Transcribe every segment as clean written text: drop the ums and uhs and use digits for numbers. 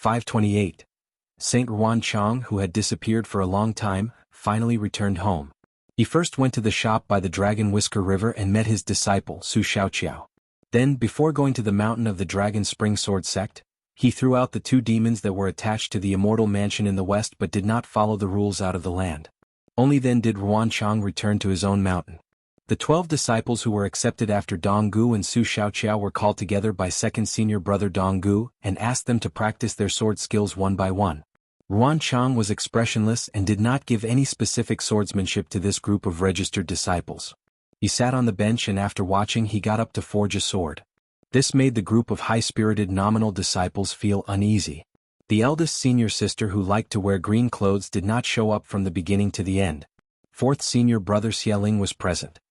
528. Saint Ruan Chang, who had disappeared for a long time, finally returned home. He first went to the shop by the Dragon Whisker River and met his disciple Su Xiaoqiao. Then, before going to the mountain of the Dragon Spring Sword sect, he threw out the 2 demons that were attached to the immortal mansion in the west but did not follow the rules out of the land. Only then did Ruan Chang return to his own mountain. The 12 disciples who were accepted after Donggu and Su Xiaoqiao were called together by second senior brother Donggu and asked them to practice their sword skills one by one. Ruan Chang was expressionless and did not give any specific swordsmanship to this group of registered disciples. He sat on the bench and after watching he got up to forge a sword. This made the group of high-spirited nominal disciples feel uneasy. The eldest senior sister who liked to wear green clothes did not show up from the beginning to the end. Fourth senior brother Xiaoling was present.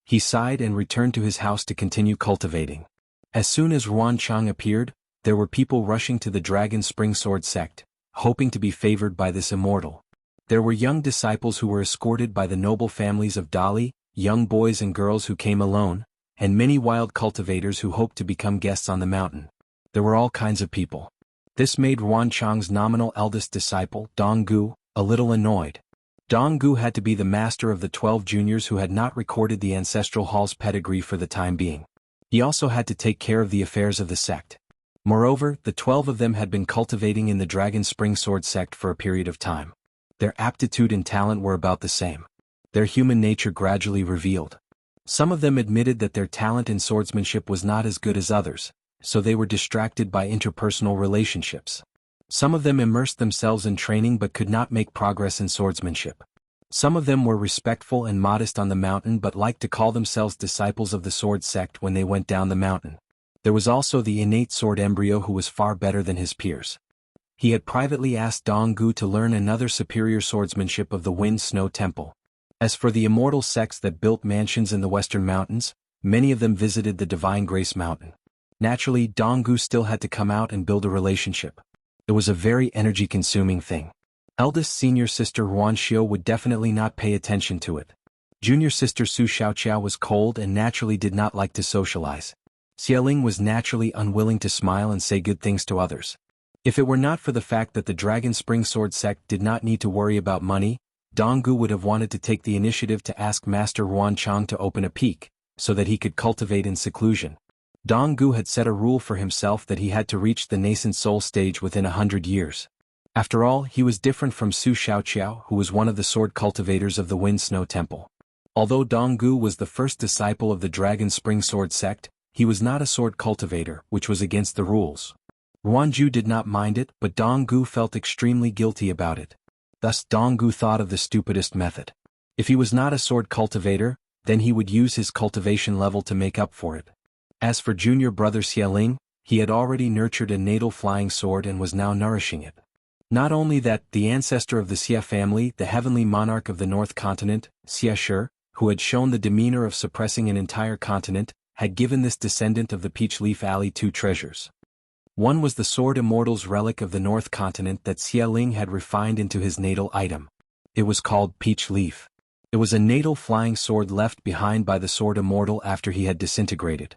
He sighed and returned to his house to continue cultivating. As soon as Ruan Chang appeared, there were people rushing to the Dragon Spring Sword sect, hoping to be favored by this immortal. There were young disciples who were escorted by the noble families of Dali, young boys and girls who came alone, and many wild cultivators who hoped to become guests on the mountain. There were all kinds of people. This made Ruan Chang's nominal eldest disciple, Donggu, a little annoyed. Donggu had to be the master of the 12 juniors who had not recorded the ancestral hall's pedigree for the time being. He also had to take care of the affairs of the sect. Moreover, the 12 of them had been cultivating in the Dragon Spring Sword sect for a period of time. Their aptitude and talent were about the same. Their human nature gradually revealed. Some of them admitted that their talent in swordsmanship was not as good as others, so they were distracted by interpersonal relationships. Some of them immersed themselves in training but could not make progress in swordsmanship. Some of them were respectful and modest on the mountain but liked to call themselves disciples of the sword sect when they went down the mountain. There was also the innate sword embryo who was far better than his peers. He had privately asked Donggu to learn another superior swordsmanship of the Wind Snow Temple. As for the immortal sects that built mansions in the western mountains, many of them visited the Divine Grace Mountain. Naturally, Donggu still had to come out and build a relationship. It was a very energy-consuming thing. Eldest senior sister Ruan Xiao would definitely not pay attention to it. Junior sister Su Xiaoqiao was cold and naturally did not like to socialize. Xiaoling was naturally unwilling to smile and say good things to others. If it were not for the fact that the Dragon Spring Sword sect did not need to worry about money, Donggu would have wanted to take the initiative to ask Master Ruan Chang to open a peak, so that he could cultivate in seclusion. Donggu had set a rule for himself that he had to reach the nascent soul stage within 100 years. After all, he was different from Su Xiaoqiao, who was one of the sword cultivators of the Wind Snow Temple. Although Donggu was the first disciple of the Dragon Spring Sword sect, he was not a sword cultivator, which was against the rules. Ruanju did not mind it, but Donggu felt extremely guilty about it. Thus Donggu thought of the stupidest method. If he was not a sword cultivator, then he would use his cultivation level to make up for it. As for junior brother Xiaoling, he had already nurtured a natal flying sword and was now nourishing it. Not only that, the ancestor of the Xia family, the heavenly monarch of the North Continent, Xia Shi, who had shown the demeanor of suppressing an entire continent, had given this descendant of the Peach Leaf Alley 2 treasures. One was the Sword Immortal's relic of the North Continent that Xiaoling had refined into his natal item. It was called Peach Leaf. It was a natal flying sword left behind by the Sword Immortal after he had disintegrated.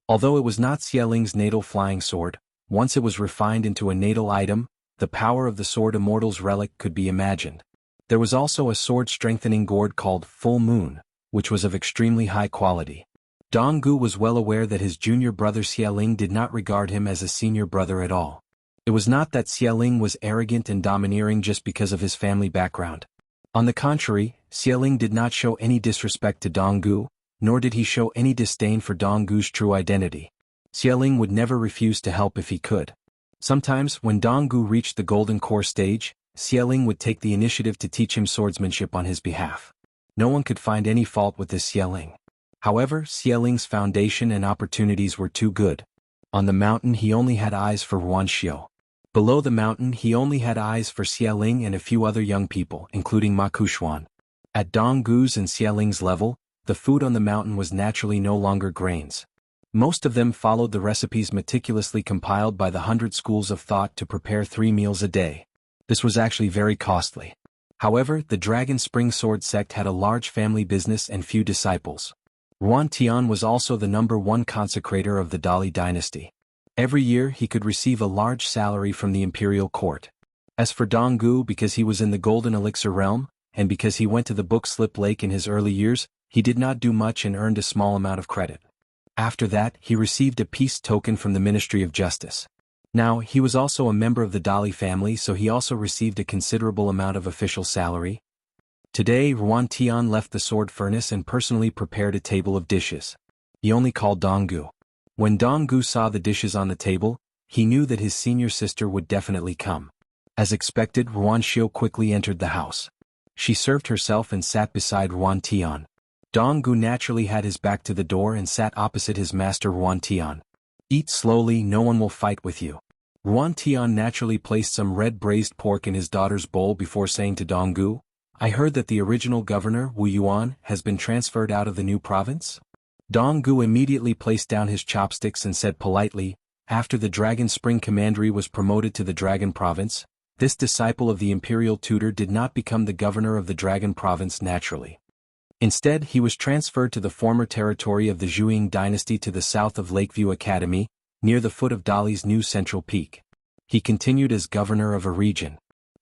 Although it was not Xiaoling's natal flying sword, once it was refined into a natal item, the power of the Sword Immortal's relic could be imagined. There was also a sword-strengthening gourd called Full Moon, which was of extremely high quality. Donggu was well aware that his junior brother Xiaoling did not regard him as a senior brother at all. It was not that Xiaoling was arrogant and domineering just because of his family background. On the contrary, Xiaoling did not show any disrespect to Donggu, nor did he show any disdain for Donggu's true identity. Xiaoling would never refuse to help if he could. Sometimes, when Donggu reached the Golden Core stage, Xiaoling would take the initiative to teach him swordsmanship on his behalf. No one could find any fault with this Xiaoling. However, Xiaoling's foundation and opportunities were too good. On the mountain he only had eyes for Ruan Xiao. Below the mountain he only had eyes for Xiaoling and a few other young people, including Ma Kuxuan. At Donggu's and Xiaoling's level, the food on the mountain was naturally no longer grains. Most of them followed the recipes meticulously compiled by the 100 schools of thought to prepare 3 meals a day. This was actually very costly. However, the Dragon Spring Sword sect had a large family business and few disciples. Ruan Tian was also the #1 consecrator of the Dali dynasty. Every year he could receive a large salary from the imperial court. As for Donggu, because he was in the Golden Elixir realm, and because he went to the Book Slip Lake in his early years, he did not do much and earned a small amount of credit. After that, he received a peace token from the Ministry of Justice. Now, he was also a member of the Dali family, so he also received a considerable amount of official salary. Today, Ruan Tian left the sword furnace and personally prepared a table of dishes. He only called Donggu. When Donggu saw the dishes on the table, he knew that his senior sister would definitely come. As expected, Ruan Xiu quickly entered the house. She served herself and sat beside Ruan Tian. Donggu naturally had his back to the door and sat opposite his master Ruan Tian. Eat slowly, no one will fight with you. Ruan Tian naturally placed some red braised pork in his daughter's bowl before saying to Donggu, "I heard that the original governor, Wu Yuan, has been transferred out of the new province?" Donggu immediately placed down his chopsticks and said politely, "After the Dragon Spring Commandery was promoted to the Dragon Province, this disciple of the imperial tutor did not become the governor of the Dragon Province naturally. Instead, he was transferred to the former territory of the Zhuang dynasty to the south of Lakeview Academy, near the foot of Dali's new central peak. He continued as governor of a region.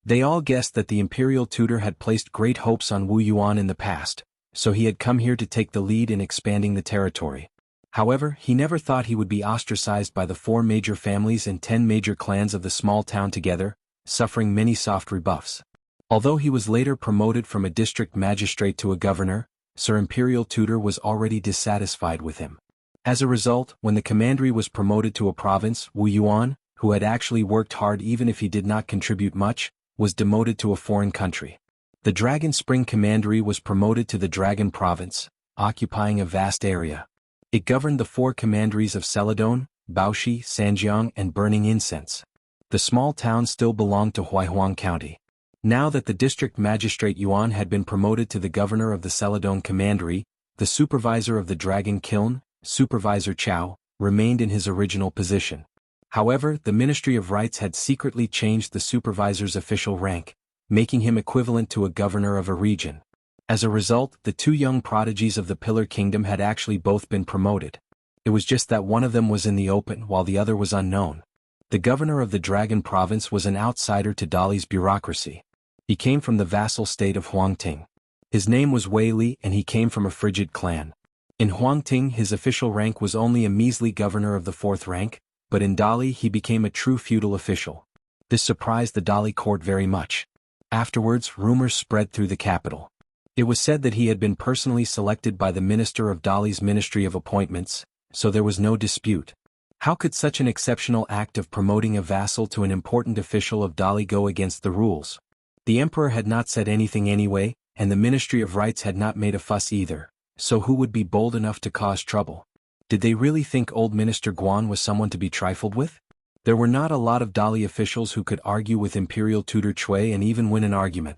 They all guessed that the imperial tutor had placed great hopes on Wu Yuan in the past, so he had come here to take the lead in expanding the territory. However, he never thought he would be ostracized by the 4 major families and 10 major clans of the small town together, suffering many soft rebuffs. Although he was later promoted from a district magistrate to a governor, Sir Imperial Tutor was already dissatisfied with him. As a result, when the commandery was promoted to a province, Wu Yuan, who had actually worked hard even if he did not contribute much, was demoted to a foreign country. The Dragon Spring Commandery was promoted to the Dragon Province, occupying a vast area. It governed the 4 commanderies of Celadon, Baoshi, Sanjiang, and Burning Incense. The small town still belonged to Huaihuang County. Now that the district magistrate Yuan had been promoted to the governor of the Celadon Commandery, the supervisor of the Dragon Kiln, Supervisor Chao, remained in his original position. However, the Ministry of Rights had secretly changed the supervisor's official rank, making him equivalent to a governor of a region. As a result, the 2 young prodigies of the Pillar Kingdom had actually both been promoted. It was just that one of them was in the open while the other was unknown. The governor of the Dragon Province was an outsider to Dali's bureaucracy. He came from the vassal state of Huangting. His name was Wei Li and he came from a frigid clan. In Huangting his official rank was only a measly governor of the 4th rank, but in Dali he became a true feudal official. This surprised the Dali court very much. Afterwards, rumors spread through the capital. It was said that he had been personally selected by the minister of Dali's Ministry of Appointments, so there was no dispute. How could such an exceptional act of promoting a vassal to an important official of Dali go against the rules? The emperor had not said anything anyway, and the Ministry of Rights had not made a fuss either, so who would be bold enough to cause trouble? Did they really think old Minister Guan was someone to be trifled with? There were not a lot of Dali officials who could argue with Imperial Tutor Cui and even win an argument.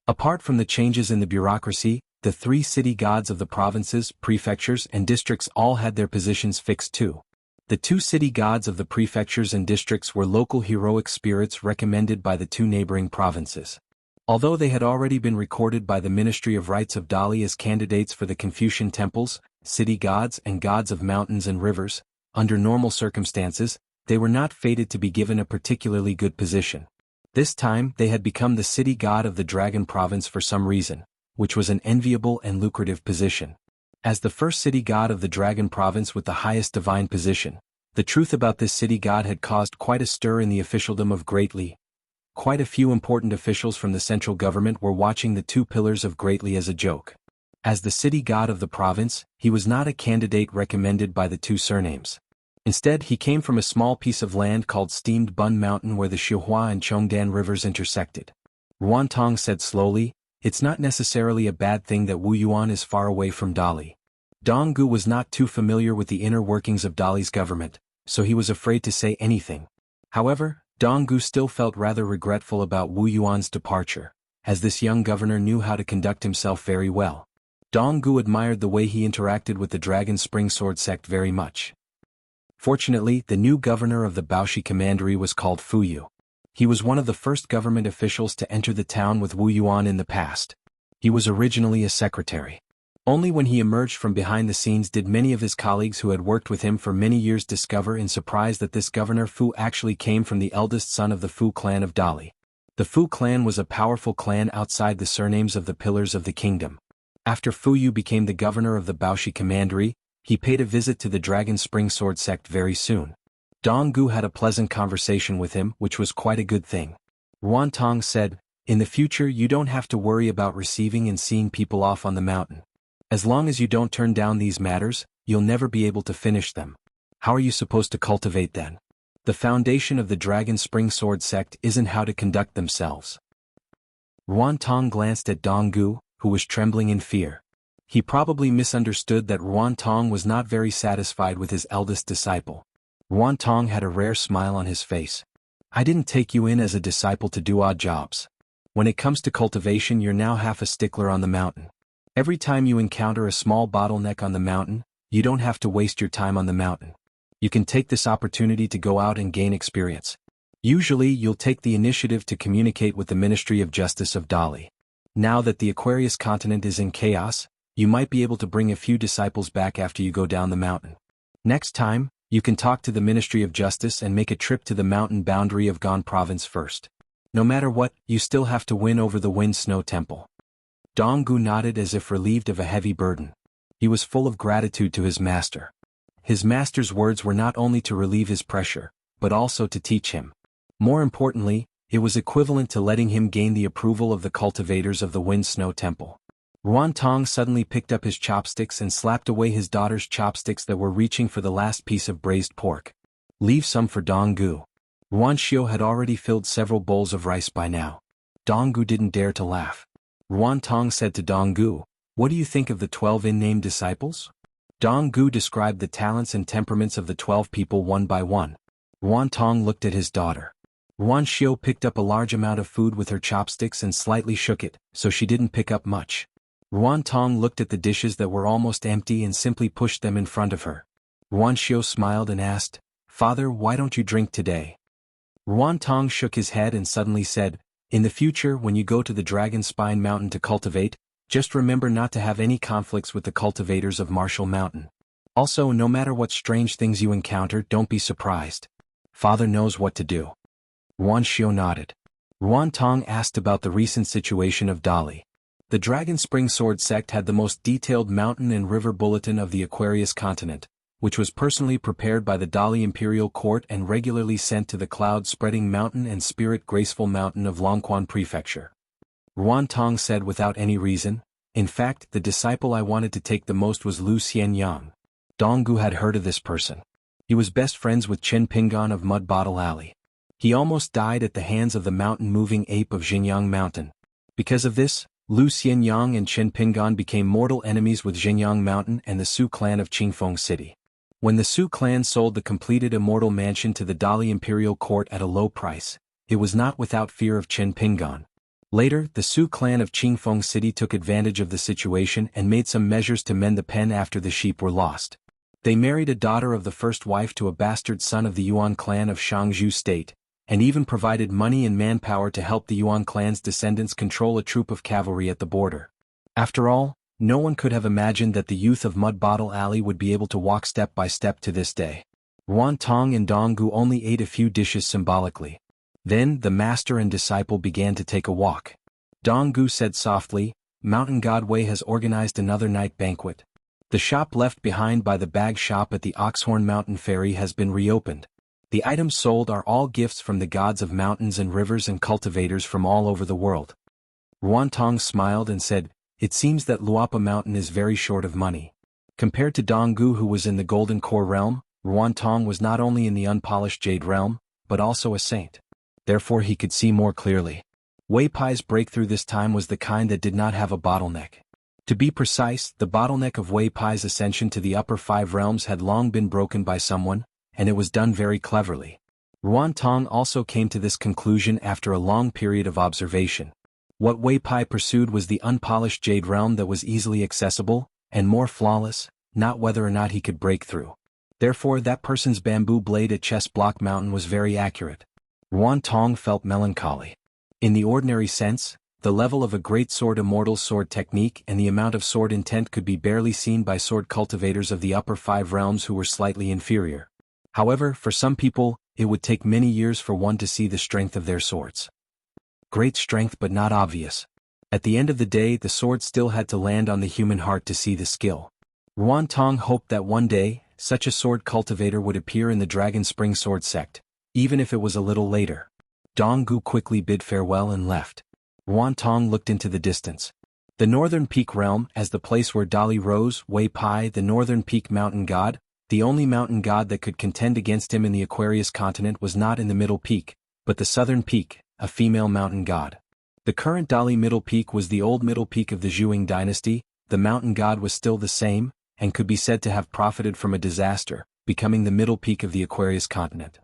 Apart from the changes in the bureaucracy, the 3 city gods of the provinces, prefectures, and districts all had their positions fixed too. The 2 city gods of the prefectures and districts were local heroic spirits recommended by the 2 neighboring provinces. Although they had already been recorded by the Ministry of Rights of Dali as candidates for the Confucian temples, city gods and gods of mountains and rivers, under normal circumstances, they were not fated to be given a particularly good position. This time they had become the city god of the Dragon Province for some reason, which was an enviable and lucrative position. As the first city god of the Dragon Province with the highest divine position, the truth about this city god had caused quite a stir in the officialdom of Great Li. Quite a few important officials from the central government were watching the 2 pillars of Great Li as a joke. As the city god of the province, he was not a candidate recommended by the 2 surnames. Instead, he came from a small piece of land called Steamed Bun Mountain where the Xihua and Chongdan rivers intersected. Ruan Tong said slowly, "It's not necessarily a bad thing that Wu Yuan is far away from Dali." Donggu was not too familiar with the inner workings of Dali's government, so he was afraid to say anything. However, Donggu still felt rather regretful about Wu Yuan's departure, as this young governor knew how to conduct himself very well. Donggu admired the way he interacted with the Dragon Spring Sword sect very much. Fortunately, the new governor of the Baoshi Commandery was called Fu Yu. He was one of the first government officials to enter the town with Wu Yuan in the past. He was originally a secretary. Only when he emerged from behind the scenes did many of his colleagues who had worked with him for many years discover in surprise that this Governor Fu actually came from the eldest son of the Fu clan of Dali. The Fu clan was a powerful clan outside the surnames of the pillars of the kingdom. After Fu Yu became the governor of the Baoshi commandery, he paid a visit to the Dragon Spring Sword sect very soon. Dong Gu had a pleasant conversation with him, which was quite a good thing. Ruan Tong said, "In the future you don't have to worry about receiving and seeing people off on the mountain. As long as you don't turn down these matters, you'll never be able to finish them. How are you supposed to cultivate then? The foundation of the Dragon Spring Sword sect isn't how to conduct themselves." Ruan Tong glanced at Dong Gu, who was trembling in fear. He probably misunderstood that Ruan Tong was not very satisfied with his eldest disciple. Ruan Tong had a rare smile on his face. "I didn't take you in as a disciple to do odd jobs. When it comes to cultivation, you're now half a stickler on the mountain. Every time you encounter a small bottleneck on the mountain, you don't have to waste your time on the mountain. You can take this opportunity to go out and gain experience. Usually you'll take the initiative to communicate with the Ministry of Justice of Dali. Now that the Aquarius continent is in chaos, you might be able to bring a few disciples back after you go down the mountain. Next time, you can talk to the Ministry of Justice and make a trip to the mountain boundary of Gan province first. No matter what, you still have to win over the Wind Snow Temple." Dong Gu nodded as if relieved of a heavy burden. He was full of gratitude to his master. His master's words were not only to relieve his pressure, but also to teach him. More importantly, it was equivalent to letting him gain the approval of the cultivators of the Wind Snow Temple. Ruan Tong suddenly picked up his chopsticks and slapped away his daughter's chopsticks that were reaching for the last piece of braised pork. "Leave some for Dong Gu." Ruan Xiu had already filled several bowls of rice by now. Dong Gu didn't dare to laugh. Ruan Tong said to Dong Gu, "What do you think of the 12 in-name disciples?" Dong Gu described the talents and temperaments of the 12 people one by one. Ruan Tong looked at his daughter. Ruan Xiu picked up a large amount of food with her chopsticks and slightly shook it, so she didn't pick up much. Ruan Tong looked at the dishes that were almost empty and simply pushed them in front of her. Ruan Xiu smiled and asked, "Father, why don't you drink today?" Ruan Tong shook his head and suddenly said, "In the future when you go to the Dragon Spine Mountain to cultivate, just remember not to have any conflicts with the cultivators of Martial Mountain. Also, no matter what strange things you encounter, don't be surprised. Father knows what to do." Ruan Xiu nodded. Ruan Tong asked about the recent situation of Dali. The Dragon Spring Sword sect had the most detailed mountain and river bulletin of the Aquarius continent, which was personally prepared by the Dali Imperial Court and regularly sent to the cloud-spreading mountain and spirit-graceful mountain of Longquan Prefecture. Ruan Tong said without any reason, "In fact, the disciple I wanted to take the most was Lu Xianyang." Dong Gu had heard of this person. He was best friends with Chen Pingan of Mud Bottle Alley. He almost died at the hands of the mountain-moving ape of Xinjiang Mountain. Because of this, Lu Xianyang and Chen Pingan became mortal enemies with Xinjiang Mountain and the Su clan of Qingfeng City. When the Su clan sold the completed immortal mansion to the Dali Imperial Court at a low price, it was not without fear of Chen Pingan. Later, the Su clan of Qingfeng City took advantage of the situation and made some measures to mend the pen after the sheep were lost. They married a daughter of the first wife to a bastard son of the Yuan clan of Shangzhou State, and even provided money and manpower to help the Yuan clan's descendants control a troop of cavalry at the border. After all, no one could have imagined that the youth of Mud Bottle Alley would be able to walk step by step to this day. Ruan Tong and Dong Gu only ate a few dishes symbolically. Then the master and disciple began to take a walk. Dong Gu said softly, "Mountain God Wei has organized another night banquet. The shop left behind by the bag shop at the Oxhorn Mountain Ferry has been reopened. The items sold are all gifts from the gods of mountains and rivers and cultivators from all over the world." Ruan Tong smiled and said, "It seems that Luapa Mountain is very short of money." Compared to Dong Gu, who was in the Golden Core realm, Ruan Tong was not only in the unpolished Jade realm, but also a saint. Therefore he could see more clearly. Wei Pai's breakthrough this time was the kind that did not have a bottleneck. To be precise, the bottleneck of Wei Pai's ascension to the upper 5 realms had long been broken by someone, and it was done very cleverly. Ruan Tong also came to this conclusion after a long period of observation. What Wei Pai pursued was the unpolished Jade realm that was easily accessible, and more flawless, not whether or not he could break through. Therefore that person's bamboo blade at Chess Block Mountain was very accurate. Ruan Tong felt melancholy. In the ordinary sense, the level of a great sword immortal's sword technique and the amount of sword intent could be barely seen by sword cultivators of the upper 5 realms who were slightly inferior. However, for some people, it would take many years for one to see the strength of their swords. Great strength but not obvious. At the end of the day, the sword still had to land on the human heart to see the skill. Ruan Tong hoped that one day, such a sword cultivator would appear in the Dragon Spring Sword sect, even if it was a little later. Dong Gu quickly bid farewell and left. Ruan Tong looked into the distance. The Northern Peak realm, as the place where Dali rose, Wei Pai, the Northern Peak mountain god, the only mountain god that could contend against him in the Aquarius continent, was not in the Middle Peak, but the Southern Peak, a female mountain god. The current Dali Middle Peak was the old Middle Peak of the Zhuang dynasty. The mountain god was still the same, and could be said to have profited from a disaster, becoming the Middle Peak of the Aquarius continent.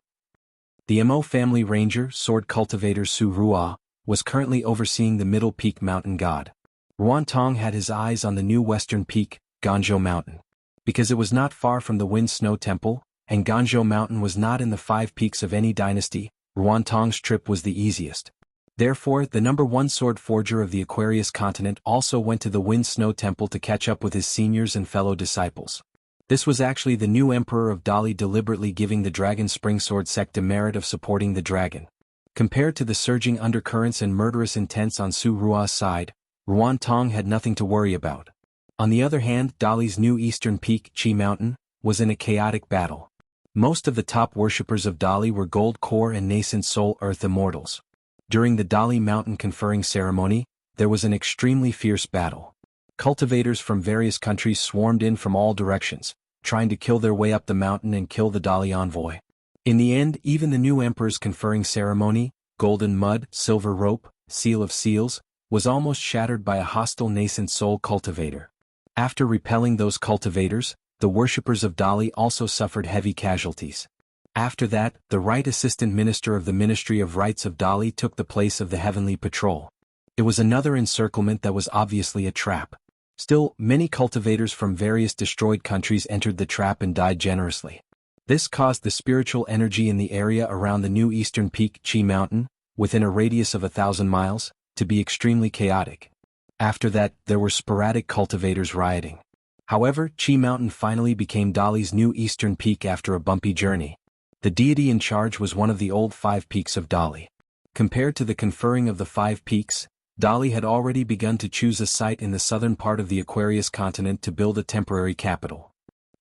The Mo family ranger, sword cultivator Su Rua, was currently overseeing the Middle Peak mountain god. Ruan Tong had his eyes on the new western peak, Ganzhou Mountain. Because it was not far from the Wind Snow Temple, and Ganzhou Mountain was not in the 5 peaks of any dynasty, Ruan Tong's trip was the easiest. Therefore, the #1 sword forger of the Aquarius continent also went to the Wind Snow Temple to catch up with his seniors and fellow disciples. This was actually the new emperor of Dali deliberately giving the Dragon Spring Sword sect a merit of supporting the dragon. Compared to the surging undercurrents and murderous intents on Su Rua's side, Ruan Tong had nothing to worry about. On the other hand, Dali's new eastern peak, Qi Mountain, was in a chaotic battle. Most of the top worshippers of Dali were Gold Core and Nascent Soul Earth immortals. During the Dali Mountain conferring ceremony, there was an extremely fierce battle. Cultivators from various countries swarmed in from all directions, trying to kill their way up the mountain and kill the Dali envoy. In the end, even the new emperor's conferring ceremony, Golden Mud, Silver Rope, Seal of Seals, was almost shattered by a hostile Nascent Soul cultivator. After repelling those cultivators, the worshippers of Dali also suffered heavy casualties. After that, the Right Assistant Minister of the Ministry of Rights of Dali took the place of the Heavenly Patrol. It was another encirclement that was obviously a trap. Still, many cultivators from various destroyed countries entered the trap and died generously. This caused the spiritual energy in the area around the new eastern peak, Qi Mountain, within a radius of 1,000 miles, to be extremely chaotic. After that, there were sporadic cultivators rioting. However, Qi Mountain finally became Dali's new eastern peak after a bumpy journey. The deity in charge was one of the old 5 peaks of Dali. Compared to the conferring of the 5 peaks, Dali had already begun to choose a site in the southern part of the Aquarius continent to build a temporary capital.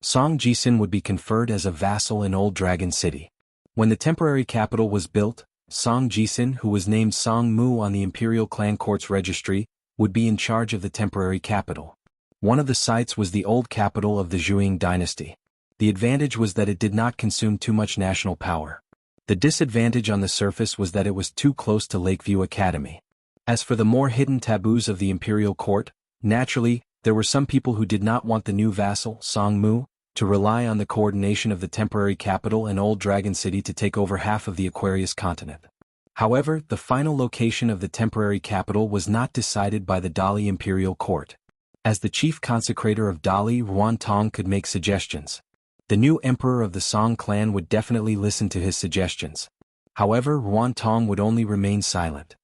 Song Jisun would be conferred as a vassal in Old Dragon City. When the temporary capital was built, Song Jisun, who was named Song Mu on the Imperial Clan Court's registry, would be in charge of the temporary capital. One of the sites was the old capital of the Zhuang dynasty. The advantage was that it did not consume too much national power. The disadvantage on the surface was that it was too close to Lakeview Academy. As for the more hidden taboos of the Imperial Court, naturally, there were some people who did not want the new vassal, Song Mu, to rely on the coordination of the temporary capital and Old Dragon City to take over half of the Aquarius continent. However, the final location of the temporary capital was not decided by the Dali Imperial Court. As the chief consecrator of Dali, Ruan Tong could make suggestions. The new emperor of the Song clan would definitely listen to his suggestions. However, Ruan Tong would only remain silent.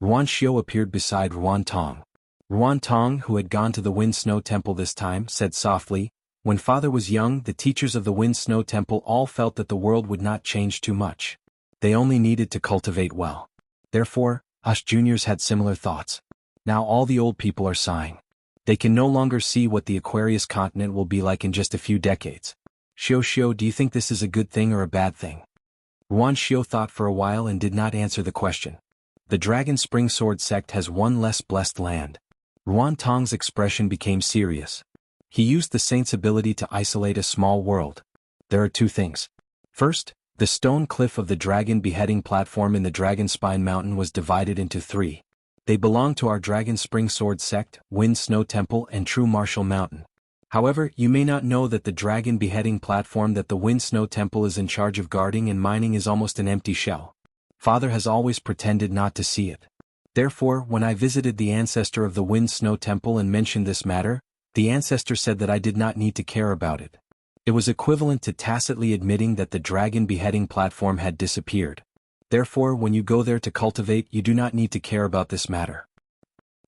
Ruan Xiu appeared beside Ruan Tong. Ruan Tong, who had gone to the Wind Snow Temple this time, said softly, "When father was young, the teachers of the Wind Snow Temple all felt that the world would not change too much. They only needed to cultivate well. Therefore, us juniors had similar thoughts. Now all the old people are sighing. They can no longer see what the Aquarius continent will be like in just a few decades. Xiu, do you think this is a good thing or a bad thing?" Ruan Xiu thought for a while and did not answer the question. The Dragon Spring Sword sect has one less blessed land. Ruan Tong's expression became serious. He used the saint's ability to isolate a small world. There are 2 things. First, the stone cliff of the dragon beheading platform in the Dragon Spine Mountain was divided into 3. They belong to our Dragon Spring Sword sect, Wind Snow Temple and True Martial Mountain. However, you may not know that the dragon beheading platform that the Wind Snow Temple is in charge of guarding and mining is almost an empty shell. Father has always pretended not to see it. Therefore, when I visited the ancestor of the Wind Snow Temple and mentioned this matter, the ancestor said that I did not need to care about it. It was equivalent to tacitly admitting that the dragon beheading platform had disappeared. Therefore, when you go there to cultivate, you do not need to care about this matter.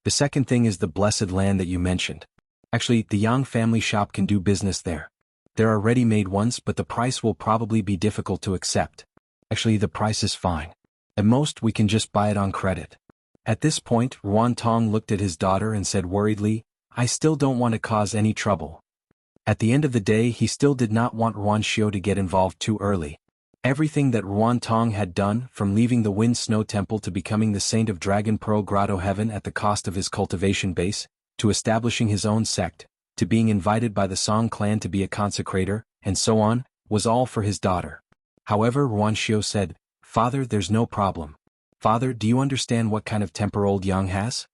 The second thing is the blessed land that you mentioned. Actually, the Yang family shop can do business there. There are ready-made ones, but the price will probably be difficult to accept. Actually, the price is fine. At most, we can just buy it on credit. At this point, Ruan Tong looked at his daughter and said worriedly, I still don't want to cause any trouble. At the end of the day, he still did not want Ruan Xiao to get involved too early. Everything that Ruan Tong had done, from leaving the Wind Snow Temple to becoming the Saint of Dragon Pearl Grotto Heaven at the cost of his cultivation base, to establishing his own sect, to being invited by the Song clan to be a consecrator, and so on, was all for his daughter. However, Ruan Xiao said, Father, there's no problem. Father, do you understand what kind of temper old Yang has?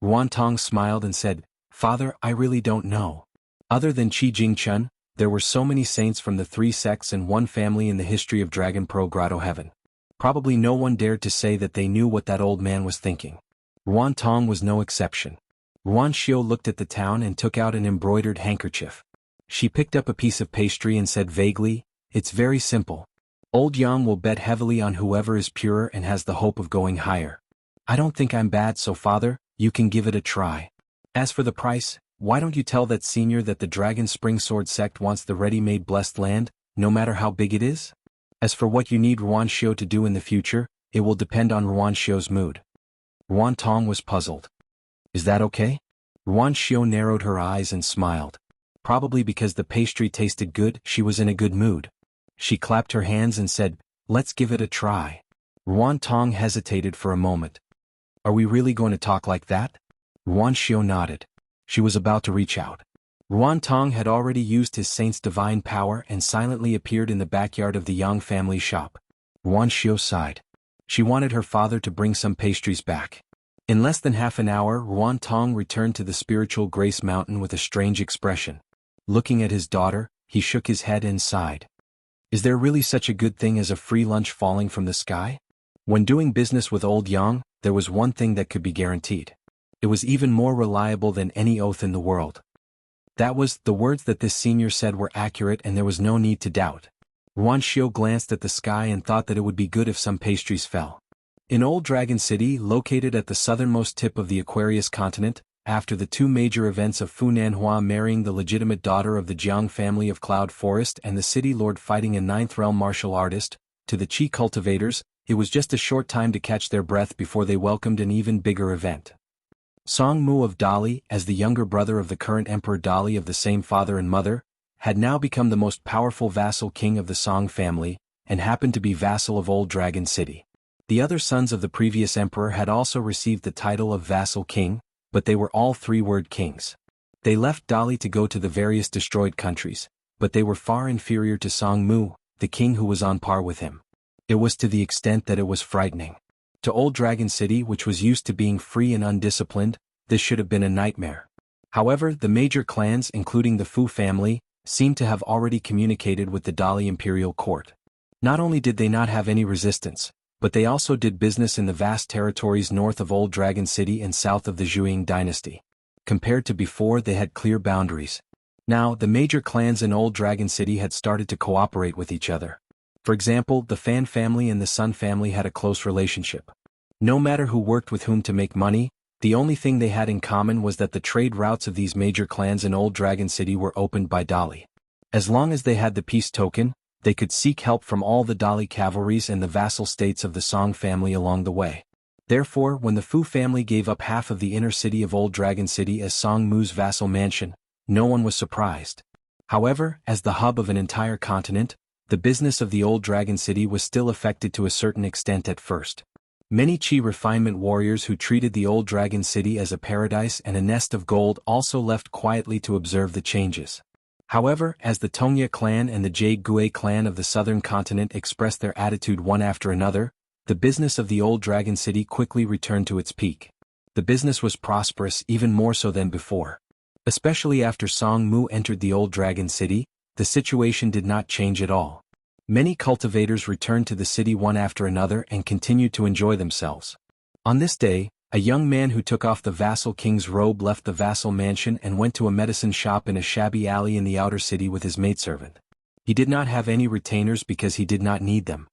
Ruan Tong smiled and said, Father, I really don't know. Other than Qi Jingchun, there were so many saints from the 3 sects and 1 family in the history of Dragon Pearl Grotto Heaven. Probably no one dared to say that they knew what that old man was thinking. Ruan Tong was no exception. Ruan Xiao looked at the town and took out an embroidered handkerchief. She picked up a piece of pastry and said vaguely, It's very simple. Old Yang will bet heavily on whoever is purer and has the hope of going higher. I don't think I'm bad, so Father, you can give it a try. As for the price, why don't you tell that senior that the Dragon Spring Sword sect wants the ready-made blessed land, no matter how big it is? As for what you need Ruan Xiao to do in the future, it will depend on Ruan Xiao's mood. Ruan Tong was puzzled. Is that okay? Ruan Xiao narrowed her eyes and smiled. Probably because the pastry tasted good, she was in a good mood. She clapped her hands and said, Let's give it a try. Ruan Tong hesitated for a moment. Are we really going to talk like that? Ruan Xiao nodded. She was about to reach out. Ruan Tong had already used his saint's divine power and silently appeared in the backyard of the Yang family shop. Ruan Xiao sighed. She wanted her father to bring some pastries back. In less than half an hour, Ruan Tong returned to the spiritual Grace Mountain with a strange expression. Looking at his daughter, he shook his head and sighed. Is there really such a good thing as a free lunch falling from the sky? When doing business with old Yang, there was one thing that could be guaranteed. It was even more reliable than any oath in the world. That was, the words that this senior said were accurate and there was no need to doubt. Ruan Xiao glanced at the sky and thought that it would be good if some pastries fell. In Old Dragon City, located at the southernmost tip of the Aquarius continent, after the 2 major events of Fu Nanhua marrying the legitimate daughter of the Jiang family of Cloud Forest and the city lord fighting a 9th realm martial artist, to the Qi cultivators, it was just a short time to catch their breath before they welcomed an even bigger event. Song Mu of Dali, as the younger brother of the current Emperor Dali of the same father and mother, had now become the most powerful vassal king of the Song family, and happened to be vassal of Old Dragon City. The other sons of the previous emperor had also received the title of vassal king, but they were all 3-word kings. They left Dali to go to the various destroyed countries, but they were far inferior to Song Mu, the king who was on par with him. It was to the extent that it was frightening. To Old Dragon City, which was used to being free and undisciplined, this should have been a nightmare. However, the major clans, including the Fu family, seemed to have already communicated with the Dali imperial court. Not only did they not have any resistance, but they also did business in the vast territories north of Old Dragon City and south of the Zhuang dynasty. Compared to before, they had clear boundaries. Now, the major clans in Old Dragon City had started to cooperate with each other. For example, the Fan family and the Sun family had a close relationship. No matter who worked with whom to make money, the only thing they had in common was that the trade routes of these major clans in Old Dragon City were opened by Dali. As long as they had the peace token, they could seek help from all the Dali cavalries and the vassal states of the Song family along the way. Therefore, when the Fu family gave up half of the inner city of Old Dragon City as Song Mu's vassal mansion, no one was surprised. However, as the hub of an entire continent, the business of the Old Dragon City was still affected to a certain extent at first. Many Qi refinement warriors who treated the Old Dragon City as a paradise and a nest of gold also left quietly to observe the changes. However, as the Tongya clan and the Jade Gui clan of the southern continent expressed their attitude one after another, the business of the Old Dragon City quickly returned to its peak. The business was prosperous even more so than before. Especially after Song Mu entered the Old Dragon City, the situation did not change at all. Many cultivators returned to the city one after another and continued to enjoy themselves. On this day, a young man who took off the vassal king's robe left the vassal mansion and went to a medicine shop in a shabby alley in the outer city with his maidservant. He did not have any retainers because he did not need them.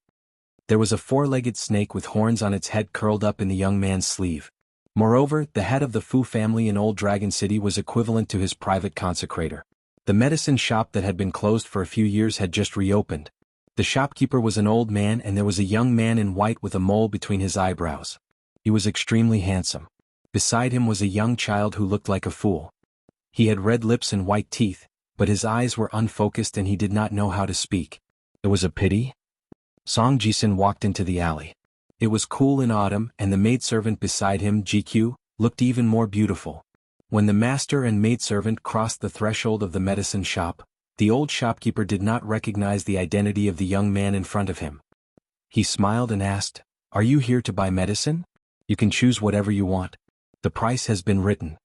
There was a 4-legged snake with horns on its head curled up in the young man's sleeve. Moreover, the head of the Fu family in Old Dragon City was equivalent to his private consecrator. The medicine shop that had been closed for a few years had just reopened. The shopkeeper was an old man and there was a young man in white with a mole between his eyebrows. He was extremely handsome. Beside him was a young child who looked like a fool. He had red lips and white teeth, but his eyes were unfocused and he did not know how to speak. It was a pity. Song Jisun walked into the alley. It was cool in autumn and the maidservant beside him, GQ, looked even more beautiful. When the master and maidservant crossed the threshold of the medicine shop, the old shopkeeper did not recognize the identity of the young man in front of him. He smiled and asked, "Are you here to buy medicine? You can choose whatever you want. The price has been written."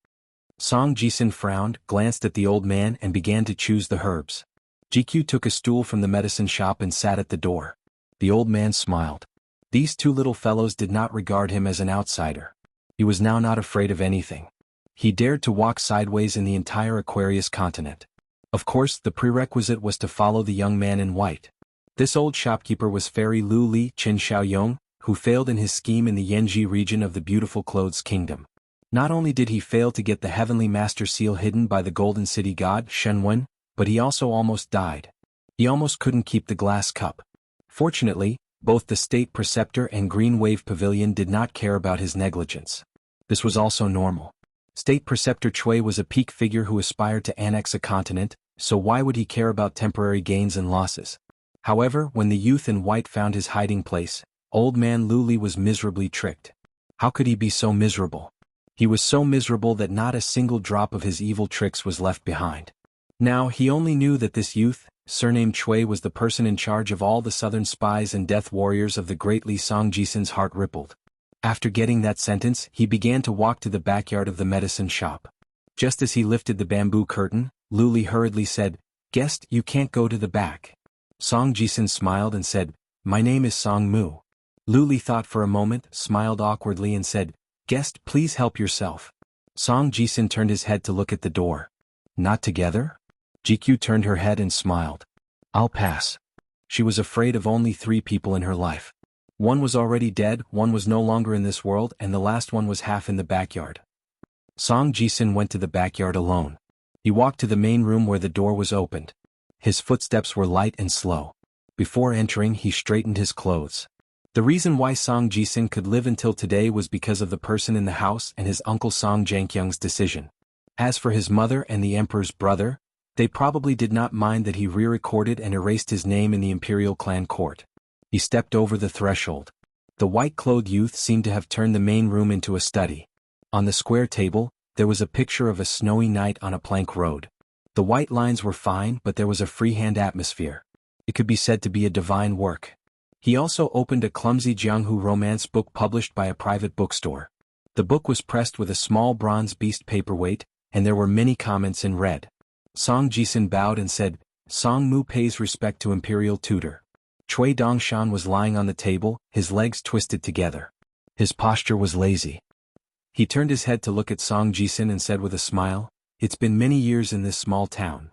Song Jisun frowned, glanced at the old man and began to choose the herbs. GQ took a stool from the medicine shop and sat at the door. The old man smiled. These two little fellows did not regard him as an outsider. He was now not afraid of anything. He dared to walk sideways in the entire Aquarius continent. Of course, the prerequisite was to follow the young man in white. This old shopkeeper was Fairy Lu Li Qin Xiaoyong, who failed in his scheme in the Yanji region of the Beautiful Clothes Kingdom. Not only did he fail to get the heavenly master seal hidden by the Golden City god, Shenwen, but he also almost died. He almost couldn't keep the glass cup. Fortunately, both the State Preceptor and Green Wave Pavilion did not care about his negligence. This was also normal. State Preceptor Chui was a peak figure who aspired to annex a continent, so why would he care about temporary gains and losses? However, when the youth in white found his hiding place, old man Lu Li was miserably tricked. How could he be so miserable? He was so miserable that not a single drop of his evil tricks was left behind. Now he only knew that this youth, surnamed Chui, was the person in charge of all the southern spies and death warriors of the great Li. Song Jisun's heart rippled. After getting that sentence, he began to walk to the backyard of the medicine shop. Just as he lifted the bamboo curtain, Lu Li hurriedly said, "Guest, you can't go to the back." Song Jisun smiled and said, "My name is Song Mu." Lu Li thought for a moment, smiled awkwardly and said, "Guest, please help yourself." Song Jisun turned his head to look at the door. "Not together?" GQ turned her head and smiled. "I'll pass." She was afraid of only 3 people in her life. One was already dead, one was no longer in this world, and the last one was half in the backyard. Song Jisun went to the backyard alone. He walked to the main room where the door was opened. His footsteps were light and slow. Before entering, he straightened his clothes. The reason why Song Jisun could live until today was because of the person in the house and his uncle Song Jankyung's decision. As for his mother and the emperor's brother, they probably did not mind that he re-recorded and erased his name in the imperial clan court. He stepped over the threshold. The white-clothed youth seemed to have turned the main room into a study. On the square table, there was a picture of a snowy night on a plank road. The white lines were fine, but there was a freehand atmosphere. It could be said to be a divine work. He also opened a clumsy Jianghu romance book published by a private bookstore. The book was pressed with a small bronze beast paperweight, and there were many comments in red. Song Jisun bowed and said, "Song Mu pays respect to imperial tutor." Chui Dongshan was lying on the table, his legs twisted together. His posture was lazy. He turned his head to look at Song Jisun and said with a smile, "It's been many years in this small town.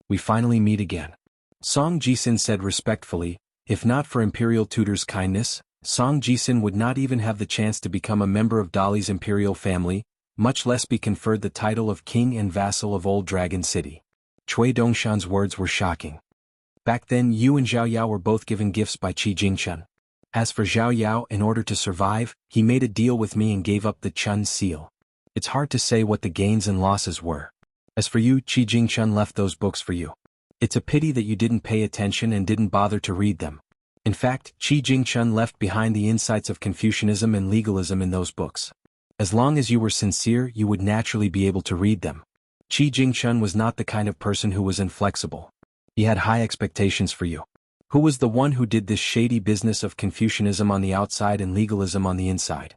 We finally meet again." Song Jisun said respectfully, if not for imperial tutor's kindness, Song Jisun would not even have the chance to become a member of Dali's imperial family, much less be conferred the title of king and vassal of Old Dragon City. Chui Dongshan's words were shocking. Back then you and Zhao Yao were both given gifts by Qi Jingchun. As for Zhao Yao, in order to survive, he made a deal with me and gave up the Chun seal. It's hard to say what the gains and losses were. As for you, Qi Jingchun left those books for you. It's a pity that you didn't pay attention and didn't bother to read them. In fact, Qi Jingchun left behind the insights of Confucianism and legalism in those books. As long as you were sincere, you would naturally be able to read them. Qi Jingchun was not the kind of person who was inflexible. He had high expectations for you. Who was the one who did this shady business of Confucianism on the outside and legalism on the inside?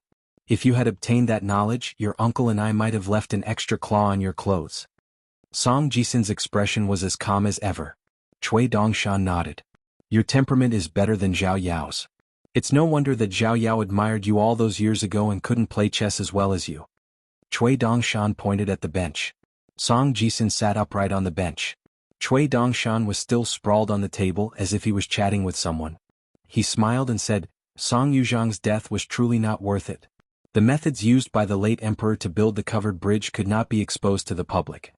If you had obtained that knowledge, your uncle and I might have left an extra claw on your clothes. Song Jisun's expression was as calm as ever. Chui Dongshan nodded. Your temperament is better than Zhao Yao's. It's no wonder that Zhao Yao admired you all those years ago and couldn't play chess as well as you. Chui Dongshan pointed at the bench. Song Jisun sat upright on the bench. Chui Dongshan was still sprawled on the table as if he was chatting with someone. He smiled and said, Song Yuzhang's death was truly not worth it. The methods used by the late emperor to build the covered bridge could not be exposed to the public.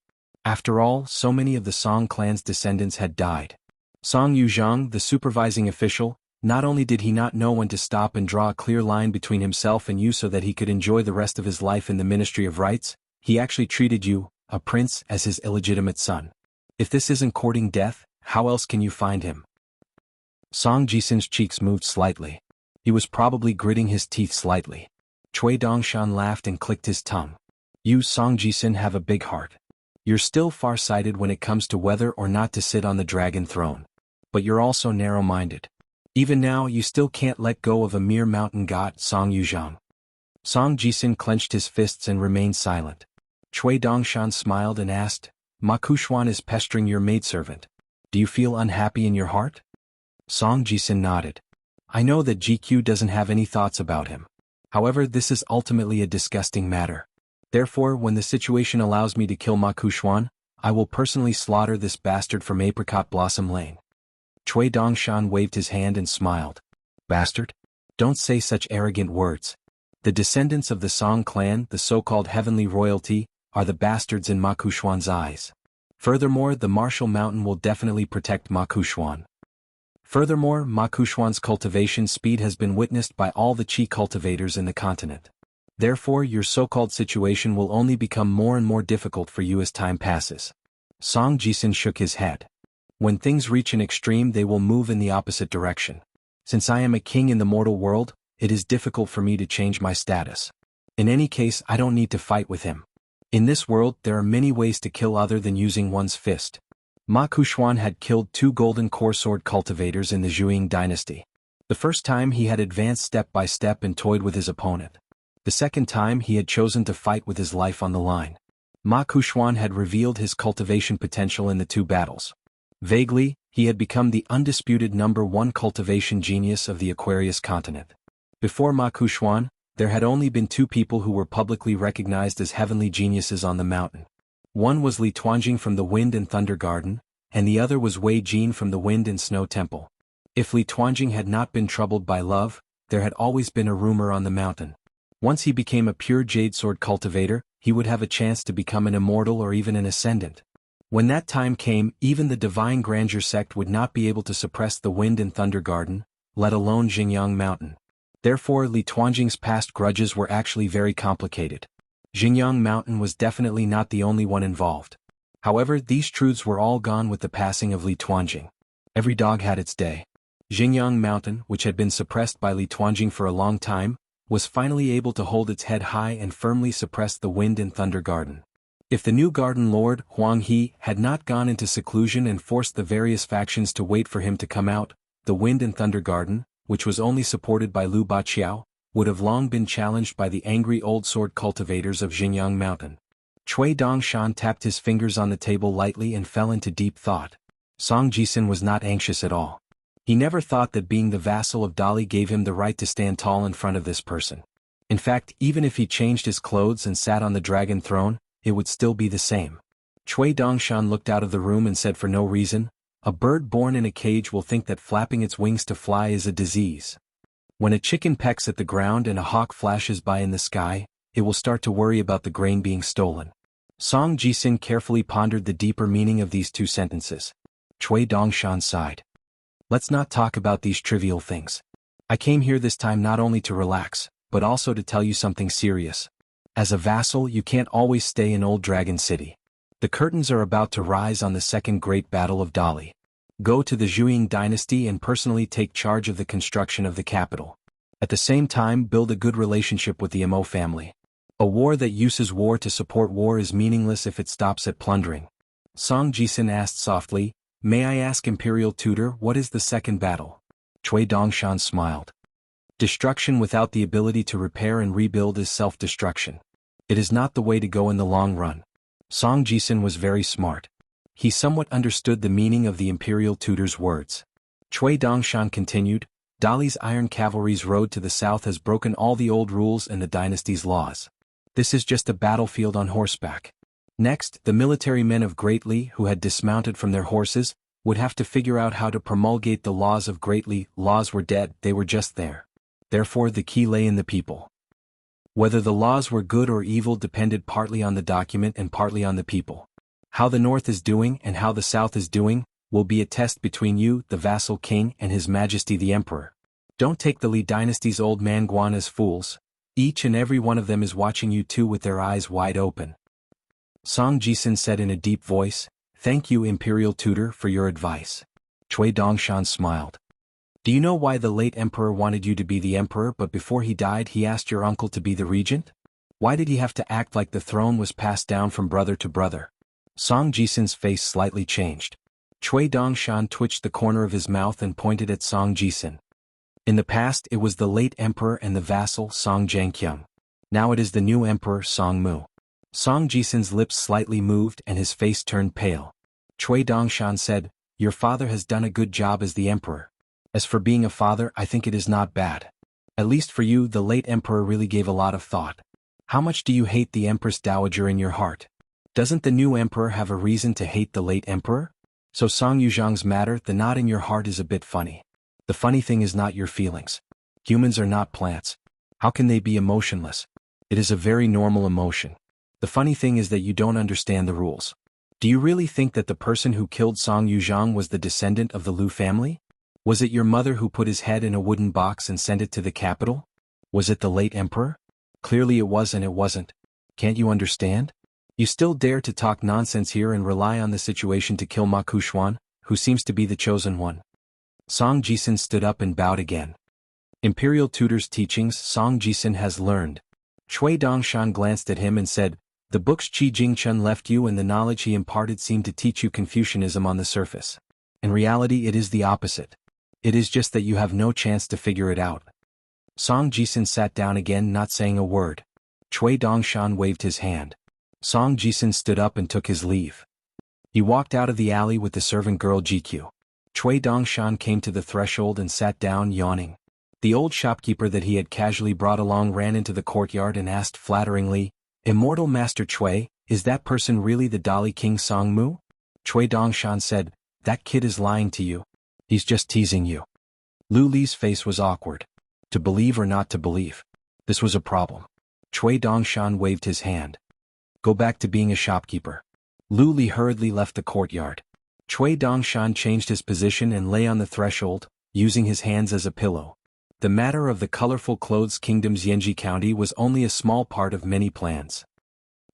After all, so many of the Song clan's descendants had died. Song Yuzhang, the supervising official, not only did he not know when to stop and draw a clear line between himself and you so that he could enjoy the rest of his life in the Ministry of Rights, he actually treated you, a prince, as his illegitimate son. If this isn't courting death, how else can you find him? Song Jisin's cheeks moved slightly. He was probably gritting his teeth slightly. Cui Dongshan laughed and clicked his tongue. You, Song Jisin, have a big heart. You're still far-sighted when it comes to whether or not to sit on the dragon throne. But you're also narrow-minded. Even now you still can't let go of a mere mountain god, Song Yuzhang. Song Jisin clenched his fists and remained silent. Cui Dongshan smiled and asked, Ma Kuxuan is pestering your maidservant. Do you feel unhappy in your heart? Song Jisin nodded. I know that GQ doesn't have any thoughts about him. However, this is ultimately a disgusting matter. Therefore, when the situation allows me to kill Ma Kuxuan, I will personally slaughter this bastard from Apricot Blossom Lane. Cui Dongshan waved his hand and smiled. Bastard? Don't say such arrogant words. The descendants of the Song clan, the so-called heavenly royalty, are the bastards in Ma Kuxuan's eyes. Furthermore, the Martial Mountain will definitely protect Ma Kuxuan. Furthermore, Ma Kuxuan's cultivation speed has been witnessed by all the Qi cultivators in the continent. Therefore, your so-called situation will only become more and more difficult for you as time passes. Song Jisin shook his head. When things reach an extreme, they will move in the opposite direction. Since I am a king in the mortal world, it is difficult for me to change my status. In any case, I don't need to fight with him. In this world, there are many ways to kill other than using one's fist. Ma Kuxuan had killed 2 golden core sword cultivators in the Zhuang dynasty. The first time he had advanced step by step and toyed with his opponent. The second time he had chosen to fight with his life on the line. Ma Kuxuan had revealed his cultivation potential in the 2 battles. Vaguely, he had become the undisputed #1 cultivation genius of the Aquarius continent. Before Ma Kuxuan, there had only been 2 people who were publicly recognized as heavenly geniuses on the mountain. One was Li Tuanjing from the Wind and Thunder Garden, and the other was Wei Jin from the Wind and Snow Temple. If Li Tuanjing had not been troubled by love, there had always been a rumor on the mountain. Once he became a pure jade sword cultivator, he would have a chance to become an immortal or even an ascendant. When that time came, even the Divine Grandeur sect would not be able to suppress the Wind and Thunder Garden, let alone Xingyang Mountain. Therefore, Li Tuanjing's past grudges were actually very complicated. Xingyang Mountain was definitely not the only one involved. However, these truths were all gone with the passing of Li Tuanjing. Every dog had its day. Xingyang Mountain, which had been suppressed by Li Tuanjing for a long time, was finally able to hold its head high and firmly suppress the Wind and Thunder Garden. If the new Garden Lord, Huang He, had not gone into seclusion and forced the various factions to wait for him to come out, the Wind and Thunder Garden, which was only supported by Lu Baqiao, would have long been challenged by the angry old sword cultivators of Xingyang Mountain. Cui Dongshan tapped his fingers on the table lightly and fell into deep thought. Song Jisin was not anxious at all. He never thought that being the vassal of Dali gave him the right to stand tall in front of this person. In fact, even if he changed his clothes and sat on the dragon throne, it would still be the same. Cui Dongshan looked out of the room and said for no reason, a bird born in a cage will think that flapping its wings to fly is a disease. When a chicken pecks at the ground and a hawk flashes by in the sky, it will start to worry about the grain being stolen. Song Jisin carefully pondered the deeper meaning of these 2 sentences. Cui Dongshan sighed. Let's not talk about these trivial things. I came here this time not only to relax, but also to tell you something serious. As a vassal, you can't always stay in Old Dragon City. The curtains are about to rise on the Second Great Battle of Dali. Go to the Zhuang dynasty and personally take charge of the construction of the capital. At the same time, build a good relationship with the Mo family. A war that uses war to support war is meaningless if it stops at plundering. Song Jisin asked softly, May I ask Imperial Tutor, what is the second battle? Cui Dongshan smiled. Destruction without the ability to repair and rebuild is self-destruction. It is not the way to go in the long run. Song Jisin was very smart. He somewhat understood the meaning of the Imperial Tutor's words. Cui Dongshan continued, Dali's Iron Cavalry's road to the south has broken all the old rules and the dynasty's laws. This is just a battlefield on horseback. Next, the military men of Great Li who had dismounted from their horses, would have to figure out how to promulgate the laws of Great Li. Laws were dead, they were just there. Therefore the key lay in the people. Whether the laws were good or evil depended partly on the document and partly on the people. How the North is doing and how the South is doing will be a test between you, the vassal king, and His Majesty the Emperor. Don't take the Li dynasty's old man Guan as fools. Each and every one of them is watching you too with their eyes wide open. Song Jisun said in a deep voice, "Thank you, Imperial Tutor, for your advice." Cui Dongshan smiled. "Do you know why the late emperor wanted you to be the emperor, but before he died he asked your uncle to be the regent? Why did he have to act like the throne was passed down from brother to brother?" Song Jisun's face slightly changed. Cui Dongshan twitched the corner of his mouth and pointed at Song Jisun. "In the past it was the late emperor and the vassal Song Jianqiang. Now it is the new emperor Song Mu." Song Jisun's lips slightly moved and his face turned pale. Cui Dongshan said, "Your father has done a good job as the emperor. As for being a father, I think it is not bad. At least for you, the late emperor really gave a lot of thought. How much do you hate the Empress Dowager in your heart? Doesn't the new emperor have a reason to hate the late emperor? So Song Yuzhang's matter, the knot in your heart is a bit funny. The funny thing is not your feelings. Humans are not plants. How can they be emotionless? It is a very normal emotion. The funny thing is that you don't understand the rules. Do you really think that the person who killed Song Yuzhang was the descendant of the Lu family? Was it your mother who put his head in a wooden box and sent it to the capital? Was it the late emperor? Clearly it was and it wasn't. Can't you understand? You still dare to talk nonsense here and rely on the situation to kill Ma Kuxuan, who seems to be the chosen one." Song Jisun stood up and bowed again. Imperial Tutor's teachings Song Jisun has learned. Cui Dongshan glanced at him and said, "The books Qi Jingchun left you and the knowledge he imparted seem to teach you Confucianism on the surface. In reality it is the opposite. It is just that you have no chance to figure it out." Song Jisun sat down again, not saying a word. Cui Dongshan waved his hand. Song Jisun stood up and took his leave. He walked out of the alley with the servant girl GQ. Cui Dongshan came to the threshold and sat down, yawning. The old shopkeeper that he had casually brought along ran into the courtyard and asked flatteringly, "Immortal Master Cui, is that person really the Dali King Song Mu?" Cui Dongshan said, "That kid is lying to you. He's just teasing you." Lu Li's face was awkward. To believe or not to believe? This was a problem. Cui Dongshan waved his hand. "Go back to being a shopkeeper." Lu Li hurriedly left the courtyard. Cui Dongshan changed his position and lay on the threshold, using his hands as a pillow. The matter of the colorful clothes kingdom's Yanji County was only a small part of many plans.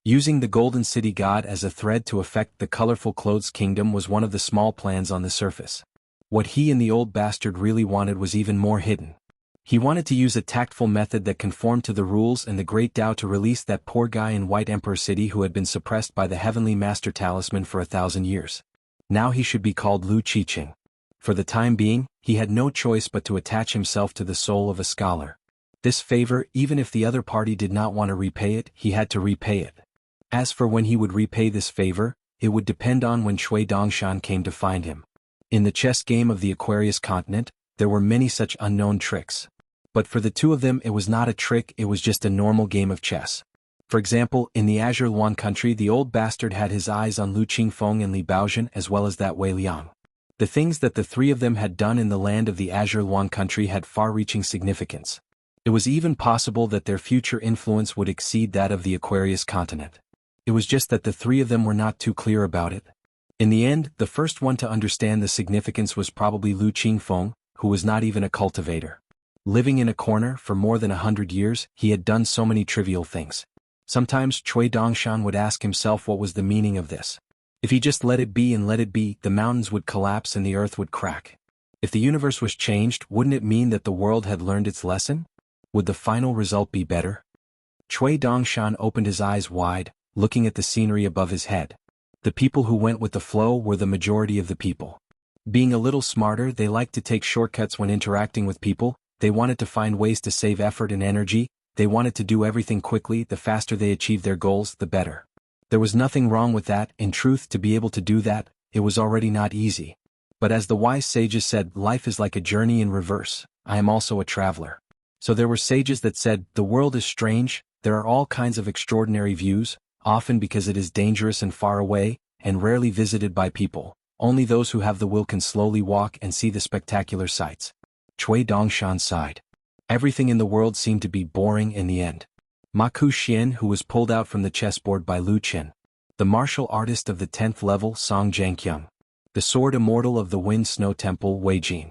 Using the Golden City God as a thread to affect the colorful clothes kingdom was one of the small plans on the surface. What he and the old bastard really wanted was even more hidden. He wanted to use a tactful method that conformed to the rules and the Great Tao to release that poor guy in White Emperor City who had been suppressed by the Heavenly Master Talisman for 1,000 years. Now he should be called Lu Qiqing. For the time being, he had no choice but to attach himself to the soul of a scholar. This favor, even if the other party did not want to repay it, he had to repay it. As for when he would repay this favor, it would depend on when Cui Dongshan came to find him. In the chess game of the Aquarius continent, there were many such unknown tricks. But for the two of them it was not a trick, it was just a normal game of chess. For example, in the Azure Luan country the old bastard had his eyes on Lu Qingfeng and Li Baozhen as well as that Wei Liang. The things that the three of them had done in the land of the Azure Luan country had far-reaching significance. It was even possible that their future influence would exceed that of the Aquarius continent. It was just that the three of them were not too clear about it. In the end, the first one to understand the significance was probably Lu Qingfeng, who was not even a cultivator. Living in a corner for more than 100 years, he had done so many trivial things. Sometimes Cui Dongshan would ask himself what was the meaning of this. If he just let it be and let it be, the mountains would collapse and the earth would crack. If the universe was changed, wouldn't it mean that the world had learned its lesson? Would the final result be better? Cui Dongshan opened his eyes wide, looking at the scenery above his head. The people who went with the flow were the majority of the people. Being a little smarter, they liked to take shortcuts when interacting with people, they wanted to find ways to save effort and energy, they wanted to do everything quickly, the faster they achieved their goals, the better. There was nothing wrong with that, in truth to be able to do that, it was already not easy. But as the wise sages said, life is like a journey in reverse, I am also a traveler. So there were sages that said, the world is strange, there are all kinds of extraordinary views, often because it is dangerous and far away, and rarely visited by people. Only those who have the will can slowly walk and see the spectacular sights. Cui Dongshan sighed. Everything in the world seemed to be boring in the end. Ma Ku Xian, who was pulled out from the chessboard by Lu Chen. The martial artist of the 10th level Song Zhangqiang. The sword immortal of the Wind Snow Temple Wei Jin.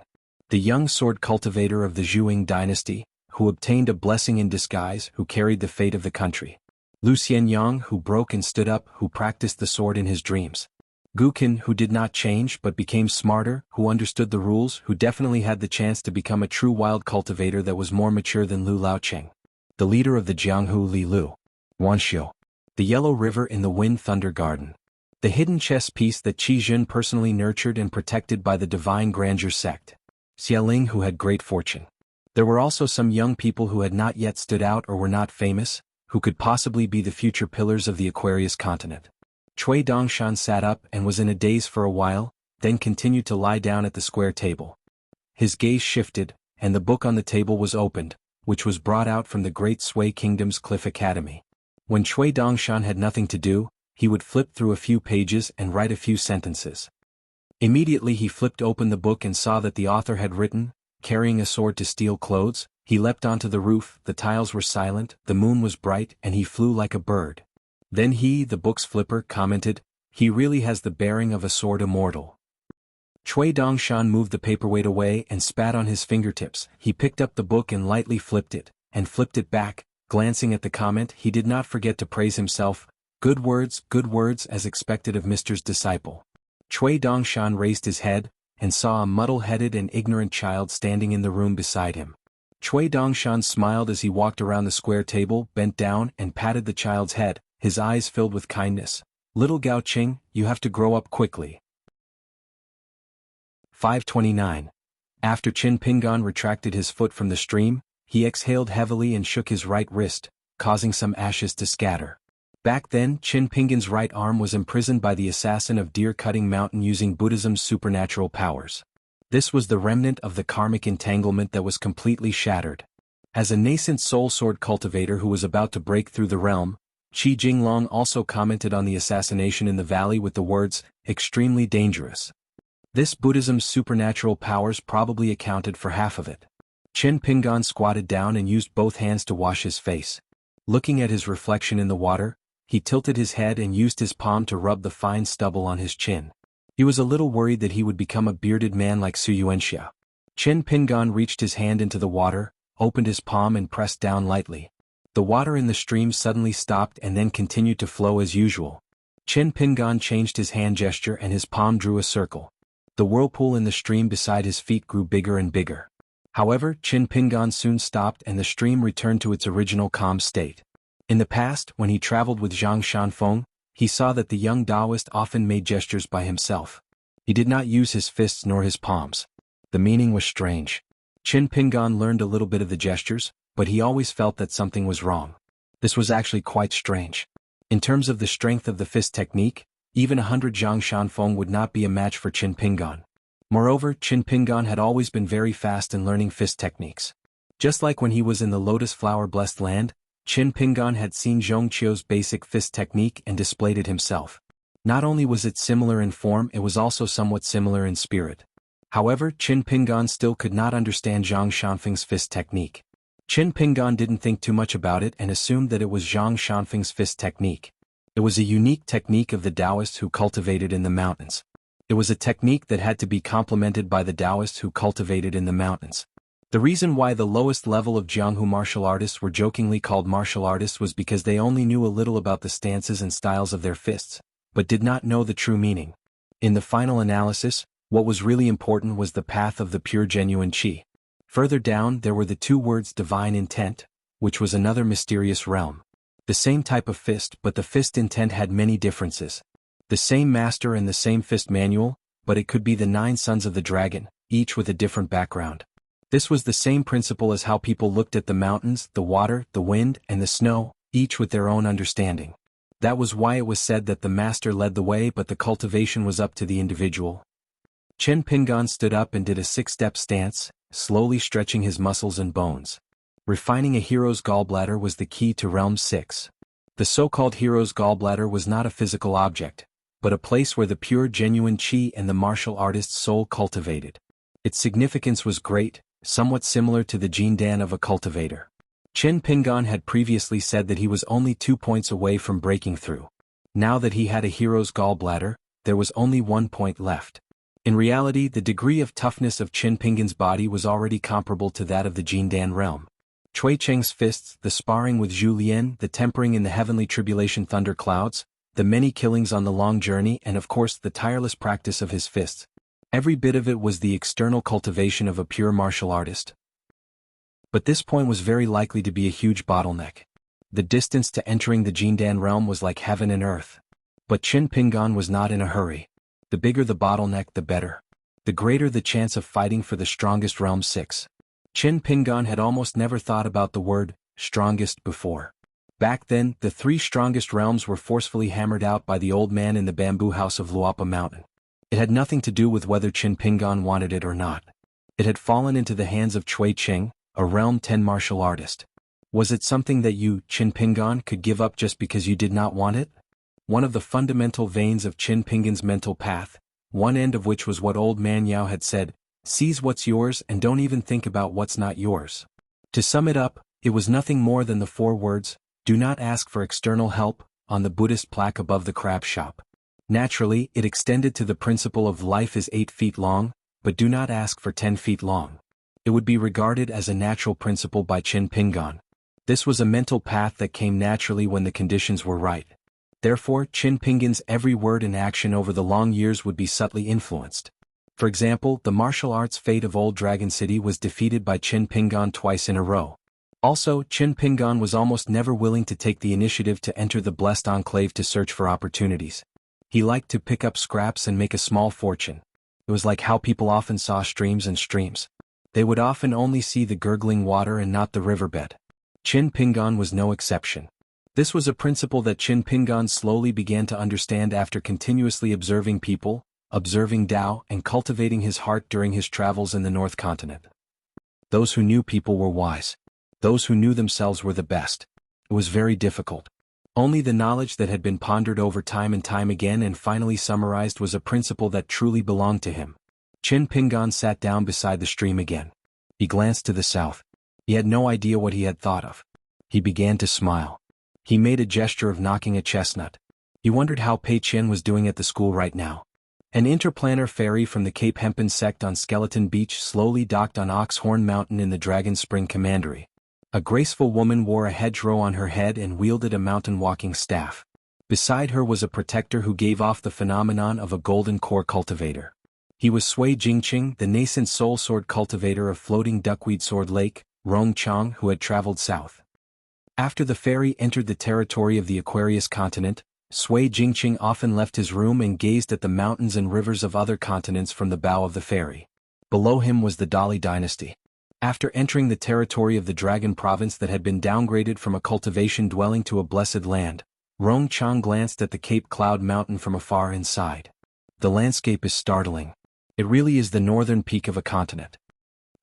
The young sword cultivator of the Zhuang dynasty, who obtained a blessing in disguise, who carried the fate of the country. Lu Xianyang, who broke and stood up, who practiced the sword in his dreams. Gu Qin, who did not change but became smarter, who understood the rules, who definitely had the chance to become a true wild cultivator that was more mature than Lu Laocheng. The leader of the Jianghu Li Lu. Wanxiu. The Yellow River in the Wind Thunder Garden. The hidden chess piece that Qi Jun personally nurtured and protected by the Divine Grandeur sect. Xiaoling, who had great fortune. There were also some young people who had not yet stood out or were not famous, who could possibly be the future pillars of the Aquarius continent. Cui Dongshan sat up and was in a daze for a while, then continued to lie down at the square table. His gaze shifted, and the book on the table was opened, which was brought out from the Great Sui Kingdom's Cliff Academy. When Cui Dongshan had nothing to do, he would flip through a few pages and write a few sentences. Immediately he flipped open the book and saw that the author had written, "Carrying a sword to steal clothes." He leapt onto the roof, the tiles were silent, the moon was bright, and he flew like a bird. Then he, the book's flipper, commented, "He really has the bearing of a sword immortal." Cui Dongshan moved the paperweight away and spat on his fingertips. He picked up the book and lightly flipped it back. Glancing at the comment, he did not forget to praise himself. Good words, as expected of Mr.'s disciple. Cui Dongshan raised his head, and saw a muddle-headed and ignorant child standing in the room beside him. Cui Dongshan smiled as he walked around the square table, bent down, and patted the child's head, his eyes filled with kindness. "Little Gao Qing, you have to grow up quickly." 529. After Qin Pingan retracted his foot from the stream, he exhaled heavily and shook his right wrist, causing some ashes to scatter. Back then, Qin Pingan's right arm was imprisoned by the assassin of Deer-Cutting Mountain using Buddhism's supernatural powers. This was the remnant of the karmic entanglement that was completely shattered. As a nascent soul sword cultivator who was about to break through the realm, Qi Jinglong also commented on the assassination in the valley with the words, "extremely dangerous." This Buddhism's supernatural powers probably accounted for half of it. Qin Pingan squatted down and used both hands to wash his face. Looking at his reflection in the water, he tilted his head and used his palm to rub the fine stubble on his chin. He was a little worried that he would become a bearded man like Su Yuanxia. Qin Pingan reached his hand into the water, opened his palm and pressed down lightly. The water in the stream suddenly stopped and then continued to flow as usual. Qin Pingan changed his hand gesture and his palm drew a circle. The whirlpool in the stream beside his feet grew bigger and bigger. However, Qin Pingan soon stopped and the stream returned to its original calm state. In the past, when he traveled with Zhang Shanfeng, he saw that the young Taoist often made gestures by himself. He did not use his fists nor his palms. The meaning was strange. Qin Pingan learned a little bit of the gestures, but he always felt that something was wrong. This was actually quite strange. In terms of the strength of the fist technique, even 100 Zhang Shanfeng would not be a match for Qin Pingan. Moreover, Qin Pingan had always been very fast in learning fist techniques. Just like when he was in the Lotus Flower-blessed land, Qin Pingan had seen Zhongqiu's basic fist technique and displayed it himself. Not only was it similar in form, it was also somewhat similar in spirit. However, Qin Pingan still could not understand Zhang Shanfeng's fist technique. Qin Pingan didn't think too much about it and assumed that it was Zhang Shanfeng's fist technique. It was a unique technique of the Taoists who cultivated in the mountains. It was a technique that had to be complemented by the Taoists who cultivated in the mountains. The reason why the lowest level of Jianghu martial artists were jokingly called martial artists was because they only knew a little about the stances and styles of their fists, but did not know the true meaning. In the final analysis, what was really important was the path of the pure genuine qi. Further down there were the two words divine intent, which was another mysterious realm. The same type of fist, but the fist intent had many differences. The same master and the same fist manual, but it could be the 9 sons of the dragon, each with a different background. This was the same principle as how people looked at the mountains, the water, the wind, and the snow, each with their own understanding. That was why it was said that the master led the way but the cultivation was up to the individual. Qin Pingan stood up and did a 6-step stance, slowly stretching his muscles and bones. Refining a hero's gallbladder was the key to Realm 6. The so-called hero's gallbladder was not a physical object, but a place where the pure genuine qi and the martial artist's soul cultivated. Its significance was great, somewhat similar to the Jindan of a cultivator. Qin Pingan had previously said that he was only 2 points away from breaking through. Now that he had a hero's gallbladder, there was only 1 point left. In reality, the degree of toughness of Qin Pingan's body was already comparable to that of the Jindan realm. Cui Cheng's fists, the sparring with Zhu Lian, the tempering in the heavenly tribulation thunder clouds, the many killings on the long journey, and of course the tireless practice of his fists. Every bit of it was the external cultivation of a pure martial artist. But this point was very likely to be a huge bottleneck. The distance to entering the Jindan realm was like heaven and earth. But Qin Pingan was not in a hurry. The bigger the bottleneck, the better. The greater the chance of fighting for the strongest realm 6. Qin Pingan had almost never thought about the word strongest before. Back then, the 3 strongest realms were forcefully hammered out by the old man in the bamboo house of Luapa Mountain. It had nothing to do with whether Qin Pingan wanted it or not. It had fallen into the hands of Cui Cheng, a realm 10 martial artist. Was it something that you, Qin Pingan, could give up just because you did not want it? One of the fundamental veins of Qin Pingan's mental path, one end of which was what old man Yao had said, seize what's yours and don't even think about what's not yours. To sum it up, it was nothing more than the 4 words, do not ask for external help, on the Buddhist plaque above the crab shop. Naturally, it extended to the principle of life is 8 feet long, but do not ask for 10 feet long. It would be regarded as a natural principle by Qin Pingan. This was a mental path that came naturally when the conditions were right. Therefore, Qin Pingan's every word and action over the long years would be subtly influenced. For example, the martial arts fate of Old Dragon City was defeated by Qin Pingan twice in a row. Also, Qin Pingan was almost never willing to take the initiative to enter the Blessed Enclave to search for opportunities. He liked to pick up scraps and make a small fortune. It was like how people often saw streams and streams. They would often only see the gurgling water and not the riverbed. Qin Pingan was no exception. This was a principle that Qin Pingan slowly began to understand after continuously observing people, observing Tao, and cultivating his heart during his travels in the North Continent. Those who knew people were wise. Those who knew themselves were the best. It was very difficult. Only the knowledge that had been pondered over time and time again and finally summarized was a principle that truly belonged to him. Qin Pingan sat down beside the stream again. He glanced to the south. He had no idea what he had thought of. He began to smile. He made a gesture of knocking a chestnut. He wondered how Pei Qian was doing at the school right now. An interplanar ferry from the Cape Hempen sect on Skeleton Beach slowly docked on Oxhorn Mountain in the Dragon Spring Commandery. A graceful woman wore a hedgerow on her head and wielded a mountain walking staff. Beside her was a protector who gave off the phenomenon of a golden core cultivator. He was Sui Jingqing, the nascent soul sword cultivator of floating duckweed sword lake, Rongchang, who had traveled south. After the ferry entered the territory of the Aquarius continent, Sui Jingqing often left his room and gazed at the mountains and rivers of other continents from the bow of the ferry. Below him was the Dali dynasty. After entering the territory of the Dragon province that had been downgraded from a cultivation dwelling to a blessed land, Rongchang glanced at the Cape Cloud Mountain from afar and sighed. The landscape is startling. It really is the northern peak of a continent.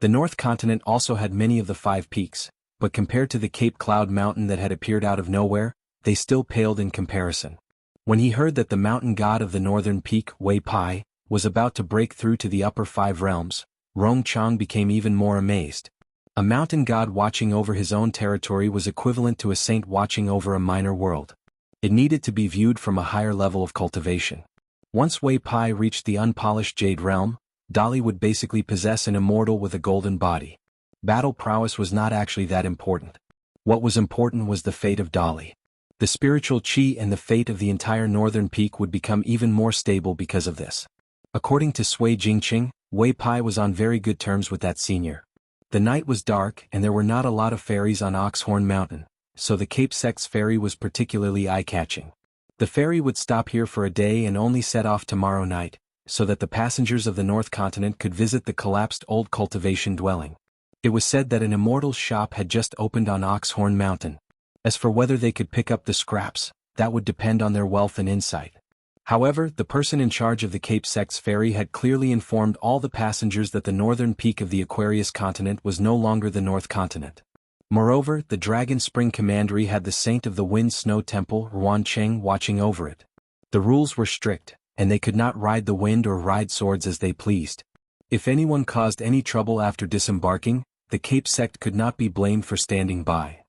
The North Continent also had many of the 5 peaks, but compared to the Cape Cloud Mountain that had appeared out of nowhere, they still paled in comparison. When he heard that the mountain god of the northern peak, Wei Pai, was about to break through to the upper 5 realms, Rongchang became even more amazed. A mountain god watching over his own territory was equivalent to a saint watching over a minor world. It needed to be viewed from a higher level of cultivation. Once Wei Pai reached the unpolished Jade realm, Dali would basically possess an immortal with a golden body. Battle prowess was not actually that important. What was important was the fate of Dali. The spiritual chi and the fate of the entire northern peak would become even more stable because of this. According to Sui Jingqing, Wei Pai was on very good terms with that senior. The night was dark and there were not a lot of ferries on Oxhorn Mountain, so the Cape Sec's ferry was particularly eye-catching. The ferry would stop here for a day and only set off tomorrow night, so that the passengers of the North Continent could visit the collapsed old cultivation dwelling. It was said that an immortal's shop had just opened on Oxhorn Mountain. As for whether they could pick up the scraps, that would depend on their wealth and insight. However, the person in charge of the Cape Sec's ferry had clearly informed all the passengers that the northern peak of the Aquarius continent was no longer the North Continent. Moreover, the Dragon Spring Commandery had the Saint of the Wind Snow Temple, Ruan Cheng, watching over it. The rules were strict, and they could not ride the wind or ride swords as they pleased. If anyone caused any trouble after disembarking, the Cape Sect could not be blamed for standing by.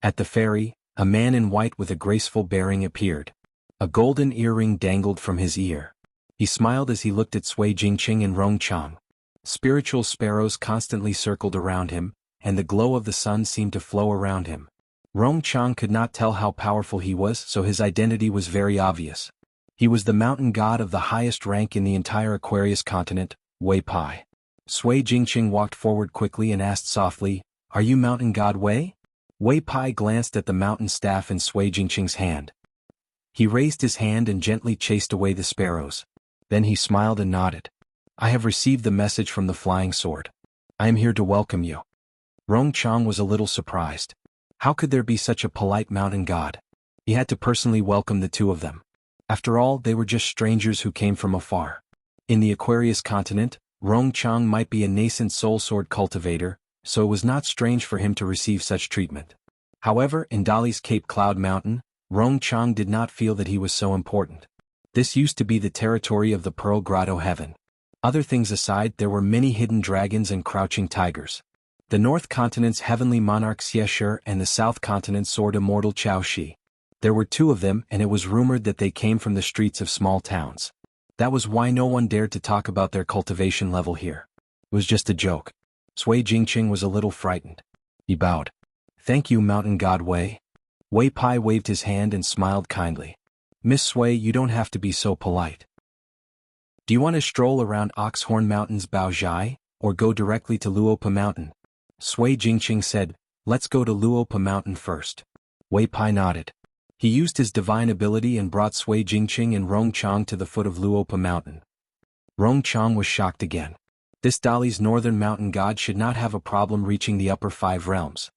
At the ferry, a man in white with a graceful bearing appeared. A golden earring dangled from his ear. He smiled as he looked at Sui Jingqing and Rong Chang. Spiritual sparrows constantly circled around him, and the glow of the sun seemed to flow around him. Rong Chang could not tell how powerful he was, so his identity was very obvious. He was the mountain god of the highest rank in the entire Aquarius continent, Wei Pai. Sui Jingqing walked forward quickly and asked softly, "Are you mountain god Wei?" Wei Pai glanced at the mountain staff in Sui Jingqing's hand. He raised his hand and gently chased away the sparrows. Then he smiled and nodded. "I have received the message from the flying sword. I am here to welcome you." Rong Chang was a little surprised. How could there be such a polite mountain god? He had to personally welcome the two of them. After all, they were just strangers who came from afar. In the Aquarius continent, Rong Chang might be a nascent soul sword cultivator, so it was not strange for him to receive such treatment. However, in Dali's Cape Cloud Mountain, Rong Chang did not feel that he was so important. This used to be the territory of the Pearl Grotto Heaven. Other things aside, there were many hidden dragons and crouching tigers. The North Continent's heavenly monarch Xie and the South Continent's sword immortal Chao Shi. There were two of them, and it was rumored that they came from the streets of small towns. That was why no one dared to talk about their cultivation level here. It was just a joke. Sui Jingqing was a little frightened. He bowed. "Thank you, mountain god Wei." Wei Pai waved his hand and smiled kindly. "Miss Sui, you don't have to be so polite. Do you want to stroll around Oxhorn Mountain's Baozhai, or go directly to Luopa Mountain?" Sui Jingqing said, "Let's go to Luopa Mountain first." Wei Pai nodded. He used his divine ability and brought Sui Jingqing and Rong Chang to the foot of Luopa Mountain. Rong Chang was shocked again. This Dali's northern mountain god should not have a problem reaching the upper five realms.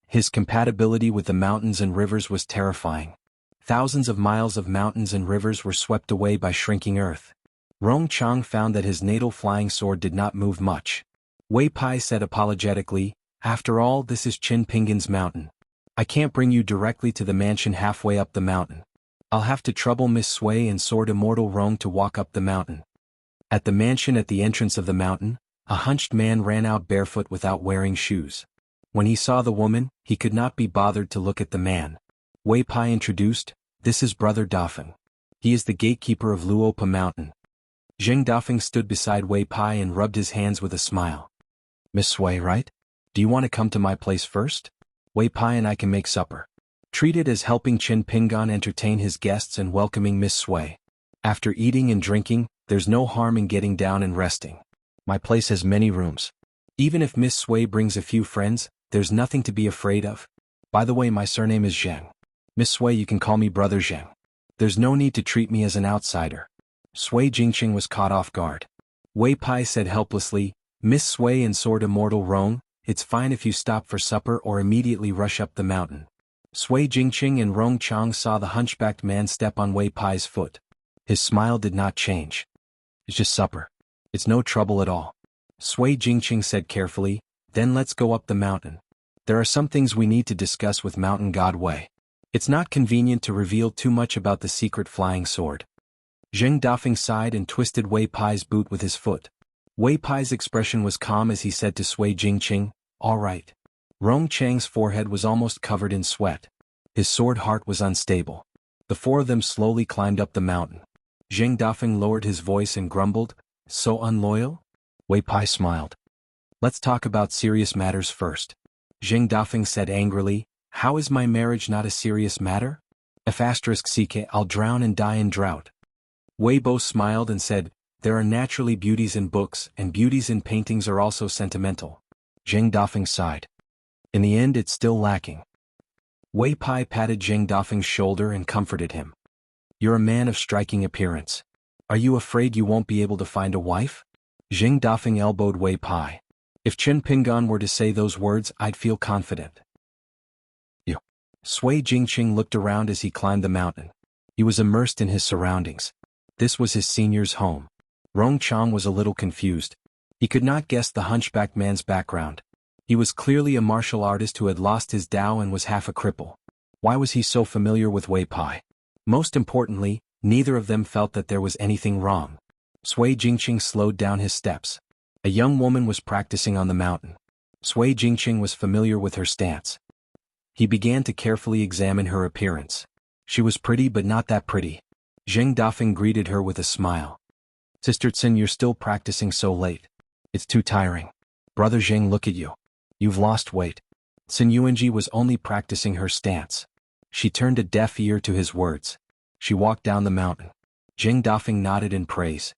His compatibility with the mountains and rivers was terrifying. Thousands of miles of mountains and rivers were swept away by shrinking earth. Rong Chang found that his natal flying sword did not move much. Wei Pai said apologetically, "After all, this is Qin Pingan's mountain. I can't bring you directly to the mansion halfway up the mountain. I'll have to trouble Miss Sui and Sword Immortal Rong to walk up the mountain." At the mansion at the entrance of the mountain, a hunched man ran out barefoot without wearing shoes. When he saw the woman, he could not be bothered to look at the man. Wei Pai introduced, "This is Brother Dafeng. He is the gatekeeper of Luopa Mountain." Zheng Dafeng stood beside Wei Pai and rubbed his hands with a smile. "Miss Sui, right? Do you want to come to my place first? Wei Pai and I can make supper." Treated as helping Qin Pingan entertain his guests and welcoming Miss Sui. After eating and drinking, there's no harm in getting down and resting. My place has many rooms. Even if Miss Sui brings a few friends, there's nothing to be afraid of. By the way, my surname is Zheng. Miss Sui, you can call me Brother Zheng. There's no need to treat me as an outsider. Sui Jingqing was caught off guard. Wei Pai said helplessly, "Miss Sui and Sword Immortal Rong, it's fine if you stop for supper or immediately rush up the mountain." Sui Jingqing and Rong Chang saw the hunchbacked man step on Wei Pai's foot. His smile did not change. "It's just supper. It's no trouble at all." Sui Jingqing said carefully, "Then let's go up the mountain. There are some things we need to discuss with Mountain God Wei. It's not convenient to reveal too much about the secret flying sword." Zheng Dafeng sighed and twisted Wei Pai's boot with his foot. Wei Pai's expression was calm as he said to Sui Jingqing, "All right." Rong Chang's forehead was almost covered in sweat. His sword heart was unstable. The four of them slowly climbed up the mountain. Zheng Dafeng lowered his voice and grumbled, "So unloyal?" Wei Pai smiled. "Let's talk about serious matters first." Zheng Dafeng said angrily, "How is my marriage not a serious matter? If *ck, I'll drown and die in drought." Wei Bo smiled and said, "There are naturally beauties in books, and beauties in paintings are also sentimental." Zheng Dafeng sighed. "In the end, it's still lacking." Wei Pai patted Zheng Dafeng's shoulder and comforted him. "You're a man of striking appearance. Are you afraid you won't be able to find a wife?" Zheng Dafeng elbowed Wei Pai. "If Qin Pingan were to say those words, I'd feel confident." You. Sui Jingqing looked around as he climbed the mountain. He was immersed in his surroundings. This was his senior's home. Rong Chang was a little confused. He could not guess the hunchbacked man's background. He was clearly a martial artist who had lost his Tao and was half a cripple. Why was he so familiar with Wei Pai? Most importantly, neither of them felt that there was anything wrong. Sui Jingqing slowed down his steps. A young woman was practicing on the mountain. Sui Jingqing was familiar with her stance. He began to carefully examine her appearance. She was pretty but not that pretty. Zheng Dafeng greeted her with a smile. Sister Tsin, you're still practicing so late. It's too tiring. Brother Zheng, look at you. You've lost weight. Tsin Yuanji was only practicing her stance. She turned a deaf ear to his words. She walked down the mountain. Zheng Dafeng nodded in praise.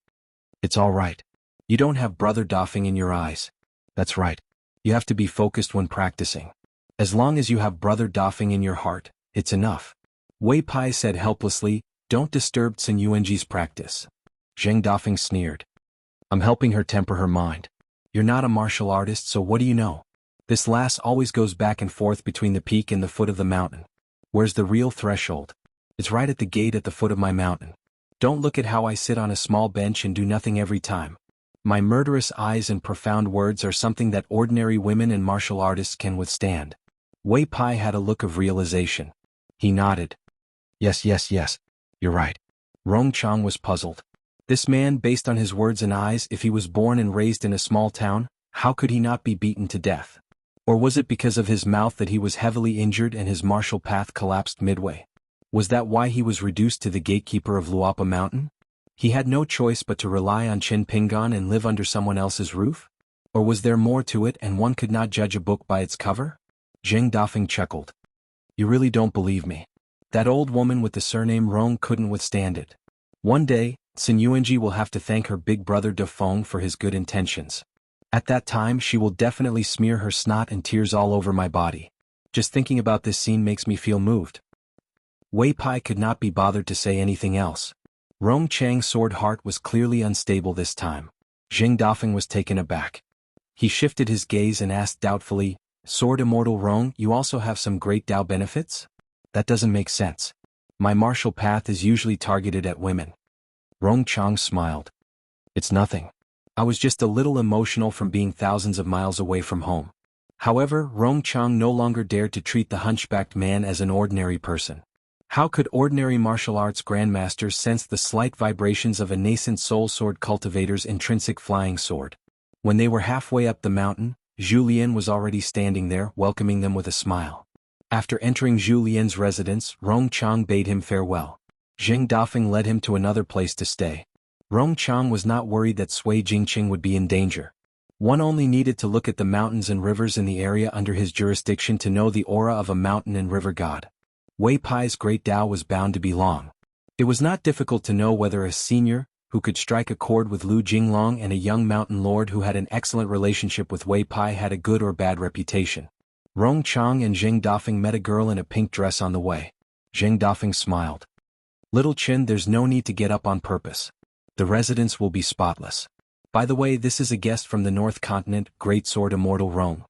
It's all right. You don't have Brother Dafeng in your eyes. That's right. You have to be focused when practicing. As long as you have Brother Dafeng in your heart, it's enough. Wei Pai said helplessly, don't disturb Tsin Yuanji's practice. Zheng Dafeng sneered. I'm helping her temper her mind. You're not a martial artist, so what do you know? This lass always goes back and forth between the peak and the foot of the mountain. Where's the real threshold? It's right at the gate at the foot of my mountain. Don't look at how I sit on a small bench and do nothing every time. My murderous eyes and profound words are something that ordinary women and martial artists can withstand. Wei Pai had a look of realization. He nodded. Yes, you're right. Rong Chang was puzzled. This man, based on his words and eyes, if he was born and raised in a small town, how could he not be beaten to death? Or was it because of his mouth that he was heavily injured and his martial path collapsed midway? Was that why he was reduced to the gatekeeper of Luapa Mountain? He had no choice but to rely on Qin Pingan and live under someone else's roof? Or was there more to it and one could not judge a book by its cover? Zheng Dafeng chuckled. You really don't believe me. That old woman with the surname Rong couldn't withstand it. One day, Tsin Yuanji will have to thank her big brother Da Feng for his good intentions. At that time she will definitely smear her snot and tears all over my body. Just thinking about this scene makes me feel moved. Wei Pai could not be bothered to say anything else. Rong Chang's sword heart was clearly unstable this time. Zheng Dafeng was taken aback. He shifted his gaze and asked doubtfully, Sword Immortal Rong, you also have some great Dao benefits? That doesn't make sense. My martial path is usually targeted at women. Rong Chang smiled. It's nothing. I was just a little emotional from being thousands of miles away from home. However, Rong Chang no longer dared to treat the hunchbacked man as an ordinary person. How could ordinary martial arts grandmasters sense the slight vibrations of a nascent soul sword cultivator's intrinsic flying sword? When they were halfway up the mountain, Zhu Lian was already standing there, welcoming them with a smile. After entering Zhu Lian's residence, Rong Chang bade him farewell. Zheng Dafeng led him to another place to stay. Rong Chang was not worried that Sui Jingqing would be in danger. One only needed to look at the mountains and rivers in the area under his jurisdiction to know the aura of a mountain and river god. Wei Pai's great Dao was bound to be long. It was not difficult to know whether a senior, who could strike a chord with Lu Jinglong, and a young mountain lord who had an excellent relationship with Wei Pai had a good or bad reputation. Rong Chang and Zheng Dafeng met a girl in a pink dress on the way. Zheng Dafeng smiled. Little Qin, there's no need to get up on purpose. The residence will be spotless. By the way, this is a guest from the North Continent, Great Sword Immortal Rong.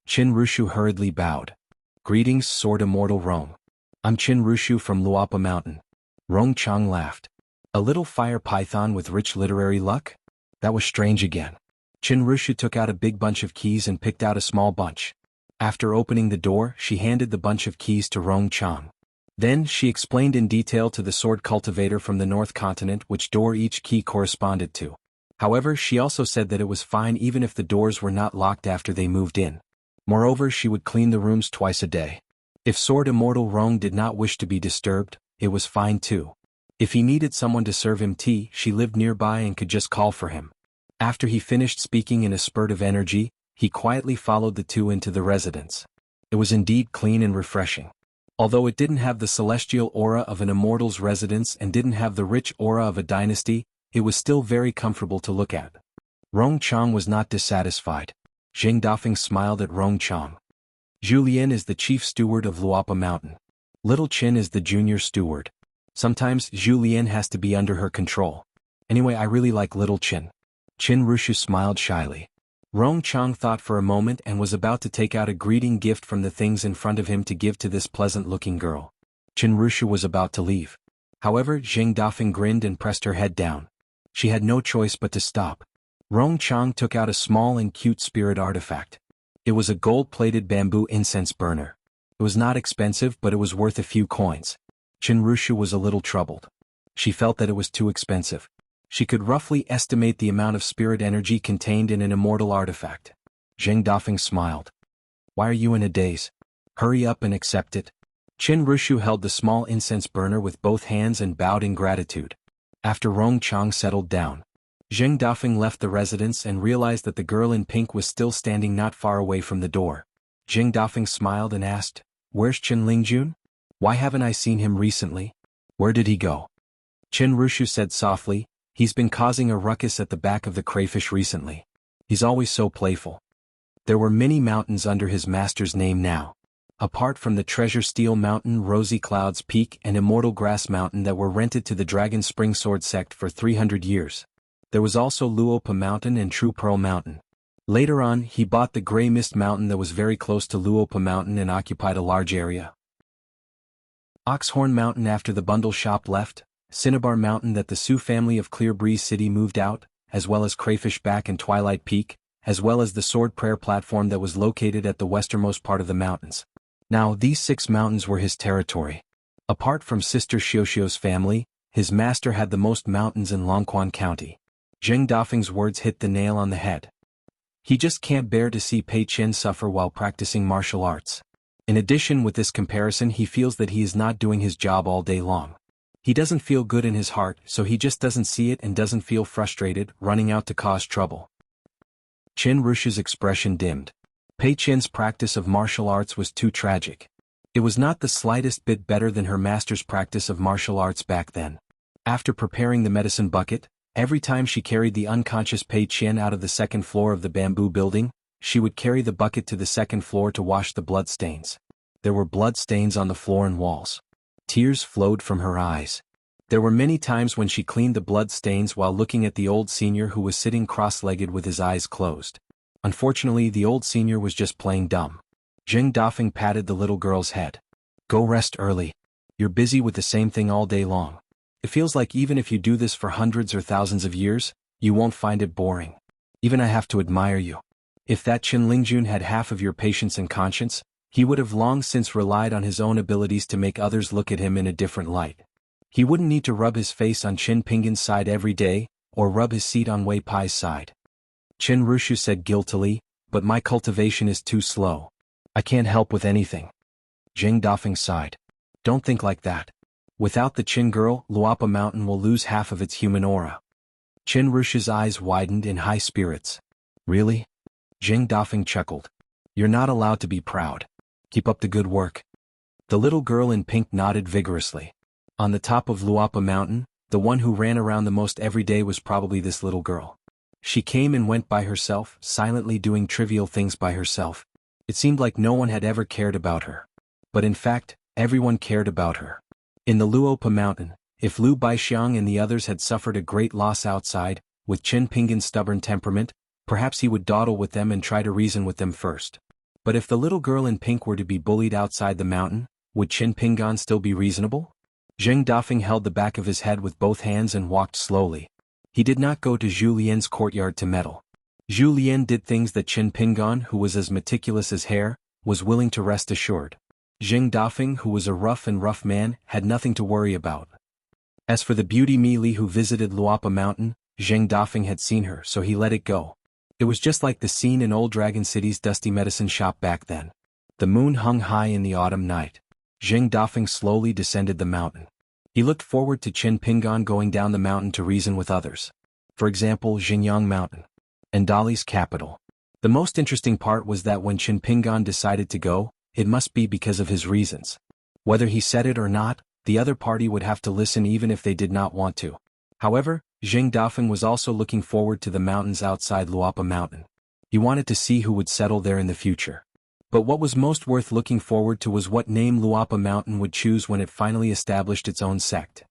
Qin Rushu hurriedly bowed. Greetings, Sword Immortal Rong. I'm Qin Rushu from Luapa Mountain. Rong Chang laughed. A little fire python with rich literary luck? That was strange again. Qin Rushu took out a big bunch of keys and picked out a small bunch. After opening the door, she handed the bunch of keys to Rong Chang. Then, she explained in detail to the sword cultivator from the North Continent which door each key corresponded to. However, she also said that it was fine even if the doors were not locked after they moved in. Moreover, she would clean the rooms twice a day. If Sword Immortal Rong did not wish to be disturbed, it was fine too. If he needed someone to serve him tea, she lived nearby and could just call for him. After he finished speaking in a spurt of energy, he quietly followed the two into the residence. It was indeed clean and refreshing. Although it didn't have the celestial aura of an immortal's residence and didn't have the rich aura of a dynasty, it was still very comfortable to look at. Rong Chang was not dissatisfied. Zheng Dafeng smiled at Rong Chang. Zhu Lian is the chief steward of Luapa Mountain. Little Qin is the junior steward. Sometimes Zhu Lian has to be under her control. Anyway, I really like Little Qin. Qin Rushu smiled shyly. Rong Chang thought for a moment and was about to take out a greeting gift from the things in front of him to give to this pleasant-looking girl. Qin Rushu was about to leave. However, Zheng Dafeng grinned and pressed her head down. She had no choice but to stop. Rong Chang took out a small and cute spirit artifact. It was a gold-plated bamboo incense burner. It was not expensive, but it was worth a few coins. Qin Rushu was a little troubled. She felt that it was too expensive. She could roughly estimate the amount of spirit energy contained in an immortal artifact. Zheng Dafeng smiled. Why are you in a daze? Hurry up and accept it. Qin Rushu held the small incense burner with both hands and bowed in gratitude. After Rong Chang settled down, Zheng Dafeng left the residence and realized that the girl in pink was still standing not far away from the door. Zheng Dafeng smiled and asked, "Where's Qin Lingjun? Why haven't I seen him recently? Where did he go?" Qin Rushu said softly, "He's been causing a ruckus at the back of the crayfish recently. He's always so playful." There were many mountains under his master's name now. Apart from the Treasure Steel Mountain, Rosy Clouds Peak and Immortal Grass Mountain that were rented to the Dragon Spring Sword sect for 300 years. There was also Luopa Mountain and True Pearl Mountain. Later on, he bought the Grey Mist Mountain that was very close to Luopa Mountain and occupied a large area. Oxhorn Mountain after the bundle shop left, Cinnabar Mountain that the Sioux family of Clear Breeze City moved out, as well as Crayfish Back and Twilight Peak, as well as the Sword Prayer platform that was located at the westernmost part of the mountains. Now these 6 mountains were his territory. Apart from Sister Xiuxiu's family, his master had the most mountains in Longquan County. Zheng Dafeng's words hit the nail on the head. He just can't bear to see Pei Qian suffer while practicing martial arts. In addition, with this comparison, he feels that he is not doing his job all day long. He doesn't feel good in his heart, so he just doesn't see it and doesn't feel frustrated, running out to cause trouble. Qin Rushu's expression dimmed. Pei Qian's practice of martial arts was too tragic. It was not the slightest bit better than her master's practice of martial arts back then. After preparing the medicine bucket, every time she carried the unconscious Pei Qian out of the second floor of the bamboo building, she would carry the bucket to the second floor to wash the blood stains. There were blood stains on the floor and walls. Tears flowed from her eyes. There were many times when she cleaned the blood stains while looking at the old senior who was sitting cross-legged with his eyes closed. Unfortunately, the old senior was just playing dumb. Zheng Dafeng patted the little girl's head. "Go rest early. You're busy with the same thing all day long. It feels like even if you do this for hundreds or thousands of years, you won't find it boring. Even I have to admire you. If that Qin Lingjun had half of your patience and conscience, he would have long since relied on his own abilities to make others look at him in a different light. He wouldn't need to rub his face on Qin Pingan's side every day, or rub his seat on Wei Pai's side." Qin Rushu said guiltily, "But my cultivation is too slow. I can't help with anything." Zheng Dafeng sighed. "Don't think like that. Without the Qin girl, Luopa Mountain will lose half of its human aura." Qin Rushu's eyes widened in high spirits. "Really?" Zheng Dafeng chuckled. "You're not allowed to be proud. Keep up the good work." The little girl in pink nodded vigorously. On the top of Luopa Mountain, the one who ran around the most every day was probably this little girl. She came and went by herself, silently doing trivial things by herself. It seemed like no one had ever cared about her. But in fact, everyone cared about her. In the Luopa Mountain, if Lu Baixiang and the others had suffered a great loss outside, with Qin Pingan's stubborn temperament, perhaps he would dawdle with them and try to reason with them first. But if the little girl in pink were to be bullied outside the mountain, would Qin Pingan still be reasonable? Zheng Dafeng held the back of his head with both hands and walked slowly. He did not go to Zhu Lian's courtyard to meddle. Zhu Lian did things that Qin Pingan, who was as meticulous as hair, was willing to rest assured. Zheng Dafeng, who was a rough man, had nothing to worry about. As for the beauty Mi Li who visited Luopa Mountain, Zheng Dafeng had seen her, so he let it go. It was just like the scene in Old Dragon City's dusty medicine shop back then. The moon hung high in the autumn night. Zheng Dafeng slowly descended the mountain. He looked forward to Qin Pingan going down the mountain to reason with others. For example, Xinjiang Mountain. And Dali's capital. The most interesting part was that when Qin Pingan decided to go, it must be because of his reasons. Whether he said it or not, the other party would have to listen even if they did not want to. However, Zheng Dafeng was also looking forward to the mountains outside Luopa Mountain. He wanted to see who would settle there in the future. But what was most worth looking forward to was what name Luopa Mountain would choose when it finally established its own sect.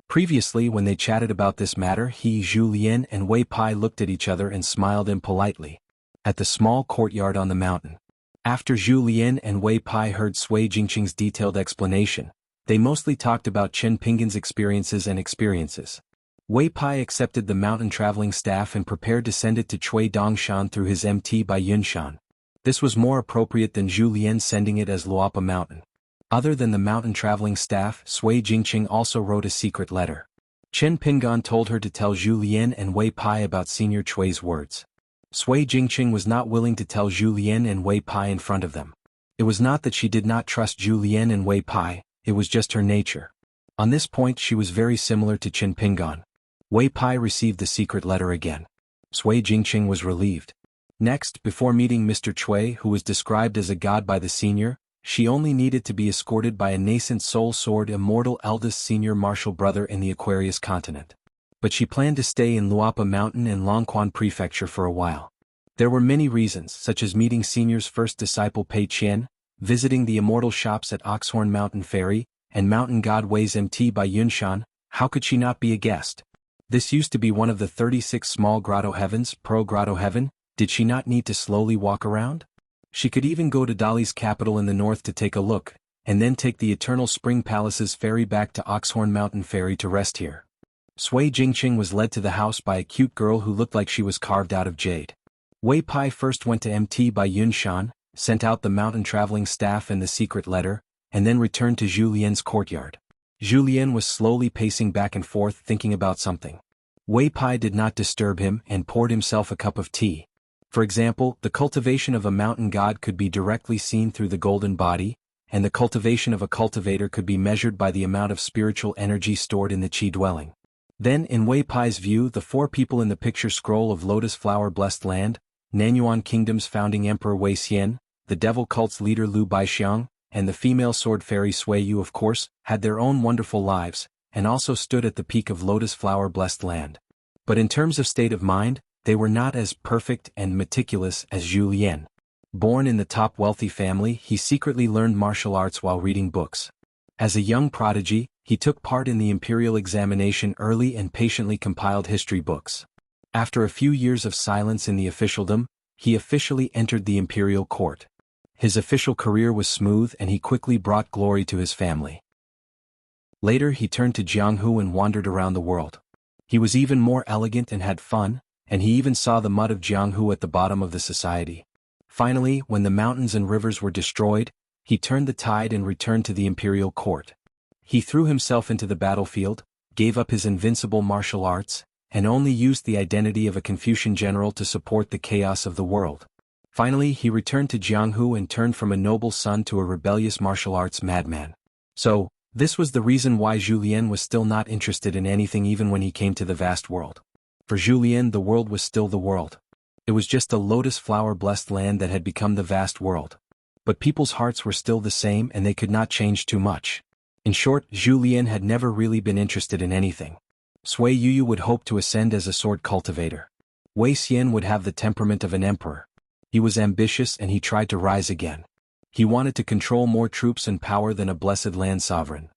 Previously, when they chatted about this matter, Zhu Lian and Wei Pai looked at each other and smiled impolitely. At the small courtyard on the mountain. After Zhu Lian and Wei Pai heard Sui Jingqing's detailed explanation, they mostly talked about Qin Pingan's experiences. Wei Pai accepted the mountain traveling staff and prepared to send it to Cui Dongshan through his MT by Yunshan. This was more appropriate than Zhu Lian sending it as Luopa Mountain. Other than the mountain traveling staff, Sui Jingqing also wrote a secret letter. Qin Pingan told her to tell Zhu Lian and Wei Pai about Senior Chui's words. Sui Jingqing was not willing to tell Zhu Lian and Wei Pai in front of them. It was not that she did not trust Julien and Wei Pai, it was just her nature. On this point she was very similar to Qin Pingan. Wei Pai received the secret letter again. Sui Jingqing was relieved. Next, before meeting Mr. Chui, who was described as a god by the senior, she only needed to be escorted by a nascent soul sword immortal eldest senior martial brother in the Aquarius continent. But she planned to stay in Luapa Mountain and Longquan Prefecture for a while. There were many reasons, such as meeting senior's first disciple Pei Qian, visiting the immortal shops at Oxhorn Mountain Ferry, and mountain god Wei's MT by Yunshan. How could she not be a guest? This used to be one of the 36 small grotto heavens, Pro Grotto Heaven. Did she not need to slowly walk around? She could even go to Dali's capital in the north to take a look, and then take the Eternal Spring Palace's ferry back to Oxhorn Mountain Ferry to rest here. Sui Jingqing was led to the house by a cute girl who looked like she was carved out of jade. Wei Pai first went to MT by Yunshan, sent out the mountain traveling staff and the secret letter, and then returned to Julien's courtyard. Julien was slowly pacing back and forth thinking about something. Wei Pai did not disturb him and poured himself a cup of tea. For example, the cultivation of a mountain god could be directly seen through the golden body, and the cultivation of a cultivator could be measured by the amount of spiritual energy stored in the qi dwelling. Then, in Wei Pai's view, the four people in the picture scroll of Lotus Flower Blessed Land, Nanyuan Kingdom's founding emperor Wei Xian, the devil cult's leader Lu Baixiang, and the female sword fairy Sui Yu of course, had their own wonderful lives, and also stood at the peak of Lotus Flower Blessed Land. But in terms of state of mind, they were not as perfect and meticulous as Julien. Born in the top wealthy family, he secretly learned martial arts while reading books. As a young prodigy, he took part in the imperial examination early and patiently compiled history books. After a few years of silence in the officialdom, he officially entered the imperial court. His official career was smooth and he quickly brought glory to his family. Later he turned to Jianghu and wandered around the world. He was even more elegant and had fun, and he even saw the mud of Jianghu at the bottom of the society. Finally, when the mountains and rivers were destroyed, he turned the tide and returned to the imperial court. He threw himself into the battlefield, gave up his invincible martial arts, and only used the identity of a Confucian general to support the chaos of the world. Finally, he returned to Jianghu and turned from a noble son to a rebellious martial arts madman. So, this was the reason why Julien was still not interested in anything even when he came to the vast world. For Julien, the world was still the world. It was just a lotus flower blessed land that had become the vast world. But people's hearts were still the same and they could not change too much. In short, Julien had never really been interested in anything. Sui Yu would hope to ascend as a sword cultivator. Wei Xian would have the temperament of an emperor. He was ambitious and he tried to rise again. He wanted to control more troops and power than a blessed land sovereign.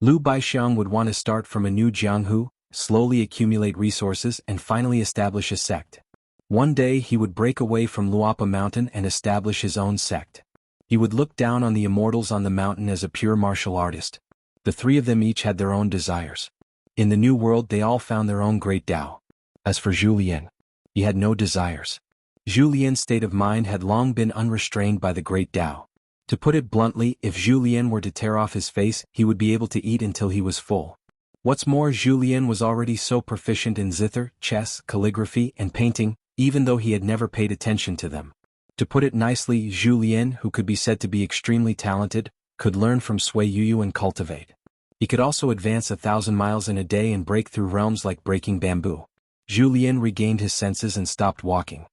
Lu Baixiang would want to start from a new Jianghu, slowly accumulate resources and finally establish a sect. One day he would break away from Luapa Mountain and establish his own sect. He would look down on the immortals on the mountain as a pure martial artist. The three of them each had their own desires. In the new world they all found their own great Tao. As for Julien, he had no desires. Julien's state of mind had long been unrestrained by the great Tao. To put it bluntly, if Julien were to tear off his face, he would be able to eat until he was full. What's more, Julien was already so proficient in zither, chess, calligraphy, and painting, even though he had never paid attention to them. To put it nicely, Julien, who could be said to be extremely talented, could learn from Sui Yu and cultivate. He could also advance 1,000 miles in a day and break through realms like breaking bamboo. Julien regained his senses and stopped walking.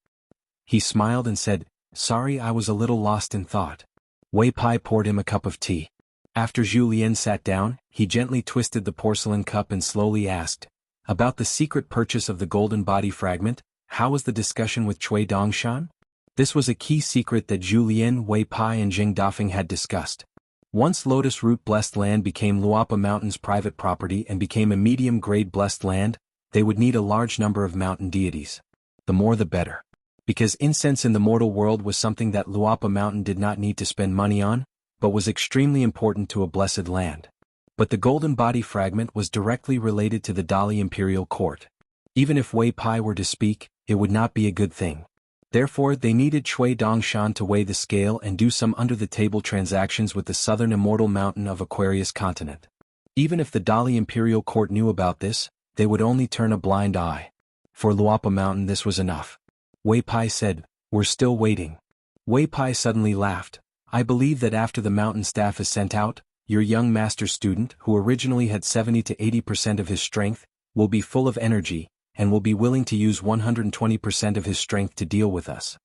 He smiled and said, "Sorry, I was a little lost in thought." Wei Pai poured him a cup of tea. After Julien sat down, he gently twisted the porcelain cup and slowly asked, "About the secret purchase of the golden body fragment, how was the discussion with Cui Dongshan?" This was a key secret that Julien, Wei Pai and Jing Dafeng had discussed. Once Lotus Root Blessed Land became Luapa Mountain's private property and became a medium-grade blessed land, they would need a large number of mountain deities. The more the better. Because incense in the mortal world was something that Luapa Mountain did not need to spend money on, but was extremely important to a blessed land. But the golden body fragment was directly related to the Dali imperial court. Even if Wei Pai were to speak, it would not be a good thing. Therefore they needed Cui Dongshan to weigh the scale and do some under-the-table transactions with the southern immortal mountain of Aquarius continent. Even if the Dali imperial court knew about this, they would only turn a blind eye. For Luapa Mountain this was enough. Wei Pai said, "We're still waiting." Wei Pai suddenly laughed. I believe that after the mountain staff is sent out, your young master student, who originally had 70 to 80% of his strength, will be full of energy, and will be willing to use 120% of his strength to deal with us.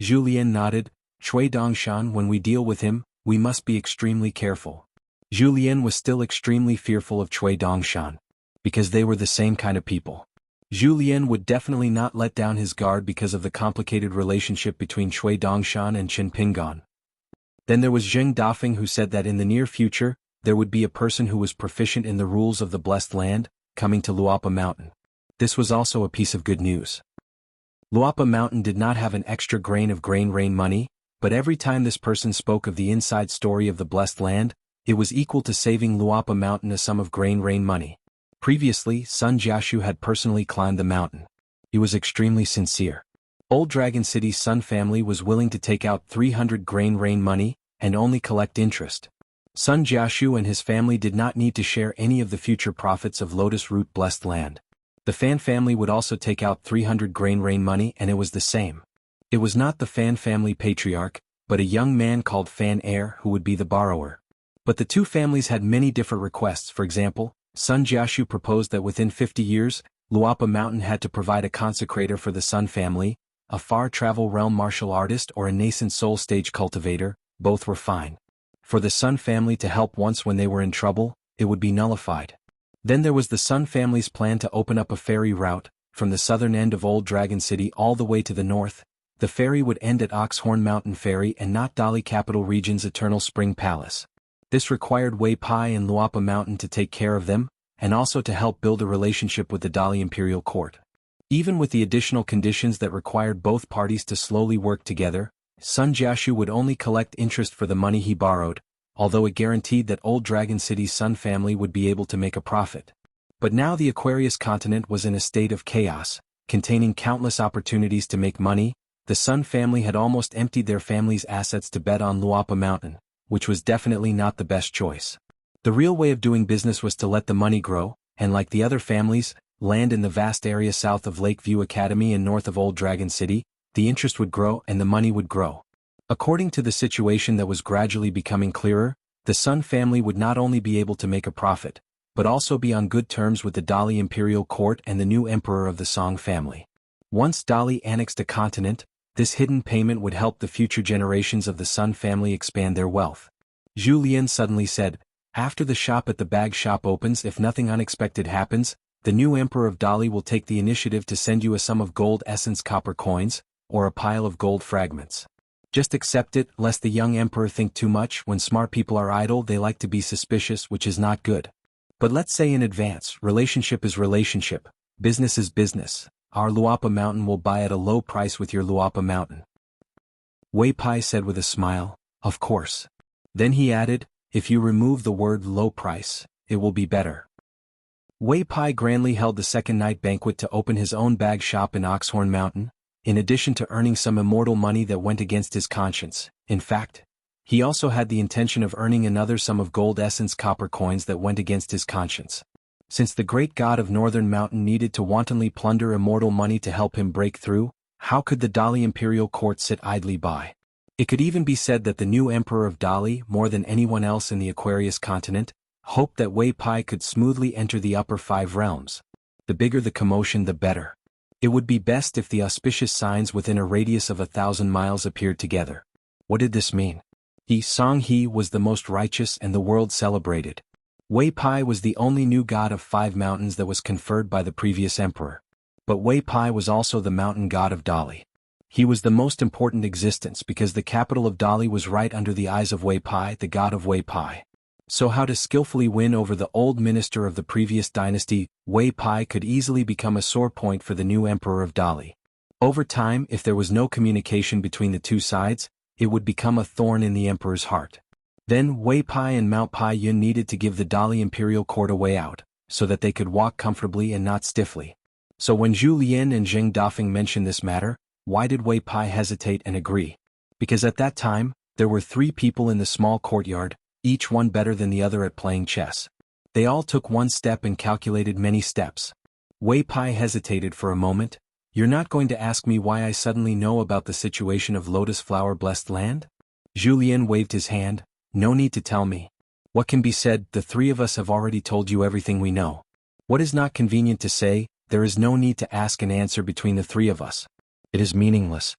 Zhu Lian nodded. Cui Dongshan, when we deal with him, we must be extremely careful. Zhu Lian was still extremely fearful of Cui Dongshan, because they were the same kind of people. Zhu Lian would definitely not let down his guard because of the complicated relationship between Cui Dongshan and Qin Pingan. Then there was Zheng Dafeng, who said that in the near future, there would be a person who was proficient in the rules of the blessed land, coming to Luapa Mountain. This was also a piece of good news. Luapa Mountain did not have an extra grain of grain rain money, but every time this person spoke of the inside story of the blessed land, it was equal to saving Luapa Mountain a sum of grain rain money. Previously, Sun Jiashu had personally climbed the mountain. He was extremely sincere. Old Dragon City's Sun family was willing to take out 300 grain rain money, and only collect interest. Sun Jiashu and his family did not need to share any of the future profits of Lotus Root blessed land. The Fan family would also take out 300 grain rain money, and it was the same. It was not the Fan family patriarch, but a young man called Fan Heir who would be the borrower. But the two families had many different requests. For example, Sun Jiashu proposed that within 50 years, Luapa Mountain had to provide a consecrator for the Sun family, a far-travel realm martial artist or a nascent soul stage cultivator. Both were fine. For the Sun family to help once when they were in trouble, it would be nullified. Then there was the Sun family's plan to open up a ferry route, from the southern end of Old Dragon City all the way to the north. The ferry would end at Oxhorn Mountain Ferry and not Dali Capital Region's Eternal Spring Palace. This required Wei Pai and Luapa Mountain to take care of them, and also to help build a relationship with the Dali Imperial Court. Even with the additional conditions that required both parties to slowly work together, Sun Jiashu would only collect interest for the money he borrowed, although it guaranteed that Old Dragon City's Sun family would be able to make a profit. But now the Aquarius continent was in a state of chaos, containing countless opportunities to make money. The Sun family had almost emptied their family's assets to bet on Luapa Mountain, which was definitely not the best choice. The real way of doing business was to let the money grow, and like the other families, land in the vast area south of Lakeview Academy and north of Old Dragon City. The interest would grow and the money would grow. According to the situation that was gradually becoming clearer, the Sun family would not only be able to make a profit, but also be on good terms with the Dali Imperial Court and the new emperor of the Song family. Once Dali annexed a continent, this hidden payment would help the future generations of the Sun family expand their wealth. Zhu Lian suddenly said, after the shop at the bag shop opens, if nothing unexpected happens, the new emperor of Dali will take the initiative to send you a sum of gold essence copper coins, or a pile of gold fragments. Just accept it, lest the young emperor think too much. When smart people are idle, they like to be suspicious, which is not good. But let's say in advance, relationship is relationship, business is business. Our Luapa Mountain will buy at a low price with your Luapa Mountain. Wei Pai said with a smile, of course. Then he added, if you remove the word low price, it will be better. Wei Pai grandly held the second night banquet to open his own bag shop in Oxhorn Mountain, in addition to earning some immortal money that went against his conscience. In fact, he also had the intention of earning another sum of gold essence copper coins that went against his conscience. Since the great god of Northern Mountain needed to wantonly plunder immortal money to help him break through, how could the Dali Imperial Court sit idly by? It could even be said that the new emperor of Dali, more than anyone else in the Aquarius continent, hoped that Wei Pai could smoothly enter the upper 5 realms. The bigger the commotion, the better. It would be best if the auspicious signs within a radius of 1,000 miles appeared together. What did this mean? Song He was the most righteous and the world celebrated. Wei Pai was the only new god of 5 mountains that was conferred by the previous emperor. But Wei Pai was also the mountain god of Dali. He was the most important existence because the capital of Dali was right under the eyes of Wei Pai, the god of Wei Pai. So how to skillfully win over the old minister of the previous dynasty, Wei Pai could easily become a sore point for the new emperor of Dali. Over time, if there was no communication between the two sides, it would become a thorn in the emperor's heart. Then Wei Pai and Mount Pai Yun needed to give the Dali Imperial Court a way out, so that they could walk comfortably and not stiffly. So when Zhu Lian and Zheng Dafeng mentioned this matter, why did Wei Pai hesitate and agree? Because at that time, there were 3 people in the small courtyard, each one better than the other at playing chess. They all took one step and calculated many steps. Wei Pai hesitated for a moment. You're not going to ask me why I suddenly know about the situation of Lotus Flower Blessed Land? Julien waved his hand. No need to tell me. What can be said? The three of us have already told you everything we know. What is not convenient to say, there is no need to ask and answer between the three of us. It is meaningless.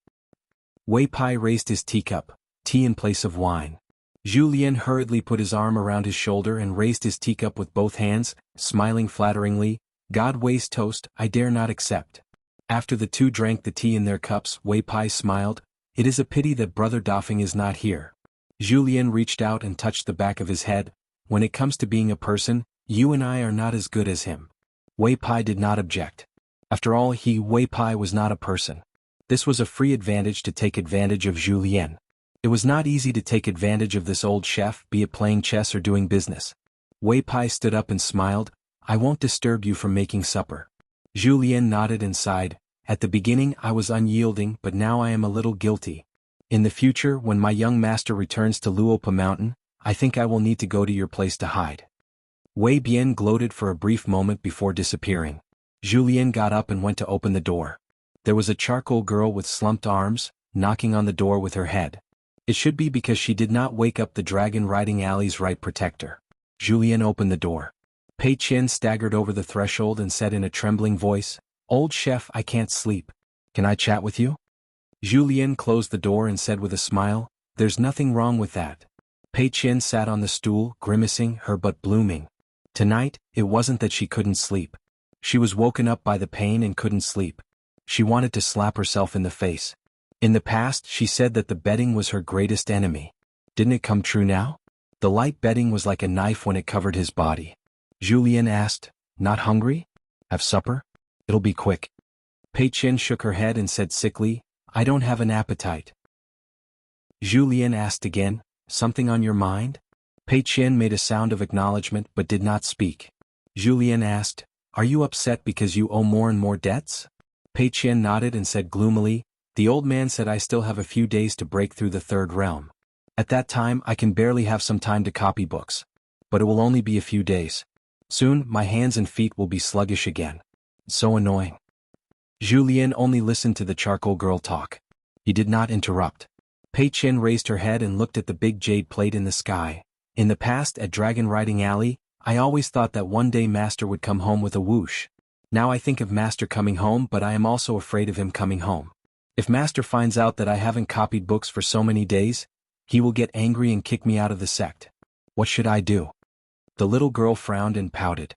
Wei Pai raised his teacup, tea in place of wine. Julien hurriedly put his arm around his shoulder and raised his teacup with both hands, smiling flatteringly. God weighs toast, I dare not accept. After the two drank the tea in their cups, Wei Pai smiled. It is a pity that Brother Doffing is not here. Julien reached out and touched the back of his head. When it comes to being a person, you and I are not as good as him. Wei Pai did not object. After all, Wei Pai was not a person. This was a free advantage to take advantage of Julien. It was not easy to take advantage of this old chef, be it playing chess or doing business. Wei Pai stood up and smiled. I won't disturb you from making supper. Julien nodded and sighed. At the beginning I was unyielding, but now I am a little guilty. In the future, when my young master returns to Luopa Mountain, I think I will need to go to your place to hide. Wei Bien gloated for a brief moment before disappearing. Julien got up and went to open the door. There was a charcoal girl with slumped arms, knocking on the door with her head. It should be because she did not wake up the dragon riding alley's right protector. Julien opened the door. Pei Qian staggered over the threshold and said in a trembling voice, Old chef, I can't sleep. Can I chat with you? Julien closed the door and said with a smile, There's nothing wrong with that. Pei Qian sat on the stool, grimacing, her butt blooming. Tonight, it wasn't that she couldn't sleep. She was woken up by the pain and couldn't sleep. She wanted to slap herself in the face. In the past, she said that the bedding was her greatest enemy. Didn't it come true now? The light bedding was like a knife when it covered his body. Julien asked, Not hungry? Have supper? It'll be quick. Pei Qian shook her head and said sickly, I don't have an appetite. Julien asked again, Something on your mind? Pei Qian made a sound of acknowledgement but did not speak. Julien asked, Are you upset because you owe more and more debts? Pei Qian nodded and said gloomily, The old man said I still have a few days to break through the third realm. At that time I can barely have some time to copy books. But it will only be a few days. Soon my hands and feet will be sluggish again. So annoying. Julien only listened to the charcoal girl talk. He did not interrupt. Pei Qian raised her head and looked at the big jade plate in the sky. In the past at Dragon Riding Alley, I always thought that one day Master would come home with a whoosh. Now I think of Master coming home, but I am also afraid of him coming home. If Master finds out that I haven't copied books for so many days, he will get angry and kick me out of the sect. What should I do? The little girl frowned and pouted.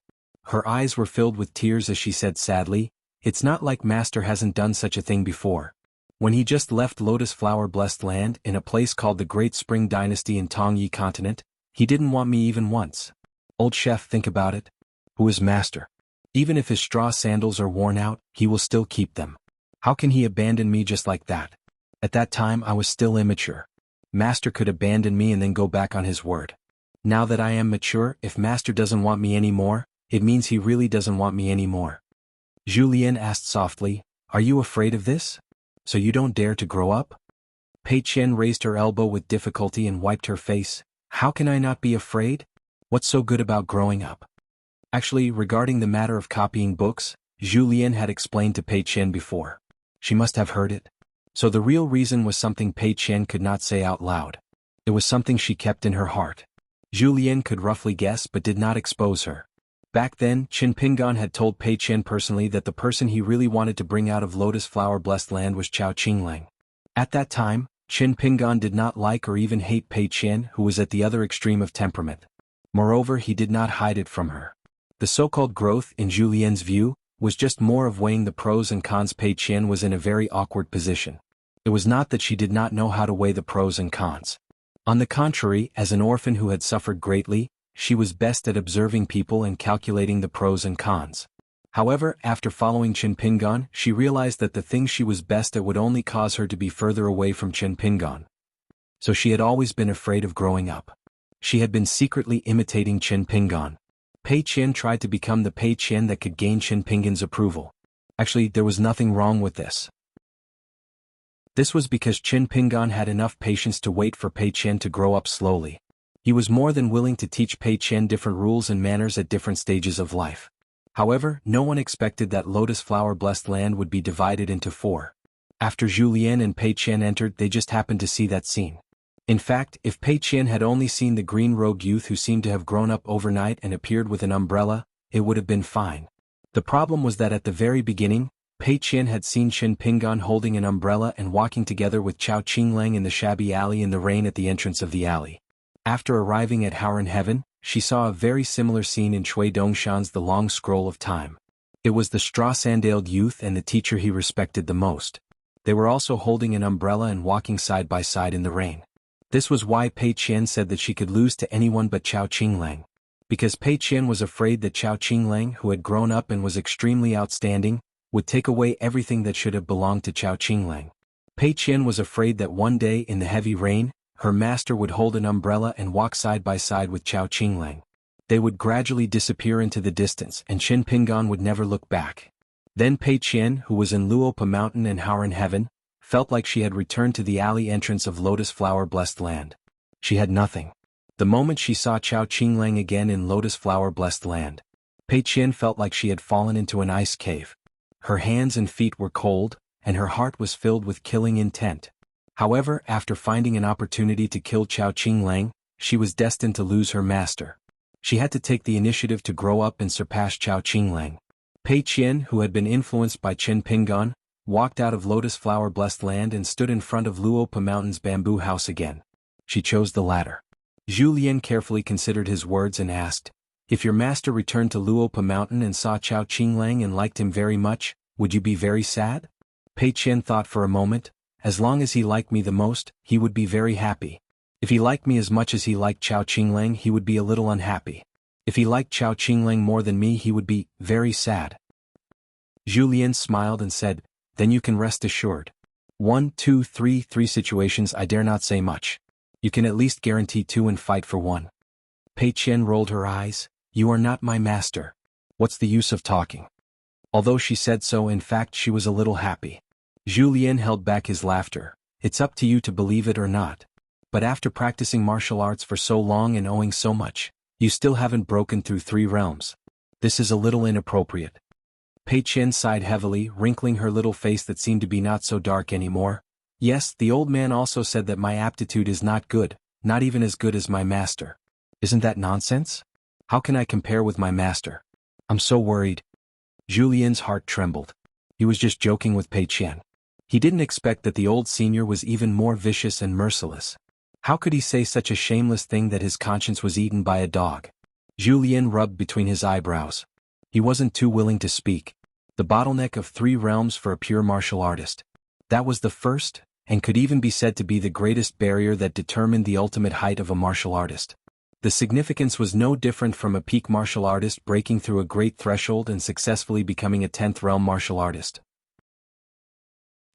Her eyes were filled with tears as she said sadly, It's not like Master hasn't done such a thing before. When he just left Lotus Flower Blessed Land in a place called the Great Spring Dynasty in Tongyi Continent, he didn't want me even once. Old chef, think about it. Who is Master? Even if his straw sandals are worn out, he will still keep them. How can he abandon me just like that? At that time I was still immature. Master could abandon me and then go back on his word. Now that I am mature, if Master doesn't want me anymore, it means he really doesn't want me anymore. Julien asked softly, Are you afraid of this? So you don't dare to grow up? Pei Qian raised her elbow with difficulty and wiped her face. How can I not be afraid? What's so good about growing up? Actually, regarding the matter of copying books, Julien had explained to Pei Qian before. She must have heard it. So the real reason was something Pei Qian could not say out loud. It was something she kept in her heart. Julien could roughly guess but did not expose her. Back then, Qin Pingan had told Pei Qian personally that the person he really wanted to bring out of Lotus Flower Blessed Land was Chao Qinglang. At that time, Qin Pingan did not like or even hate Pei Qian, who was at the other extreme of temperament. Moreover, he did not hide it from her. The so-called growth, in Julien's view, was just more of weighing the pros and cons. Pei Qian was in a very awkward position. It was not that she did not know how to weigh the pros and cons. On the contrary, as an orphan who had suffered greatly, she was best at observing people and calculating the pros and cons. However, after following Qin Pingan, she realized that the thing she was best at would only cause her to be further away from Qin Pingan. So she had always been afraid of growing up. She had been secretly imitating Qin Pingan. Pei Qian tried to become the Pei Qian that could gain Qin Pingan's approval. Actually, there was nothing wrong with this. This was because Qin Pingan had enough patience to wait for Pei Qian to grow up slowly. He was more than willing to teach Pei Qian different rules and manners at different stages of life. However, no one expected that Lotus Flower Blessed Land would be divided into 4. After Julien and Pei Qian entered, they just happened to see that scene. In fact, if Pei Qian had only seen the green rogue youth who seemed to have grown up overnight and appeared with an umbrella, it would have been fine. The problem was that at the very beginning, Pei Qian had seen Chen Pinggan holding an umbrella and walking together with Chao Qinglang in the shabby alley in the rain at the entrance of the alley. After arriving at Howren Heaven, she saw a very similar scene in Chui Dongshan's The Long Scroll of Time. It was the straw-sandaled youth and the teacher he respected the most. They were also holding an umbrella and walking side by side in the rain. This was why Pei Qian said that she could lose to anyone but Chao Qinglang. Because Pei Qian was afraid that Chao Qinglang, who had grown up and was extremely outstanding, would take away everything that should have belonged to Chao Qinglang. Pei Qian was afraid that one day in the heavy rain, her master would hold an umbrella and walk side by side with Chao Qinglang. They would gradually disappear into the distance and Chen Pinggan would never look back. Then Pei Qian, who was in Luopa Mountain and Howren Heaven, felt like she had returned to the alley entrance of Lotus Flower Blessed Land. She had nothing. The moment she saw Chao Qinglang again in Lotus Flower Blessed Land, Pei Qian felt like she had fallen into an ice cave. Her hands and feet were cold, and her heart was filled with killing intent. However, after finding an opportunity to kill Chao Qinglang, she was destined to lose her master. She had to take the initiative to grow up and surpass Chao Qinglang. Pei Qian, who had been influenced by Chen Pinggan, walked out of Lotus Flower Blessed Land and stood in front of Luopa Mountain's bamboo house again. She chose the latter. Zhu Lian carefully considered his words and asked, "If your master returned to Luopa Mountain and saw Chao Qinglang and liked him very much, would you be very sad?" Pei Qian thought for a moment. As long as he liked me the most, he would be very happy. If he liked me as much as he liked Chao Qinglang, he would be a little unhappy. If he liked Chao Qinglang more than me, he would be very sad. Zhu Lian smiled and said, "Then you can rest assured. 1, 2, 3 situations I dare not say much. You can at least guarantee 2 and fight for 1. Pei Qian rolled her eyes. "You are not my master. What's the use of talking?" Although she said so, in fact she was a little happy. Zhu Lian held back his laughter. "It's up to you to believe it or not. But after practicing martial arts for so long and owing so much, you still haven't broken through 3 realms. This is a little inappropriate." Pei Qian sighed heavily, wrinkling her little face that seemed to be not so dark anymore. "Yes, the old man also said that my aptitude is not good, not even as good as my master. Isn't that nonsense? How can I compare with my master? I'm so worried." Zhu Lian's heart trembled. He was just joking with Pei Qian. He didn't expect that the old senior was even more vicious and merciless. How could he say such a shameless thing that his conscience was eaten by a dog? Zhu Lian rubbed between his eyebrows. He wasn't too willing to speak. The bottleneck of 3 realms for a pure martial artist. That was the first, and could even be said to be the greatest barrier that determined the ultimate height of a martial artist. The significance was no different from a peak martial artist breaking through a great threshold and successfully becoming a 10th realm martial artist.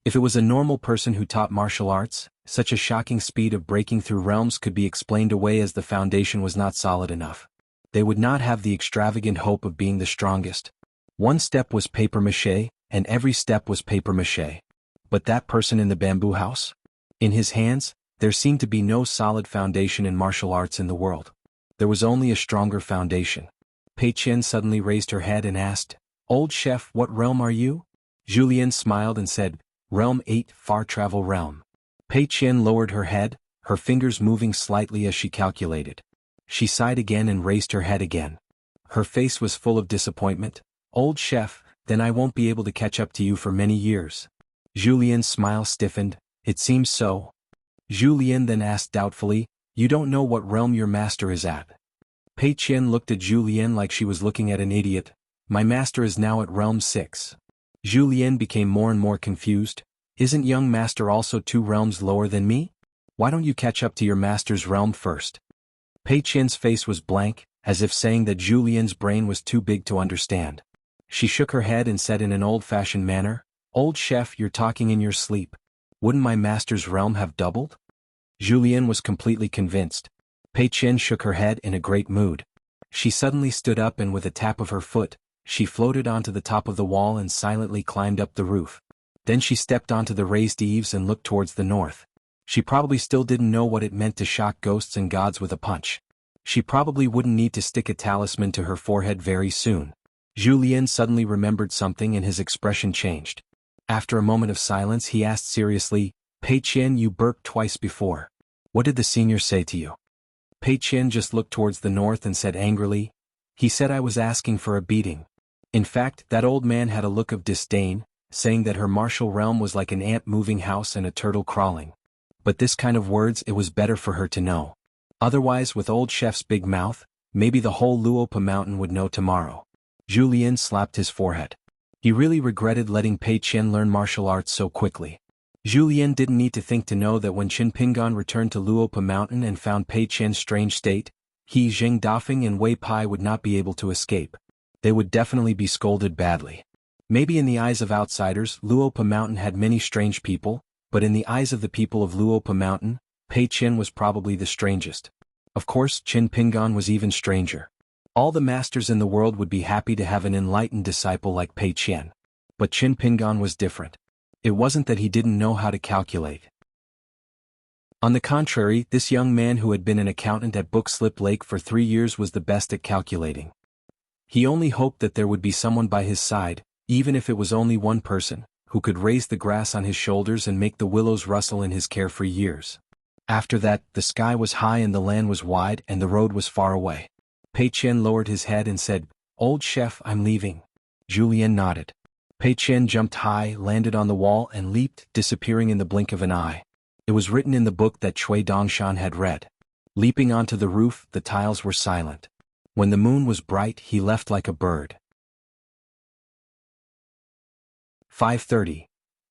If it was a normal person who taught martial arts, such a shocking speed of breaking through realms could be explained away as the foundation was not solid enough. They would not have the extravagant hope of being the strongest. One step was papier-mâché, and every step was papier-mâché. But that person in the bamboo house? In his hands, there seemed to be no solid foundation in martial arts in the world. There was only a stronger foundation. Pei Qian suddenly raised her head and asked, "Old chef, what realm are you?" Zhu Lian smiled and said, "Realm 8, Far Travel Realm." Pei Qian lowered her head, her fingers moving slightly as she calculated. She sighed again and raised her head again. Her face was full of disappointment. "Old chef, then I won't be able to catch up to you for many years." Zhu Lian's smile stiffened. "It seems so." Zhu Lian then asked doubtfully, "You don't know what realm your master is at?" Pei Qian looked at Zhu Lian like she was looking at an idiot. "My master is now at realm 6. Zhu Lian became more and more confused. "Isn't young master also 2 realms lower than me? Why don't you catch up to your master's realm first?" Pei Qian's face was blank, as if saying that Zhu Lian's brain was too big to understand. She shook her head and said in an old-fashioned manner, "Old chef, you're talking in your sleep. Wouldn't my master's realm have doubled?" Zhu Lian was completely convinced. Pei Qian shook her head in a great mood. She suddenly stood up and with a tap of her foot, she floated onto the top of the wall and silently climbed up the roof. Then she stepped onto the raised eaves and looked towards the north. She probably still didn't know what it meant to shock ghosts and gods with a punch. She probably wouldn't need to stick a talisman to her forehead very soon. Zhu Lian suddenly remembered something and his expression changed. After a moment of silence he asked seriously, "Pei Qian, you burped twice before. What did the senior say to you? Pei Qian just looked towards the north and said angrily, "He said I was asking for a beating." In fact, that old man had a look of disdain, saying that her martial realm was like an ant moving house and a turtle crawling. But this kind of words it was better for her to know. Otherwise, with old chef's big mouth, maybe the whole Luopa mountain would know tomorrow. Julien slapped his forehead. He really regretted letting Pei Qian learn martial arts so quickly. Julien didn't need to think to know that when Qin Pingan returned to Luopa mountain and found Pei Qian's strange state, he, Zheng Dafeng and Wei Pai would not be able to escape. They would definitely be scolded badly. Maybe in the eyes of outsiders, Luopa mountain had many strange people, but in the eyes of the people of Luopa mountain, Pei Qian was probably the strangest. Of course, Qin Pingan was even stranger. All the masters in the world would be happy to have an enlightened disciple like Pei Qian. But Qin Pingan was different. It wasn't that he didn't know how to calculate. On the contrary, this young man who had been an accountant at Bookslip Lake for 3 years was the best at calculating. He only hoped that there would be someone by his side, even if it was only one person, who could raise the grass on his shoulders and make the willows rustle in his carefree years. After that, the sky was high and the land was wide and the road was far away. Pei Qian lowered his head and said, "Old chef, I'm leaving." Julien nodded. Pei Qian jumped high, landed on the wall and leaped, disappearing in the blink of an eye. It was written in the book that Cui Dongshan had read. Leaping onto the roof, the tiles were silent. When the moon was bright, he left like a bird. 5:30.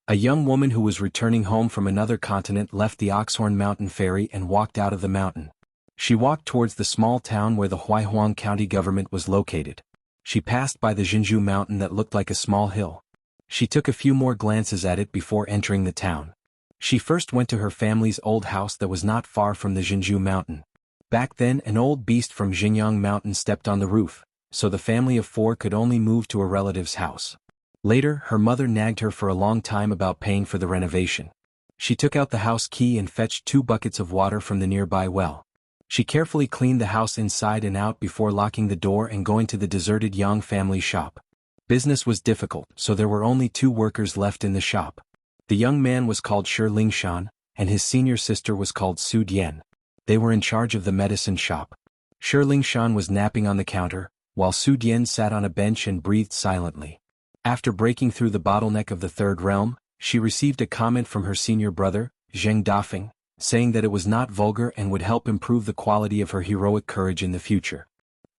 A young woman who was returning home from another continent left the Oxhorn Mountain Ferry and walked out of the mountain. She walked towards the small town where the Huaihuang County government was located. She passed by the Jinzhou mountain that looked like a small hill. She took a few more glances at it before entering the town. She first went to her family's old house that was not far from the Jinzhou mountain. Back then, an old beast from Xinjiang mountain stepped on the roof, so the family of 4 could only move to a relative's house. Later, her mother nagged her for a long time about paying for the renovation. She took out the house key and fetched 2 buckets of water from the nearby well. She carefully cleaned the house inside and out before locking the door and going to the deserted Yang family shop. Business was difficult, so there were only 2 workers left in the shop. The young man was called Shi Lingshan, and his senior sister was called Su Dian. They were in charge of the medicine shop. Shi Lingshan was napping on the counter, while Su Dian sat on a bench and breathed silently. After breaking through the bottleneck of the third realm, she received a comment from her senior brother, Zheng Dafeng, saying that it was not vulgar and would help improve the quality of her heroic courage in the future.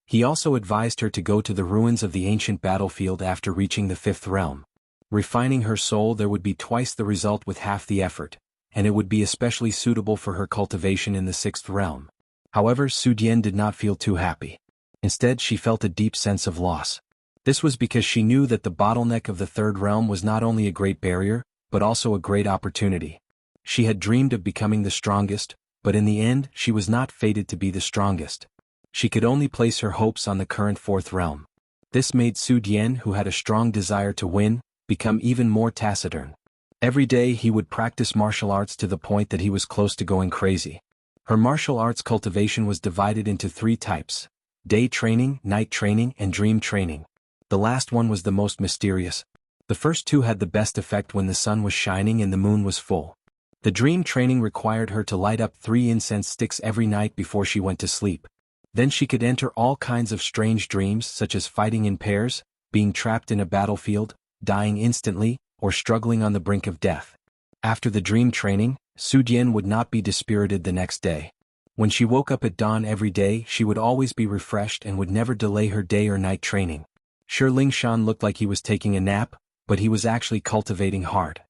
He also advised her to go to the ruins of the ancient battlefield after reaching the 5th realm. Refining her soul there would be twice the result with half the effort, and it would be especially suitable for her cultivation in the 6th realm. However, Su Dian did not feel too happy. Instead, she felt a deep sense of loss. This was because she knew that the bottleneck of the 3rd realm was not only a great barrier, but also a great opportunity. She had dreamed of becoming the strongest, but in the end, she was not fated to be the strongest. She could only place her hopes on the current 4th realm. This made Su Dian, who had a strong desire to win, become even more taciturn. Every day he would practice martial arts to the point that he was close to going crazy. Her martial arts cultivation was divided into 3 types: day training, night training, and dream training. The last one was the most mysterious. The first 2 had the best effect when the sun was shining and the moon was full. The dream training required her to light up 3 incense sticks every night before she went to sleep. Then she could enter all kinds of strange dreams such as fighting in pairs, being trapped in a battlefield, dying instantly, or struggling on the brink of death. After the dream training, Su Dian would not be dispirited the next day. When she woke up at dawn every day, she would always be refreshed and would never delay her day or night training. Shi Lingshan looked like he was taking a nap, but he was actually cultivating hard.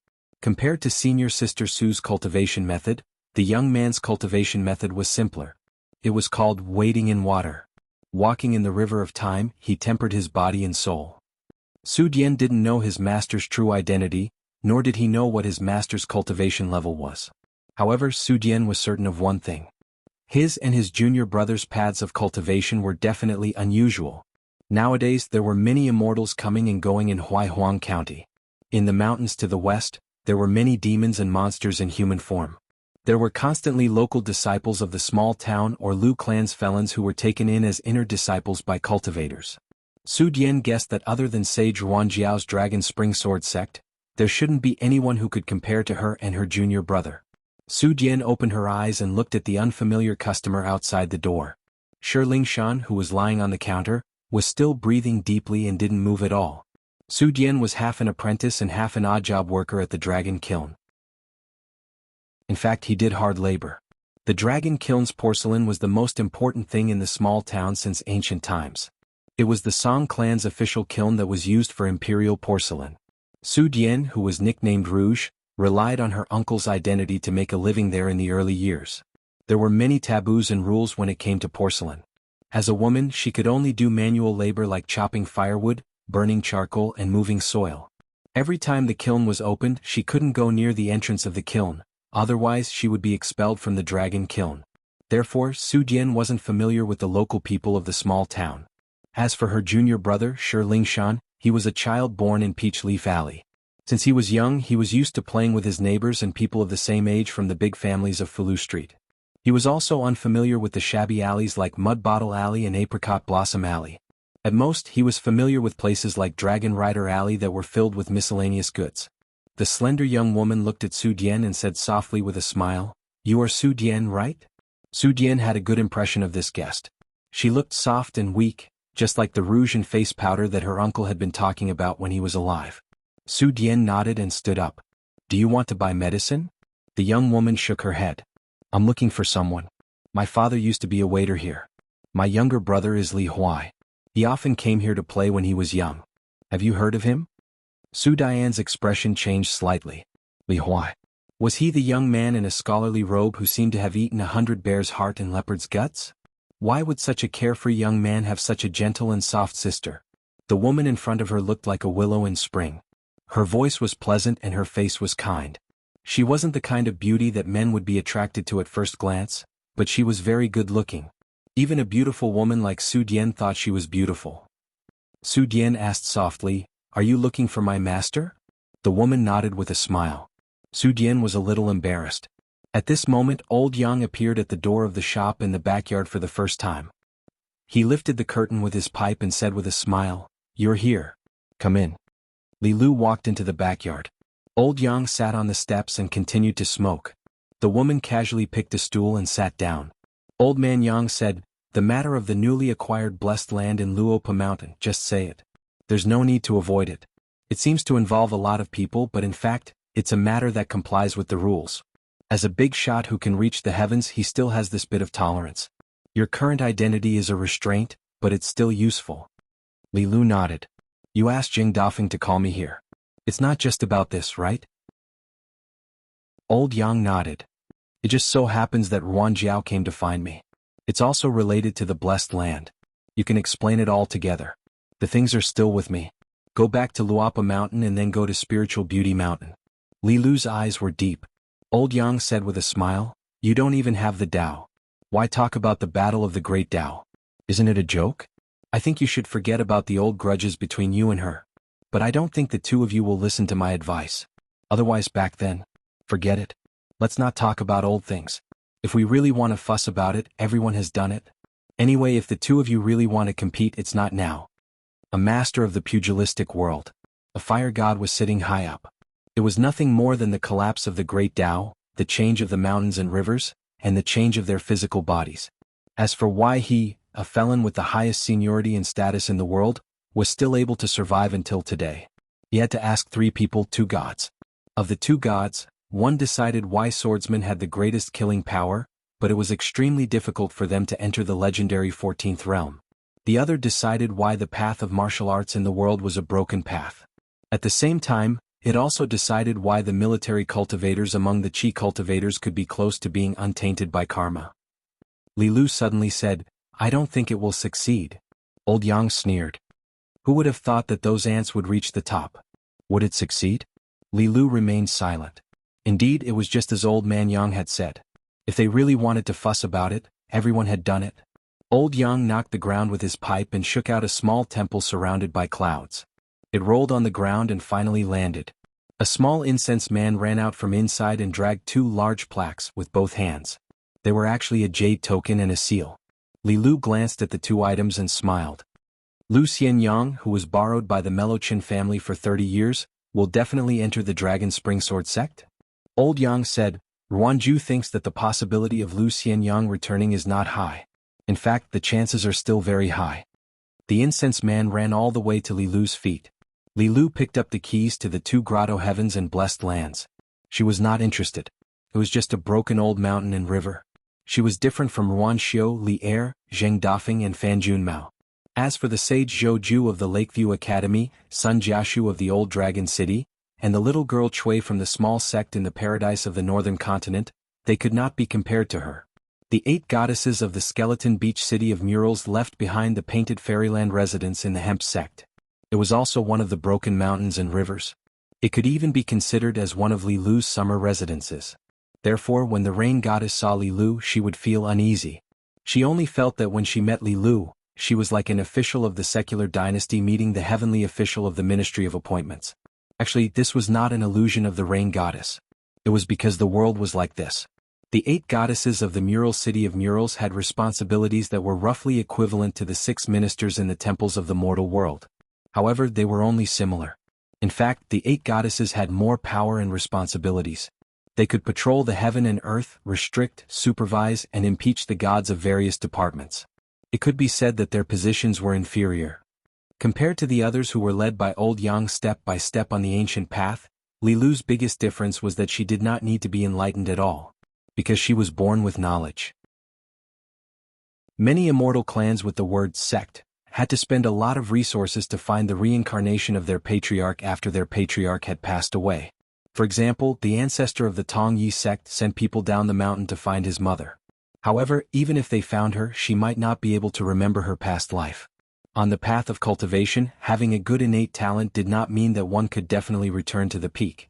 Compared to senior sister Su's cultivation method, the young man's cultivation method was simpler. It was called wading in water. Walking in the river of time, he tempered his body and soul. Su Dian didn't know his master's true identity, nor did he know what his master's cultivation level was. However, Su Dian was certain of one thing. His and his junior brother's paths of cultivation were definitely unusual. Nowadays there were many immortals coming and going in Huaihuang County. In the mountains to the west, there were many demons and monsters in human form. There were constantly local disciples of the small town or Lu clan's felons who were taken in as inner disciples by cultivators. Su Dian guessed that other than Sage Ruanjiao's Dragon Spring Sword sect, there shouldn't be anyone who could compare to her and her junior brother. Su Jian opened her eyes and looked at the unfamiliar customer outside the door. Shi Lingshan, who was lying on the counter, was still breathing deeply and didn't move at all. Su Jian was half an apprentice and half an odd job worker at the dragon kiln. In fact, he did hard labor. The dragon kiln's porcelain was the most important thing in the small town since ancient times. It was the Song clan's official kiln that was used for imperial porcelain. Su Jian, who was nicknamed Rouge, relied on her uncle's identity to make a living there in the early years. There were many taboos and rules when it came to porcelain. As a woman, she could only do manual labor like chopping firewood, burning charcoal, and moving soil. Every time the kiln was opened, she couldn't go near the entrance of the kiln, otherwise she would be expelled from the dragon kiln. Therefore, Su Jian wasn't familiar with the local people of the small town. As for her junior brother, Shi Lingshan, he was a child born in Peach Leaf Alley. Since he was young, he was used to playing with his neighbors and people of the same age from the big families of Fulu Street. He was also unfamiliar with the shabby alleys like Mud Bottle Alley and Apricot Blossom Alley. At most, he was familiar with places like Dragon Rider Alley that were filled with miscellaneous goods. The slender young woman looked at Su Jian and said softly with a smile, "You are Su Jian, right?" Su Jian had a good impression of this guest. She looked soft and weak, just like the rouge and face powder that her uncle had been talking about when he was alive. Su Jian nodded and stood up. "Do you want to buy medicine?" The young woman shook her head. "I'm looking for someone. My father used to be a waiter here. My younger brother is Li Huai. He often came here to play when he was young. Have you heard of him?" Su Dian's expression changed slightly. Li Huai. Was he the young man in a scholarly robe who seemed to have eaten 100 bears' heart and leopard's guts? Why would such a carefree young man have such a gentle and soft sister? The woman in front of her looked like a willow in spring. Her voice was pleasant and her face was kind. She wasn't the kind of beauty that men would be attracted to at first glance, but she was very good-looking. Even a beautiful woman like Su Jian thought she was beautiful. Su Jian asked softly, "Are you looking for my master?" The woman nodded with a smile. Su Jian was a little embarrassed. At this moment, old Yang appeared at the door of the shop in the backyard for the first time. He lifted the curtain with his pipe and said with a smile, "You're here. Come in." Li Lu walked into the backyard. Old Yang sat on the steps and continued to smoke. The woman casually picked a stool and sat down. Old man Yang said, "The matter of the newly acquired blessed land in Luopa Mountain, just say it. There's no need to avoid it. It seems to involve a lot of people, but in fact, it's a matter that complies with the rules. As a big shot who can reach the heavens, he still has this bit of tolerance. Your current identity is a restraint, but it's still useful." Li Lu nodded. "You asked Jing Dafeng to call me here. It's not just about this, right?" Old Yang nodded. "It just so happens that Ruan Jiao came to find me. It's also related to the blessed land. You can explain it all together. The things are still with me. Go back to Luopa Mountain and then go to Spiritual Beauty Mountain." Li Lu's eyes were deep. Old Yang said with a smile, "You don't even have the Tao. Why talk about the battle of the great Tao? Isn't it a joke? I think you should forget about the old grudges between you and her. But I don't think the two of you will listen to my advice. Otherwise back then, forget it. Let's not talk about old things. If we really want to fuss about it, everyone has done it. Anyway, if the two of you really want to compete, it's not now." A master of the pugilistic world. A fire god was sitting high up. It was nothing more than the collapse of the great Tao, the change of the mountains and rivers, and the change of their physical bodies. As for why he, a felon with the highest seniority and status in the world, was still able to survive until today, he had to ask 3 people, 2 gods. Of the 2 gods, one decided why swordsmen had the greatest killing power, but it was extremely difficult for them to enter the legendary 14th realm. The other decided why the path of martial arts in the world was a broken path. At the same time, it also decided why the military cultivators among the Qi cultivators could be close to being untainted by karma. Li Lu suddenly said, "I don't think it will succeed." Old Yang sneered. Who would have thought that those ants would reach the top? Would it succeed? Li Lu remained silent. Indeed, it was just as old man Yang had said. If they really wanted to fuss about it, everyone had done it. Old Yang knocked the ground with his pipe and shook out a small temple surrounded by clouds. It rolled on the ground and finally landed. A small incense man ran out from inside and dragged 2 large plaques with both hands. They were actually a jade token and a seal. Li Lu glanced at the 2 items and smiled. Lu Xianyang, who was borrowed by the Melochin family for 30 years, will definitely enter the Dragon Springsword sect? Old Yang said, Ruanju thinks that the possibility of Lu Xianyang returning is not high. In fact, the chances are still very high. The incense man ran all the way to Li Lu's feet. Li Lu picked up the keys to the 2 grotto heavens and blessed lands. She was not interested. It was just a broken old mountain and river. She was different from Ruan Xiu, Li Er, Zheng Dafeng and Fan Junmao. As for the sage Zhou Ju of the Lakeview Academy, Sun Jiashu of the Old Dragon City, and the little girl Chui from the small sect in the paradise of the northern continent, they could not be compared to her. The 8 goddesses of the skeleton beach city of murals left behind the painted fairyland residence in the hemp sect. It was also one of the broken mountains and rivers. It could even be considered as one of Li Lu's summer residences. Therefore, when the rain goddess saw Li Lu, she would feel uneasy. She only felt that when she met Li Lu, she was like an official of the secular dynasty meeting the heavenly official of the Ministry of Appointments. Actually, this was not an illusion of the rain goddess. It was because the world was like this. The 8 goddesses of the mural city of murals had responsibilities that were roughly equivalent to the 6 ministers in the temples of the mortal world. However, they were only similar. In fact, the 8 goddesses had more power and responsibilities. They could patrol the heaven and earth, restrict, supervise, and impeach the gods of various departments. It could be said that their positions were inferior. Compared to the others who were led by Old Yang step by step on the ancient path, Li Lu's biggest difference was that she did not need to be enlightened at all, because she was born with knowledge. Many immortal clans with the word sect had to spend a lot of resources to find the reincarnation of their patriarch after their patriarch had passed away. For example, the ancestor of the Tong Yi sect sent people down the mountain to find his mother. However, even if they found her, she might not be able to remember her past life. On the path of cultivation, having a good innate talent did not mean that one could definitely return to the peak.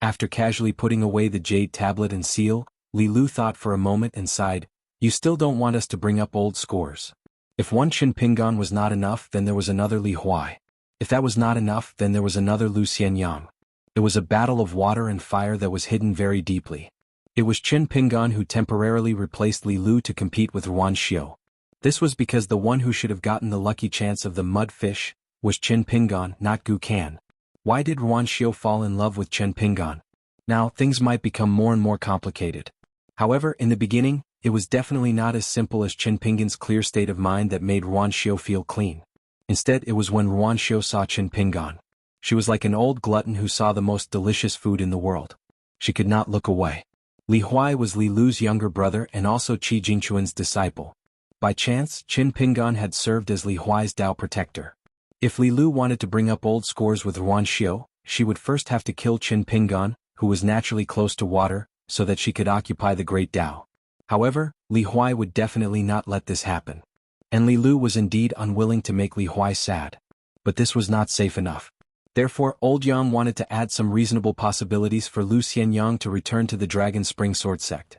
After casually putting away the jade tablet and seal, Li Lu thought for a moment and sighed, "You still don't want us to bring up old scores. If one Qin Pingan was not enough, then there was another Li Huai. If that was not enough, then there was another Lu Xianyang." It was a battle of water and fire that was hidden very deeply. It was Qin Pingan who temporarily replaced Li Lu to compete with Ruan Xiu. This was because the one who should have gotten the lucky chance of the mud fish was Qin Pingan, not Gu Kan. Why did Ruan Xiu fall in love with Qin Pingan? Now, things might become more and more complicated. However, in the beginning, it was definitely not as simple as Qin Pingan's clear state of mind that made Ruan Xiu feel clean. Instead, it was when Ruan Xiu saw Qin Pingan. She was like an old glutton who saw the most delicious food in the world. She could not look away. Li Huai was Li Lu's younger brother and also Qi Jingquan's disciple. By chance, Qin Pingan had served as Li Huai's Dao protector. If Li Lu wanted to bring up old scores with Ruan Xiu, she would first have to kill Qin Pingan, who was naturally close to water, so that she could occupy the Great Dao. However, Li Huai would definitely not let this happen. And Li Lu was indeed unwilling to make Li Huai sad. But this was not safe enough. Therefore, Old Yang wanted to add some reasonable possibilities for Lu Xianyang to return to the Dragon Spring Sword sect.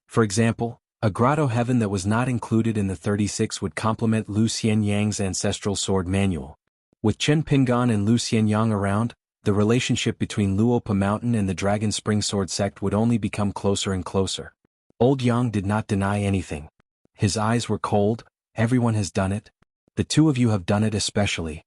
For example, a grotto heaven that was not included in the 36 would complement Lu Xianyang's ancestral sword manual. With Qin Pingan and Lu Xianyang around, the relationship between Luopa Mountain and the Dragon Spring Sword sect would only become closer and closer. Old Yang did not deny anything. His eyes were cold. "Everyone has done it. The 2 of you have done it especially."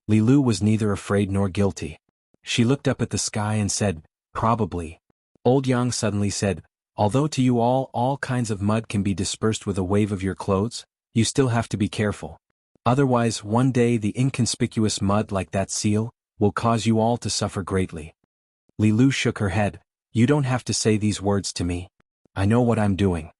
Li Lu was neither afraid nor guilty. She looked up at the sky and said, "Probably." Old Yang suddenly said, "Although to you all kinds of mud can be dispersed with a wave of your clothes, you still have to be careful. Otherwise, one day the inconspicuous mud like that seal will cause you all to suffer greatly." Li Lu shook her head. "You don't have to say these words to me. I know what I'm doing."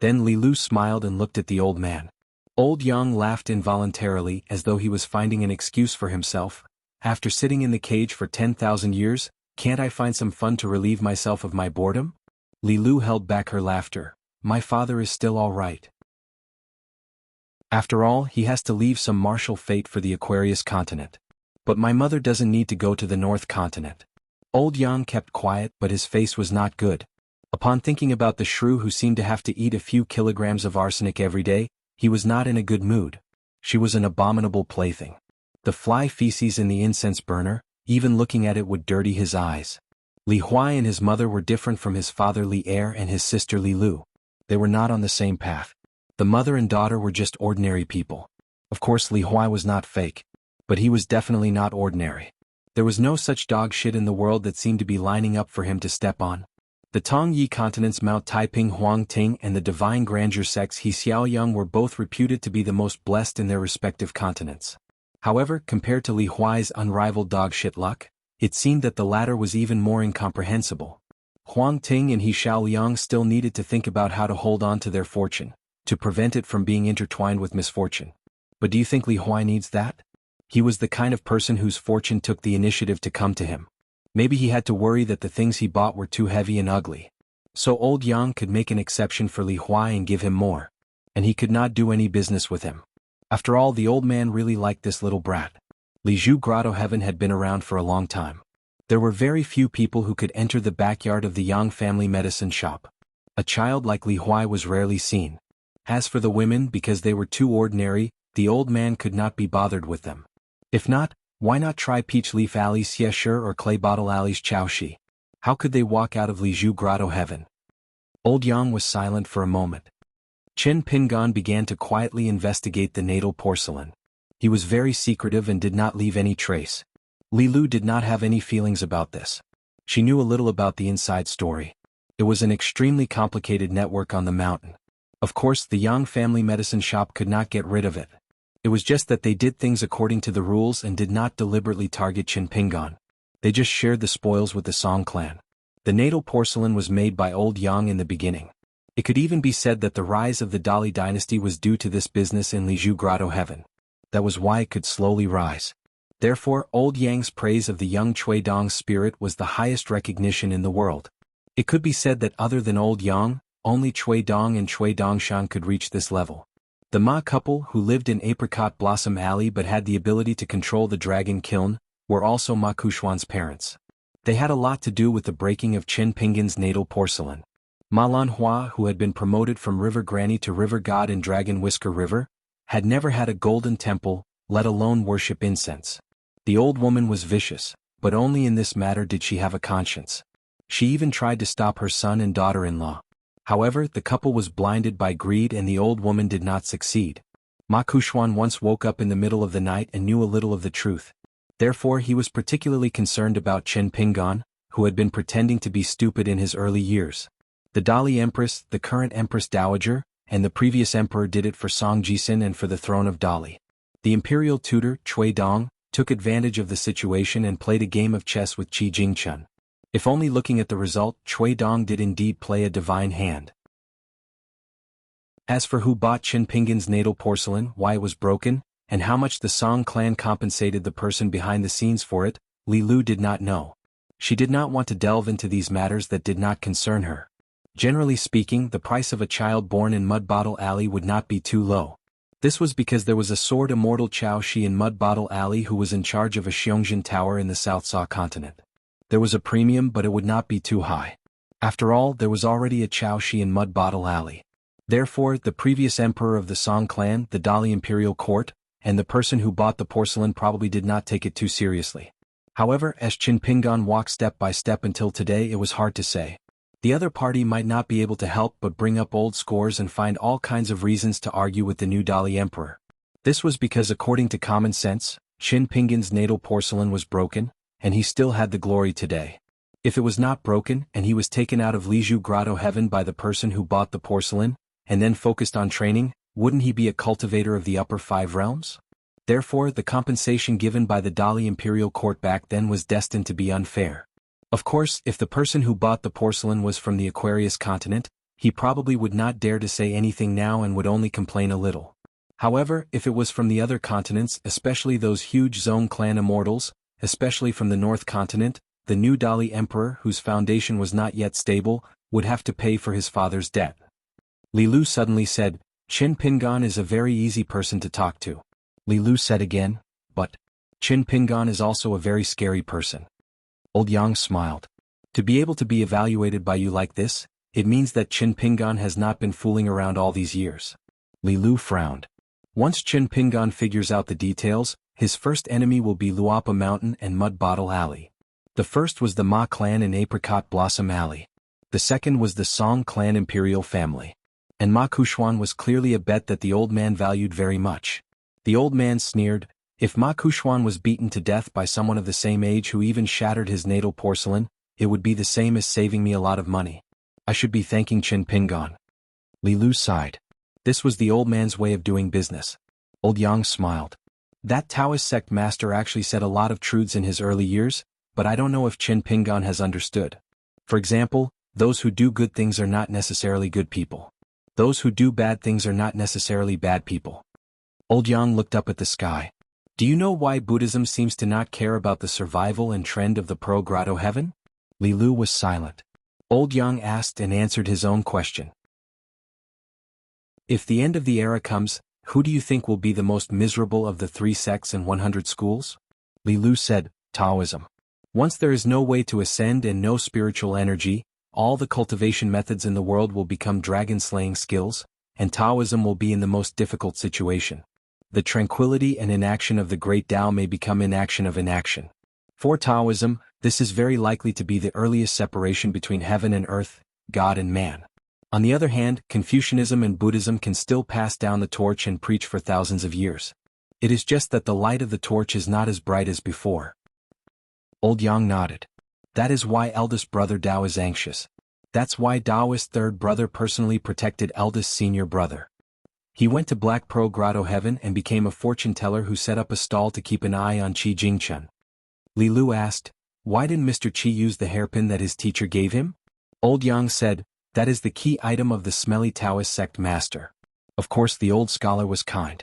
Then Li Lu smiled and looked at the old man. Old Yang laughed involuntarily as though he was finding an excuse for himself. "After sitting in the cage for 10,000 years, can't I find some fun to relieve myself of my boredom?" Li Lu held back her laughter. "My father is still all right. After all, he has to leave some martial fate for the Aquarius continent. But my mother doesn't need to go to the North continent." Old Yang kept quiet, but his face was not good. Upon thinking about the shrew who seemed to have to eat a few kilograms of arsenic every day, he was not in a good mood. She was an abominable plaything. The fly feces in the incense burner, even looking at it would dirty his eyes. Li Huai and his mother were different from his father Li Er and his sister Li Lu. They were not on the same path. The mother and daughter were just ordinary people. Of course, Li Huai was not fake. But he was definitely not ordinary. There was no such dog shit in the world that seemed to be lining up for him to step on. The Tongyi continent's Mount Taiping Huangting and the Divine Grandeur sects He Xiaoyang were both reputed to be the most blessed in their respective continents. However, compared to Li Huai's unrivaled dog-shit luck, it seemed that the latter was even more incomprehensible. Huangting and He Xiaoyang still needed to think about how to hold on to their fortune, to prevent it from being intertwined with misfortune. But do you think Li Huai needs that? He was the kind of person whose fortune took the initiative to come to him. Maybe he had to worry that the things he bought were too heavy and ugly. So old Yang could make an exception for Li Huai and give him more. And he could not do any business with him. After all, the old man really liked this little brat. Li Zhu Grotto Heaven had been around for a long time. There were very few people who could enter the backyard of the Yang family medicine shop. A child like Li Huai was rarely seen. As for the women, because they were too ordinary, the old man could not be bothered with them. If not, why not try Peach Leaf Alley's Xieshir or Clay Bottle Alley's Chaoshi? How could they walk out of Li Zhu Grotto Heaven? Old Yang was silent for a moment. Chen Pingan began to quietly investigate the natal porcelain. He was very secretive and did not leave any trace. Li Lu did not have any feelings about this. She knew a little about the inside story. It was an extremely complicated network on the mountain. Of course, the Yang family medicine shop could not get rid of it. It was just that they did things according to the rules and did not deliberately target Chen Pingan. They just shared the spoils with the Song clan. The natal porcelain was made by old Yang in the beginning. It could even be said that the rise of the Dali dynasty was due to this business in Li Zhu Grotto Heaven. That was why it could slowly rise. Therefore, old Yang's praise of the young Cui Dong's spirit was the highest recognition in the world. It could be said that other than old Yang, only Cui Dong and Cui Dongshan could reach this level. The Ma couple, who lived in Apricot Blossom Alley but had the ability to control the dragon kiln, were also Ma Kushuan's parents. They had a lot to do with the breaking of Chen Pingan's natal porcelain. Ma Lanhua, who had been promoted from River Granny to River God in Dragon Whisker River, had never had a golden temple, let alone worship incense. The old woman was vicious, but only in this matter did she have a conscience. She even tried to stop her son and daughter-in-law. However, the couple was blinded by greed and the old woman did not succeed. Ma Kushuan once woke up in the middle of the night and knew a little of the truth. Therefore he was particularly concerned about Chen Pingan, who had been pretending to be stupid in his early years. The Dali Empress, the current Empress Dowager, and the previous emperor did it for Song Jisun and for the throne of Dali. The imperial tutor, Cui Dong, took advantage of the situation and played a game of chess with Qi Jingchun. If only looking at the result, Cui Dong did indeed play a divine hand. As for who bought Chen Pingan's natal porcelain, why it was broken, and how much the Song clan compensated the person behind the scenes for it, Li Lu did not know. She did not want to delve into these matters that did not concern her. Generally speaking, the price of a child born in Mud Bottle Alley would not be too low. This was because there was a sword immortal Chao Shi in Mud Bottle Alley who was in charge of a Xiongjian tower in the South Sa continent. There was a premium, but it would not be too high. After all, there was already a Chao Shi in Mud Bottle Alley. Therefore, the previous emperor of the Song clan, the Dali imperial court, and the person who bought the porcelain probably did not take it too seriously. However, as Chen Pingan walked step by step until today, it was hard to say. The other party might not be able to help but bring up old scores and find all kinds of reasons to argue with the new Dali emperor. This was because according to common sense, Chen Pingan's natal porcelain was broken, and he still had the glory today. If it was not broken and he was taken out of Li Zhu Grotto Heaven by the person who bought the porcelain, and then focused on training, wouldn't he be a cultivator of the upper 5 realms? Therefore, the compensation given by the Dali imperial court back then was destined to be unfair. Of course, if the person who bought the porcelain was from the Aquarius continent, he probably would not dare to say anything now and would only complain a little. However, if it was from the other continents, especially those huge Zone clan immortals, especially from the North continent, the new Dali emperor, whose foundation was not yet stable, would have to pay for his father's debt. Li Lu suddenly said, Chen Pingan is a very easy person to talk to. Li Lu said again, but Chen Pingan is also a very scary person. Old Yang smiled. To be able to be evaluated by you like this, it means that Chen Pingan has not been fooling around all these years. Li Lu frowned. Once Chen Pingan figures out the details, his first enemy will be Luapa Mountain and Mud Bottle Alley. The first was the Ma clan in Apricot Blossom Alley. The second was the Song clan imperial family. And Ma Kushuan was clearly a bet that the old man valued very much. The old man sneered, if Ma Kushuan was beaten to death by someone of the same age who even shattered his natal porcelain, it would be the same as saving me a lot of money. I should be thanking Qin Pingan. Li Lu sighed. This was the old man's way of doing business. Old Yang smiled. That Taoist sect master actually said a lot of truths in his early years, but I don't know if Qin Pingan has understood. For example, those who do good things are not necessarily good people. Those who do bad things are not necessarily bad people. Old Yang looked up at the sky. Do you know why Buddhism seems to not care about the survival and trend of the Pearl Grotto heaven? Li Lu was silent. Old Yang asked and answered his own question. If the end of the era comes, who do you think will be the most miserable of the 3 sects and 100 schools? Li Lu said, Taoism. Once there is no way to ascend and no spiritual energy, all the cultivation methods in the world will become dragon-slaying skills, and Taoism will be in the most difficult situation. The tranquility and inaction of the great Tao may become inaction of inaction. For Taoism, this is very likely to be the earliest separation between heaven and earth, God and man. On the other hand, Confucianism and Buddhism can still pass down the torch and preach for thousands of years. It is just that the light of the torch is not as bright as before. Old Yang nodded. That is why eldest brother Dao is anxious. That's why Daoist third brother personally protected eldest senior brother. He went to Black Pearl Grotto Heaven and became a fortune teller who set up a stall to keep an eye on Qi Jingchen. Li Lu asked, why didn't Mr. Qi use the hairpin that his teacher gave him? Old Yang said, that is the key item of the smelly Taoist sect master. Of course the old scholar was kind.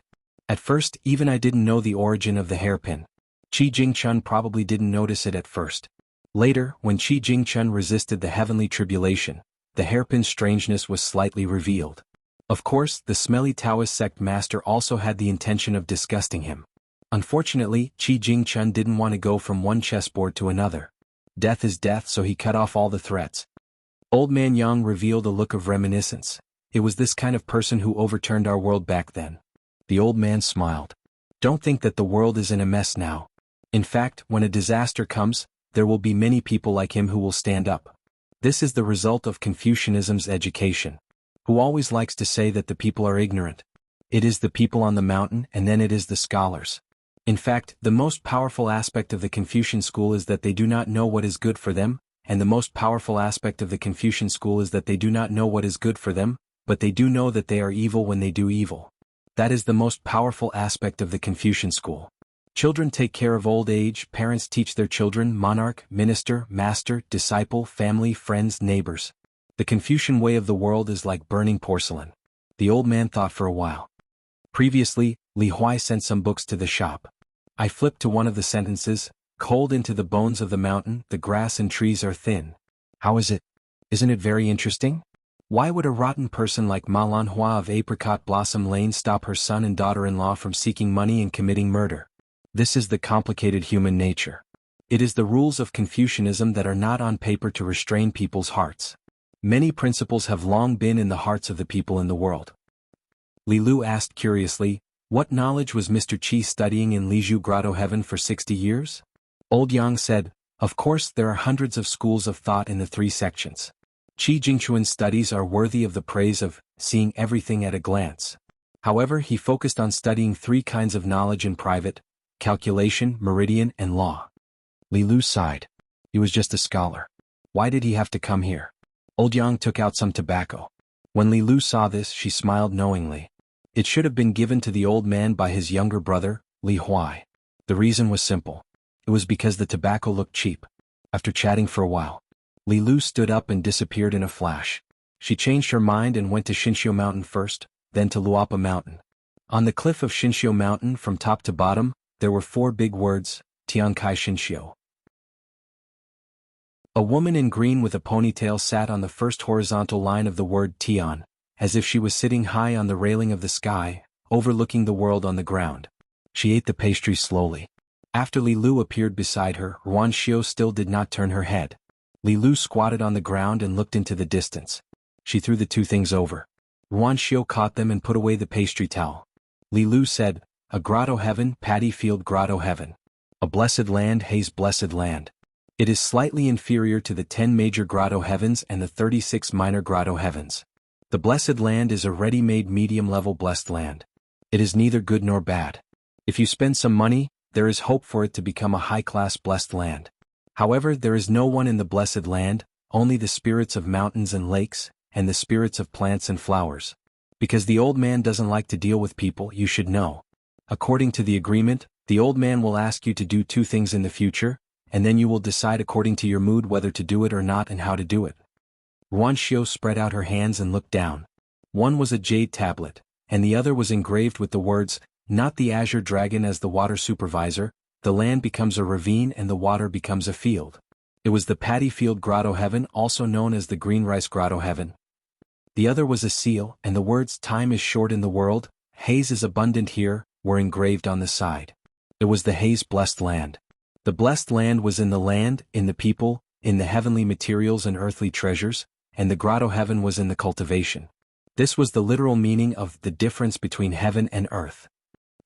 At first, even I didn't know the origin of the hairpin. Qi Jingchen probably didn't notice it at first. Later, when Qi Jingchen resisted the heavenly tribulation, the hairpin's strangeness was slightly revealed. Of course, the smelly Taoist sect master also had the intention of disgusting him. Unfortunately, Qi Jingchen didn't want to go from one chessboard to another. Death is death, so he cut off all the threats. Old Man Yang revealed a look of reminiscence. It was this kind of person who overturned our world back then. The old man smiled. Don't think that the world is in a mess now. In fact, when a disaster comes, there will be many people like him who will stand up. This is the result of Confucianism's education. Who always likes to say that the people are ignorant. It is the people on the mountain and then it is the scholars. In fact, the most powerful aspect of the Confucian school is that they do not know what is good for them, and the most powerful aspect of the Confucian school is that they do not know what is good for them, but they do know that they are evil when they do evil. That is the most powerful aspect of the Confucian school. Children take care of old age, parents teach their children, monarch, minister, master, disciple, family, friends, neighbors. The Confucian way of the world is like burning porcelain. The old man thought for a while. Previously, Li Huai sent some books to the shop. I flipped to one of the sentences, cold into the bones of the mountain, the grass and trees are thin. How is it? Isn't it very interesting? Why would a rotten person like Ma Lanhua of Apricot Blossom Lane stop her son and daughter-in-law from seeking money and committing murder? This is the complicated human nature. It is the rules of Confucianism that are not on paper to restrain people's hearts. Many principles have long been in the hearts of the people in the world. Li Lu asked curiously, what knowledge was Mr. Qi studying in Liju Grotto Heaven for 60 years? Old Yang said, of course there are hundreds of schools of thought in the 3 sections. Qi Jingchuan's studies are worthy of the praise of seeing everything at a glance. However, he focused on studying 3 kinds of knowledge in private: calculation, meridian, and law. Li Lu sighed. He was just a scholar. Why did he have to come here? Old Yang took out some tobacco. When Li Lu saw this, she smiled knowingly. It should have been given to the old man by his younger brother, Li Huai. The reason was simple. It was because the tobacco looked cheap. After chatting for a while, Li Lu stood up and disappeared in a flash. She changed her mind and went to Shinshio Mountain first, then to Luapa Mountain. On the cliff of Shinshio Mountain from top to bottom, there were 4 big words, Tiankai Shinshio. A woman in green with a ponytail sat on the first horizontal line of the word Tian, as if she was sitting high on the railing of the sky, overlooking the world on the ground. She ate the pastry slowly. After Li Lu appeared beside her, Ruan Xiu still did not turn her head. Li Lu squatted on the ground and looked into the distance. She threw the 2 things over. Ruan Xiu caught them and put away the pastry towel. Li Lu said, a grotto heaven, paddy field grotto heaven. A blessed land, Hayes blessed land. It is slightly inferior to the 10 major grotto heavens and the 36 minor grotto heavens. The blessed land is a ready-made medium-level blessed land. It is neither good nor bad. If you spend some money, there is hope for it to become a high-class blessed land. However, there is no one in the blessed land, only the spirits of mountains and lakes, and the spirits of plants and flowers. Because the old man doesn't like to deal with people, you should know. According to the agreement, the old man will ask you to do two things in the future, and then you will decide according to your mood whether to do it or not and how to do it. Yuan Xiao spread out her hands and looked down. One was a jade tablet, and the other was engraved with the words, "Not the azure dragon as the water supervisor, the land becomes a ravine and the water becomes a field." It was the paddy field grotto heaven, also known as the green rice grotto heaven. The other was a seal, and the words "Time is short in the world, haze is abundant here," were engraved on the side. It was the haze blessed land. The blessed land was in the land, in the people, in the heavenly materials and earthly treasures, and the grotto heaven was in the cultivation. This was the literal meaning of the difference between heaven and earth.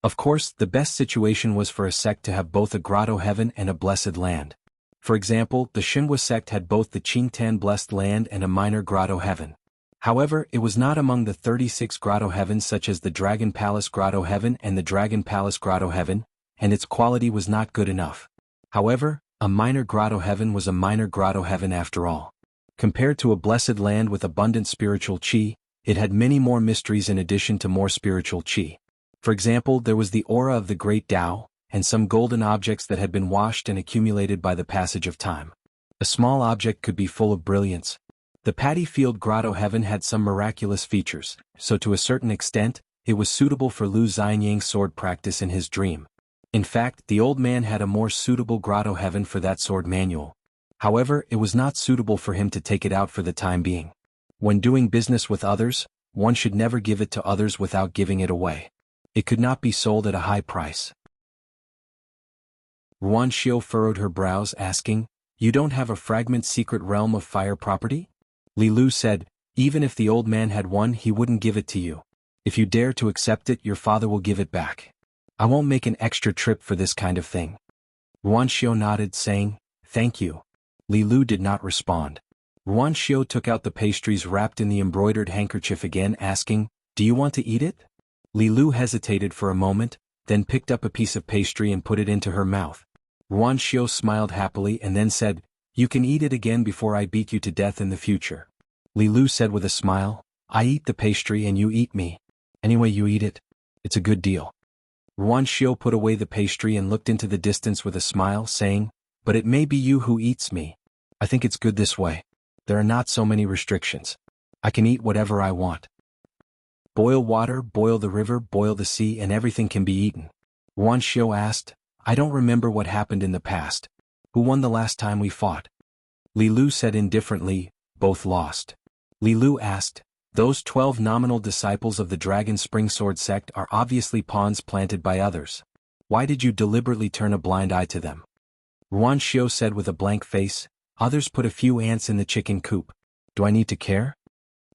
Of course, the best situation was for a sect to have both a grotto heaven and a blessed land. For example, the Xinhua sect had both the Qingtan blessed land and a minor grotto heaven. However, it was not among the 36 grotto heavens such as the Dragon Palace grotto heaven and the Dragon Palace grotto heaven, and its quality was not good enough. However, a minor grotto heaven was a minor grotto heaven after all. Compared to a blessed land with abundant spiritual qi, it had many more mysteries in addition to more spiritual qi. For example, there was the aura of the great Tao, and some golden objects that had been washed and accumulated by the passage of time. A small object could be full of brilliance. The paddy field grotto heaven had some miraculous features, so to a certain extent, it was suitable for Lu Xianyang's sword practice in his dream. In fact, the old man had a more suitable grotto heaven for that sword manual. However, it was not suitable for him to take it out for the time being. When doing business with others, one should never give it to others without giving it away. It could not be sold at a high price. Yuan Xiao furrowed her brows, asking, "You don't have a fragment secret realm of fire property?" Li Lu said, "Even if the old man had one, he wouldn't give it to you. If you dare to accept it, your father will give it back. I won't make an extra trip for this kind of thing." Yuan Xiao nodded, saying, "Thank you." Li Lu did not respond. Yuan Xiao took out the pastries wrapped in the embroidered handkerchief again, asking, "Do you want to eat it?" Li Lu hesitated for a moment, then picked up a piece of pastry and put it into her mouth. Yuan Xiao smiled happily and then said, "You can eat it again before I beat you to death in the future." Li Lu said with a smile, "I eat the pastry and you eat me. Anyway you eat it. It's a good deal." Yuan Xiao put away the pastry and looked into the distance with a smile, saying, "But it may be you who eats me. I think it's good this way. There are not so many restrictions. I can eat whatever I want. Boil water, boil the river, boil the sea, and everything can be eaten." Yuan Xiao asked, "I don't remember what happened in the past. Who won the last time we fought?" Li Lu said indifferently, "Both lost." Li Lu asked, "Those 12 nominal disciples of the Dragon Spring Sword sect are obviously pawns planted by others. Why did you deliberately turn a blind eye to them?" Yuan Xiao said with a blank face, "Others put a few ants in the chicken coop. Do I need to care?"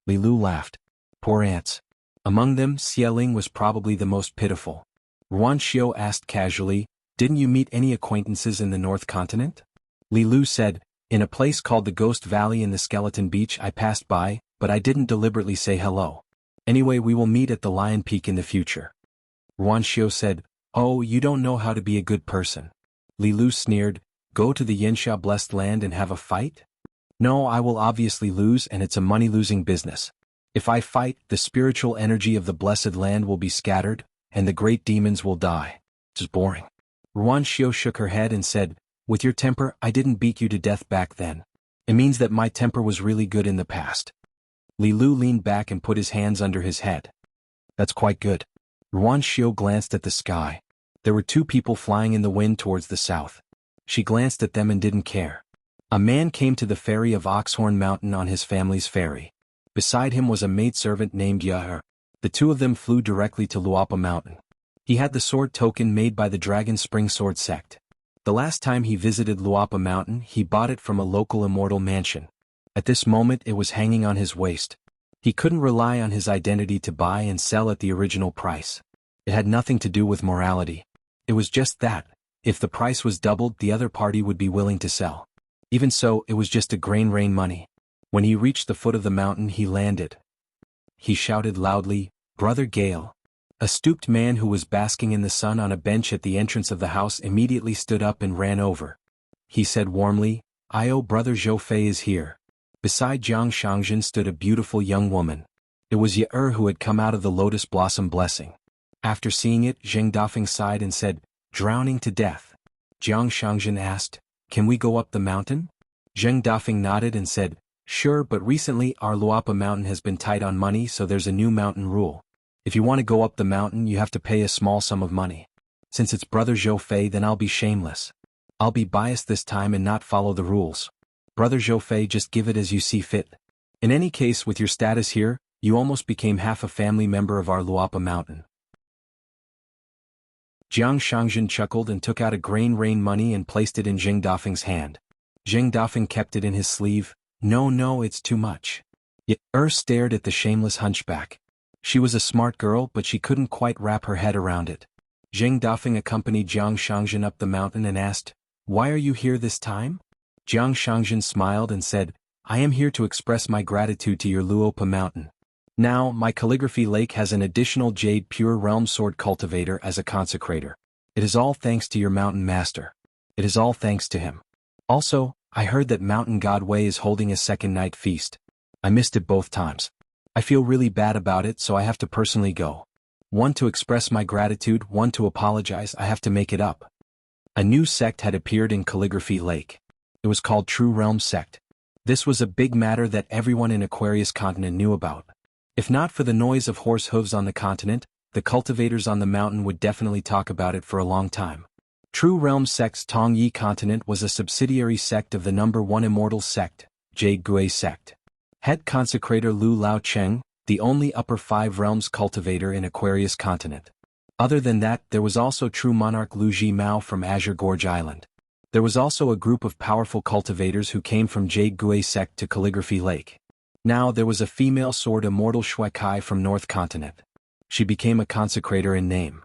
Li Lu laughed. "Poor ants. Among them, Xieling was probably the most pitiful." Yuan Xiao asked casually, "Didn't you meet any acquaintances in the North Continent?" Li Lu said, "In a place called the Ghost Valley in the Skeleton Beach I passed by, but I didn't deliberately say hello. Anyway, we will meet at the Lion Peak in the future." Yuan Xiao said, "Oh, you don't know how to be a good person." Li Lu sneered, "Go to the Yinsha blessed land and have a fight? No, I will obviously lose, and it's a money-losing business. If I fight, the spiritual energy of the blessed land will be scattered, and the great demons will die. It's boring." Yuan Xiao shook her head and said, "With your temper, I didn't beat you to death back then. It means that my temper was really good in the past." Li Lu leaned back and put his hands under his head. "That's quite good." Yuan Xiao glanced at the sky. There were 2 people flying in the wind towards the south. She glanced at them and didn't care. A man came to the ferry of Oxhorn Mountain on his family's ferry. Beside him was a maidservant named Yaher. The 2 of them flew directly to Luapa Mountain. He had the sword token made by the Dragon Spring Sword sect. The last time he visited Luapa Mountain, he bought it from a local immortal mansion. At this moment it was hanging on his waist. He couldn't rely on his identity to buy and sell at the original price. It had nothing to do with morality. It was just that, if the price was doubled, the other party would be willing to sell. Even so, it was just a grain rain money. When he reached the foot of the mountain, he landed. He shouted loudly, "Brother Gale." A stooped man who was basking in the sun on a bench at the entrance of the house immediately stood up and ran over. he said warmly, brother Zhou Fei is here. Beside Jiang Shangjin stood a beautiful young woman. It was Ye who had come out of the lotus blossom blessing. After seeing it, Zheng Dafeng sighed and said, drowning to death. Jiang Shangjin asked, can we go up the mountain? Zheng Dafeng nodded and said, sure, but recently our Luapa mountain has been tight on money, so there's a new mountain rule. If you want to go up the mountain, you have to pay a small sum of money. Since it's brother Zhou Fei, then I'll be shameless. I'll be biased this time and not follow the rules. Brother Zhou Fei, just give it as you see fit. In any case, with your status here, you almost became half a family member of our Luapa mountain. Jiang Shangjin chuckled and took out a grain rain money and placed it in Zheng Dafeng's hand. Zheng Dafeng kept it in his sleeve. No, it's too much. Ye stared at the shameless hunchback. She was a smart girl, but she couldn't quite wrap her head around it. Zheng Dafeng accompanied Jiang Shangjin up the mountain and asked, why are you here this time? Jiang Shangjin smiled and said, I am here to express my gratitude to your Luopa mountain. Now, my calligraphy lake has an additional jade pure realm sword cultivator as a consecrator. It is all thanks to your mountain master. It is all thanks to him. Also, I heard that Mountain God Wei is holding a second night feast. I missed it both times. I feel really bad about it, so I have to personally go. One to express my gratitude, one to apologize. I have to make it up. A new sect had appeared in Calligraphy Lake. It was called True Realm Sect. This was a big matter that everyone in Aquarius continent knew about. If not for the noise of horse hooves on the continent, the cultivators on the mountain would definitely talk about it for a long time. True Realm Sect's Tongyi continent was a subsidiary sect of the number 1 immortal sect, Jade Gui sect. Head consecrator Lu Lao Cheng, the only upper 5 realms cultivator in Aquarius continent. Other than that, there was also true monarch Lu Ji Mao from Azure Gorge Island. There was also a group of powerful cultivators who came from Jade Gui sect to Calligraphy Lake. Now there was a female sword immortal Shui Kai from North Continent. She became a consecrator in name.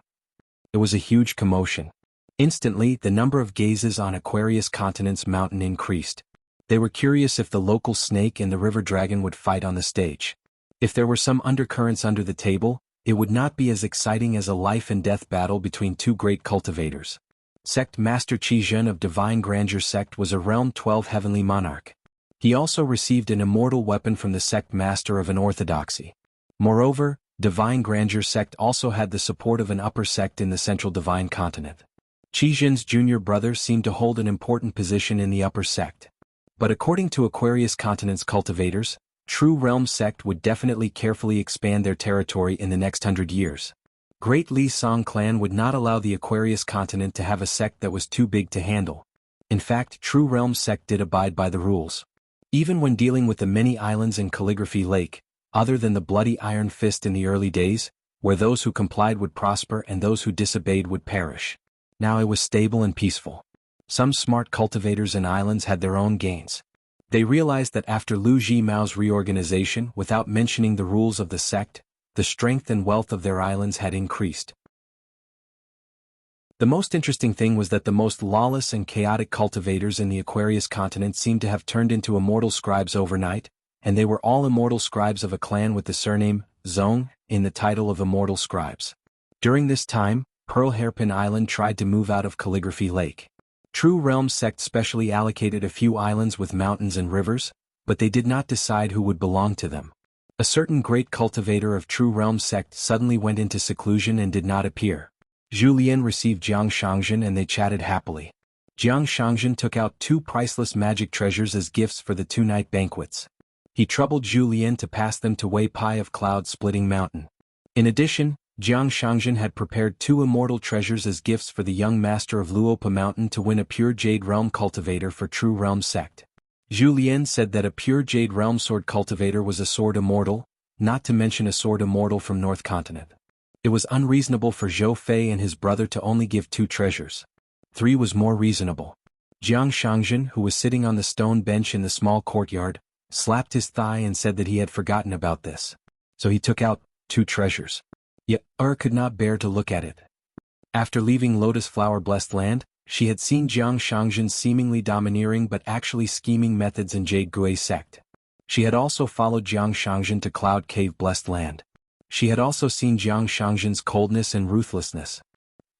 It was a huge commotion. Instantly, the number of gazes on Aquarius Continent's mountain increased. They were curious if the local snake and the river dragon would fight on the stage. If there were some undercurrents under the table, it would not be as exciting as a life and death battle between two great cultivators. Sect Master Qi Zhen of Divine Grandeur Sect was a Realm 12 heavenly monarch. He also received an immortal weapon from the Sect Master of an Orthodoxy. Moreover, Divine Grandeur Sect also had the support of an upper sect in the Central Divine Continent. Qi Zhen's junior brother seemed to hold an important position in the upper sect. But according to Aquarius Continent's cultivators, True Realm Sect would definitely carefully expand their territory in the next 100 years. Great Li Song clan would not allow the Aquarius Continent to have a sect that was too big to handle. In fact, True Realm Sect did abide by the rules. Even when dealing with the many islands in Calligraphy Lake, other than the bloody Iron Fist in the early days, where those who complied would prosper and those who disobeyed would perish. Now it was stable and peaceful. Some smart cultivators and islands had their own gains. They realized that after Lu Ji Mao's reorganization, without mentioning the rules of the sect, the strength and wealth of their islands had increased. The most interesting thing was that the most lawless and chaotic cultivators in the Aquarius continent seemed to have turned into immortal scribes overnight, and they were all immortal scribes of a clan with the surname, Zong, in the title of immortal scribes. During this time, Pearl Hairpin Island tried to move out of Calligraphy Lake. True Realm Sect specially allocated a few islands with mountains and rivers, but they did not decide who would belong to them. A certain great cultivator of True Realm Sect suddenly went into seclusion and did not appear. Zhu Lian received Jiang Shangjin and they chatted happily. Jiang Shangjin took out 2 priceless magic treasures as gifts for the 2-night banquets. He troubled Zhu Lian to pass them to Wei Pai of Cloud-Splitting Mountain. In addition, Jiang Shangjin had prepared 2 immortal treasures as gifts for the young master of Luopa Mountain to win a pure Jade Realm cultivator for True Realm Sect. Zhu Lian said that a pure Jade Realm sword cultivator was a sword immortal, not to mention a sword immortal from North Continent. It was unreasonable for Zhou Fei and his brother to only give 2 treasures. 3 was more reasonable. Jiang Shangjin, who was sitting on the stone bench in the small courtyard, slapped his thigh and said that he had forgotten about this. So he took out 2 treasures. Yet, could not bear to look at it. After leaving Lotus Flower Blessed Land, she had seen Jiang Shangjin's seemingly domineering but actually scheming methods in Jade Gui sect. She had also followed Jiang Shangjin to Cloud Cave Blessed Land. She had also seen Jiang Shangjin's coldness and ruthlessness.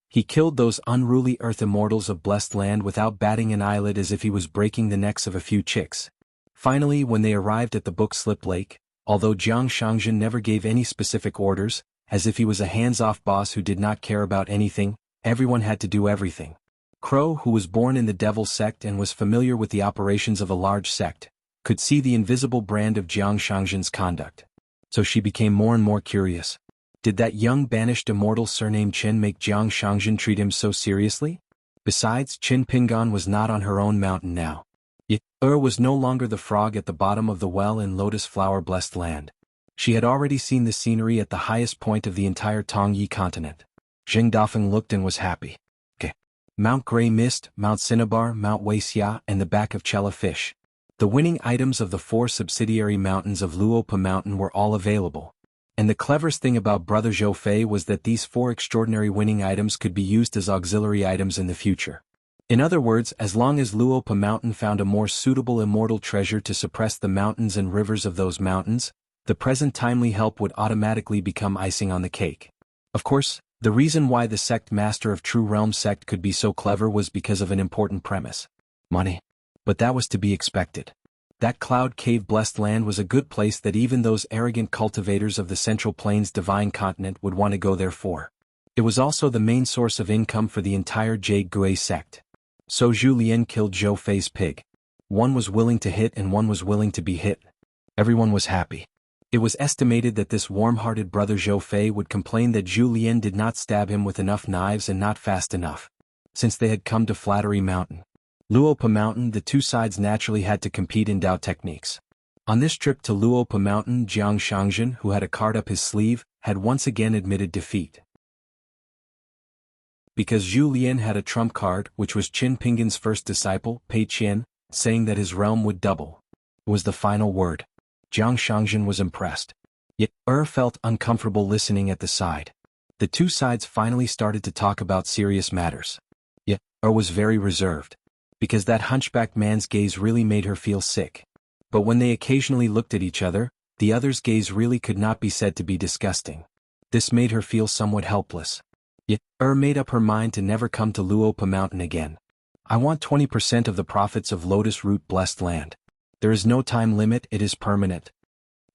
He killed those unruly earth immortals of blessed land without batting an eyelid, as if he was breaking the necks of a few chicks. Finally, when they arrived at the Book Slip Lake, although Jiang Shangjin never gave any specific orders, as if he was a hands-off boss who did not care about anything, everyone had to do everything. Crow, who was born in the Devil sect and was familiar with the operations of a large sect, could see the invisible brand of Jiang Shangjin's conduct. So she became more and more curious. Did that young banished immortal surnamed Qin make Jiang Shangjin treat him so seriously? Besides, Qin Pingan was not on her own mountain now. Yet, was no longer the frog at the bottom of the well in Lotus Flower Blessed Land. She had already seen the scenery at the highest point of the entire Tongyi continent. Jing Dafeng looked and was happy. Mount Grey Mist, Mount Cinnabar, Mount Weixia, and the back of Chella Fish. The winning items of the 4 subsidiary mountains of Luopa Mountain were all available. And the cleverest thing about Brother Zhou Fei was that these 4 extraordinary winning items could be used as auxiliary items in the future. In other words, as long as Luopa Mountain found a more suitable immortal treasure to suppress the mountains and rivers of those mountains, the present timely help would automatically become icing on the cake. Of course, the reason why the sect master of True Realm sect could be so clever was because of an important premise. Money. But that was to be expected. That Cloud Cave Blessed Land was a good place that even those arrogant cultivators of the Central Plains Divine Continent would want to go there for. It was also the main source of income for the entire Jade Gui sect. So Zhu Lian killed Zhou Fei's pig. One was willing to hit and one was willing to be hit. Everyone was happy. It was estimated that this warm-hearted brother Zhou Fei would complain that Zhu Lian did not stab him with enough knives and not fast enough. Since they had come to Flattery Mountain, Luopa Mountain, the 2 sides naturally had to compete in Dao techniques. On this trip to Luopa Mountain, Jiang Shangjin, who had a card up his sleeve, had once again admitted defeat. Because Zhu Lian had a trump card, which was Qin Pingan's first disciple, Pei Qian, saying that his realm would double. It was the final word. Jiang Shangjin was impressed. Yet, felt uncomfortable listening at the side. The 2 sides finally started to talk about serious matters. Yet, was very reserved. Because that hunchback man's gaze really made her feel sick. But when they occasionally looked at each other, the other's gaze really could not be said to be disgusting. This made her feel somewhat helpless. Yet, made up her mind to never come to Luopa Mountain again. I want 20% of the profits of Lotus Root Blessed Land. There is no time limit, it is permanent.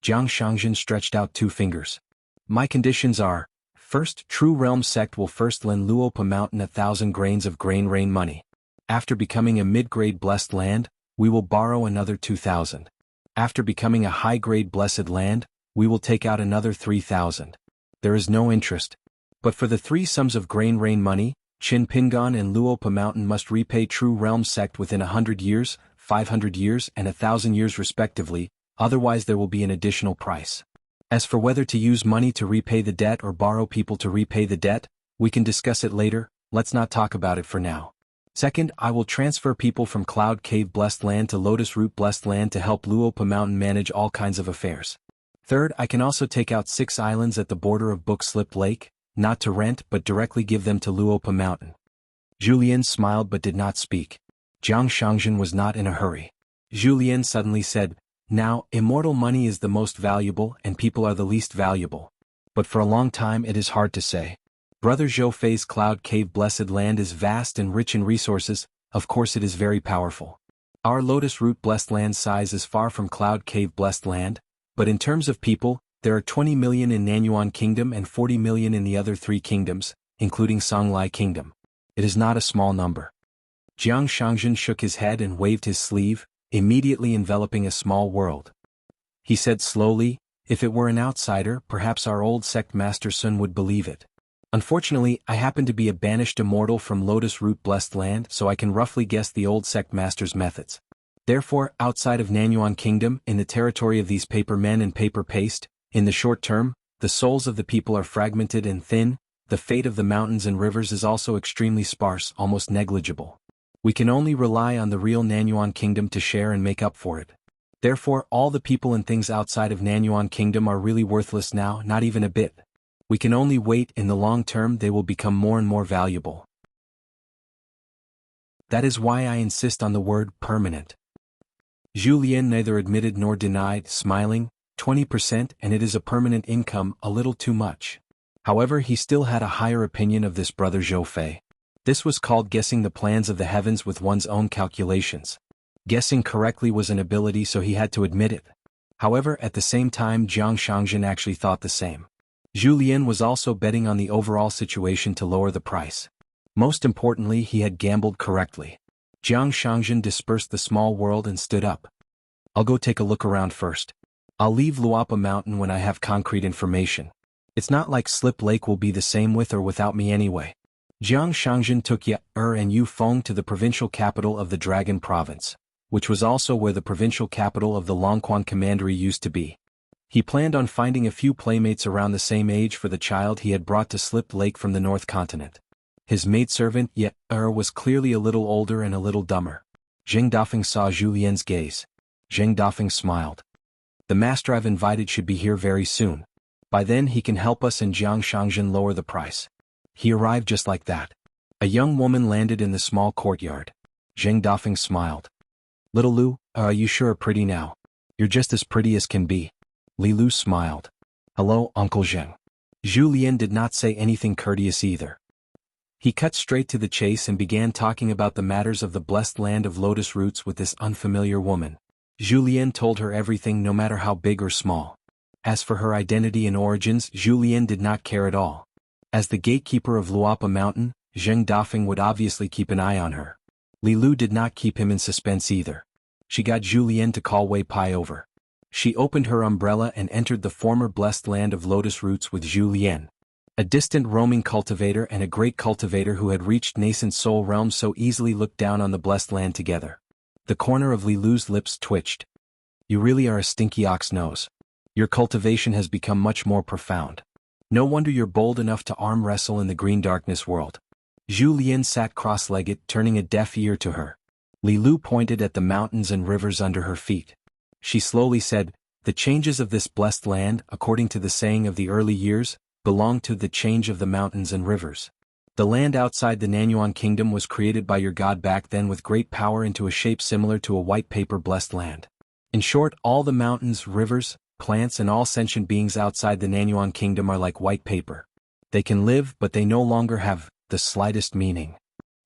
Jiang Shangjin stretched out 2 fingers. My conditions are, first, True Realm sect will first lend Luopa Mountain 1,000 grains of grain rain money. After becoming a mid-grade blessed land, we will borrow another 2,000. After becoming a high-grade blessed land, we will take out another 3,000. There is no interest. But for the 3 sums of grain rain money, Qin Pingan and Luopa Mountain must repay True Realm sect within 100 years, 500 years and 1,000 years respectively, otherwise there will be an additional price. As for whether to use money to repay the debt or borrow people to repay the debt, we can discuss it later, let's not talk about it for now. Second, I will transfer people from Cloud Cave Blessed Land to Lotus Root Blessed Land to help Luopa Mountain manage all kinds of affairs. Third, I can also take out 6 islands at the border of Book Slip Lake, not to rent but directly give them to Luopa Mountain. Zhu Lian smiled but did not speak. Jiang Shangjin was not in a hurry. Zhu Lian suddenly said, now, immortal money is the most valuable and people are the least valuable. But for a long time it is hard to say. Brother Zhou Fei's Cloud Cave Blessed Land is vast and rich in resources, of course it is very powerful. Our Lotus Root Blessed Land size is far from Cloud Cave Blessed Land, but in terms of people, there are 20 million in Nanyuan Kingdom and 40 million in the other 3 kingdoms, including Songlai Kingdom. It is not a small number. Jiang Shangjin shook his head and waved his sleeve, immediately enveloping a small world. He said slowly, if it were an outsider, perhaps our old sect master Sun would believe it. Unfortunately, I happen to be a banished immortal from Lotus Root Blessed Land, so I can roughly guess the old sect master's methods. Therefore, outside of Nanyuan Kingdom, in the territory of these paper men and paper paste, in the short term, the souls of the people are fragmented and thin, the fate of the mountains and rivers is also extremely sparse, almost negligible. We can only rely on the real Nanyuan Kingdom to share and make up for it. Therefore, all the people and things outside of Nanyuan Kingdom are really worthless now, not even a bit. We can only wait, in the long term they will become more and more valuable. That is why I insist on the word permanent. Zhu Lian neither admitted nor denied, smiling, 20% and it is a permanent income, a little too much. However, he still had a higher opinion of this brother Zhou Fei. This was called guessing the plans of the heavens with one's own calculations. Guessing correctly was an ability, so he had to admit it. However, at the same time, Jiang Shangzhen actually thought the same. Zhu Lian was also betting on the overall situation to lower the price. Most importantly, he had gambled correctly. Jiang Shangzhen dispersed the small world and stood up. I'll go take a look around first. I'll leave Luapa Mountain when I have concrete information. It's not like Slip Lake will be the same with or without me anyway. Jiang Shangzhen took Ye and Yu Feng to the provincial capital of the Dragon Province, which was also where the provincial capital of the Longquan Commandery used to be. He planned on finding a few playmates around the same age for the child he had brought to Slip Lake from the North Continent. His maidservant Ye was clearly a little older and a little dumber. Zheng Dafeng saw Zhu Lian's gaze. Zheng Dafeng smiled. The master I've invited should be here very soon. By then he can help us and Jiang Shangzhen lower the price. He arrived just like that. A young woman landed in the small courtyard. Zheng Dafeng smiled. Little Lu, you sure are pretty now. You're just as pretty as can be. Li Lu smiled. Hello, Uncle Zheng. Zhu Lian did not say anything courteous either. He cut straight to the chase and began talking about the matters of the blessed land of lotus roots with this unfamiliar woman. Zhu Lian told her everything, no matter how big or small. As for her identity and origins, Zhu Lian did not care at all. As the gatekeeper of Luapa Mountain, Zheng Dafeng would obviously keep an eye on her. Li Lu did not keep him in suspense either. She got Zhu Lian to call Wei Pai over. She opened her umbrella and entered the former blessed land of lotus roots with Zhu Lian. A distant roaming cultivator and a great cultivator who had reached nascent soul realm so easily looked down on the blessed land together. The corner of Li Lu's lips twitched. You really are a stinky ox nose. Your cultivation has become much more profound. No wonder you're bold enough to arm wrestle in the green darkness world. Zhu Lian sat cross-legged, turning a deaf ear to her. Li Lu pointed at the mountains and rivers under her feet. She slowly said, the changes of this blessed land, according to the saying of the early years, belong to the change of the mountains and rivers. The land outside the Nanyuan kingdom was created by your god back then with great power into a shape similar to a white paper blessed land. In short, all the mountains, rivers, plants and all sentient beings outside the Nanyuan kingdom are like white paper. They can live, but they no longer have the slightest meaning.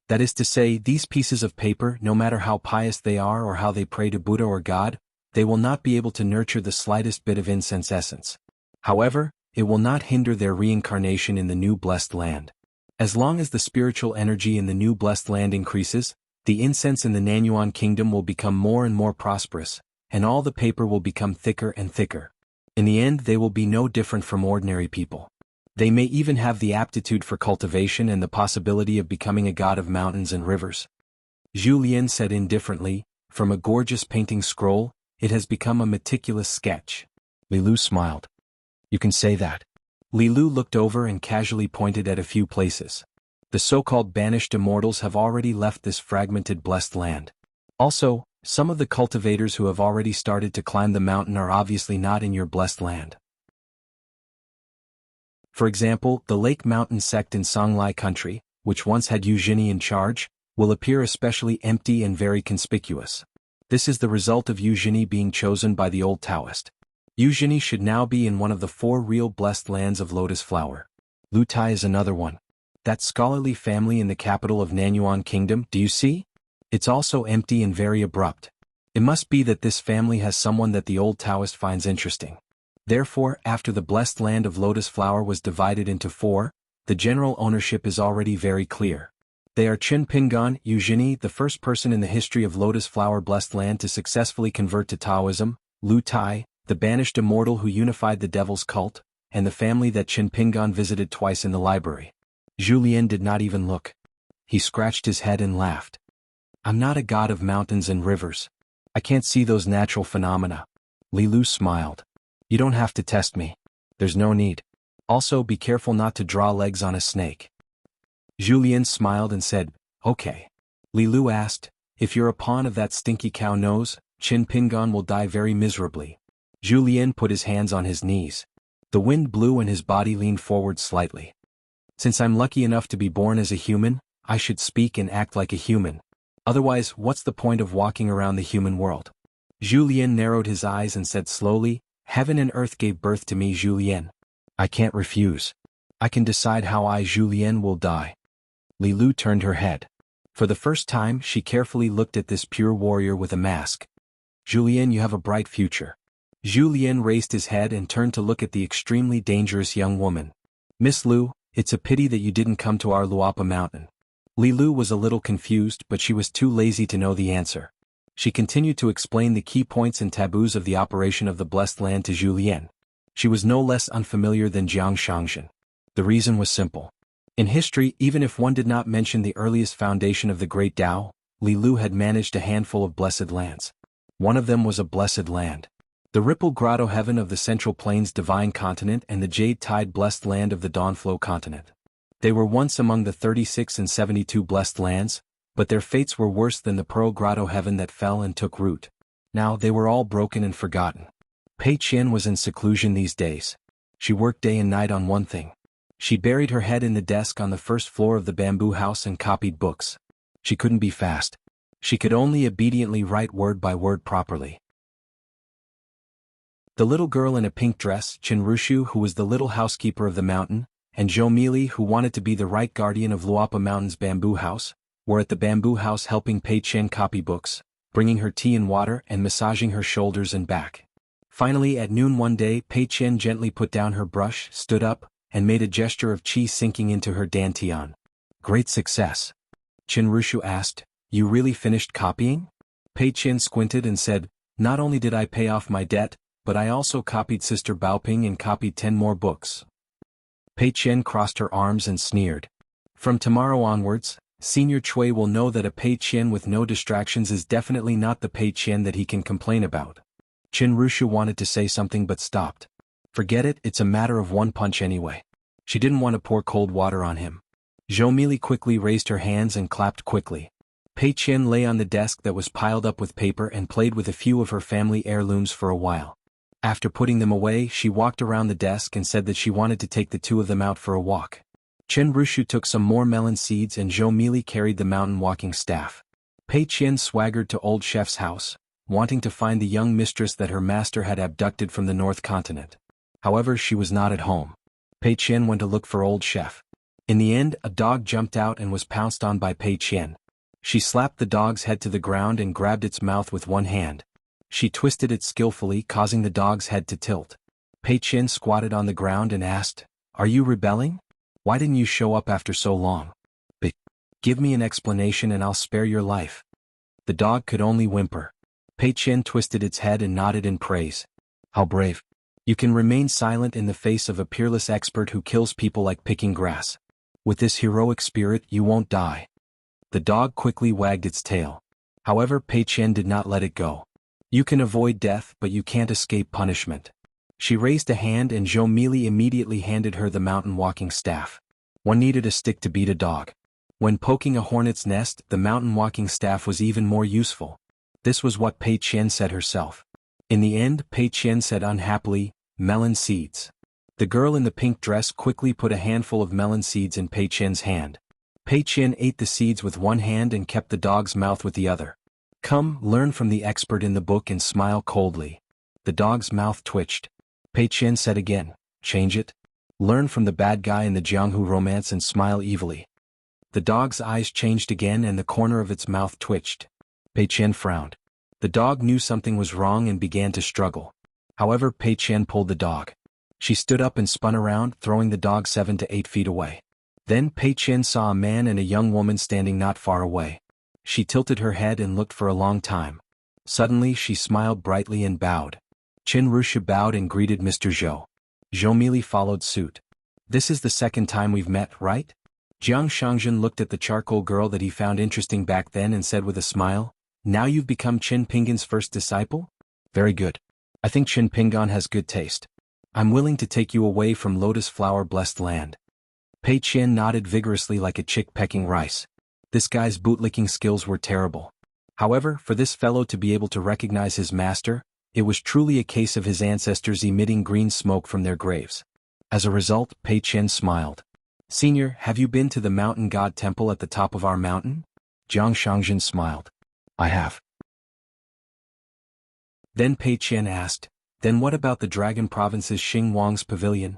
That is to say, these pieces of paper, no matter how pious they are or how they pray to Buddha or God, they will not be able to nurture the slightest bit of incense essence. However, it will not hinder their reincarnation in the new blessed land. As long as the spiritual energy in the new blessed land increases, the incense in the Nanyuan kingdom will become more and more prosperous, and all the paper will become thicker and thicker. In the end, they will be no different from ordinary people. They may even have the aptitude for cultivation and the possibility of becoming a god of mountains and rivers. Zhu Lian said indifferently, from a gorgeous painting scroll, it has become a meticulous sketch. Li Lu smiled. You can say that. Li Lu looked over and casually pointed at a few places. The so-called banished immortals have already left this fragmented blessed land. Also, some of the cultivators who have already started to climb the mountain are obviously not in your blessed land. For example, the Lake Mountain sect in Songlai country, which once had Eugenie in charge, will appear especially empty and very conspicuous. This is the result of Eugenie being chosen by the old Taoist. Eugenie should now be in one of the 4 real blessed lands of lotus flower. Lu Tai is another one. That scholarly family in the capital of Nanyuan Kingdom, do you see? It's also empty and very abrupt. It must be that this family has someone that the old Taoist finds interesting. Therefore, after the blessed land of lotus flower was divided into 4, the general ownership is already very clear. They are Qin Pingan, Eugenie, the first person in the history of lotus flower blessed land to successfully convert to Taoism, Lu Tai, the banished immortal who unified the devil's cult, and the family that Qin Pingan visited twice in the library. Zhu Lian did not even look. He scratched his head and laughed. I'm not a god of mountains and rivers. I can't see those natural phenomena. Li Lu smiled. You don't have to test me. There's no need. Also, be careful not to draw legs on a snake. Zhu Lian smiled and said, okay. Li Lu asked, if you're a pawn of that stinky cow nose, Qin Pingan will die very miserably. Zhu Lian put his hands on his knees. The wind blew and his body leaned forward slightly. Since I'm lucky enough to be born as a human, I should speak and act like a human. Otherwise, what's the point of walking around the human world? Zhu Lian narrowed his eyes and said slowly, Heaven and earth gave birth to me, Zhu Lian. I can't refuse. I can decide how I, Julienne, will die. Li Lu turned her head. For the first time, she carefully looked at this pure warrior with a mask. Julienne, you have a bright future. Julien raised his head and turned to look at the extremely dangerous young woman. Miss Lu, it's a pity that you didn't come to our Luapa mountain. Li Lu was a little confused, but she was too lazy to know the answer. She continued to explain the key points and taboos of the operation of the Blessed Land to Julien. She was no less unfamiliar than Jiang Shangzhen. The reason was simple. In history, even if one did not mention the earliest foundation of the Great Tao, Li Lu had managed a handful of blessed lands. One of them was a blessed land. The Ripple Grotto Heaven of the Central Plains Divine Continent and the Jade Tide Blessed Land of the Dawnflow Continent. They were once among the 36 and 72 blessed lands, but their fates were worse than the Pearl Grotto Heaven that fell and took root. Now they were all broken and forgotten. Pei Qian was in seclusion these days. She worked day and night on one thing. She buried her head in the desk on the first floor of the bamboo house and copied books. She couldn't be fast. She could only obediently write word by word properly. The little girl in a pink dress, Chen Rushu, who was the little housekeeper of the mountain, and Zhou Mili, who wanted to be the right guardian of Luapa Mountain's bamboo house, were at the bamboo house helping Pei Qian copy books, bringing her tea and water and massaging her shoulders and back. Finally, at noon one day, Pei Qian gently put down her brush, stood up, and made a gesture of qi sinking into her dantian. Great success. Chen Rushu asked, "You really finished copying?" Pei Qian squinted and said, "Not only did I pay off my debt, but I also copied Sister Baoping and copied 10 more books." Pei Qian crossed her arms and sneered. "From tomorrow onwards, Senior Chui will know that a Pei Qian with no distractions is definitely not the Pei Qian that he can complain about." Chen Rushu wanted to say something but stopped. Forget it, it's a matter of one punch anyway. She didn't want to pour cold water on him. Zhou Mili quickly raised her hands and clapped quickly. Pei Qian lay on the desk that was piled up with paper and played with a few of her family heirlooms for a while. After putting them away, she walked around the desk and said that she wanted to take the two of them out for a walk. Chen Rushu took some more melon seeds and Zhou Mili carried the mountain walking staff. Pei Qian swaggered to Old Chef's house, wanting to find the young mistress that her master had abducted from the North Continent. However, she was not at home. Pei Qian went to look for Old Chef. In the end, a dog jumped out and was pounced on by Pei Qian. She slapped the dog's head to the ground and grabbed its mouth with one hand. She twisted it skillfully, causing the dog's head to tilt. Pei Qian squatted on the ground and asked, "Are you rebelling? Why didn't you show up after so long? Give me an explanation and I'll spare your life." The dog could only whimper. Pei Qian twisted its head and nodded in praise. "How brave. You can remain silent in the face of a peerless expert who kills people like picking grass. With this heroic spirit, you won't die." The dog quickly wagged its tail. However, Pei Qian did not let it go. "You can avoid death, but you can't escape punishment." She raised a hand and Zhou Mili immediately handed her the mountain walking staff. One needed a stick to beat a dog. When poking a hornet's nest, the mountain walking staff was even more useful. This was what Pei Qian said herself. In the end, Pei Qian said unhappily, "Melon seeds." The girl in the pink dress quickly put a handful of melon seeds in Pei Qian's hand. Pei Qian ate the seeds with one hand and kept the dog's mouth with the other. "Come, learn from the expert in the book and smile coldly." The dog's mouth twitched. Pei Qian said again, "Change it. Learn from the bad guy in the Jianghu romance and smile evilly." The dog's eyes changed again and the corner of its mouth twitched. Pei Qian frowned. The dog knew something was wrong and began to struggle. However, Pei Qian pulled the dog. She stood up and spun around, throwing the dog 7 to 8 feet away. Then Pei Qian saw a man and a young woman standing not far away. She tilted her head and looked for a long time. Suddenly she smiled brightly and bowed. Chen Rushu bowed and greeted Mr. Zhou. Zhou Mili followed suit. "This is the second time we've met, right?" Jiang Shangzhen looked at the charcoal girl that he found interesting back then and said with a smile, "Now you've become Chen Pingan's first disciple? Very good. I think Chen Pingan has good taste. I'm willing to take you away from Lotus Flower Blessed Land." Pei Qian nodded vigorously like a chick pecking rice. This guy's bootlicking skills were terrible. However, for this fellow to be able to recognize his master, it was truly a case of his ancestors emitting green smoke from their graves. As a result, Pei Qian smiled. "Senior, have you been to the mountain god temple at the top of our mountain?" Jiang Shangzhen smiled. "I have." Then Pei Qian asked, "Then what about the Dragon Province's Xing Wang's pavilion?"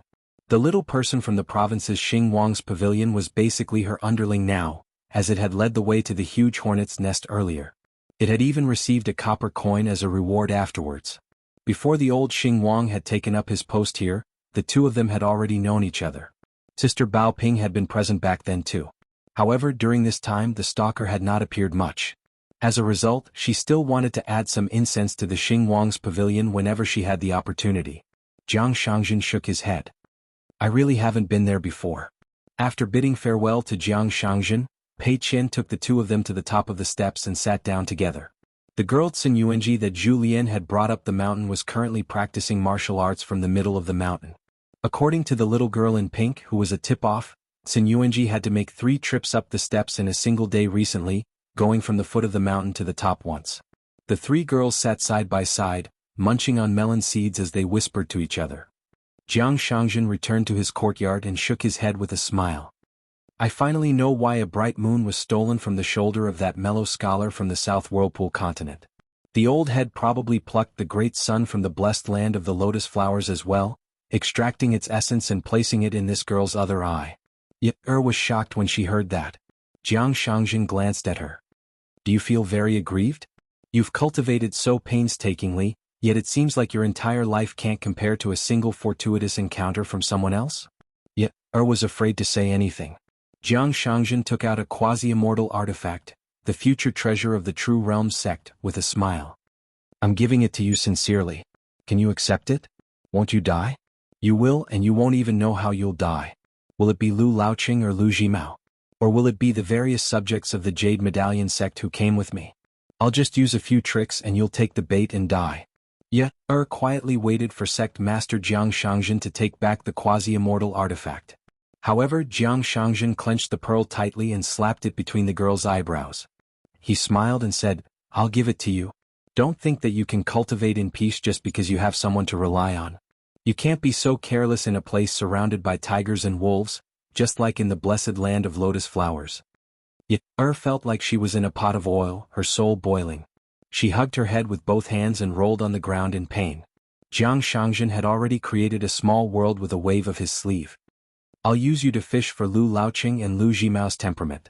The little person from the province's Xing Wang's pavilion was basically her underling now, as it had led the way to the huge hornet's nest earlier. It had even received a copper coin as a reward afterwards. Before the old Xing Wang had taken up his post here, the two of them had already known each other. Sister Bao Ping had been present back then too. However, during this time the stalker had not appeared much. As a result, she still wanted to add some incense to the Xing Wang's pavilion whenever she had the opportunity. Jiang Shangzhen shook his head. I really haven't been there before. After bidding farewell to Jiang Shangzhen, Pei Qian took the two of them to the top of the steps and sat down together. The girl Tsin Yuanji that Zhu Lian had brought up the mountain was currently practicing martial arts from the middle of the mountain. According to the little girl in pink who was a tip-off, Tsin Yuanji had to make 3 trips up the steps in a single day recently, going from the foot of the mountain to the top once. The 3 girls sat side by side, munching on melon seeds as they whispered to each other. Jiang Shangzhen returned to his courtyard and shook his head with a smile. I finally know why a bright moon was stolen from the shoulder of that mellow scholar from the South Whirlpool continent. The old head probably plucked the great sun from the blessed land of the lotus flowers as well, extracting its essence and placing it in this girl's other eye. Yet was shocked when she heard that. Jiang Shangzhen glanced at her. Do you feel very aggrieved? You've cultivated so painstakingly, yet it seems like your entire life can't compare to a single fortuitous encounter from someone else? Yet was afraid to say anything. Jiang Shangzhen took out a quasi-immortal artifact, the future treasure of the True Realms sect, with a smile. I'm giving it to you sincerely. Can you accept it? Won't you die? You will, and you won't even know how you'll die. Will it be Lu Laoqing or Lu Jimao? Or will it be the various subjects of the Jade Medallion sect who came with me? I'll just use a few tricks and you'll take the bait and die. Yet, quietly waited for sect master Jiang Shangzhen to take back the quasi-immortal artifact. However, Jiang Shangzhen clenched the pearl tightly and slapped it between the girl's eyebrows. He smiled and said, I'll give it to you. Don't think that you can cultivate in peace just because you have someone to rely on. You can't be so careless in a place surrounded by tigers and wolves, just like in the blessed land of lotus flowers. Yet, felt like she was in a pot of oil, her soul boiling. She hugged her head with both hands and rolled on the ground in pain. Jiang Shangzhen had already created a small world with a wave of his sleeve. I'll use you to fish for Lu Laoqing and Lu Jimao's temperament.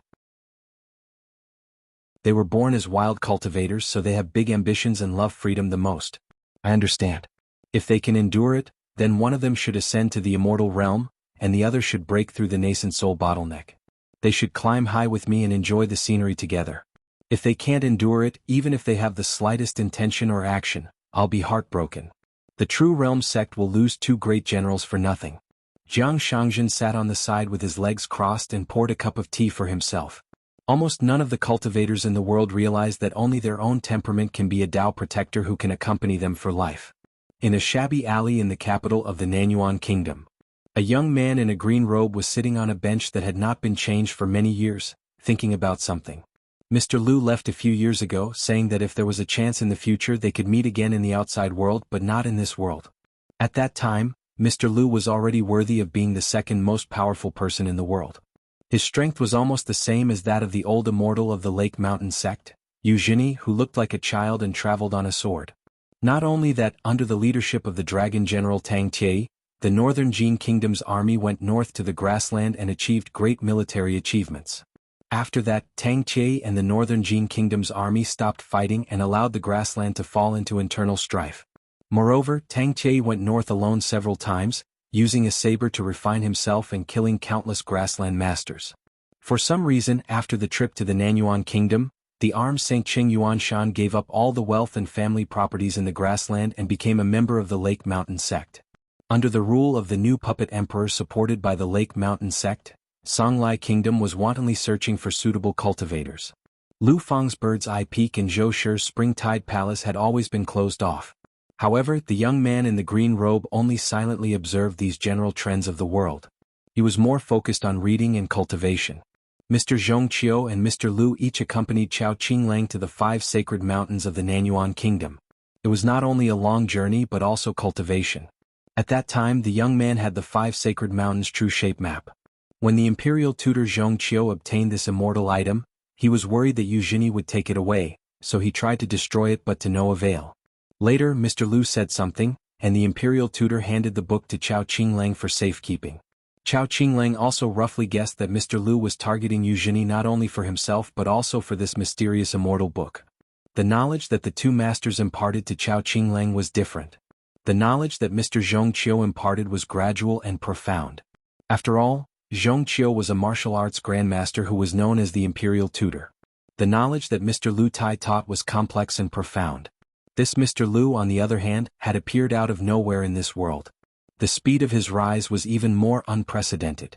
They were born as wild cultivators, so they have big ambitions and love freedom the most. I understand. If they can endure it, then one of them should ascend to the immortal realm, and the other should break through the nascent soul bottleneck. They should climb high with me and enjoy the scenery together. If they can't endure it, even if they have the slightest intention or action, I'll be heartbroken. The True Realm sect will lose 2 great generals for nothing. Jiang Shangzhen sat on the side with his legs crossed and poured a cup of tea for himself. Almost none of the cultivators in the world realize that only their own temperament can be a Tao protector who can accompany them for life. In a shabby alley in the capital of the Nanyuan Kingdom, a young man in a green robe was sitting on a bench that had not been changed for many years, thinking about something. Mr. Lu left a few years ago, saying that if there was a chance in the future they could meet again in the outside world but not in this world. At that time, Mr. Lu was already worthy of being the second most powerful person in the world. His strength was almost the same as that of the old immortal of the Lake Mountain sect, Yu Zhini, who looked like a child and traveled on a sword. Not only that, under the leadership of the Dragon General Tang Tie, the Northern Jin Kingdom's army went north to the grassland and achieved great military achievements. After that, Tang Tie and the Northern Jin Kingdom's army stopped fighting and allowed the grassland to fall into internal strife. Moreover, Tang Tie went north alone several times, using a saber to refine himself and killing countless grassland masters. For some reason, after the trip to the Nanyuan Kingdom, the armed Saint Qing Yuanshan gave up all the wealth and family properties in the grassland and became a member of the Lake Mountain sect. Under the rule of the new puppet emperor supported by the Lake Mountain sect, Songlai Kingdom was wantonly searching for suitable cultivators. Lu Fang's Bird's Eye Peak and Zhou Shi's Springtide Palace had always been closed off. However, the young man in the green robe only silently observed these general trends of the world. He was more focused on reading and cultivation. Mr. Zhongqiu and Mr. Lu each accompanied Chao Qinglang to the 5 sacred mountains of the Nanyuan Kingdom. It was not only a long journey but also cultivation. At that time the young man had the 5 sacred mountains' true shape map. When the imperial tutor Zhongqiu obtained this immortal item, he was worried that Yu Zhini would take it away, so he tried to destroy it but to no avail. Later Mr. Lu said something, and the imperial tutor handed the book to Chao Qinglang for safekeeping. Chao Qinglang also roughly guessed that Mr. Lu was targeting Eugenie not only for himself but also for this mysterious immortal book. The knowledge that the two masters imparted to Chao Qinglang was different. The knowledge that Mr. Zhong Qiu imparted was gradual and profound. After all, Zhong Qiu was a martial arts grandmaster who was known as the imperial tutor. The knowledge that Mr. Lu Tai taught was complex and profound. This Mr. Lu, on the other hand, had appeared out of nowhere in this world. The speed of his rise was even more unprecedented.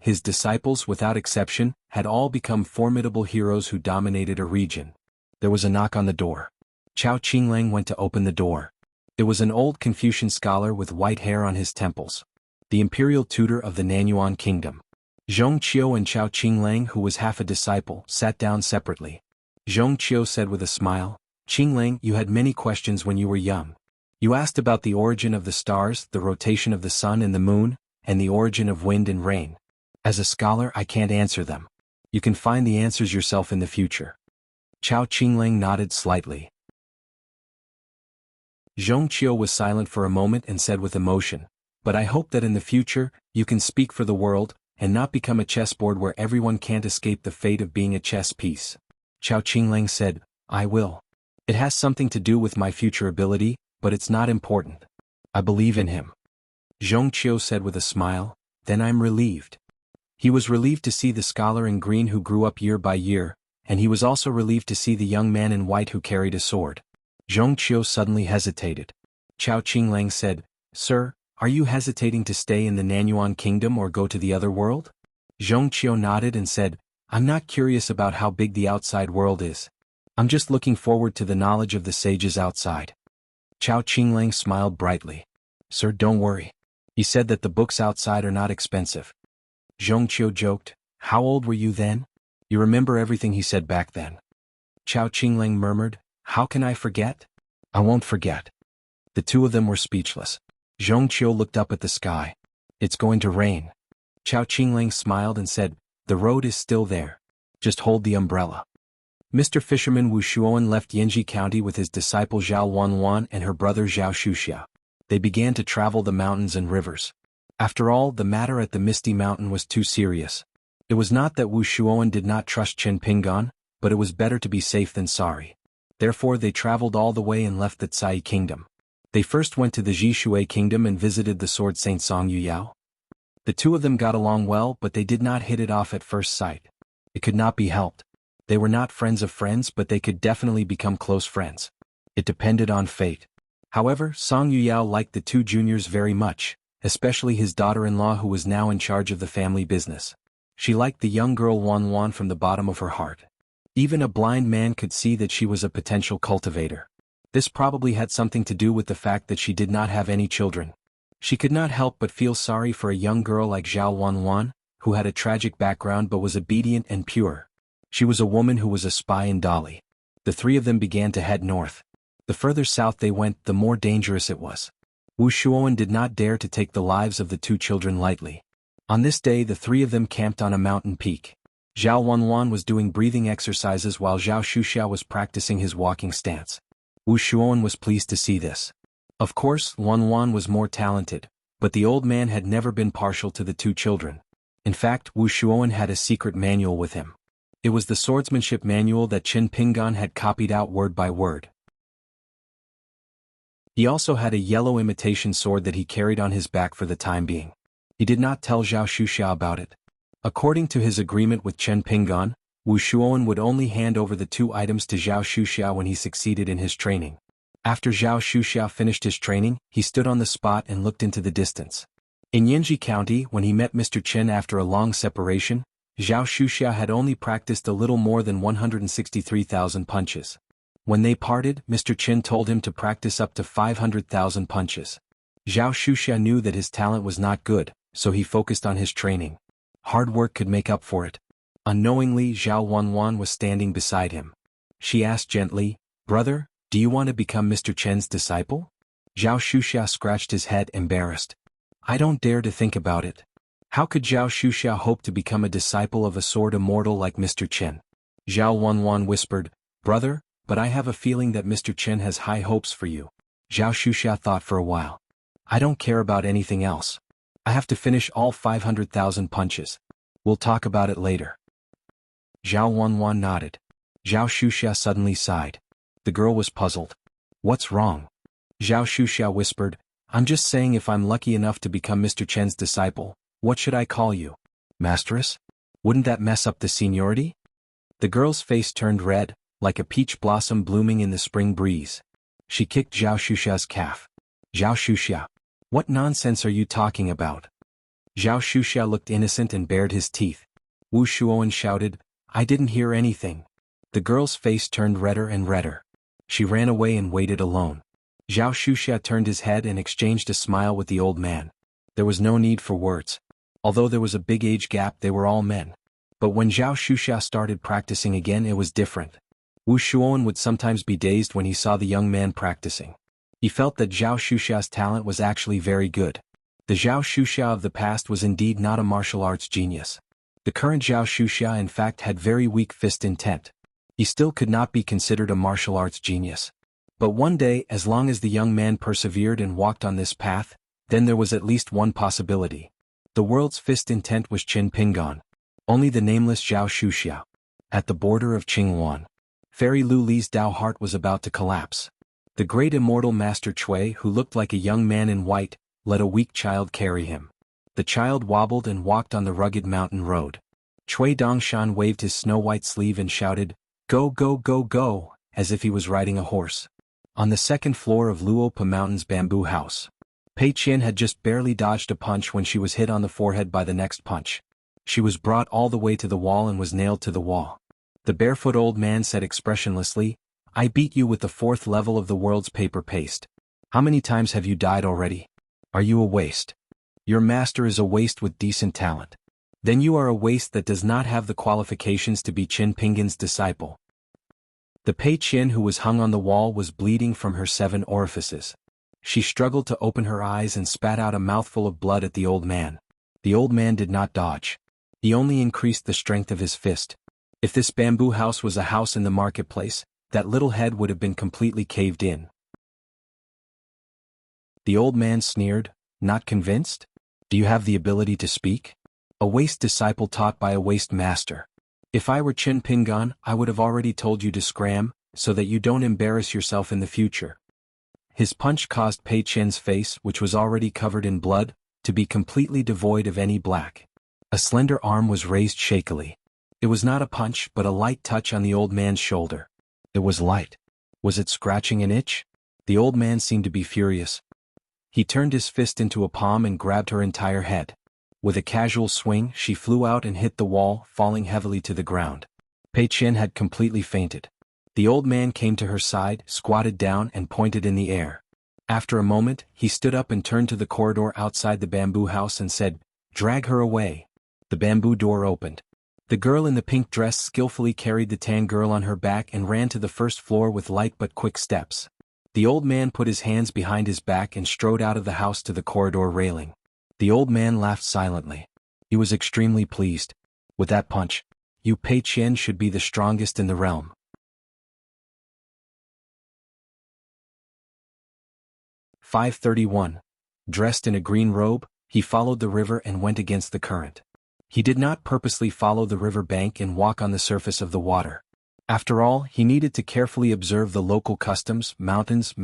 His disciples, without exception, had all become formidable heroes who dominated a region. There was a knock on the door. Chao Qinglang went to open the door. It was an old Confucian scholar with white hair on his temples. The imperial tutor of the Nanyuan kingdom. Zhong Qiu and Chao Qinglang, who was half a disciple, sat down separately. Zhong Qiu said with a smile, "Qinglang, you had many questions when you were young. You asked about the origin of the stars, the rotation of the sun and the moon, and the origin of wind and rain. As a scholar, I can't answer them. You can find the answers yourself in the future." Chao Qinglang nodded slightly. Zhong Qiu was silent for a moment and said with emotion, "But I hope that in the future, you can speak for the world, and not become a chessboard where everyone can't escape the fate of being a chess piece." Chao Qinglang said, "I will. It has something to do with my future ability, but it's not important. I believe in him." Zhong Qiu said with a smile, "Then I'm relieved." He was relieved to see the scholar in green who grew up year by year, and he was also relieved to see the young man in white who carried a sword. Zhong Qiu suddenly hesitated. Chao Qinglang said, "Sir, are you hesitating to stay in the Nanyuan kingdom or go to the other world?" Zhong Qiu nodded and said, "I'm not curious about how big the outside world is. I'm just looking forward to the knowledge of the sages outside." Chao Qinglang smiled brightly. "Sir, don't worry. He said that the books outside are not expensive." Zhong Qiu joked, "How old were you then? You remember everything he said back then." Chao Qinglang murmured, "How can I forget? I won't forget." The two of them were speechless. Zhong Qiu looked up at the sky. "It's going to rain." Chao Qinglang smiled and said, "The road is still there. Just hold the umbrella." Mr. Fisherman Wu Shuoan left Yanji County with his disciple Zhao Wanwan and her brother Zhao Shuxia. They began to travel the mountains and rivers. After all, the matter at the Misty Mountain was too serious. It was not that Wu Shuoan did not trust Chen Pingan, but it was better to be safe than sorry. Therefore they traveled all the way and left the Cai kingdom. They first went to the Jishui kingdom and visited the sword Saint Song Yuyao. The two of them got along well, but they did not hit it off at first sight. It could not be helped. They were not friends of friends, but they could definitely become close friends. It depended on fate. However, Song Yuyao liked the two juniors very much, especially his daughter-in-law who was now in charge of the family business. She liked the young girl Wanwan from the bottom of her heart. Even a blind man could see that she was a potential cultivator. This probably had something to do with the fact that she did not have any children. She could not help but feel sorry for a young girl like Zhao Wanwan, who had a tragic background but was obedient and pure. She was a woman who was a spy in Dali. The three of them began to head north. The further south they went, the more dangerous it was. Wu Shuoan did not dare to take the lives of the two children lightly. On this day the three of them camped on a mountain peak. Zhao Wanwan was doing breathing exercises while Zhao Shuxia was practicing his walking stance. Wu Shuoan was pleased to see this. Of course, Wanwan was more talented, but the old man had never been partial to the two children. In fact, Wu Shuoan had a secret manual with him. It was the swordsmanship manual that Chen Pingan had copied out word by word. He also had a yellow imitation sword that he carried on his back for the time being. He did not tell Zhao Shuxia about it. According to his agreement with Chen Pingan, Wu Shuoan would only hand over the two items to Zhao Shuxia when he succeeded in his training. After Zhao Shuxia finished his training, he stood on the spot and looked into the distance. In Yanji County, when he met Mr. Chen after a long separation, Zhao Shuxia had only practiced a little more than 163,000 punches. When they parted, Mr. Chen told him to practice up to 500,000 punches. Zhao Shuxia knew that his talent was not good, so he focused on his training. Hard work could make up for it. Unknowingly, Zhao Wanwan was standing beside him. She asked gently, "Brother, do you want to become Mr. Chen's disciple?" Zhao Shuxia scratched his head, embarrassed. "I don't dare to think about it. How could Zhao Shuxia hope to become a disciple of a sword immortal like Mr. Chen?" Zhao Wanwan whispered, "Brother, but I have a feeling that Mr. Chen has high hopes for you." Zhao Shuxia thought for a while. I don't care about anything else. I have to finish all 500,000 punches. We'll talk about it later. Zhao Wanwan nodded. Zhao Shuxia suddenly sighed. The girl was puzzled. What's wrong? Zhao Shuxia whispered, I'm just saying if I'm lucky enough to become Mr. Chen's disciple, what should I call you? Masteress? Wouldn't that mess up the seniority? The girl's face turned red, like a peach blossom blooming in the spring breeze. She kicked Zhao Shuxia's calf. Zhao Shuxia, what nonsense are you talking about? Zhao Shuxia looked innocent and bared his teeth. Wu Shuowen shouted, I didn't hear anything. The girl's face turned redder and redder. She ran away and waited alone. Zhao Shuxia turned his head and exchanged a smile with the old man. There was no need for words. Although there was a big age gap, they were all men. But when Zhao Shuxia started practicing again, it was different. Wu Shuowen would sometimes be dazed when he saw the young man practicing. He felt that Zhao Shuxia's talent was actually very good. The Zhao Shuxia of the past was indeed not a martial arts genius. The current Zhao Shuxia in fact had very weak fist intent. He still could not be considered a martial arts genius. But one day, as long as the young man persevered and walked on this path, then there was at least one possibility. The world's fist intent was Qin Pingan. Only the nameless Zhao Shuxia. At the border of Qingwan, Fairy Lu Li's Dao heart was about to collapse. The great immortal Master Cui, who looked like a young man in white, let a weak child carry him. The child wobbled and walked on the rugged mountain road. Cui Dongshan waved his snow-white sleeve and shouted, Go, go, go, go, as if he was riding a horse. On the second floor of Luopa Mountain's bamboo house, Pei Qian had just barely dodged a punch when she was hit on the forehead by the next punch. She was brought all the way to the wall and was nailed to the wall. The barefoot old man said expressionlessly, I beat you with the 4th level of the world's paper paste. How many times have you died already? Are you a waste? Your master is a waste with decent talent. Then you are a waste that does not have the qualifications to be Qin Pingan's disciple. The Pei Qian who was hung on the wall was bleeding from her 7 orifices. She struggled to open her eyes and spat out a mouthful of blood at the old man. The old man did not dodge. He only increased the strength of his fist. If this bamboo house was a house in the marketplace, that little head would have been completely caved in. The old man sneered, not convinced? Do you have the ability to speak? A waste disciple taught by a waste master. If I were Qin Pingan, I would have already told you to scram, so that you don't embarrass yourself in the future. His punch caused Pei Qian's face, which was already covered in blood, to be completely devoid of any black. A slender arm was raised shakily. It was not a punch but a light touch on the old man's shoulder. It was light. Was it scratching an itch? The old man seemed to be furious. He turned his fist into a palm and grabbed her entire head. With a casual swing, she flew out and hit the wall, falling heavily to the ground. Pei Qian had completely fainted. The old man came to her side, squatted down and pointed in the air. After a moment, he stood up and turned to the corridor outside the bamboo house and said, Drag her away. The bamboo door opened. The girl in the pink dress skillfully carried the tan girl on her back and ran to the first floor with light but quick steps. The old man put his hands behind his back and strode out of the house to the corridor railing. The old man laughed silently. He was extremely pleased. With that punch, you Pei Qian should be the strongest in the realm. 531. Dressed in a green robe, he followed the river and went against the current. He did not purposely follow the river bank and walk on the surface of the water. After all, he needed to carefully observe the local customs, mountains,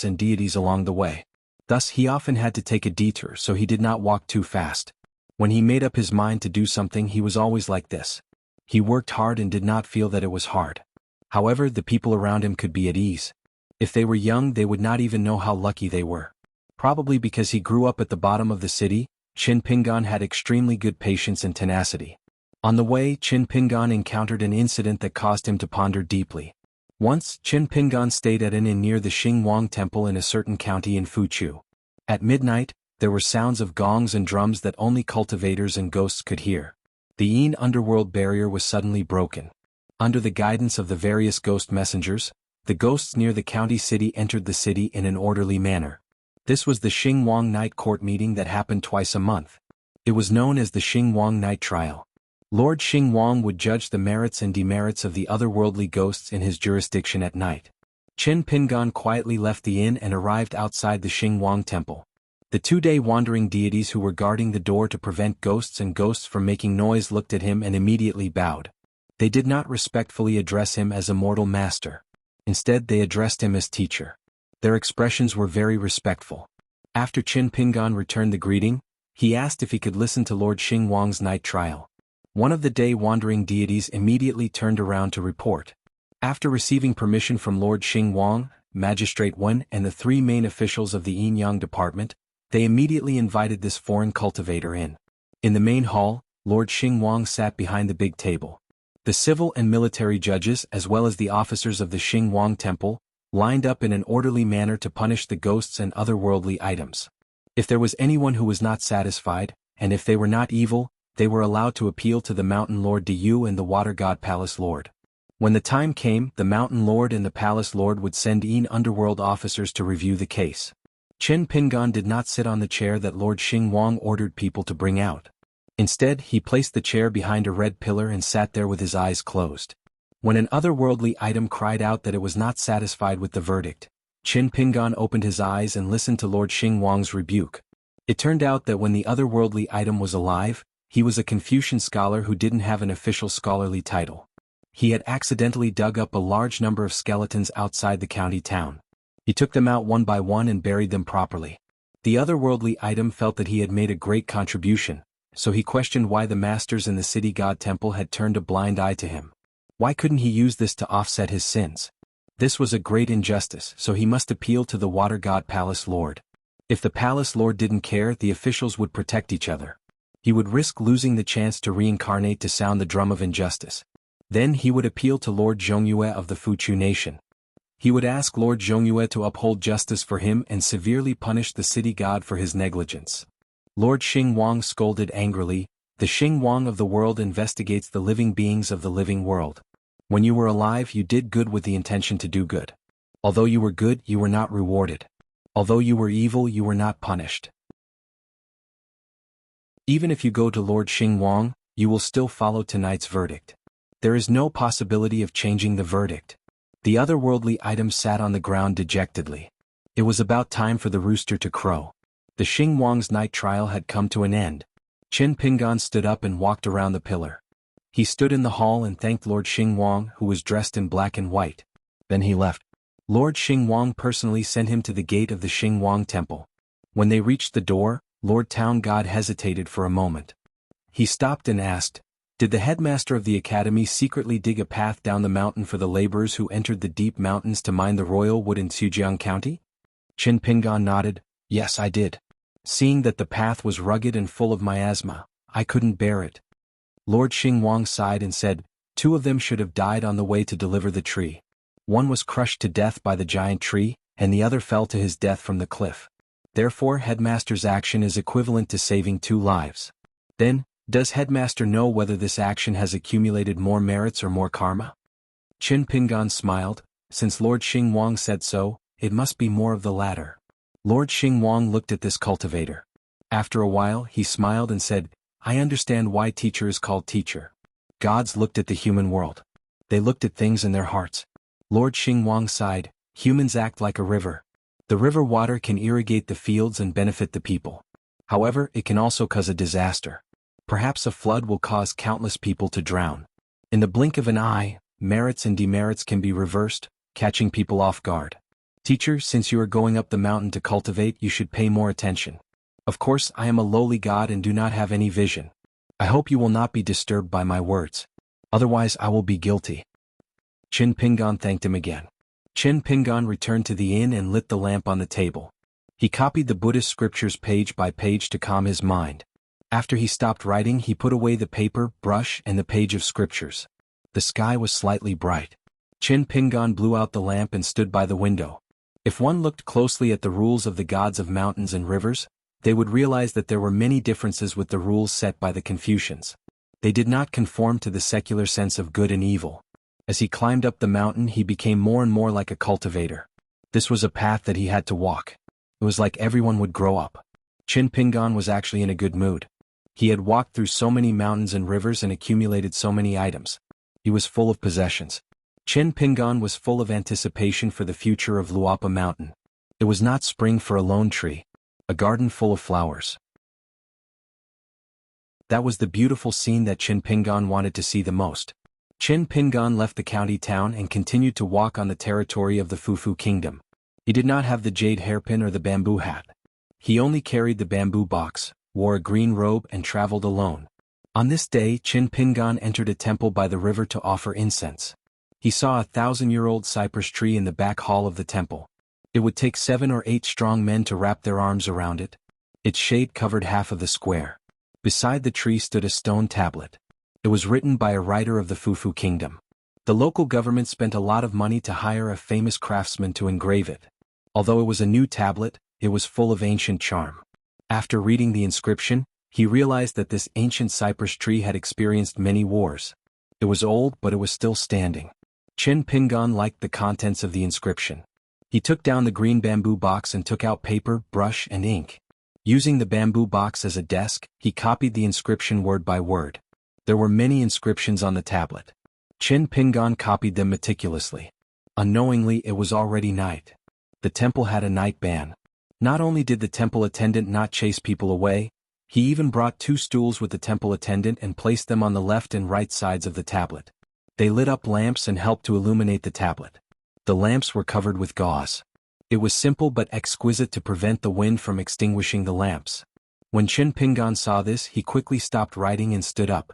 and deities along the way. Thus he often had to take a detour, so he did not walk too fast. When he made up his mind to do something, he was always like this. He worked hard and did not feel that it was hard. However, the people around him could be at ease. If they were young, they would not even know how lucky they were. Probably because he grew up at the bottom of the city, Qin Pingan had extremely good patience and tenacity. On the way, Qin Pingan encountered an incident that caused him to ponder deeply. Once, Qin Pingan stayed at an inn near the Xingwang Temple in a certain county in Fuchu. At midnight, there were sounds of gongs and drums that only cultivators and ghosts could hear. The Yin underworld barrier was suddenly broken. Under the guidance of the various ghost messengers, the ghosts near the county city entered the city in an orderly manner. This was the Xingwang Night Court meeting that happened twice a month. It was known as the Xingwang Night Trial. Lord Xingwang would judge the merits and demerits of the otherworldly ghosts in his jurisdiction at night. Qin Pingan quietly left the inn and arrived outside the Xingwang Temple. The 2-day wandering deities who were guarding the door to prevent ghosts and ghosts from making noise looked at him and immediately bowed. They did not respectfully address him as a mortal master. Instead they addressed him as teacher. Their expressions were very respectful. After Qin Pingan returned the greeting, he asked if he could listen to Lord Xingwang's night trial. One of the day-wandering deities immediately turned around to report. After receiving permission from Lord Xingwang, Magistrate Wen and the 3 main officials of the Yin-Yang department, they immediately invited this foreign cultivator in. In the main hall, Lord Xingwang sat behind the big table. The civil and military judges as well as the officers of the Xingwang temple, lined up in an orderly manner to punish the ghosts and other worldly items. If there was anyone who was not satisfied, and if they were not evil, they were allowed to appeal to the Mountain Lord Diyu and the Water God Palace Lord. When the time came, the Mountain Lord and the Palace Lord would send Yin underworld officers to review the case. Qin Pingan did not sit on the chair that Lord Xingwang ordered people to bring out. Instead, he placed the chair behind a red pillar and sat there with his eyes closed. When an otherworldly item cried out that it was not satisfied with the verdict, Qin Pingan opened his eyes and listened to Lord Xingwang's rebuke. It turned out that when the otherworldly item was alive, he was a Confucian scholar who didn't have an official scholarly title. He had accidentally dug up a large number of skeletons outside the county town. He took them out one by one and buried them properly. The otherworldly item felt that he had made a great contribution, so he questioned why the masters in the city god temple had turned a blind eye to him. Why couldn't he use this to offset his sins? This was a great injustice, so he must appeal to the Water God Palace Lord. If the Palace Lord didn't care, the officials would protect each other. He would risk losing the chance to reincarnate to sound the drum of injustice. Then he would appeal to Lord Zhongyue of the Fuchu nation. He would ask Lord Zhongyue to uphold justice for him and severely punish the city god for his negligence. Lord Xingwang scolded angrily, "The Xingwang of the world investigates the living beings of the living world. When you were alive you did good with the intention to do good. Although you were good you were not rewarded. Although you were evil you were not punished. Even if you go to Lord Xingwang, you will still follow tonight's verdict. There is no possibility of changing the verdict." The otherworldly item sat on the ground dejectedly. It was about time for the rooster to crow. The Xingwang's night trial had come to an end. Qin Pingan stood up and walked around the pillar. He stood in the hall and thanked Lord Xingwang, who was dressed in black and white. Then he left. Lord Xingwang personally sent him to the gate of the Xingwang temple. When they reached the door, Lord Town God hesitated for a moment. He stopped and asked, "Did the headmaster of the academy secretly dig a path down the mountain for the laborers who entered the deep mountains to mine the royal wood in Zhejiang County?" Qin Pingan nodded, "Yes, I did. Seeing that the path was rugged and full of miasma, I couldn't bear it." Lord Xingwang sighed and said, "2 of them should have died on the way to deliver the tree. One was crushed to death by the giant tree, and the other fell to his death from the cliff. Therefore headmaster's action is equivalent to saving 2 lives. Then, does headmaster know whether this action has accumulated more merits or more karma?" Qin Pingan smiled, "Since Lord Xingwang said so, it must be more of the latter." Lord Xingwang looked at this cultivator. After a while he smiled and said, "I understand why teacher is called teacher." Gods looked at the human world. They looked at things in their hearts. Lord Xingwang sighed, "Humans act like a river. The river water can irrigate the fields and benefit the people. However, it can also cause a disaster. Perhaps a flood will cause countless people to drown. In the blink of an eye, merits and demerits can be reversed, catching people off guard. Teacher, since you are going up the mountain to cultivate, you should pay more attention. Of course, I am a lowly god and do not have any vision. I hope you will not be disturbed by my words. Otherwise I will be guilty." Qin Pingan thanked him again. Qin Pingan returned to the inn and lit the lamp on the table. He copied the Buddhist scriptures page by page to calm his mind. After he stopped writing, he put away the paper, brush, and the page of scriptures. The sky was slightly bright. Qin Pingan blew out the lamp and stood by the window. If one looked closely at the rules of the gods of mountains and rivers, they would realize that there were many differences with the rules set by the Confucians. They did not conform to the secular sense of good and evil. As he climbed up the mountain, he became more and more like a cultivator. This was a path that he had to walk. It was like everyone would grow up. Qin Pingan was actually in a good mood. He had walked through so many mountains and rivers and accumulated so many items. He was full of possessions. Qin Pingan was full of anticipation for the future of Luapa Mountain. It was not spring for a lone tree. A garden full of flowers. That was the beautiful scene that Qin Pingan wanted to see the most. Qin Pingan left the county town and continued to walk on the territory of the Fufu kingdom. He did not have the jade hairpin or the bamboo hat. He only carried the bamboo box, wore a green robe and traveled alone. On this day Qin Pingan entered a temple by the river to offer incense. He saw a 1,000-year-old cypress tree in the back hall of the temple. It would take 7 or 8 strong men to wrap their arms around it. Its shade covered half of the square. Beside the tree stood a stone tablet. It was written by a writer of the Fufu kingdom. The local government spent a lot of money to hire a famous craftsman to engrave it. Although it was a new tablet, it was full of ancient charm. After reading the inscription, he realized that this ancient cypress tree had experienced many wars. It was old, but it was still standing. Qin Pingan liked the contents of the inscription. He took down the green bamboo box and took out paper, brush and ink. Using the bamboo box as a desk, he copied the inscription word by word. There were many inscriptions on the tablet. Qin Pingan copied them meticulously. Unknowingly, it was already night. The temple had a night ban. Not only did the temple attendant not chase people away, he even brought 2 stools with the temple attendant and placed them on the left and right sides of the tablet. They lit up lamps and helped to illuminate the tablet. The lamps were covered with gauze. It was simple but exquisite to prevent the wind from extinguishing the lamps. When Qin Pingan saw this, he quickly stopped writing and stood up.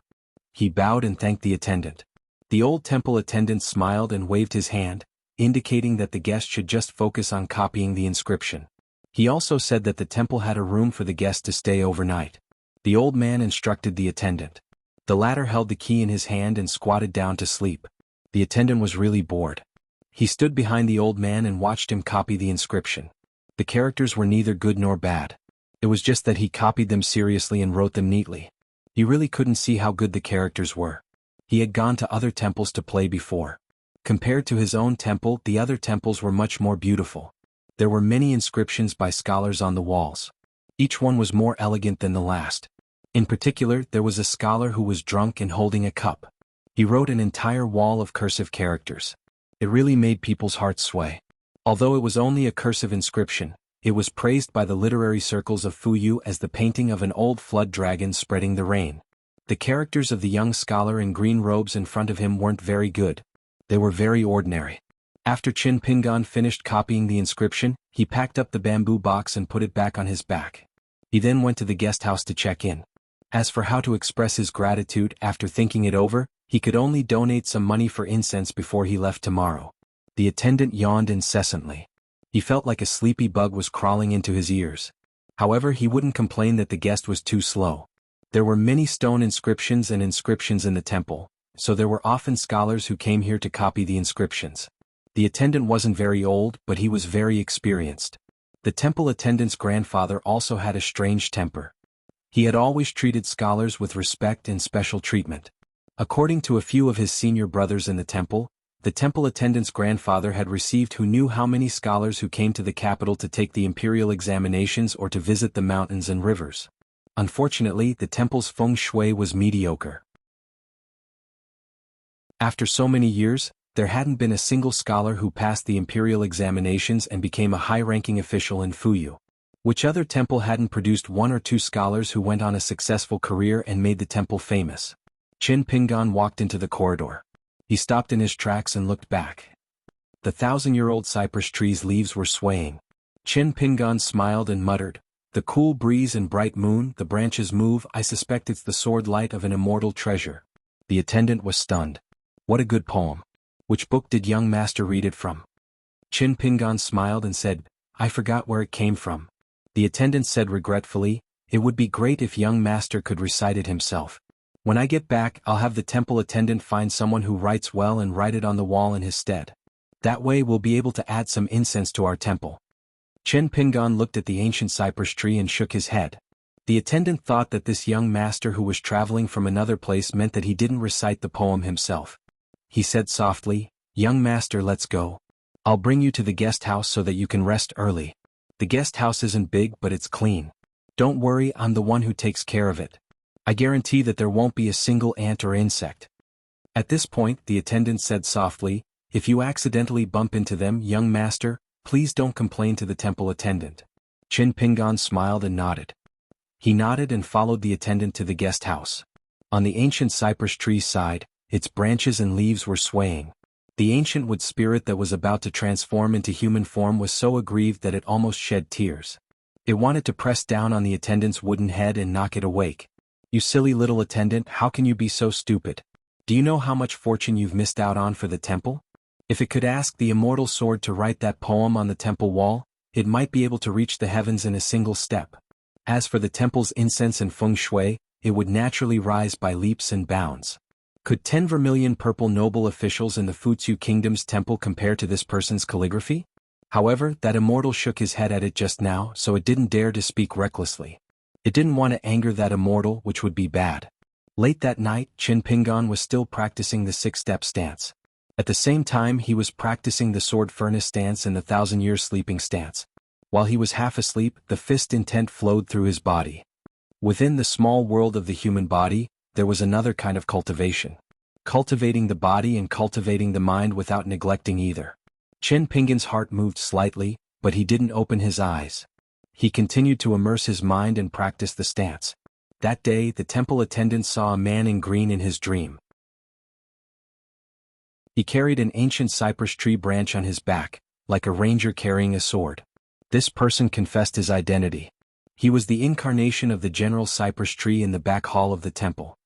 He bowed and thanked the attendant. The old temple attendant smiled and waved his hand, indicating that the guest should just focus on copying the inscription. He also said that the temple had a room for the guest to stay overnight. The old man instructed the attendant. The latter held the key in his hand and squatted down to sleep. The attendant was really bored. He stood behind the old man and watched him copy the inscription. The characters were neither good nor bad. It was just that he copied them seriously and wrote them neatly. He really couldn't see how good the characters were. He had gone to other temples to play before. Compared to his own temple, the other temples were much more beautiful. There were many inscriptions by scholars on the walls. Each one was more elegant than the last. In particular, there was a scholar who was drunk and holding a cup. He wrote an entire wall of cursive characters. It really made people's hearts sway. Although it was only a cursive inscription, it was praised by the literary circles of Fuyu as the painting of an old flood dragon spreading the rain. The characters of the young scholar in green robes in front of him weren't very good. They were very ordinary. After Qin Pingan finished copying the inscription, he packed up the bamboo box and put it back on his back. He then went to the guest house to check in. As for how to express his gratitude after thinking it over, he could only donate some money for incense before he left tomorrow. The attendant yawned incessantly. He felt like a sleepy bug was crawling into his ears. However, he wouldn't complain that the guest was too slow. There were many stone inscriptions and inscriptions in the temple, so there were often scholars who came here to copy the inscriptions. The attendant wasn't very old, but he was very experienced. The temple attendant's grandfather also had a strange temper. He had always treated scholars with respect and special treatment. According to a few of his senior brothers in the temple attendant's grandfather had received who knew how many scholars who came to the capital to take the imperial examinations or to visit the mountains and rivers. Unfortunately, the temple's feng shui was mediocre. After so many years, there hadn't been a single scholar who passed the imperial examinations and became a high-ranking official in Fuyu. Which other temple hadn't produced 1 or 2 scholars who went on a successful career and made the temple famous? Qin Pingan walked into the corridor. He stopped in his tracks and looked back. The 1,000-year-old cypress tree's leaves were swaying. Qin Pingan smiled and muttered, "The cool breeze and bright moon, the branches move, I suspect it's the sword light of an immortal treasure." The attendant was stunned. "What a good poem. Which book did young master read it from?" Qin Pingan smiled and said, "I forgot where it came from." The attendant said regretfully, "It would be great if young master could recite it himself. When I get back, I'll have the temple attendant find someone who writes well and write it on the wall in his stead. That way we'll be able to add some incense to our temple." Qin Pingan looked at the ancient cypress tree and shook his head. The attendant thought that this young master who was traveling from another place meant that he didn't recite the poem himself. He said softly, "Young master, let's go. I'll bring you to the guest house so that you can rest early. The guest house isn't big, but it's clean. Don't worry, I'm the one who takes care of it. I guarantee that there won't be a single ant or insect." At this point, the attendant said softly, "If you accidentally bump into them, young master, please don't complain to the temple attendant. Qin Pingan smiled and nodded. He nodded and followed the attendant to the guest house. On the ancient cypress tree's side, its branches and leaves were swaying. The ancient wood spirit that was about to transform into human form was so aggrieved that it almost shed tears. It wanted to press down on the attendant's wooden head and knock it awake. "You silly little attendant, how can you be so stupid? Do you know how much fortune you've missed out on for the temple? If it could ask the immortal sword to write that poem on the temple wall, it might be able to reach the heavens in a single step. As for the temple's incense and feng shui, it would naturally rise by leaps and bounds. Could 10 vermilion purple noble officials in the Futsu Kingdom's temple compare to this person's calligraphy?" However, that immortal shook his head at it just now, so it didn't dare to speak recklessly. It didn't want to anger that immortal, which would be bad. Late that night, Qin Pingan was still practicing the 6-step stance. At the same time he was practicing the sword furnace stance and the 1,000-year sleeping stance. While he was half asleep, the fist intent flowed through his body. Within the small world of the human body, there was another kind of cultivation. Cultivating the body and cultivating the mind without neglecting either. Qin Pingan's heart moved slightly, but he didn't open his eyes. He continued to immerse his mind and practice the stance. That day, the temple attendant saw a man in green in his dream. He carried an ancient cypress tree branch on his back, like a ranger carrying a sword. This person confessed his identity. He was the incarnation of the general cypress tree in the back hall of the temple.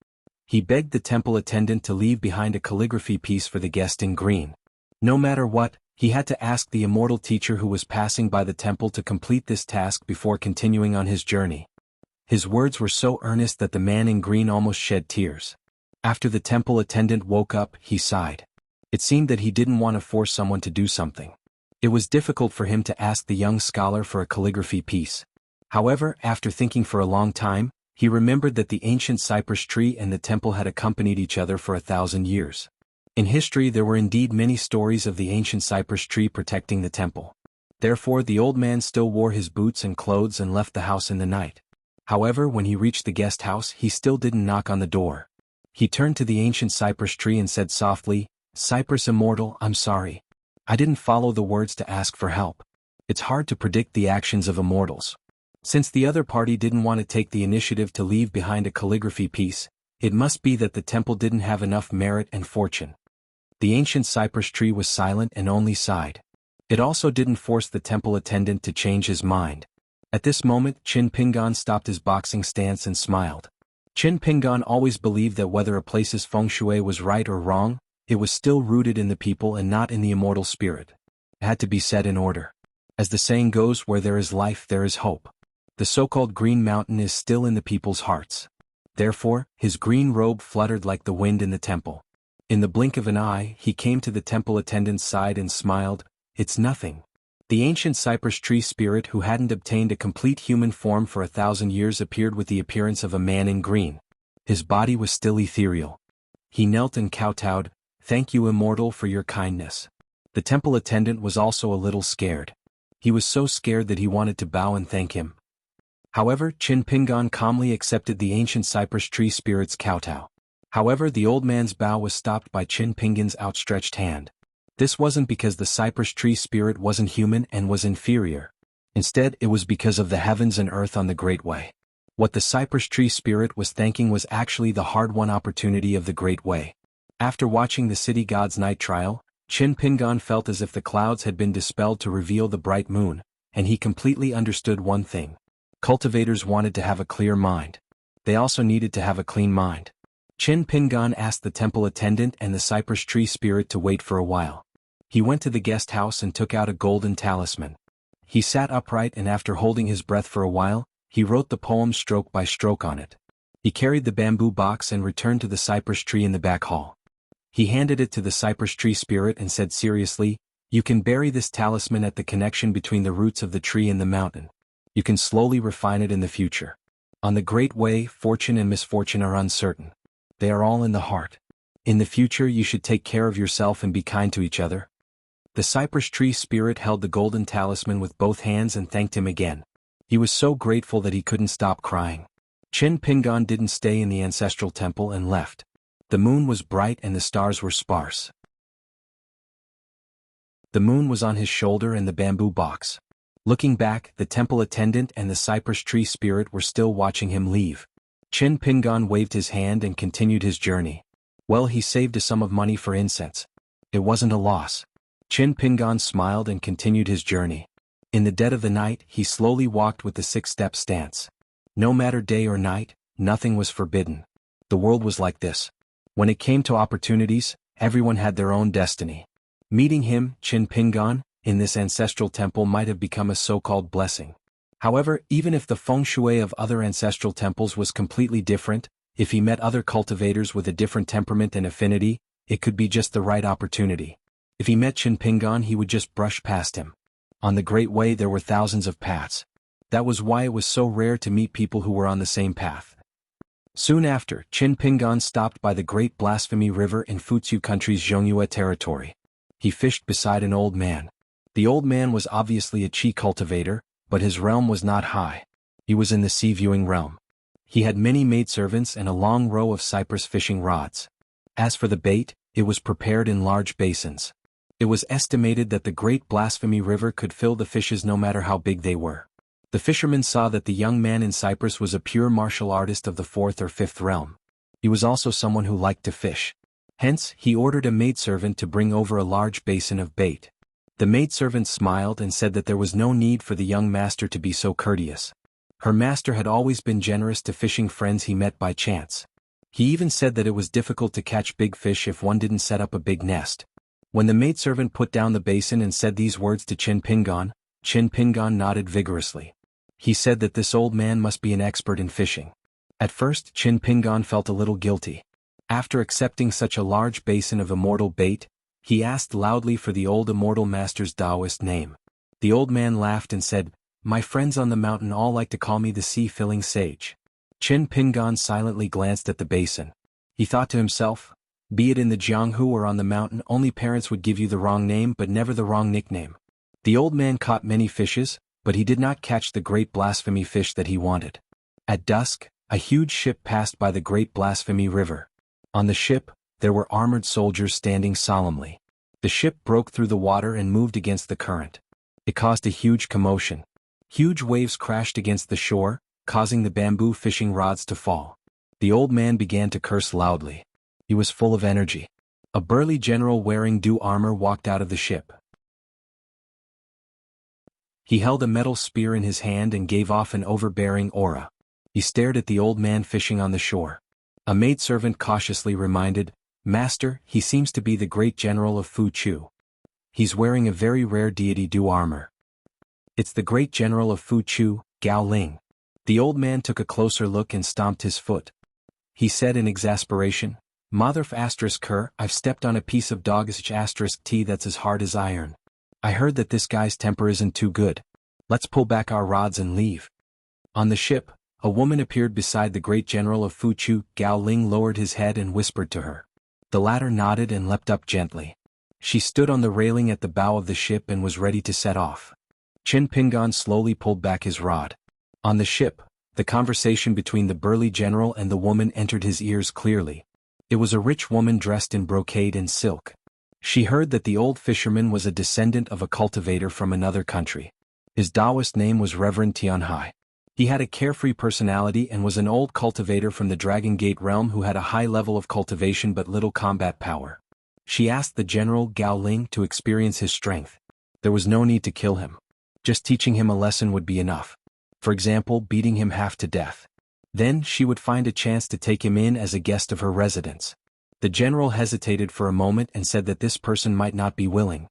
He begged the temple attendant to leave behind a calligraphy piece for the guest in green. No matter what, he had to ask the immortal teacher who was passing by the temple to complete this task before continuing on his journey. His words were so earnest that the man in green almost shed tears. After the temple attendant woke up, he sighed. It seemed that he didn't want to force someone to do something. It was difficult for him to ask the young scholar for a calligraphy piece. However, after thinking for a long time, he remembered that the ancient cypress tree and the temple had accompanied each other for 1,000 years. In history there were indeed many stories of the ancient cypress tree protecting the temple. Therefore the old man still wore his boots and clothes and left the house in the night. However, when he reached the guest house, he still didn't knock on the door. He turned to the ancient cypress tree and said softly, "Cypress immortal, I'm sorry. I didn't follow the words to ask for help. It's hard to predict the actions of immortals. Since the other party didn't want to take the initiative to leave behind a calligraphy piece, it must be that the temple didn't have enough merit and fortune." The ancient cypress tree was silent and only sighed. It also didn't force the temple attendant to change his mind. At this moment, Qin Pingan stopped his boxing stance and smiled. Qin Pingan always believed that whether a place's feng shui was right or wrong, it was still rooted in the people and not in the immortal spirit. It had to be set in order. As the saying goes, where there is life there is hope. The so-called Green Mountain is still in the people's hearts. Therefore, his green robe fluttered like the wind in the temple. In the blink of an eye, he came to the temple attendant's side and smiled, "It's nothing." The ancient cypress tree spirit who hadn't obtained a complete human form for 1,000 years appeared with the appearance of a man in green. His body was still ethereal. He knelt and kowtowed, "Thank you, immortal, for your kindness." The temple attendant was also a little scared. He was so scared that he wanted to bow and thank him. However, Qin Pingan calmly accepted the ancient cypress tree spirit's kowtow. However, the old man's bow was stopped by Qin Pingan's outstretched hand. This wasn't because the cypress tree spirit wasn't human and was inferior. Instead, it was because of the heavens and earth on the Great Way. What the cypress tree spirit was thanking was actually the hard-won opportunity of the Great Way. After watching the city god's night trial, Qin Pingan felt as if the clouds had been dispelled to reveal the bright moon, and he completely understood one thing. Cultivators wanted to have a clear mind. They also needed to have a clean mind. Qin Pingan asked the temple attendant and the cypress tree spirit to wait for a while. He went to the guest house and took out a golden talisman. He sat upright and after holding his breath for a while, he wrote the poem stroke by stroke on it. He carried the bamboo box and returned to the cypress tree in the back hall. He handed it to the cypress tree spirit and said seriously, "You can bury this talisman at the connection between the roots of the tree and the mountain. You can slowly refine it in the future. On the Great Way, fortune and misfortune are uncertain. They are all in the heart. In the future you should take care of yourself and be kind to each other." The cypress tree spirit held the golden talisman with both hands and thanked him again. He was so grateful that he couldn't stop crying. Qin Pingan didn't stay in the ancestral temple and left. The moon was bright and the stars were sparse. The moon was on his shoulder and the bamboo box. Looking back, the temple attendant and the cypress tree spirit were still watching him leave. Qin Pingan waved his hand and continued his journey. Well, he saved a sum of money for incense. It wasn't a loss. Qin Pingan smiled and continued his journey. In the dead of the night, he slowly walked with the six-step stance. No matter day or night, nothing was forbidden. The world was like this. When it came to opportunities, everyone had their own destiny. Meeting him, Qin Pingan, in this ancestral temple might have become a so-called blessing. However, even if the feng shui of other ancestral temples was completely different, if he met other cultivators with a different temperament and affinity, it could be just the right opportunity. If he met Qin Pingan, he would just brush past him. On the Great Way there were thousands of paths. That was why it was so rare to meet people who were on the same path. Soon after, Qin Pingan stopped by the Great Blasphemy River in Futsu Country's Zhongyue territory. He fished beside an old man. The old man was obviously a qi cultivator, but his realm was not high. He was in the sea-viewing realm. He had many maidservants and a long row of cypress fishing rods. As for the bait, it was prepared in large basins. It was estimated that the Great Blasphemy River could fill the fishes no matter how big they were. The fisherman saw that the young man in cypress was a pure martial artist of the fourth or fifth realm. He was also someone who liked to fish. Hence, he ordered a maidservant to bring over a large basin of bait. The maidservant smiled and said that there was no need for the young master to be so courteous. Her master had always been generous to fishing friends he met by chance. He even said that it was difficult to catch big fish if one didn't set up a big nest. When the maidservant put down the basin and said these words to Qin Pingan nodded vigorously. He said that this old man must be an expert in fishing. At first, Qin Pingan felt a little guilty. After accepting such a large basin of immortal bait, he asked loudly for the old immortal master's Taoist name. The old man laughed and said, "My friends on the mountain all like to call me the sea-filling sage." Qin Pingan silently glanced at the basin. He thought to himself, be it in the Jianghu or on the mountain, only parents would give you the wrong name but never the wrong nickname. The old man caught many fishes, but he did not catch the great blasphemy fish that he wanted. At dusk, a huge ship passed by the Great Blasphemy River. On the ship, there were armored soldiers standing solemnly. The ship broke through the water and moved against the current. It caused a huge commotion. Huge waves crashed against the shore, causing the bamboo fishing rods to fall. The old man began to curse loudly. He was full of energy. A burly general wearing Du armor walked out of the ship. He held a metal spear in his hand and gave off an overbearing aura. He stared at the old man fishing on the shore. A maidservant cautiously reminded, "Master, he seems to be the great general of Fu Chu. He's wearing a very rare deity Du armor." "It's the great general of Fu Chu, Gao Ling." The old man took a closer look and stomped his foot. He said in exasperation, "Motherf **, I've stepped on a piece of dogish **T that's as hard as iron. I heard that this guy's temper isn't too good. Let's pull back our rods and leave." On the ship, a woman appeared beside the great general of Fu Chu. Gao Ling lowered his head and whispered to her. The latter nodded and leapt up gently. She stood on the railing at the bow of the ship and was ready to set off. Qin Pingan slowly pulled back his rod. On the ship, the conversation between the burly general and the woman entered his ears clearly. It was a rich woman dressed in brocade and silk. She heard that the old fisherman was a descendant of a cultivator from another country. His Taoist name was Reverend Tianhai. He had a carefree personality and was an old cultivator from the Dragon Gate realm who had a high level of cultivation but little combat power. She asked the general Gao Ling to experience his strength. There was no need to kill him. Just teaching him a lesson would be enough. For example, beating him half to death. Then she would find a chance to take him in as a guest of her residence. The general hesitated for a moment and said that this person might not be willing.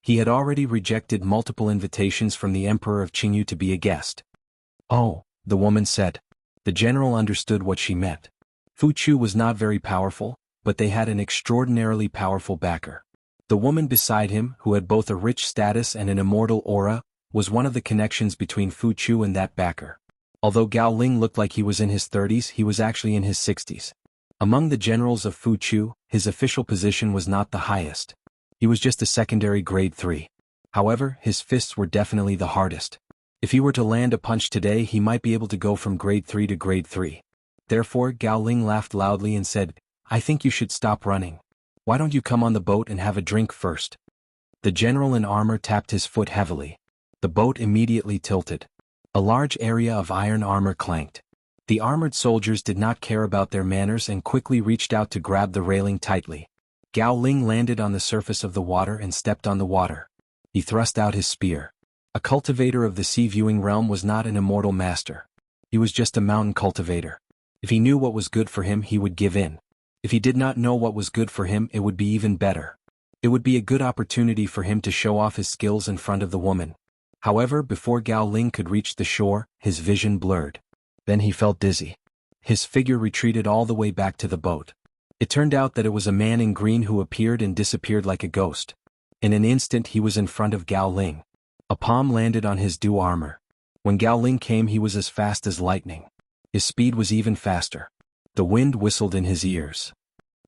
He had already rejected multiple invitations from the Emperor of Qingyu to be a guest. "Oh," the woman said. The general understood what she meant. Fu Chu was not very powerful, but they had an extraordinarily powerful backer. The woman beside him, who had both a rich status and an immortal aura, was one of the connections between Fu Chu and that backer. Although Gao Ling looked like he was in his 30s, he was actually in his 60s. Among the generals of Fu Chu, his official position was not the highest. He was just a secondary grade 3. However, his fists were definitely the hardest. If he were to land a punch today, he might be able to go from grade 3 to grade 3. Therefore, Gao Ling laughed loudly and said, "I think you should stop running. Why don't you come on the boat and have a drink first?" The general in armor tapped his foot heavily. The boat immediately tilted. A large area of iron armor clanked. The armored soldiers did not care about their manners and quickly reached out to grab the railing tightly. Gao Ling landed on the surface of the water and stepped on the water. He thrust out his spear. A cultivator of the sea-viewing realm was not an immortal master. He was just a mountain cultivator. If he knew what was good for him, he would give in. If he did not know what was good for him, it would be even better. It would be a good opportunity for him to show off his skills in front of the woman. However, before Gao Ling could reach the shore, his vision blurred. Then he felt dizzy. His figure retreated all the way back to the boat. It turned out that it was a man in green who appeared and disappeared like a ghost. In an instant he was in front of Gao Ling. A palm landed on his dew armor. When Gao Ling came, he was as fast as lightning. His speed was even faster. The wind whistled in his ears.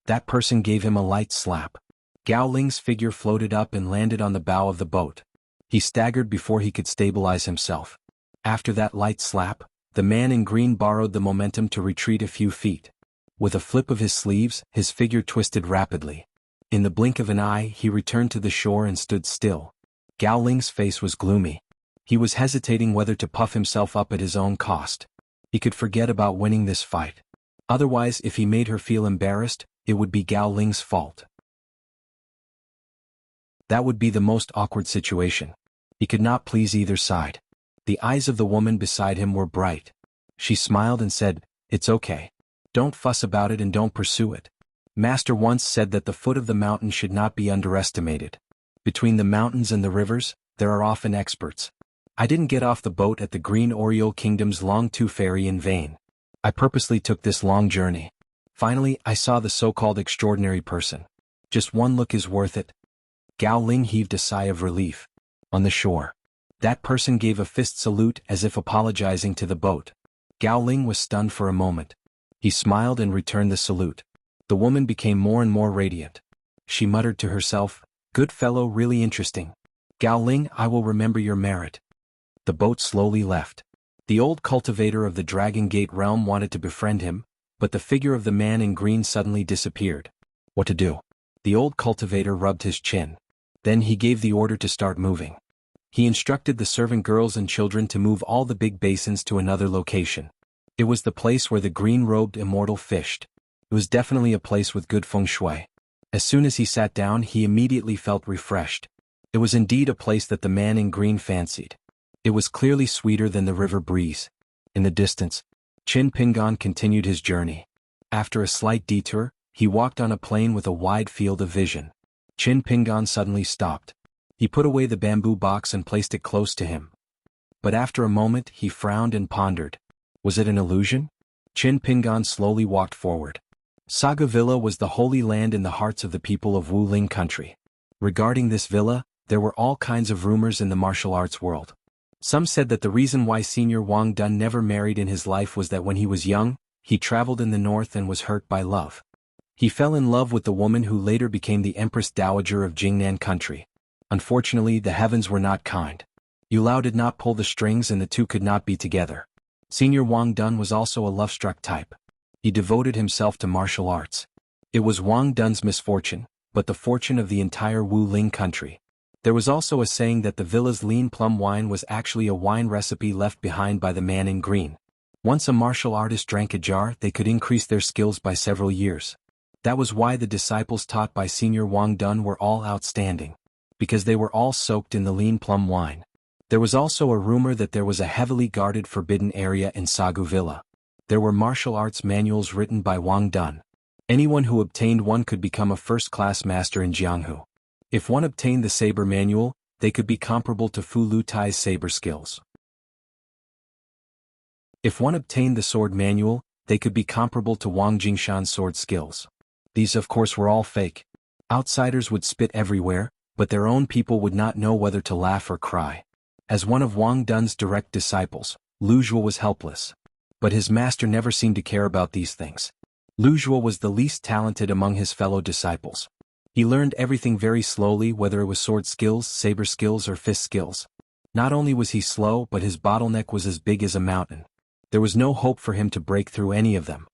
That person gave him a light slap. Gao Ling's figure floated up and landed on the bow of the boat. He staggered before he could stabilize himself. After that light slap, the man in green borrowed the momentum to retreat a few feet. With a flip of his sleeves, his figure twisted rapidly. In the blink of an eye, he returned to the shore and stood still. Gao Ling's face was gloomy. He was hesitating whether to puff himself up at his own cost. He could forget about winning this fight. Otherwise, if he made her feel embarrassed, it would be Gao Ling's fault. That would be the most awkward situation. He could not please either side. The eyes of the woman beside him were bright. She smiled and said, "It's okay. Don't fuss about it and don't pursue it. Master once said that the foot of the mountain should not be underestimated. Between the mountains and the rivers, there are often experts. I didn't get off the boat at the Green Oriole Kingdom's Long-Tu Ferry in vain. I purposely took this long journey. Finally, I saw the so-called extraordinary person. Just one look is worth it." Gao Ling heaved a sigh of relief. On the shore, that person gave a fist salute as if apologizing to the boat. Gao Ling was stunned for a moment. He smiled and returned the salute. The woman became more and more radiant. She muttered to herself, "Good fellow, really interesting. Gao Ling, I will remember your merit." The boat slowly left. The old cultivator of the Dragon Gate realm wanted to befriend him, but the figure of the man in green suddenly disappeared. What to do? The old cultivator rubbed his chin. Then he gave the order to start moving. He instructed the servant girls and children to move all the big basins to another location. It was the place where the green-robed immortal fished. It was definitely a place with good feng shui. As soon as he sat down, he immediately felt refreshed. It was indeed a place that the man in green fancied. It was clearly sweeter than the river breeze. In the distance, Qin Pingan continued his journey. After a slight detour, he walked on a plain with a wide field of vision. Qin Pingan suddenly stopped. He put away the bamboo box and placed it close to him. But after a moment, he frowned and pondered. Was it an illusion? Qin Pingan slowly walked forward. Saga Villa was the holy land in the hearts of the people of Wuling country. Regarding this villa, there were all kinds of rumors in the martial arts world. Some said that the reason why Senior Wang Dun never married in his life was that when he was young, he traveled in the north and was hurt by love. He fell in love with the woman who later became the Empress Dowager of Jingnan country. Unfortunately, the heavens were not kind. Yulao did not pull the strings and the two could not be together. Senior Wang Dun was also a love-struck type. He devoted himself to martial arts. It was Wang Dun's misfortune, but the fortune of the entire Wuling country. There was also a saying that the villa's lean plum wine was actually a wine recipe left behind by the man in green. Once a martial artist drank a jar, they could increase their skills by several years. That was why the disciples taught by Senior Wang Dun were all outstanding. Because they were all soaked in the lean plum wine. There was also a rumor that there was a heavily guarded forbidden area in Sagu Villa. There were martial arts manuals written by Wang Dun. Anyone who obtained one could become a first-class master in Jianghu. If one obtained the saber manual, they could be comparable to Fu Lu Tai's saber skills. If one obtained the sword manual, they could be comparable to Wang Jingshan's sword skills. These of course were all fake. Outsiders would spit everywhere, but their own people would not know whether to laugh or cry. As one of Wang Dun's direct disciples, Lu Zhuo was helpless. But his master never seemed to care about these things. Lu Zhuo was the least talented among his fellow disciples. He learned everything very slowly, whether it was sword skills, saber skills, or fist skills. Not only was he slow, but his bottleneck was as big as a mountain. There was no hope for him to break through any of them.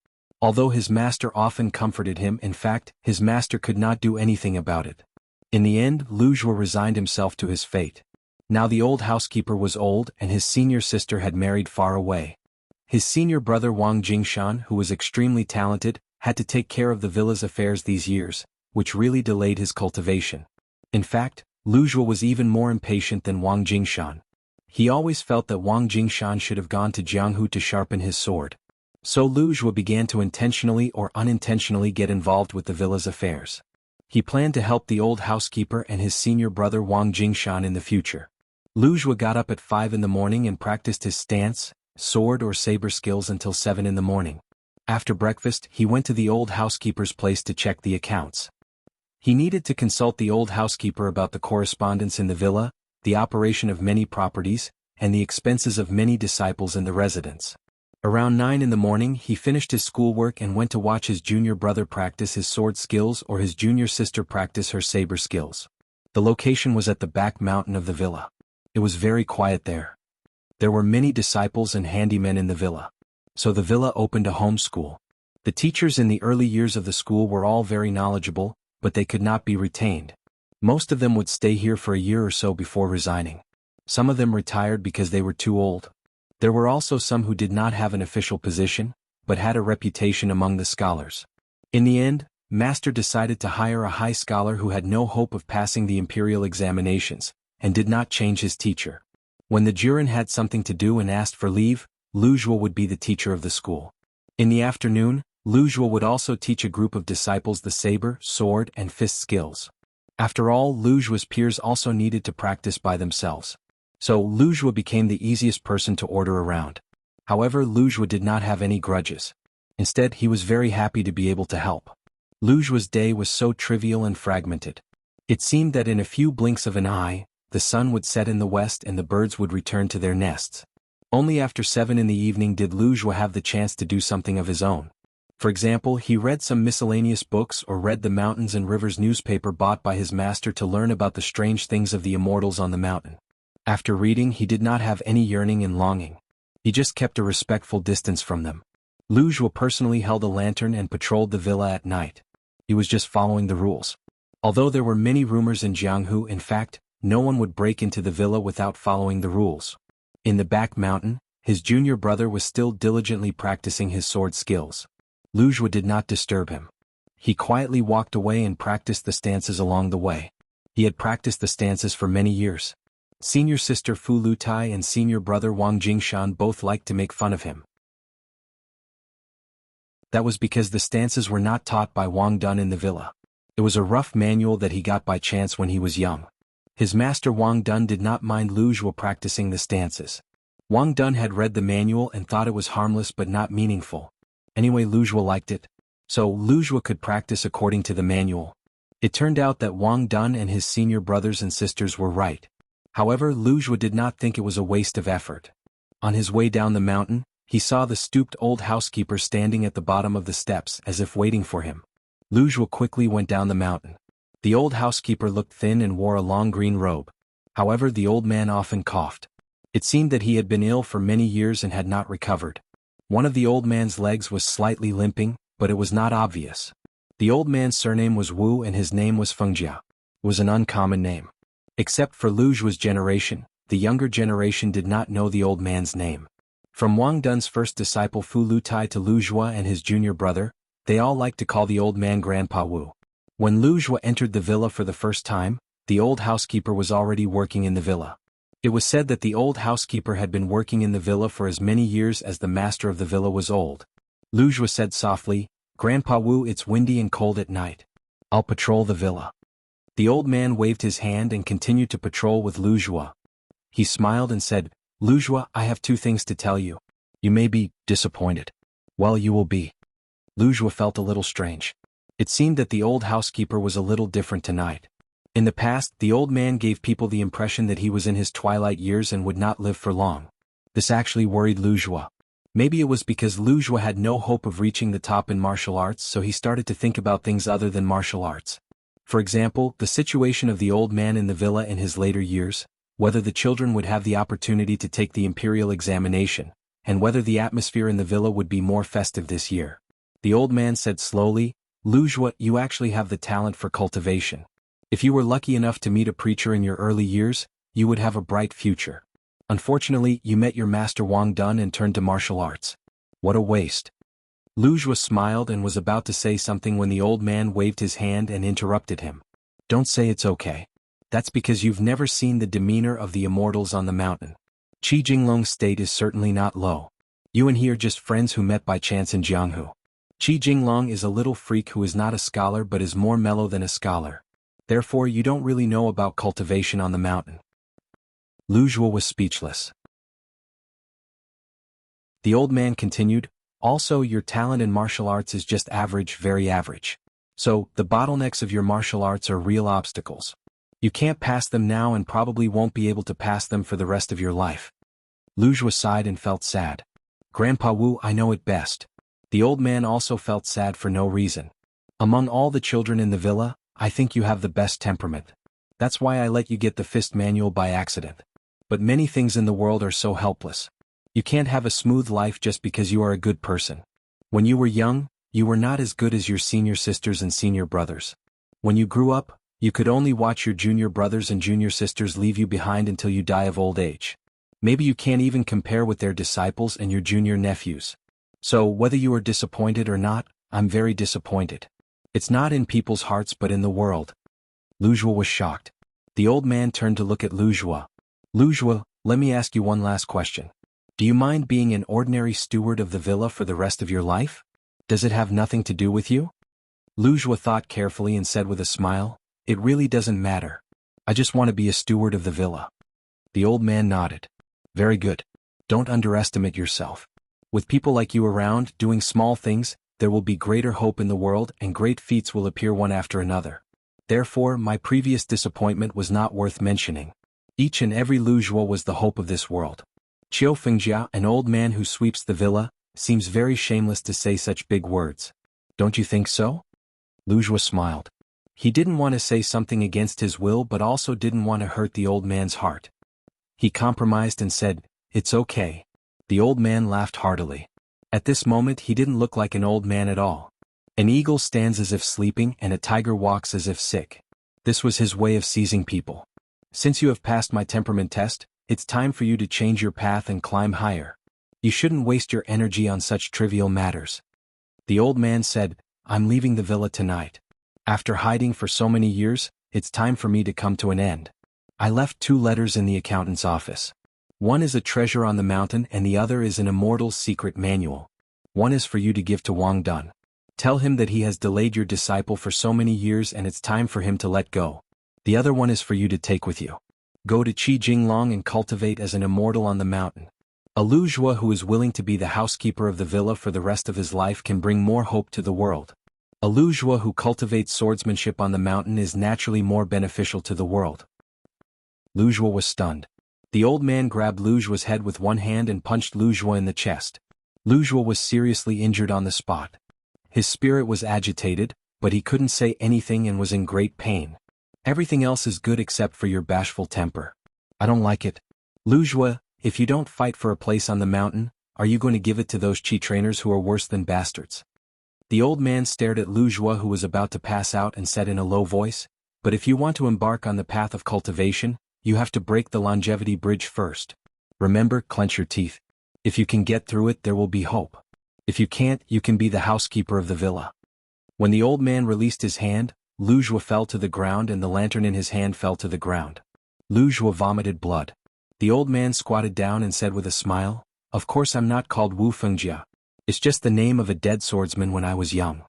Although his master often comforted him, in fact, his master could not do anything about it. In the end, Lu Zhuo resigned himself to his fate. Now the old housekeeper was old and his senior sister had married far away. His senior brother Wang Jingshan, who was extremely talented, had to take care of the villa's affairs these years, which really delayed his cultivation. In fact, Lu Zhuo was even more impatient than Wang Jingshan. He always felt that Wang Jingshan should have gone to Jianghu to sharpen his sword. So Lu Zhuo began to intentionally or unintentionally get involved with the villa's affairs. He planned to help the old housekeeper and his senior brother Wang Jingshan in the future. Lu Zhuo got up at 5 in the morning and practiced his stance, sword or saber skills until 7 in the morning. After breakfast, he went to the old housekeeper's place to check the accounts. He needed to consult the old housekeeper about the correspondence in the villa, the operation of many properties, and the expenses of many disciples in the residence. Around 9 in the morning he finished his schoolwork and went to watch his junior brother practice his sword skills or his junior sister practice her saber skills. The location was at the back mountain of the villa. It was very quiet there. There were many disciples and handymen in the villa. So the villa opened a home school. The teachers in the early years of the school were all very knowledgeable, but they could not be retained. Most of them would stay here for a year or so before resigning. Some of them retired because they were too old. There were also some who did not have an official position, but had a reputation among the scholars. In the end, Master decided to hire a high scholar who had no hope of passing the imperial examinations, and did not change his teacher. When the Jurin had something to do and asked for leave, Lu Zhuo would be the teacher of the school. In the afternoon, Lu Zhuo would also teach a group of disciples the saber, sword, and fist skills. After all, Lu Zhuo's peers also needed to practice by themselves. So Lu Zhuo became the easiest person to order around. However, Lu Zhuo did not have any grudges. Instead, he was very happy to be able to help. Lu Zhuo's day was so trivial and fragmented. It seemed that in a few blinks of an eye, the sun would set in the west and the birds would return to their nests. Only after 7 in the evening did Lu Zhuo have the chance to do something of his own. For example, he read some miscellaneous books or read the Mountains and Rivers newspaper bought by his master to learn about the strange things of the immortals on the mountain. After reading, he did not have any yearning and longing. He just kept a respectful distance from them. Lu Zhuo personally held a lantern and patrolled the villa at night. He was just following the rules. Although there were many rumors in Jianghu, in fact, no one would break into the villa without following the rules. In the back mountain, his junior brother was still diligently practicing his sword skills. Lu Zhuo did not disturb him. He quietly walked away and practiced the stances along the way. He had practiced the stances for many years. Senior sister Fu Lutai and senior brother Wang Jingshan both liked to make fun of him. That was because the stances were not taught by Wang Dun in the villa. It was a rough manual that he got by chance when he was young. His master Wang Dun did not mind Lu Zhuo practicing the stances. Wang Dun had read the manual and thought it was harmless but not meaningful. Anyway, Lu Zhuo liked it. So Lu Zhuo could practice according to the manual. It turned out that Wang Dun and his senior brothers and sisters were right. However, Lu Zhuo did not think it was a waste of effort. On his way down the mountain, he saw the stooped old housekeeper standing at the bottom of the steps as if waiting for him. Lu Zhuo quickly went down the mountain. The old housekeeper looked thin and wore a long green robe. However, the old man often coughed. It seemed that he had been ill for many years and had not recovered. One of the old man's legs was slightly limping, but it was not obvious. The old man's surname was Wu and his name was Fengjia. It was an uncommon name. Except for Lu Zhuo's generation, the younger generation did not know the old man's name. From Wang Dun's first disciple Fu Lutai to Lu Zhuo and his junior brother, they all liked to call the old man Grandpa Wu. When Lu Zhuo entered the villa for the first time, the old housekeeper was already working in the villa. It was said that the old housekeeper had been working in the villa for as many years as the master of the villa was old. Lu Zhuo said softly, "Grandpa Wu, it's windy and cold at night. I'll patrol the villa." The old man waved his hand and continued to patrol with Lu Zhuo. He smiled and said, "Lu Zhuo, I have 2 things to tell you. You may be disappointed. Well, you will be." Lu Zhuo felt a little strange. It seemed that the old housekeeper was a little different tonight. In the past, the old man gave people the impression that he was in his twilight years and would not live for long. This actually worried Lu Zhuo. Maybe it was because Lu Zhuo had no hope of reaching the top in martial arts, so he started to think about things other than martial arts. For example, the situation of the old man in the villa in his later years, whether the children would have the opportunity to take the imperial examination, and whether the atmosphere in the villa would be more festive this year. The old man said slowly, "Lu Zhuo, you actually have the talent for cultivation. If you were lucky enough to meet a preacher in your early years, you would have a bright future. Unfortunately, you met your master Wang Dun and turned to martial arts. What a waste. Lu Zhuo smiled and was about to say something when the old man waved his hand and interrupted him. Don't say it's okay. That's because you've never seen the demeanor of the immortals on the mountain. Qi Jinglong's state is certainly not low. You and he are just friends who met by chance in Jianghu. Qi Jinglong is a little freak who is not a scholar but is more mellow than a scholar. Therefore you don't really know about cultivation on the mountain. Lu Zhuo was speechless. The old man continued, also your talent in martial arts is just average, very average. So, the bottlenecks of your martial arts are real obstacles. You can't pass them now and probably won't be able to pass them for the rest of your life. Lu Zhuo sighed and felt sad. Grandpa Wu, I know it best. The old man also felt sad for no reason. Among all the children in the villa, I think you have the best temperament. That's why I let you get the fist manual by accident. But many things in the world are so helpless. You can't have a smooth life just because you are a good person. When you were young, you were not as good as your senior sisters and senior brothers. When you grew up, you could only watch your junior brothers and junior sisters leave you behind until you die of old age. Maybe you can't even compare with their disciples and your junior nephews. So, whether you are disappointed or not, I'm very disappointed. It's not in people's hearts but in the world. Lu Zhuo was shocked. The old man turned to look at Lu Zhuo. Lu Zhuo, let me ask you one last question. Do you mind being an ordinary steward of the villa for the rest of your life? Does it have nothing to do with you? Lu Zhuo thought carefully and said with a smile, it really doesn't matter. I just want to be a steward of the villa. The old man nodded. Very good. Don't underestimate yourself. With people like you around, doing small things, there will be greater hope in the world and great feats will appear one after another. Therefore, my previous disappointment was not worth mentioning. Each and every Lu Zhuo was the hope of this world. Qiu Fengjia, an old man who sweeps the villa, seems very shameless to say such big words. Don't you think so? Lu Zhuo smiled. He didn't want to say something against his will but also didn't want to hurt the old man's heart. He compromised and said, it's okay. The old man laughed heartily. At this moment he didn't look like an old man at all. An eagle stands as if sleeping and a tiger walks as if sick. This was his way of seizing people. Since you have passed my temperament test, it's time for you to change your path and climb higher. You shouldn't waste your energy on such trivial matters. The old man said, I'm leaving the villa tonight. After hiding for so many years, it's time for me to come to an end. I left 2 letters in the accountant's office. One is a treasure on the mountain and the other is an immortal's secret manual. One is for you to give to Wang Dun. Tell him that he has delayed your disciple for so many years and it's time for him to let go. The other one is for you to take with you. Go to Qi Jinglong and cultivate as an immortal on the mountain. A Lu Zhuo who is willing to be the housekeeper of the villa for the rest of his life can bring more hope to the world. A Lu Zhuo who cultivates swordsmanship on the mountain is naturally more beneficial to the world. Lu Zhuo was stunned. The old man grabbed Lu Zhuo's head with one hand and punched Lu Zhuo in the chest. Lu Zhuo was seriously injured on the spot. His spirit was agitated, but he couldn't say anything and was in great pain. Everything else is good except for your bashful temper. I don't like it. Lu Zhuo, if you don't fight for a place on the mountain, are you going to give it to those Qi trainers who are worse than bastards? The old man stared at Lu Zhuo who was about to pass out and said in a low voice, but if you want to embark on the path of cultivation, you have to break the longevity bridge first. Remember, clench your teeth. If you can get through it, there will be hope. If you can't, you can be the housekeeper of the villa. When the old man released his hand, Lu Zhuo fell to the ground and the lantern in his hand fell to the ground. Lu Zhuo vomited blood. The old man squatted down and said with a smile, of course I'm not called Wu Fengjia. It's just the name of a dead swordsman when I was young.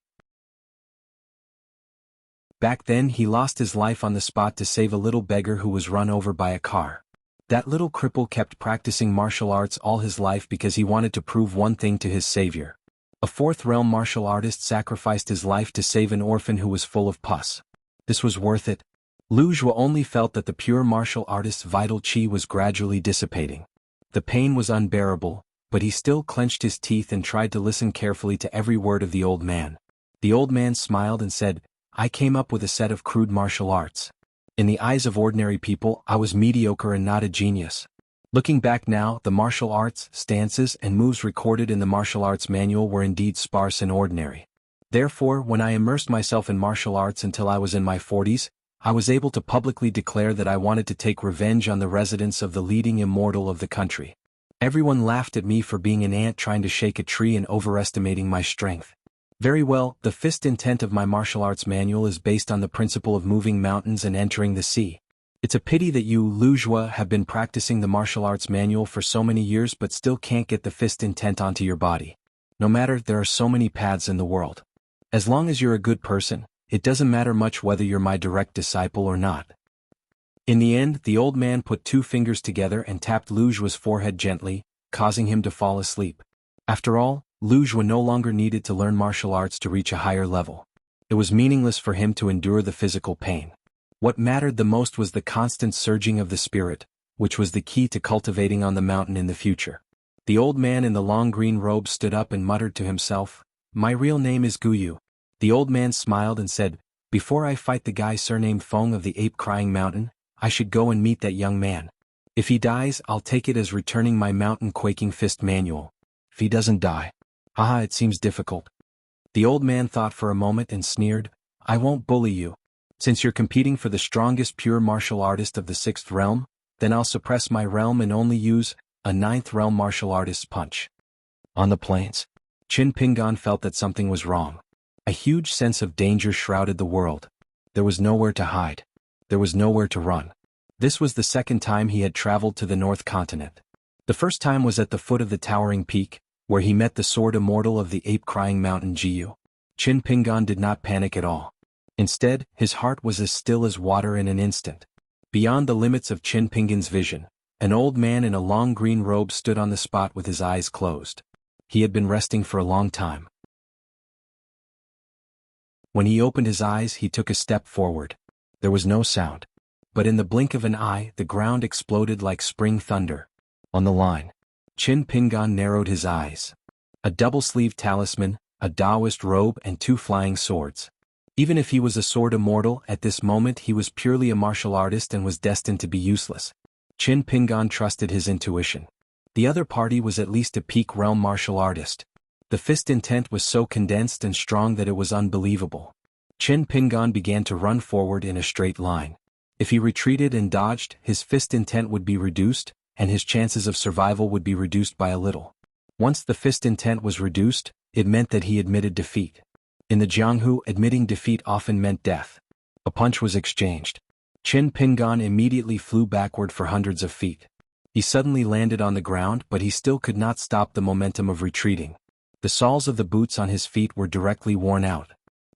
Back then he lost his life on the spot to save a little beggar who was run over by a car. That little cripple kept practicing martial arts all his life because he wanted to prove one thing to his savior. A 4th realm martial artist sacrificed his life to save an orphan who was full of pus. This was worth it. Lu Zhuo only felt that the pure martial artist's vital qi was gradually dissipating. The pain was unbearable, but he still clenched his teeth and tried to listen carefully to every word of the old man. The old man smiled and said, I came up with a set of crude martial arts. In the eyes of ordinary people, I was mediocre and not a genius. Looking back now, the martial arts, stances, and moves recorded in the martial arts manual were indeed sparse and ordinary. Therefore, when I immersed myself in martial arts until I was in my 40s, I was able to publicly declare that I wanted to take revenge on the residents of the leading immortal of the country. Everyone laughed at me for being an ant trying to shake a tree and overestimating my strength. Very well, the fifth intent of my martial arts manual is based on the principle of moving mountains and entering the sea. It's a pity that you, Lujua, have been practicing the martial arts manual for so many years but still can't get the fifth intent onto your body. No matter, there are so many paths in the world. As long as you're a good person, it doesn't matter much whether you're my direct disciple or not. In the end, the old man put 2 fingers together and tapped Lujua's forehead gently, causing him to fall asleep. After all, Lujua no longer needed to learn martial arts to reach a higher level. It was meaningless for him to endure the physical pain. What mattered the most was the constant surging of the spirit, which was the key to cultivating on the mountain in the future. The old man in the long green robe stood up and muttered to himself, "My real name is Guyu." The old man smiled and said, "Before I fight the guy surnamed Feng of the Ape-Crying Mountain, I should go and meet that young man. If he dies, I'll take it as returning my mountain-quaking fist manual. If he doesn't die, haha, it seems difficult." The old man thought for a moment and sneered, "I won't bully you. Since you're competing for the strongest pure martial artist of the 6th realm, then I'll suppress my realm and only use a 9th realm martial artist's punch." On the plains, Qin Pingan felt that something was wrong. A huge sense of danger shrouded the world. There was nowhere to hide. There was nowhere to run. This was the 2nd time he had traveled to the North Continent. The first time was at the foot of the towering peak, where he met the sword immortal of the ape-crying mountain Jiyu. Qin Pingan did not panic at all. Instead, his heart was as still as water in an instant. Beyond the limits of Qin Pingan's vision, an old man in a long green robe stood on the spot with his eyes closed. He had been resting for a long time. When he opened his eyes, he took a step forward. There was no sound. But in the blink of an eye, the ground exploded like spring thunder. On the line, Qin Pingan narrowed his eyes. A double-sleeved talisman, a Taoist robe and 2 flying swords. Even if he was a sword immortal, at this moment he was purely a martial artist and was destined to be useless. Qin Pingan trusted his intuition. The other party was at least a peak realm martial artist. The fist intent was so condensed and strong that it was unbelievable. Qin Pingan began to run forward in a straight line. If he retreated and dodged, his fist intent would be reduced, and his chances of survival would be reduced by a little. Once the fist intent was reduced, it meant that he admitted defeat. In the Jianghu, admitting defeat often meant death. A punch was exchanged. Qin Pingan immediately flew backward for hundreds of feet. He suddenly landed on the ground, but he still could not stop the momentum of retreating. The soles of the boots on his feet were directly worn out.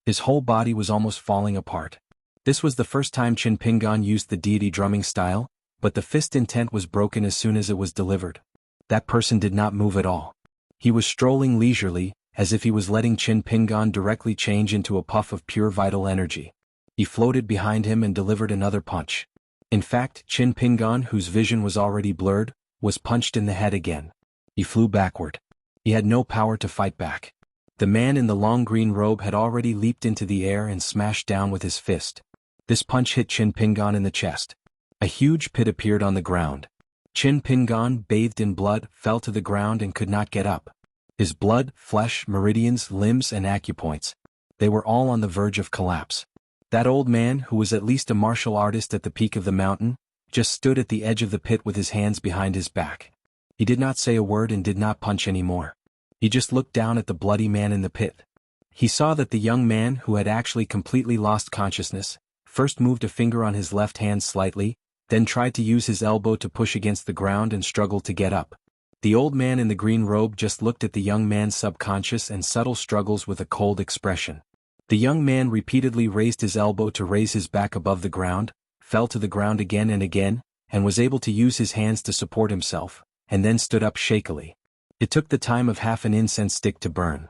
His whole body was almost falling apart. This was the first time Qin Pingan used the deity drumming style, but the fist intent was broken as soon as it was delivered. That person did not move at all. He was strolling leisurely, as if he was letting Qin Pingan directly change into a puff of pure vital energy. He floated behind him and delivered another punch. In fact, Qin Pingan, whose vision was already blurred, was punched in the head again. He flew backward. He had no power to fight back. The man in the long green robe had already leaped into the air and smashed down with his fist. This punch hit Qin Pingan in the chest. A huge pit appeared on the ground. Qin Pingan, bathed in blood, fell to the ground and could not get up. His blood, flesh, meridians, limbs and acupoints. They were all on the verge of collapse. That old man, who was at least a martial artist at the peak of the mountain, just stood at the edge of the pit with his hands behind his back. He did not say a word and did not punch anymore. He just looked down at the bloody man in the pit. He saw that the young man, who had actually completely lost consciousness, first moved a finger on his left hand slightly, then tried to use his elbow to push against the ground and struggled to get up. The old man in the green robe just looked at the young man's subconscious and subtle struggles with a cold expression. The young man repeatedly raised his elbow to raise his back above the ground, fell to the ground again and again, and was able to use his hands to support himself, and then stood up shakily. It took the time of half an incense stick to burn.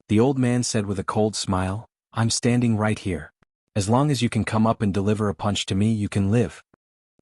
The old man said with a cold smile, "I'm standing right here. As long as you can come up and deliver a punch to me, you can live."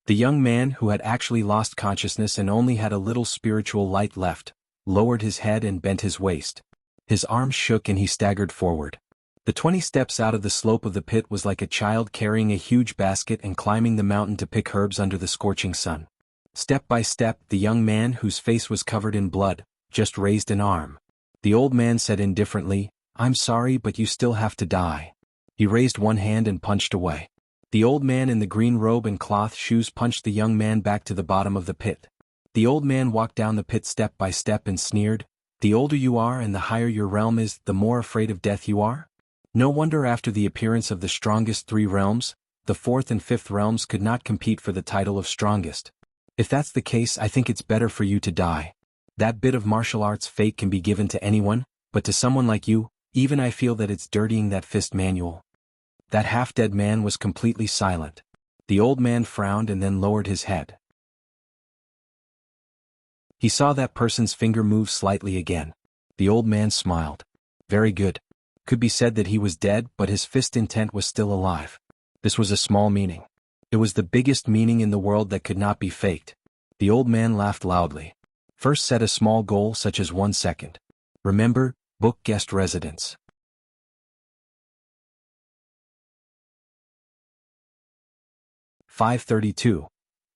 The young man, who had actually lost consciousness and only had a little spiritual light left, lowered his head and bent his waist. His arms shook and he staggered forward. The 20 steps out of the slope of the pit was like a child carrying a huge basket and climbing the mountain to pick herbs under the scorching sun. Step by step, the young man, whose face was covered in blood, just raised an arm. The old man said indifferently, "I'm sorry, but you still have to die." He raised one hand and punched away. The old man in the green robe and cloth shoes punched the young man back to the bottom of the pit. The old man walked down the pit step by step and sneered, "The older you are and the higher your realm is, the more afraid of death you are? No wonder after the appearance of the strongest 3 realms, the 4th and 5th realms could not compete for the title of strongest. If that's the case, I think it's better for you to die. That bit of martial arts fate can be given to anyone, but to someone like you, even I feel that it's dirtying that fist manual." That half-dead man was completely silent. The old man frowned and then lowered his head. He saw that person's finger move slightly again. The old man smiled. Very good. Could be said that he was dead, but his fist intent was still alive. This was a small meaning. It was the biggest meaning in the world that could not be faked. The old man laughed loudly. First, set a small goal such as 1 second. Remember, book guest residence. "5:32.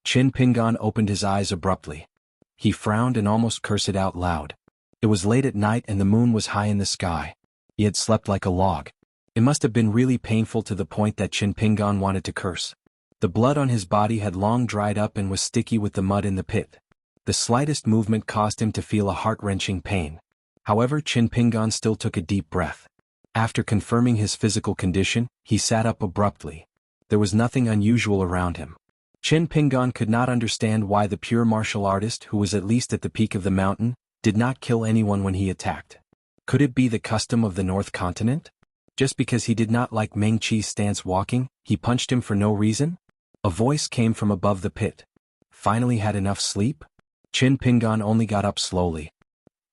Chin Pingon opened his eyes abruptly. He frowned and almost cursed out loud. It was late at night and the moon was high in the sky. He had slept like a log. It must have been really painful to the point that Chin Pingon wanted to curse. The blood on his body had long dried up and was sticky with the mud in the pit. The slightest movement caused him to feel a heart-wrenching pain. However, Chin Pingon still took a deep breath. After confirming his physical condition, he sat up abruptly. There was nothing unusual around him. Chin Pingon could not understand why the pure martial artist who was at least at the peak of the mountain did not kill anyone when he attacked. Could it be the custom of the North Continent? Just because he did not like Meng Qi's stance walking, he punched him for no reason? A voice came from above the pit. Finally had enough sleep? Chin Pingon only got up slowly.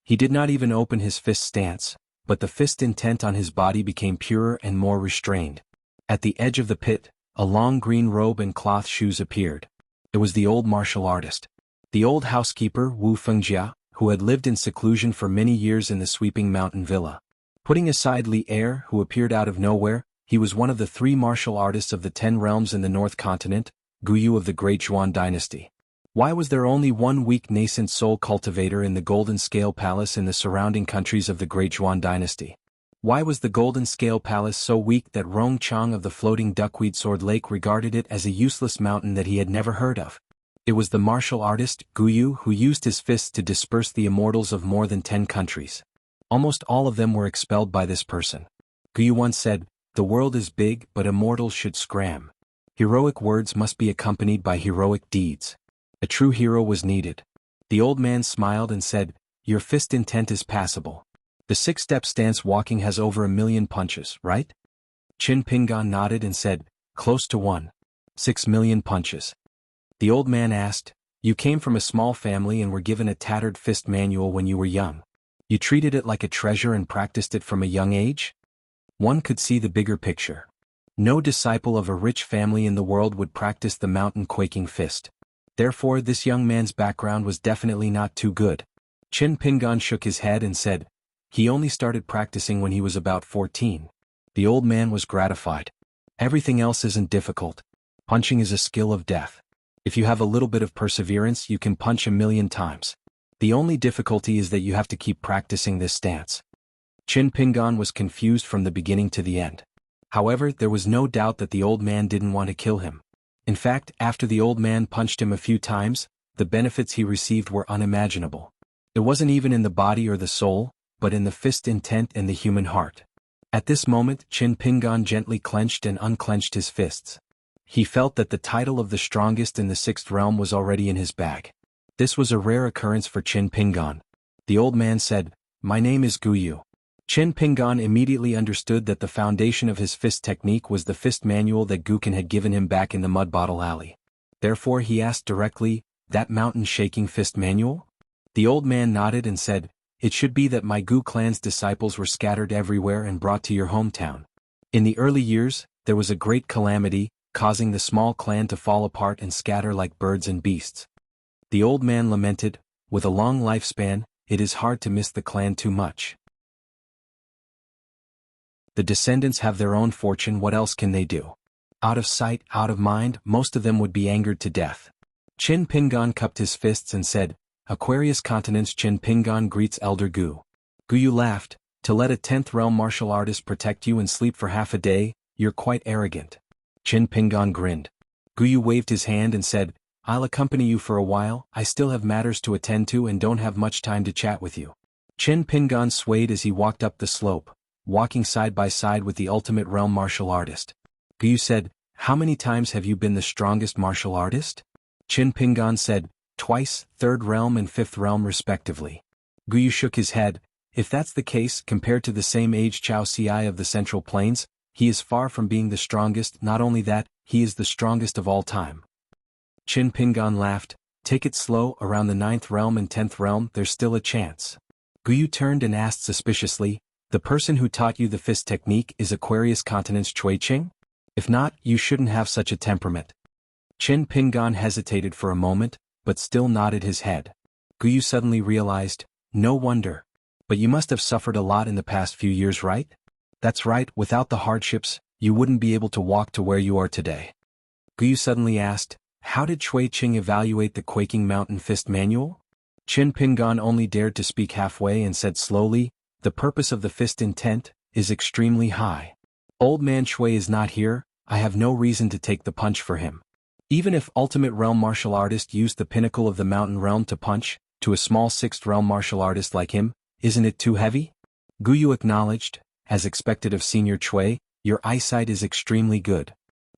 He did not even open his fist stance, but the fist intent on his body became purer and more restrained. At the edge of the pit, a long green robe and cloth shoes appeared. It was the old martial artist. The old housekeeper Wu Fengjia, who had lived in seclusion for many years in the sweeping mountain villa. Putting aside Li Er, who appeared out of nowhere, he was one of the 3 martial artists of the 10 realms in the North Continent, Guyu of the Great Zhuan dynasty. Why was there only one weak nascent soul cultivator in the Golden Scale Palace in the surrounding countries of the Great Zhuan dynasty? Why was the Golden Scale Palace so weak that Rong Chang of the Floating Duckweed Sword Lake regarded it as a useless mountain that he had never heard of? It was the martial artist, Guyu, who used his fists to disperse the immortals of more than 10 countries. Almost all of them were expelled by this person. Guyu once said, "The world is big, but immortals should scram. Heroic words must be accompanied by heroic deeds. A true hero was needed." The old man smiled and said, "Your fist intent is passable. The 6-step stance walking has over 1,000,000 punches, right?" Chin Pingon nodded and said, "Close to 1.6 million punches." The old man asked, "You came from a small family and were given a tattered fist manual when you were young. You treated it like a treasure and practiced it from a young age?" One could see the bigger picture. No disciple of a rich family in the world would practice the mountain-quaking fist. Therefore, this young man's background was definitely not too good. Chin Pingon shook his head and said, "He only started practicing when he was about 14. The old man was gratified. "Everything else isn't difficult. Punching is a skill of death. If you have a little bit of perseverance, you can punch 1,000,000 times. The only difficulty is that you have to keep practicing this stance." Chin Pingon was confused from the beginning to the end. However, there was no doubt that the old man didn't want to kill him. In fact, after the old man punched him a few times, the benefits he received were unimaginable. It wasn't even in the body or the soul, but in the fist intent and the human heart. At this moment, Chin Pingon gently clenched and unclenched his fists. He felt that the title of the strongest in the 6th realm was already in his bag. This was a rare occurrence for Chin Pingon. The old man said, "My name is Guyu." Chin Pingon immediately understood that the foundation of his fist technique was the fist manual that Gukin had given him back in the Mud Bottle Alley. Therefore he asked directly, "That mountain-shaking fist manual?" The old man nodded and said, "It should be that my Gu clan's disciples were scattered everywhere and brought to your hometown. In the early years, there was a great calamity, causing the small clan to fall apart and scatter like birds and beasts." The old man lamented, "With a long lifespan, it is hard to miss the clan too much. The descendants have their own fortune, what else can they do? Out of sight, out of mind, most of them would be angered to death." Chin Pingon cupped his fists and said, "Aquarius Continent's Chin Pingon greets Elder Gu." Guyu laughed, "To let a 10th realm martial artist protect you and sleep for half a day, you're quite arrogant. Qin Pingan grinned. Guyu waved his hand and said, I'll accompany you for a while, I still have matters to attend to and don't have much time to chat with you. Qin Pingan swayed as he walked up the slope, walking side by side with the ultimate realm martial artist. Guyu said, How many times have you been the strongest martial artist? Qin Pingan said, Twice, third realm and fifth realm respectively. Guyu shook his head. If that's the case, compared to the same age Chao Ci of the Central Plains, he is far from being the strongest. Not only that, he is the strongest of all time. Qin Pingan laughed. Take it slow, around the 9th realm and 10th realm there's still a chance. Guyu turned and asked suspiciously, The person who taught you the fist technique is Aquarius Continent's Cui Qing? If not, you shouldn't have such a temperament. Qin Pingan hesitated for a moment, but still nodded his head. Guyu suddenly realized, No wonder. But you must have suffered a lot in the past few years, right? That's right, without the hardships, you wouldn't be able to walk to where you are today. Guyu suddenly asked, How did Cui Qing evaluate the Quaking Mountain Fist Manual? Qin Pingan only dared to speak halfway and said slowly, The purpose of the fist intent is extremely high. Old man Shui is not here, I have no reason to take the punch for him. Even if Ultimate Realm Martial Artist used the pinnacle of the Mountain Realm to punch, to a small 6th Realm Martial Artist like him, isn't it too heavy? Guyu acknowledged, as expected of Senior Chui, Your eyesight is extremely good.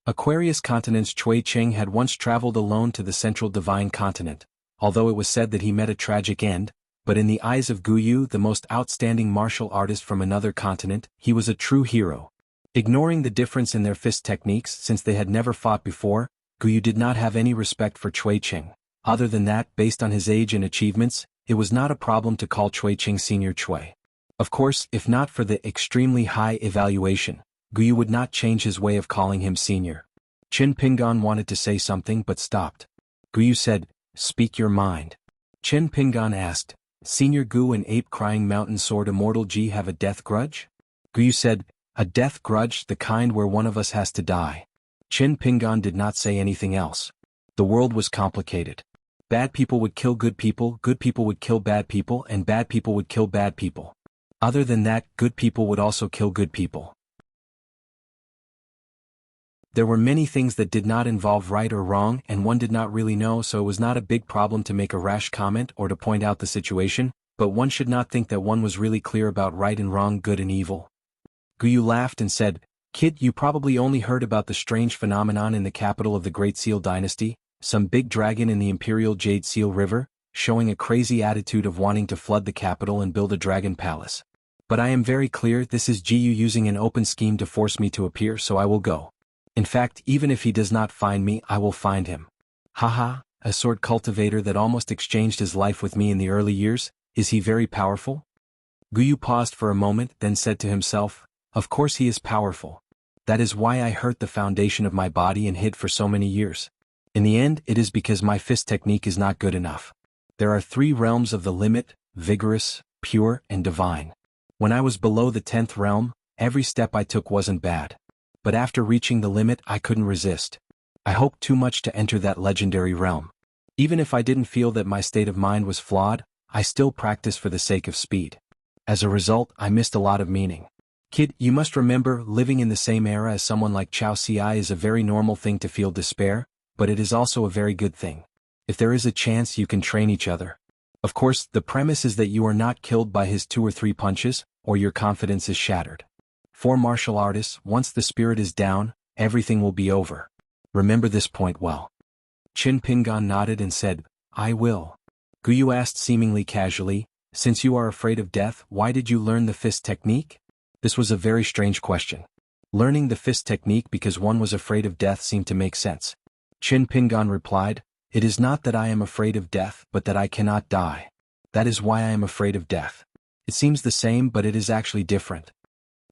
Aquarius Continent's Cui Qing had once traveled alone to the Central Divine Continent, although it was said that he met a tragic end, but in the eyes of Guyu, the most outstanding martial artist from another continent, he was a true hero. Ignoring the difference in their fist techniques since they had never fought before, Guyu did not have any respect for Cui Qing. Other than that, based on his age and achievements, it was not a problem to call Cui Qing Senior Chui. Of course, if not for the extremely high evaluation, Guyu would not change his way of calling him senior. Qin Pingan wanted to say something but stopped. Guyu said, Speak your mind. Qin Pingan asked, Senior Gu and Ape Crying Mountain Sword Immortal G have a death grudge? Guyu said, A death grudge, the kind where one of us has to die. Qin Pingan did not say anything else. The world was complicated. Bad people would kill good people would kill bad people, and bad people would kill bad people. Other than that, good people would also kill good people. There were many things that did not involve right or wrong, and one did not really know, so it was not a big problem to make a rash comment or to point out the situation, but one should not think that one was really clear about right and wrong, good and evil. Guyu laughed and said, Kid, you probably only heard about the strange phenomenon in the capital of the Great Seal Dynasty, some big dragon in the Imperial Jade Seal River, showing a crazy attitude of wanting to flood the capital and build a dragon palace. But I am very clear this is Gu using an open scheme to force me to appear, so I will go. In fact, even if he does not find me, I will find him. Haha, a sword cultivator that almost exchanged his life with me in the early years, is he very powerful? Guyu paused for a moment, then said to himself, Of course he is powerful. That is why I hurt the foundation of my body and hid for so many years. In the end, it is because my fist technique is not good enough. There are 3 realms of the limit, vigorous, pure, and divine. When I was below the 10th realm, every step I took wasn't bad. But after reaching the limit, I couldn't resist. I hoped too much to enter that legendary realm. Even if I didn't feel that my state of mind was flawed, I still practiced for the sake of speed. As a result, I missed a lot of meaning. Kid, you must remember, living in the same era as someone like Chao Ci is a very normal thing to feel despair, but it is also a very good thing. If there is a chance, you can train each other. Of course, the premise is that you are not killed by his 2 or 3 punches, or your confidence is shattered. For martial artists, once the spirit is down, everything will be over. Remember this point well. Qin Pingan nodded and said, I will. Guyu asked seemingly casually, Since you are afraid of death, why did you learn the fist technique? This was a very strange question. Learning the fist technique because one was afraid of death seemed to make sense. Qin Pingan replied, It is not that I am afraid of death, but that I cannot die. That is why I am afraid of death. It seems the same, but it is actually different.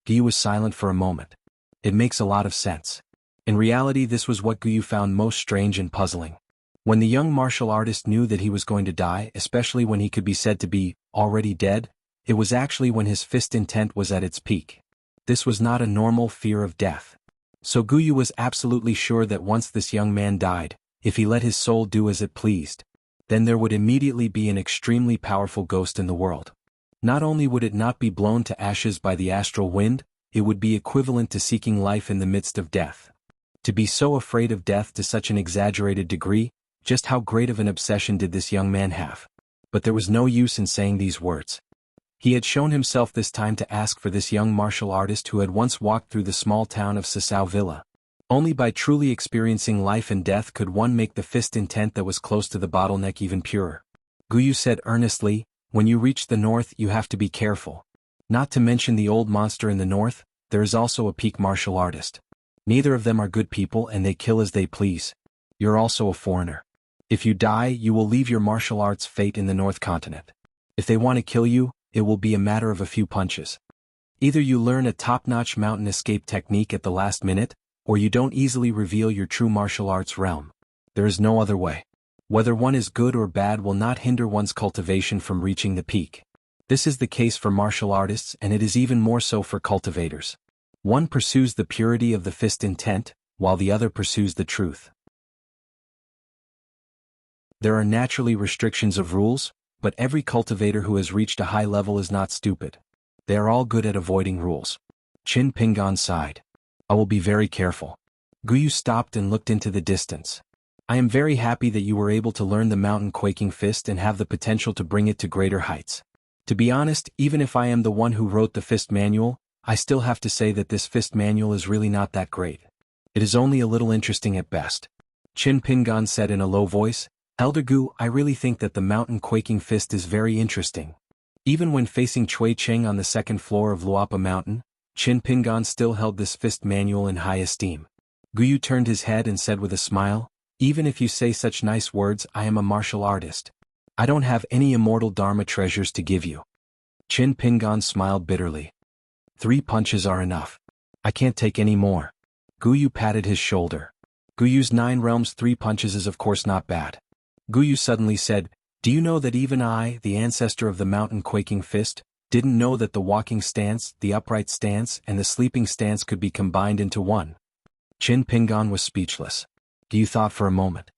Guyu was silent for a moment. It makes a lot of sense. In reality, this was what Guyu found most strange and puzzling. When the young martial artist knew that he was going to die, especially when he could be said to be already dead, it was actually when his fist intent was at its peak. This was not a normal fear of death. So Guyu was absolutely sure that once this young man died, if he let his soul do as it pleased, then there would immediately be an extremely powerful ghost in the world. Not only would it not be blown to ashes by the astral wind, it would be equivalent to seeking life in the midst of death. To be so afraid of death to such an exaggerated degree, just how great of an obsession did this young man have? But there was no use in saying these words. He had shown himself this time to ask for this young martial artist who had once walked through the small town of Sasau Villa. Only by truly experiencing life and death could one make the fist intent that was close to the bottleneck even purer. Guyu said earnestly, "When you reach the north you have to be careful. Not to mention the old monster in the north, there is also a peak martial artist. Neither of them are good people and they kill as they please. You're also a foreigner. If you die, you will leave your martial arts fate in the North Continent. If they want to kill you, it will be a matter of a few punches. Either you learn a top-notch mountain escape technique at the last minute, or you don't easily reveal your true martial arts realm. There is no other way. Whether one is good or bad will not hinder one's cultivation from reaching the peak. This is the case for martial artists and it is even more so for cultivators. One pursues the purity of the fist intent, while the other pursues the truth. There are naturally restrictions of rules, but every cultivator who has reached a high level is not stupid. They are all good at avoiding rules. Qin Pingan sighed. I will be very careful. Guyu stopped and looked into the distance. I am very happy that you were able to learn the mountain quaking fist and have the potential to bring it to greater heights. To be honest, even if I am the one who wrote the fist manual, I still have to say that this fist manual is really not that great. It is only a little interesting at best. Qin Pingan said in a low voice, Elder Gu, I really think that the mountain quaking fist is very interesting. Even when facing Chui Cheng on the second floor of Luapa Mountain, Qin Pingan still held this fist manual in high esteem. Guyu turned his head and said with a smile, even if you say such nice words, I am a martial artist. I don't have any immortal Dharma treasures to give you. Qin Pingan smiled bitterly. 3 punches are enough. I can't take any more. Guyu patted his shoulder. Guyu's 9 realms 3 punches is of course not bad. Guyu suddenly said, do you know that even I, the ancestor of the mountain quaking fist, didn't know that the walking stance, the upright stance, and the sleeping stance could be combined into one? Qin Pingan was speechless. Guyu thought for a moment.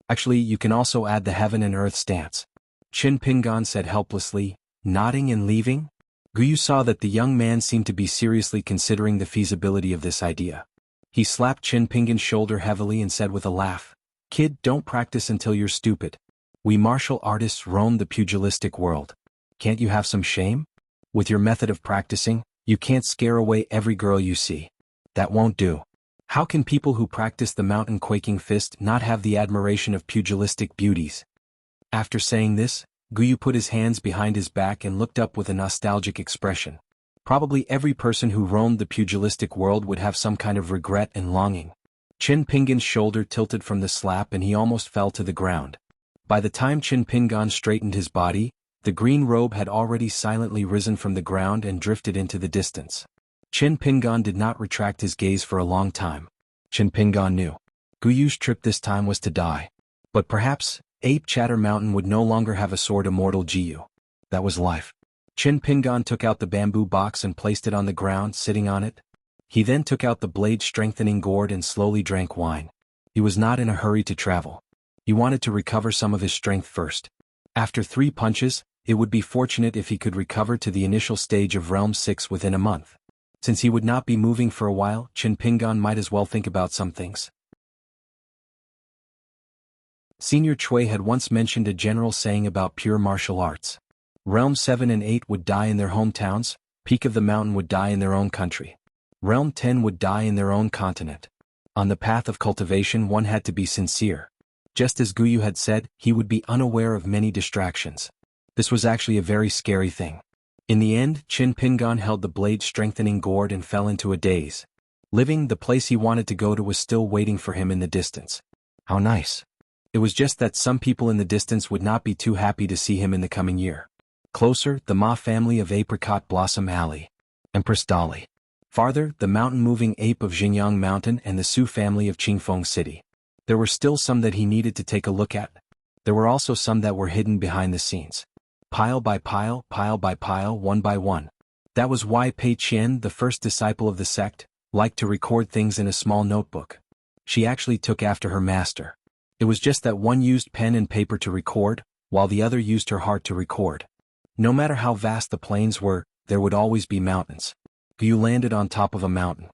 Actually, you can also add the heaven and earth stance. Qin Pingan said helplessly, nodding and leaving. Guyu saw that the young man seemed to be seriously considering the feasibility of this idea. He slapped Qin Pingan's shoulder heavily and said with a laugh, Kid, don't practice until you're stupid. We martial artists roam the pugilistic world. Can't you have some shame? With your method of practicing, you can't scare away every girl you see. That won't do. How can people who practice the mountain quaking fist not have the admiration of pugilistic beauties? After saying this, Guyu put his hands behind his back and looked up with a nostalgic expression. Probably every person who roamed the pugilistic world would have some kind of regret and longing. Qin Pingan's shoulder tilted from the slap and he almost fell to the ground. By the time Qin Pingan straightened his body, the green robe had already silently risen from the ground and drifted into the distance. Qin Pingan did not retract his gaze for a long time. Qin Pingan knew. Guyu's trip this time was to die. But perhaps, Ape Chatter Mountain would no longer have a sword immortal Jiu. That was life. Qin Pingan took out the bamboo box and placed it on the ground, sitting on it. He then took out the blade-strengthening gourd and slowly drank wine. He was not in a hurry to travel. He wanted to recover some of his strength first. After 3 punches, it would be fortunate if he could recover to the initial stage of Realm 6 within a month. Since he would not be moving for a while, Qin Pingan might as well think about some things. Senior Chui had once mentioned a general saying about pure martial arts. Realm 7 and 8 would die in their hometowns, Peak of the Mountain would die in their own country. Realm 10 would die in their own continent. On the path of cultivation one had to be sincere. Just as Guyu had said, he would be unaware of many distractions. This was actually a very scary thing. In the end, Qin Pingan held the blade-strengthening gourd and fell into a daze. Living, the place he wanted to go to was still waiting for him in the distance. How nice. It was just that some people in the distance would not be too happy to see him in the coming year. Closer, the Ma family of Apricot Blossom Alley. Empress Dolly. Farther, the mountain-moving ape of Xinjiang Mountain and the Su family of Qingfeng City. There were still some that he needed to take a look at. There were also some that were hidden behind the scenes. Pile by pile, one by one. That was why Pei Qian, the first disciple of the sect, liked to record things in a small notebook. She actually took after her master. It was just that one used pen and paper to record, while the other used her heart to record. No matter how vast the plains were, there would always be mountains. Guyu landed on top of a mountain.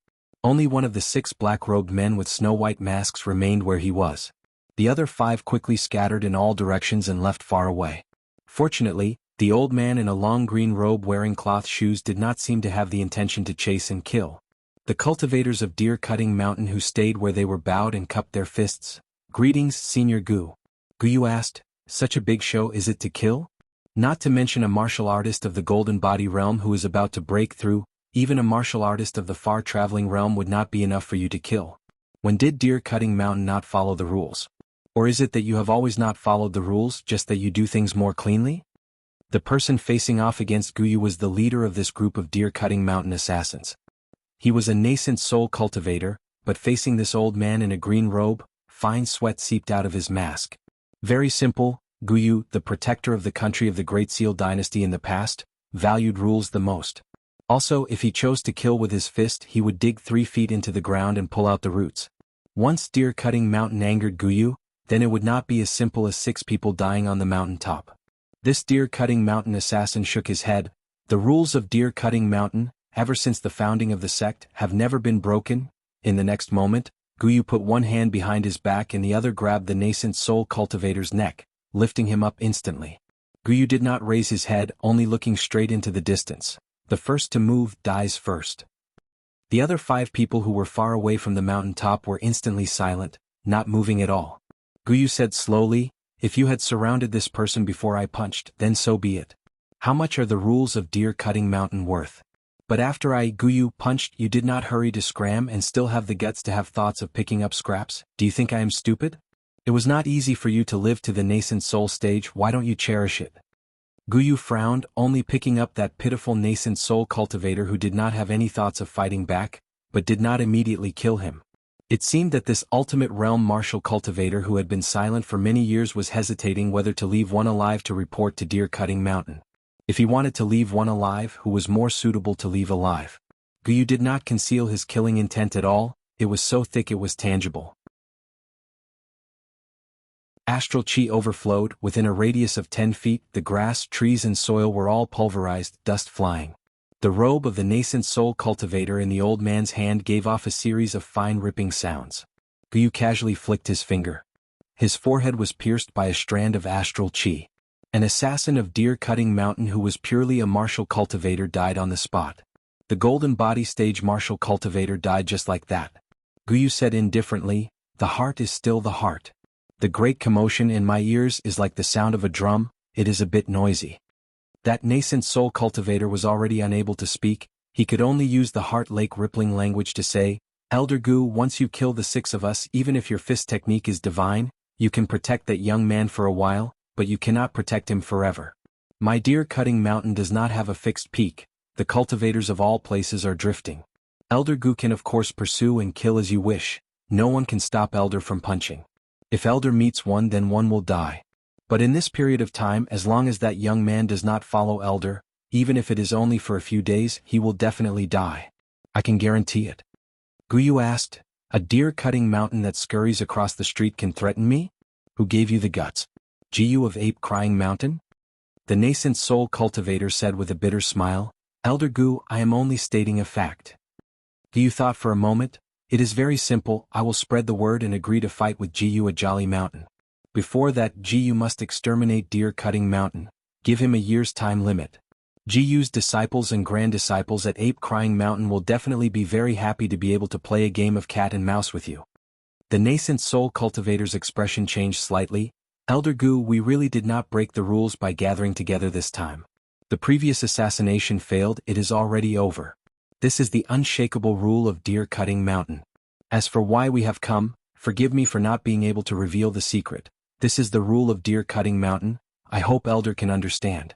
Only one of the 6 black-robed men with snow-white masks remained where he was. The other 5 quickly scattered in all directions and left far away. Fortunately, the old man in a long green robe wearing cloth shoes did not seem to have the intention to chase and kill. The cultivators of Deer Cutting Mountain who stayed where they were bowed and cupped their fists. "Greetings, Senior Gu." Guyu asked, "Such a big show is it to kill? Not to mention a martial artist of the Golden Body realm who is about to break through, even a martial artist of the far-traveling realm would not be enough for you to kill. When did Deer Cutting Mountain not follow the rules? Or is it that you have always not followed the rules, just that you do things more cleanly?" The person facing off against Guyu was the leader of this group of Deer Cutting Mountain assassins. He was a nascent soul cultivator, but facing this old man in a green robe, fine sweat seeped out of his mask. Very simple, Guyu, the protector of the country of the Great Seal dynasty in the past, valued rules the most. Also, if he chose to kill with his fist, he would dig 3 feet into the ground and pull out the roots. Once Deer Cutting Mountain angered Guyu, then it would not be as simple as 6 people dying on the mountain top. This Deer Cutting Mountain assassin shook his head. The rules of Deer Cutting Mountain, ever since the founding of the sect, have never been broken. In the next moment, Guyu put one hand behind his back and the other grabbed the nascent soul cultivator's neck, lifting him up instantly. Guyu did not raise his head, only looking straight into the distance. The first to move dies first. The other 5 people who were far away from the mountain top were instantly silent, not moving at all. Guyu said slowly, "If you had surrounded this person before I punched, then so be it. How much are the rules of Deer Cutting Mountain worth? But after I, Guyu, punched, you did not hurry to scram and still have the guts to have thoughts of picking up scraps? Do you think I am stupid? It was not easy for you to live to the nascent soul stage, why don't you cherish it?" Guyu frowned, only picking up that pitiful nascent soul cultivator who did not have any thoughts of fighting back, but did not immediately kill him. It seemed that this ultimate realm martial cultivator who had been silent for many years was hesitating whether to leave one alive to report to Deer Cutting Mountain. If he wanted to leave one alive, who was more suitable to leave alive? Guyu did not conceal his killing intent at all, it was so thick it was tangible. Astral chi overflowed. Within a radius of 10 feet, the grass, trees and soil were all pulverized, dust flying. The robe of the nascent soul cultivator in the old man's hand gave off a series of fine ripping sounds. Guyu casually flicked his finger. His forehead was pierced by a strand of astral chi. An assassin of Deer Cutting Mountain who was purely a martial cultivator died on the spot. The Golden Body stage martial cultivator died just like that. Guyu said indifferently, "The heart is still the heart. The great commotion in my ears is like the sound of a drum, it is a bit noisy." That nascent soul cultivator was already unable to speak, he could only use the heart lake rippling language to say, "Elder Gu, once you kill the 6 of us, even if your fist technique is divine, you can protect that young man for a while, but you cannot protect him forever. My Deer Cutting Mountain does not have a fixed peak, the cultivators of all places are drifting. Elder Gu can of course pursue and kill as you wish, no one can stop Elder from punching. If Elder meets one, then one will die. But in this period of time, as long as that young man does not follow Elder, even if it is only for a few days, he will definitely die. I can guarantee it." Guyu asked, "A Deer Cutting Mountain that scurries across the street can threaten me? Who gave you the guts? Jiyu of Ape Crying Mountain?" The nascent soul cultivator said with a bitter smile, "Elder Gu, I am only stating a fact." Guyu thought for a moment. "It is very simple, I will spread the word and agree to fight with Jiyu at Jolly Mountain. Before that, Jiyu must exterminate Deer Cutting Mountain. Give him a year's time limit. Jiyu's disciples and grand disciples at Ape Crying Mountain will definitely be very happy to be able to play a game of cat and mouse with you." The nascent soul cultivator's expression changed slightly. "Elder Gu, we really did not break the rules by gathering together this time. The previous assassination failed, it is already over. This is the unshakable rule of Deer Cutting Mountain. As for why we have come, forgive me for not being able to reveal the secret. This is the rule of Deer Cutting Mountain, I hope Elder can understand."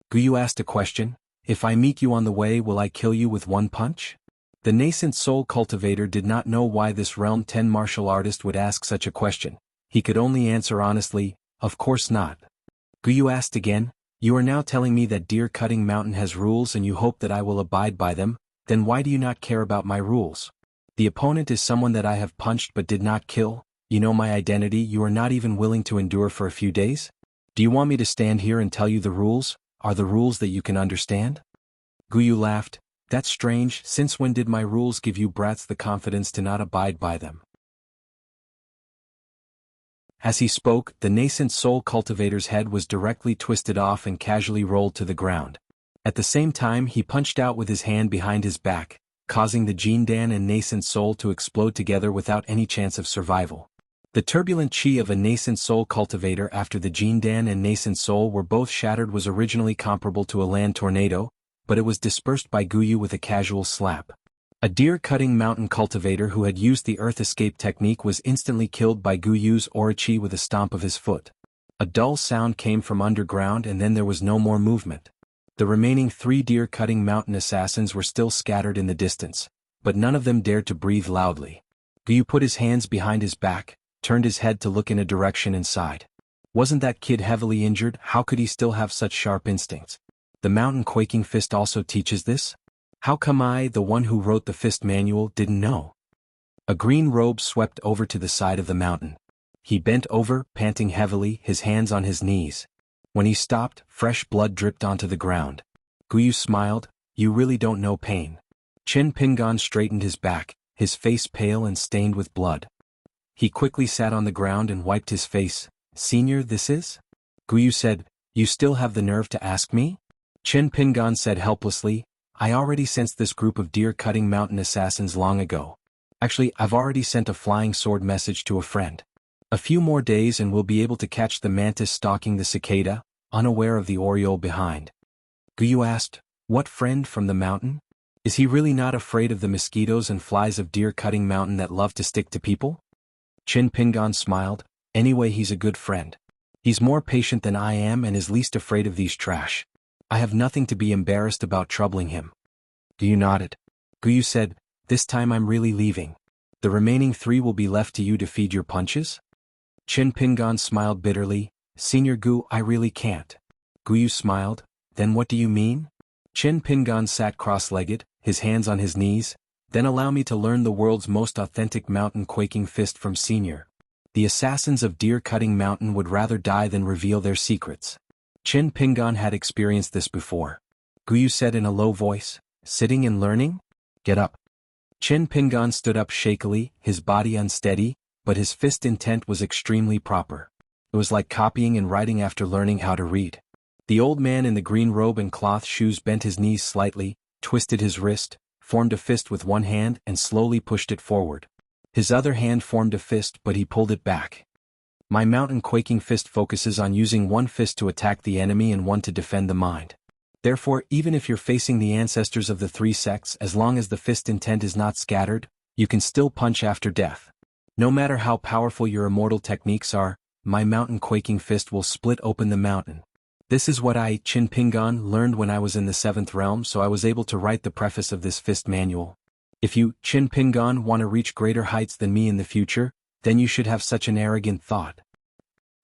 Guyu asked a question, "If I meet you on the way, will I kill you with one punch?" The nascent soul cultivator did not know why this Realm 10 martial artist would ask such a question. He could only answer honestly, "Of course not." Guyu asked again, "You are now telling me that Deer Cutting Mountain has rules and you hope that I will abide by them, then why do you not care about my rules? The opponent is someone that I have punched but did not kill, you know my identity, you are not even willing to endure for a few days? Do you want me to stand here and tell you the rules, are the rules that you can understand?" Guyu laughed, That's strange. Since when did my rules give you brats the confidence to not abide by them? As he spoke, the nascent soul cultivator's head was directly twisted off and casually rolled to the ground. At the same time he punched out with his hand behind his back, causing the Jindan and nascent soul to explode together without any chance of survival. The turbulent chi of a nascent soul cultivator after the Jindan and nascent soul were both shattered was originally comparable to a land tornado, but it was dispersed by Guyu with a casual slap. A deer-cutting mountain cultivator who had used the earth escape technique was instantly killed by Guyu's Orochi with a stomp of his foot. A dull sound came from underground and then there was no more movement. The remaining 3 deer-cutting mountain assassins were still scattered in the distance, but none of them dared to breathe loudly. Guyu put his hands behind his back, turned his head to look in a direction and sighed. Wasn't that kid heavily injured? How could he still have such sharp instincts? The mountain quaking fist also teaches this? How come I, the one who wrote the fist manual, didn't know? A green robe swept over to the side of the mountain. He bent over, panting heavily, his hands on his knees. When he stopped, fresh blood dripped onto the ground. Guyu smiled. You really don't know pain. Chen Pingan straightened his back, his face pale and stained with blood. He quickly sat on the ground and wiped his face. Senior, this is? Guyu said, you still have the nerve to ask me? Chen Pingan said helplessly, I already sensed this group of deer-cutting mountain assassins long ago. Actually, I've already sent a flying sword message to a friend. A few more days and we'll be able to catch the mantis stalking the cicada, unaware of the oriole behind. Guyu asked, what friend from the mountain? Is he really not afraid of the mosquitoes and flies of deer-cutting mountain that love to stick to people? Chen Pingan smiled, anyway he's a good friend. He's more patient than I am and is least afraid of these trash. I have nothing to be embarrassed about troubling him. Guyu nodded. Guyu said, this time I'm really leaving. The remaining 3 will be left to you to feed your punches? Chen Pingan smiled bitterly, Senior Gu, I really can't. Guyu smiled, then what do you mean? Chen Pingan sat cross-legged, his hands on his knees, then allow me to learn the world's most authentic mountain quaking fist from Senior. The assassins of deer-cutting mountain would rather die than reveal their secrets. Chen Pingan had experienced this before. Guyu said in a low voice, sitting and learning? Get up. Chen Pingan stood up shakily, his body unsteady, but his fist intent was extremely proper. It was like copying and writing after learning how to read. The old man in the green robe and cloth shoes bent his knees slightly, twisted his wrist, formed a fist with one hand and slowly pushed it forward. His other hand formed a fist but he pulled it back. My mountain quaking fist focuses on using one fist to attack the enemy and one to defend the mind. Therefore, even if you're facing the ancestors of the 3 sects, as long as the fist intent is not scattered, you can still punch after death. No matter how powerful your immortal techniques are, my mountain quaking fist will split open the mountain. This is what I, Chen Pingan, learned when I was in the 7th realm, so I was able to write the preface of this fist manual. If you, Chen Pingan, want to reach greater heights than me in the future, then you should have such an arrogant thought.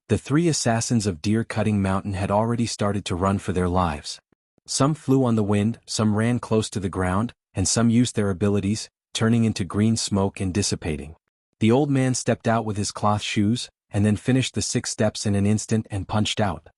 The 3 assassins of deer-cutting mountain had already started to run for their lives. Some flew on the wind, some ran close to the ground, and some used their abilities, turning into green smoke and dissipating. The old man stepped out with his cloth shoes, and then finished the 6 steps in an instant and punched out.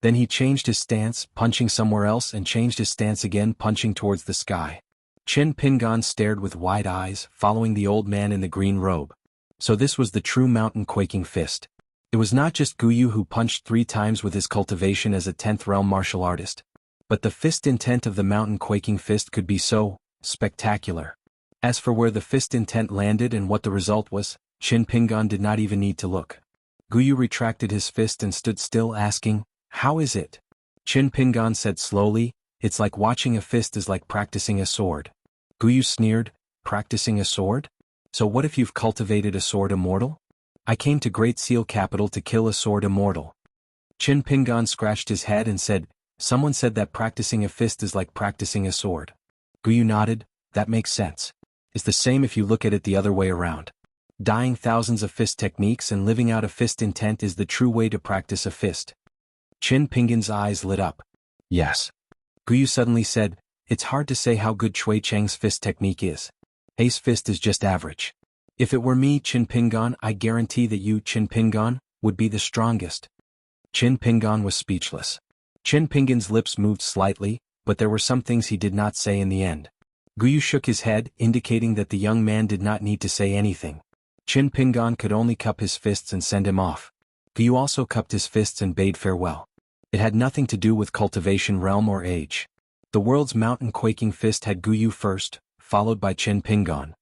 Then he changed his stance, punching somewhere else and changed his stance again, punching towards the sky. Chen Pingan stared with wide eyes, following the old man in the green robe. So this was the true mountain quaking fist. It was not just Guyu who punched 3 times with his cultivation as a 10th realm martial artist. But the fist intent of the mountain quaking fist could be so spectacular. As for where the fist intent landed and what the result was, Chen Pingan did not even need to look. Guyu retracted his fist and stood still, asking, how is it? Chen Pingan said slowly, it's like watching a fist is like practicing a sword. Guyu sneered, practicing a sword? So what if you've cultivated a sword immortal? I came to Great Seal Capital to kill a sword immortal. Chen Pingan scratched his head and said, someone said that practicing a fist is like practicing a sword. Guyu nodded, that makes sense. It's the same if you look at it the other way around. Dying thousands of fist techniques and living out a fist intent is the true way to practice a fist. Chen Pingan's eyes lit up. Yes. Guyu suddenly said, it's hard to say how good Chui Cheng's fist technique is. Ace fist is just average. If it were me, Chen Pingan, I guarantee that you, Chen Pingan, would be the strongest. Chen Pingan was speechless. Chen Pingan's lips moved slightly, but there were some things he did not say in the end. Guyu shook his head, indicating that the young man did not need to say anything. Qin Pingan could only cup his fists and send him off. Guyu also cupped his fists and bade farewell. It had nothing to do with cultivation realm or age. The world's mountain-quaking fist had Guyu first, followed by Qin Pingan.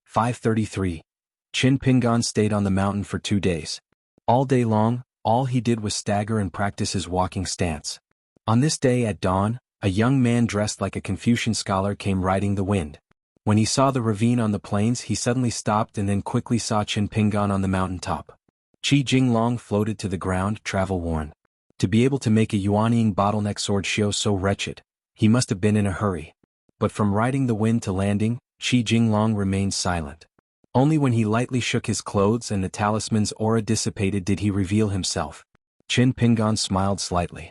533. Qin Pingan stayed on the mountain for 2 days. All day long, all he did was stagger and practice his walking stance. On this day at dawn, a young man dressed like a Confucian scholar came riding the wind. When he saw the ravine on the plains, he suddenly stopped and then quickly saw Qin Pingan on the mountain top. Qi Jinglong floated to the ground, travel-worn. To be able to make a Yuanying bottleneck sword Xiao so wretched, he must have been in a hurry. But from riding the wind to landing, Qi Jinglong remained silent. Only when he lightly shook his clothes and the talisman's aura dissipated did he reveal himself. Qin Pingan smiled slightly.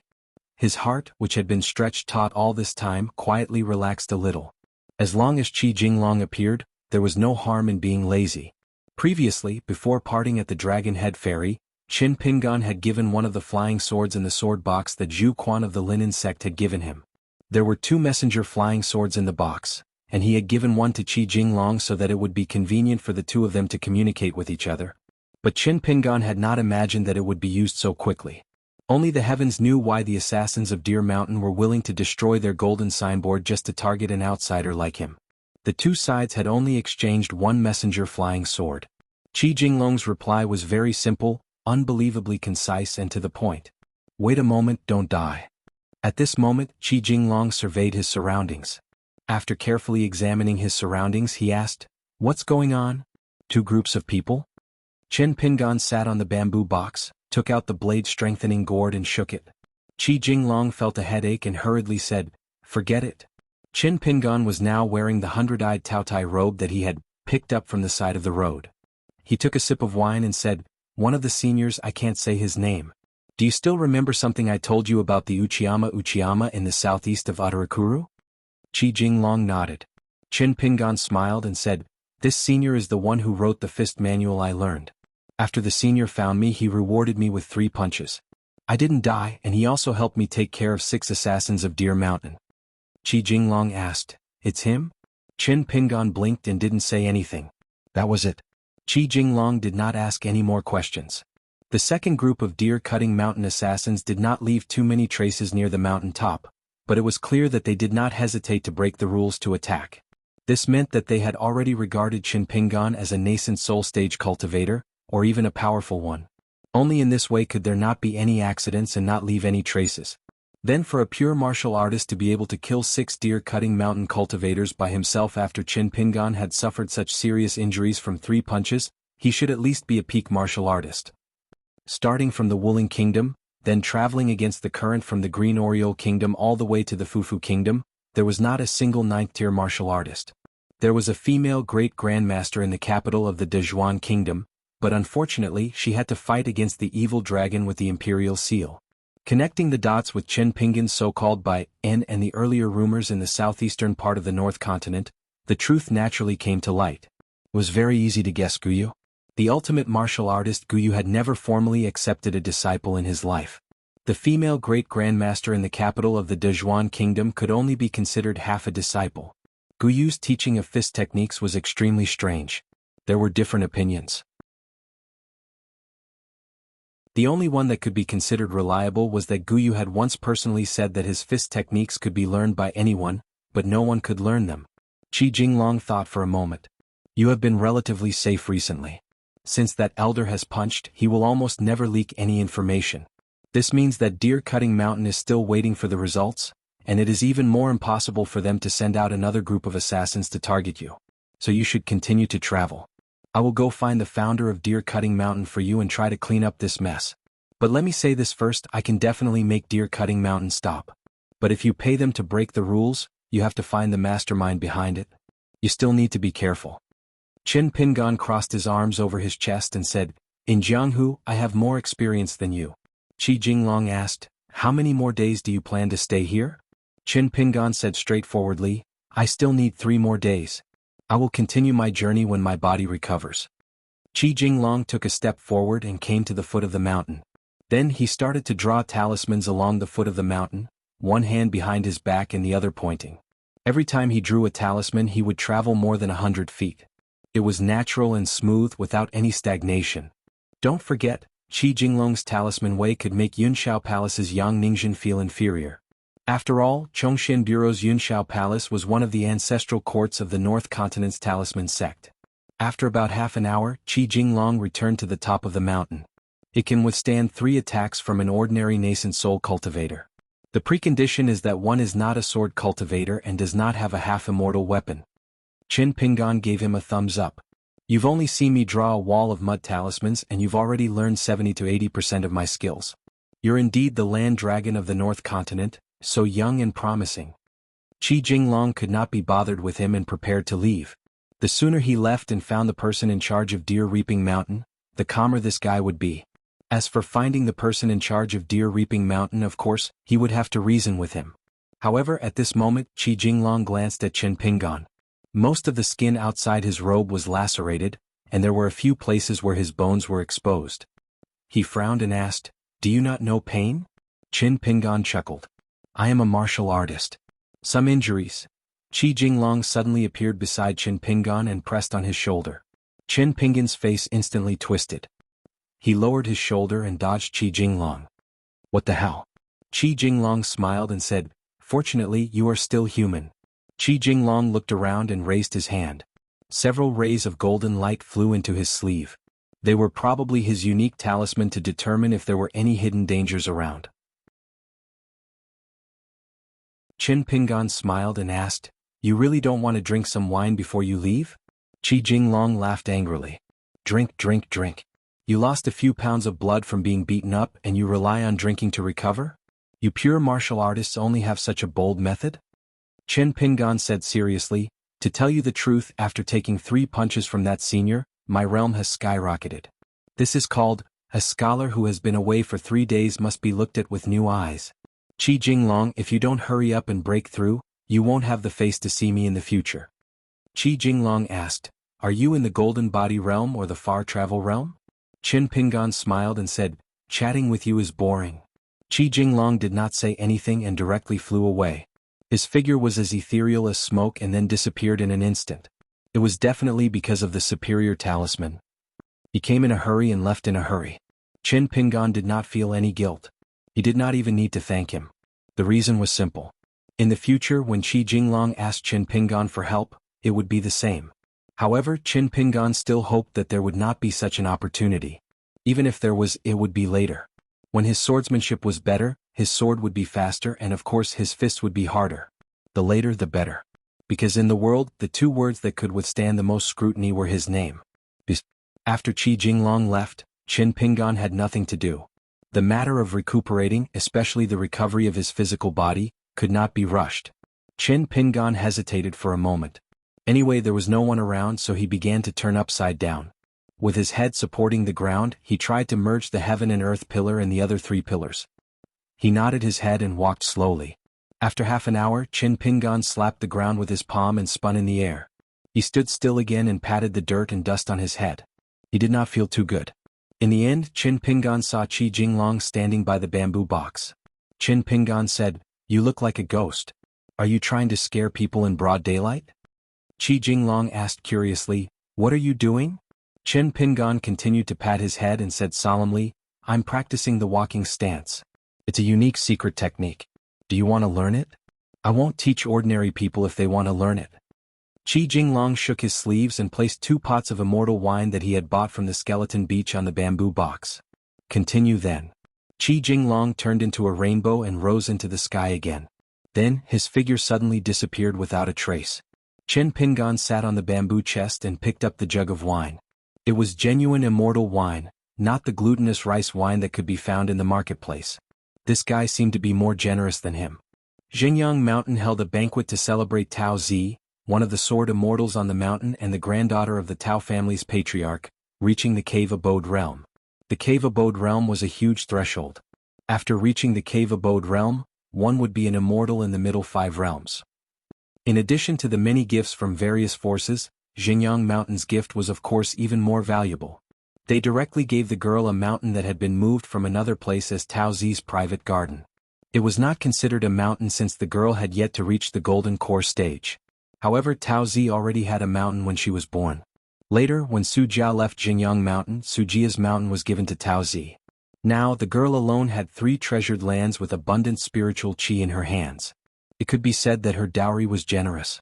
His heart, which had been stretched taut all this time, quietly relaxed a little. As long as Qi Jinglong appeared, there was no harm in being lazy. Previously, before parting at the Dragon Head Ferry, Qin Pingan had given one of the flying swords in the sword box that Zhu Quan of the Linen Sect had given him. There were 2 messenger flying swords in the box, and he had given one to Qi Jinglong so that it would be convenient for the 2 of them to communicate with each other. But Qin Pingan had not imagined that it would be used so quickly. Only the heavens knew why the assassins of Deer Mountain were willing to destroy their golden signboard just to target an outsider like him. The 2 sides had only exchanged 1 messenger flying sword. Qi Jinglong's reply was very simple, unbelievably concise and to the point. Wait a moment, don't die. At this moment, Qi Jinglong surveyed his surroundings. After carefully examining his surroundings, he asked, "What's going on? 2 groups of people?" Qin Pingan sat on the bamboo box, took out the blade-strengthening gourd and shook it. Qi Jinglong felt a headache and hurriedly said, "Forget it." Qin Pingan was now wearing the 100-eyed Taotai robe that he had picked up from the side of the road. He took a sip of wine and said, "One of the seniors, I can't say his name. Do you still remember something I told you about the Uchiyama in the southeast of Utarakuru?" Qi Jinglong nodded. Qin Pingan smiled and said, "This senior is the one who wrote the fist manual I learned. After the senior found me, he rewarded me with 3 punches. I didn't die, and he also helped me take care of 6 assassins of Deer Mountain." Qi Jinglong asked, "It's him?" Qin Pingan blinked and didn't say anything. That was it. Qi Jinglong did not ask any more questions. The second group of deer-cutting mountain assassins did not leave too many traces near the mountain top, but it was clear that they did not hesitate to break the rules to attack. This meant that they had already regarded Qin Pingan as a nascent soul-stage cultivator, or even a powerful one. Only in this way could there not be any accidents and not leave any traces. Then for a pure martial artist to be able to kill 6 deer-cutting mountain cultivators by himself after Qin Pingan had suffered such serious injuries from 3 punches, he should at least be a peak martial artist. Starting from the Wuling Kingdom, then traveling against the current from the Green Oriole Kingdom all the way to the Fufu Kingdom, there was not a single 9th-tier martial artist. There was a female great grandmaster in the capital of the Dezhuan Kingdom, but unfortunately she had to fight against the evil dragon with the imperial seal. Connecting the dots with Qin Pingan's so-called by N and the earlier rumors in the southeastern part of the North Continent, the truth naturally came to light. It was very easy to guess Guyu. The ultimate martial artist Guyu had never formally accepted a disciple in his life. The female great grandmaster in the capital of the Dezhuan Kingdom could only be considered half a disciple. Guyu's teaching of fist techniques was extremely strange. There were different opinions. The only one that could be considered reliable was that Guyu had once personally said that his fist techniques could be learned by anyone, but no one could learn them. Qi Jinglong thought for a moment. You have been relatively safe recently. Since that elder has punched, he will almost never leak any information. This means that Deer Cutting Mountain is still waiting for the results, and it is even more impossible for them to send out another group of assassins to target you. So you should continue to travel. I will go find the founder of Deer Cutting Mountain for you and try to clean up this mess. But let me say this first, I can definitely make Deer Cutting Mountain stop. But if you pay them to break the rules, you have to find the mastermind behind it. You still need to be careful. Qin Pingan crossed his arms over his chest and said, "In Jianghu, I have more experience than you." Qi Jinglong asked, "How many more days do you plan to stay here?" Qin Pingan said straightforwardly, "I still need 3 more days. I will continue my journey when my body recovers." Qi Jinglong took a step forward and came to the foot of the mountain. Then he started to draw talismans along the foot of the mountain, one hand behind his back and the other pointing. Every time he drew a talisman he would travel more than 100 feet. It was natural and smooth without any stagnation. Don't forget, Qi Jinglong's talisman way could make Yunshao Palace's Yang Ningxin feel inferior. After all, Chongshin Bureau's Yunshao Palace was one of the ancestral courts of the North Continent's talisman sect. After about half an hour, Qi Jinglong returned to the top of the mountain. It can withstand 3 attacks from an ordinary nascent soul cultivator. The precondition is that one is not a sword cultivator and does not have a half-immortal weapon. Qin Pingan gave him a thumbs up. You've only seen me draw a wall of mud talismans and you've already learned 70 to 80% of my skills. You're indeed the land dragon of the North Continent, so young and promising. Qi Jinglong could not be bothered with him and prepared to leave. The sooner he left and found the person in charge of Deer Reaping Mountain, the calmer this guy would be. As for finding the person in charge of Deer Reaping Mountain, of course, he would have to reason with him. However, at this moment, Qi Jinglong glanced at Qin Pingan. Most of the skin outside his robe was lacerated, and there were a few places where his bones were exposed. He frowned and asked, "Do you not know pain?" Qin Pingan chuckled. "I am a martial artist. Some injuries." Qi Jinglong suddenly appeared beside Qin Pingan and pressed on his shoulder. Qin Pingan's face instantly twisted. He lowered his shoulder and dodged Qi Jinglong. "What the hell?" Qi Jinglong smiled and said, "Fortunately, you are still human." Qi Jinglong looked around and raised his hand. Several rays of golden light flew into his sleeve. They were probably his unique talisman to determine if there were any hidden dangers around. Qin Pingan smiled and asked, "You really don't want to drink some wine before you leave?" Qi Jinglong laughed angrily. "Drink, drink, drink. You lost a few pounds of blood from being beaten up and you rely on drinking to recover? You pure martial artists only have such a bold method?" Qin Pingan said seriously, "To tell you the truth, after taking 3 punches from that senior, my realm has skyrocketed. This is called, a scholar who has been away for 3 days must be looked at with new eyes. Qi Jinglong, if you don't hurry up and break through, you won't have the face to see me in the future." Qi Jinglong asked, "Are you in the Golden Body realm or the Far Travel realm?" Qin Pingan smiled and said, "Chatting with you is boring." Qi Jinglong did not say anything and directly flew away. His figure was as ethereal as smoke and then disappeared in an instant. It was definitely because of the superior talisman. He came in a hurry and left in a hurry. Qin Pingan did not feel any guilt. He did not even need to thank him. The reason was simple. In the future, when Qi Jinglong asked Qin Pingan for help, it would be the same. However, Qin Pingan still hoped that there would not be such an opportunity. Even if there was, it would be later. When his swordsmanship was better, his sword would be faster and of course his fist would be harder. The later the better. Because in the world, the 2 words that could withstand the most scrutiny were his name. After Qi Jinglong left, Qin Pingan had nothing to do. The matter of recuperating, especially the recovery of his physical body, could not be rushed. Qin Pingan hesitated for a moment. Anyway, there was no one around, so he began to turn upside down. With his head supporting the ground, he tried to merge the heaven and earth pillar and the other 3 pillars. He nodded his head and walked slowly. After half an hour, Qin Pingan slapped the ground with his palm and spun in the air. He stood still again and patted the dirt and dust on his head. He did not feel too good. In the end, Qin Pingan saw Qi Jinglong standing by the bamboo box. Qin Pingan said, "You look like a ghost. Are you trying to scare people in broad daylight?" Qi Jinglong asked curiously, "What are you doing?" Qin Pingan continued to pat his head and said solemnly, "I'm practicing the walking stance. It's a unique secret technique. Do you want to learn it? I won't teach ordinary people if they want to learn it." Qi Jinglong shook his sleeves and placed 2 pots of immortal wine that he had bought from the skeleton beach on the bamboo box. "Continue then." Qi Jinglong turned into a rainbow and rose into the sky again. Then, his figure suddenly disappeared without a trace. Qin Pingan sat on the bamboo chest and picked up the jug of wine. It was genuine immortal wine, not the glutinous rice wine that could be found in the marketplace. This guy seemed to be more generous than him. Xingyang Mountain held a banquet to celebrate Tao Zi, one of the sword immortals on the mountain and the granddaughter of the Tao family's patriarch, reaching the cave abode realm. The cave abode realm was a huge threshold. After reaching the cave abode realm, one would be an immortal in the middle 5 realms. In addition to the many gifts from various forces, Xingyang Mountain's gift was of course even more valuable. They directly gave the girl a mountain that had been moved from another place as Tao Zi's private garden. It was not considered a mountain since the girl had yet to reach the golden core stage. However, Tao Zi already had a mountain when she was born. Later, when Su Jia left Jinyang Mountain, Su Jia's mountain was given to Tao Zi. Now, the girl alone had 3 treasured lands with abundant spiritual qi in her hands. It could be said that her dowry was generous.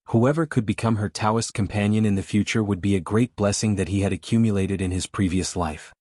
Whoever could become her Taoist companion in the future would be a great blessing that he had accumulated in his previous life.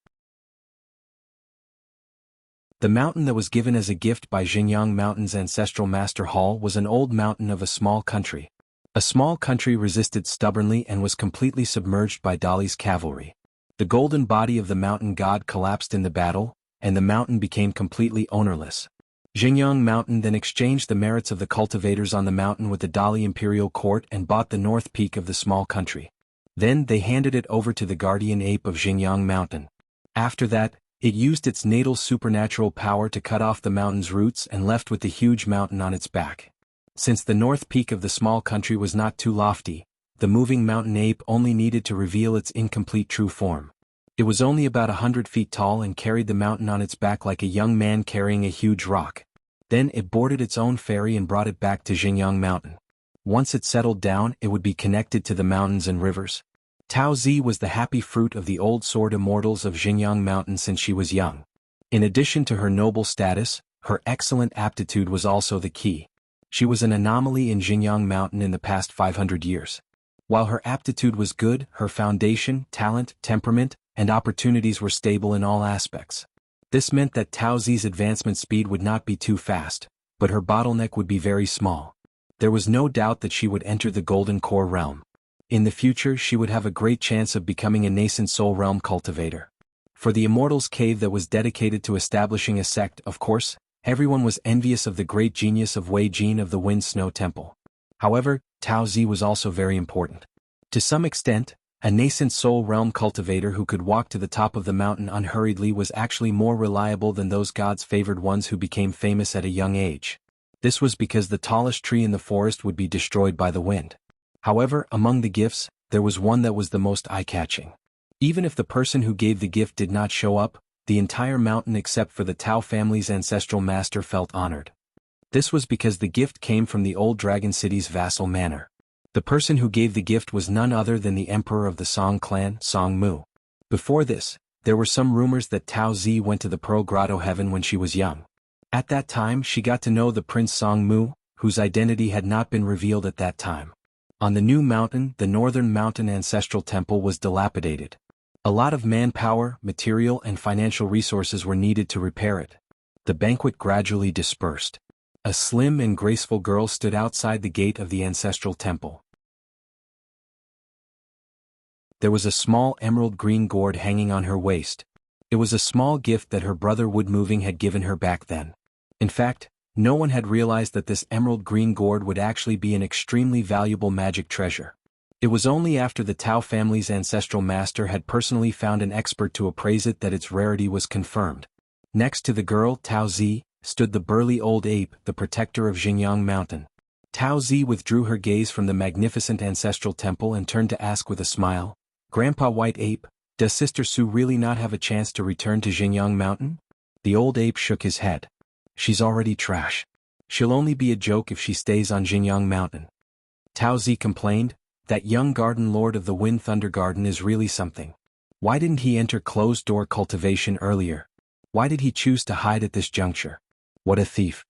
The mountain that was given as a gift by Jinyang Mountain's ancestral master hall was an old mountain of a small country. A small country resisted stubbornly and was completely submerged by Dali's cavalry. The golden body of the mountain god collapsed in the battle, and the mountain became completely ownerless. Jinyang Mountain then exchanged the merits of the cultivators on the mountain with the Dali imperial court and bought the north peak of the small country. Then they handed it over to the guardian ape of Jinyang Mountain. After that, it used its natal supernatural power to cut off the mountain's roots and left with the huge mountain on its back. Since the north peak of the small country was not too lofty, the moving mountain ape only needed to reveal its incomplete true form. It was only about 100 feet tall and carried the mountain on its back like a young man carrying a huge rock. Then it boarded its own ferry and brought it back to Jinyang Mountain. Once it settled down, it would be connected to the mountains and rivers. Tao Zi was the happy fruit of the old sword immortals of Jinyang Mountain since she was young. In addition to her noble status, her excellent aptitude was also the key. She was an anomaly in Jinyang Mountain in the past 500 years. While her aptitude was good, her foundation, talent, temperament, and opportunities were stable in all aspects. This meant that Tao Zi's advancement speed would not be too fast, but her bottleneck would be very small. There was no doubt that she would enter the Golden Core realm. In the future, she would have a great chance of becoming a nascent soul realm cultivator. For the Immortals Cave that was dedicated to establishing a sect, of course, everyone was envious of the great genius of Wei Jin of the Wind Snow Temple. However, Tao Zi was also very important. To some extent, a nascent soul realm cultivator who could walk to the top of the mountain unhurriedly was actually more reliable than those God's favored ones who became famous at a young age. This was because the tallest tree in the forest would be destroyed by the wind. However, among the gifts, there was one that was the most eye-catching. Even if the person who gave the gift did not show up, the entire mountain except for the Tao family's ancestral master felt honored. This was because the gift came from the old Dragon City's vassal manor. The person who gave the gift was none other than the emperor of the Song clan, Song Mu. Before this, there were some rumors that Tao Zi went to the Pearl Grotto heaven when she was young. At that time, she got to know the Prince Song Mu, whose identity had not been revealed at that time. On the new mountain, the Northern Mountain Ancestral Temple was dilapidated. A lot of manpower, material, and financial resources were needed to repair it. The banquet gradually dispersed. A slim and graceful girl stood outside the gate of the ancestral temple. There was a small emerald green gourd hanging on her waist. It was a small gift that her brother Woodmoving had given her back then. In fact, no one had realized that this emerald green gourd would actually be an extremely valuable magic treasure. It was only after the Tao family's ancestral master had personally found an expert to appraise it that its rarity was confirmed. Next to the girl, Tao Zi, stood the burly old ape, the protector of Jinyang Mountain. Tao Zi withdrew her gaze from the magnificent ancestral temple and turned to ask with a smile, "Grandpa White Ape, does Sister Su really not have a chance to return to Jinyang Mountain?" The old ape shook his head. "She's already trash. She'll only be a joke if she stays on Jinyang Mountain." Tao Zi complained, "That young garden lord of the Wind Thunder Garden is really something. Why didn't he enter closed-door cultivation earlier? Why did he choose to hide at this juncture? What a thief."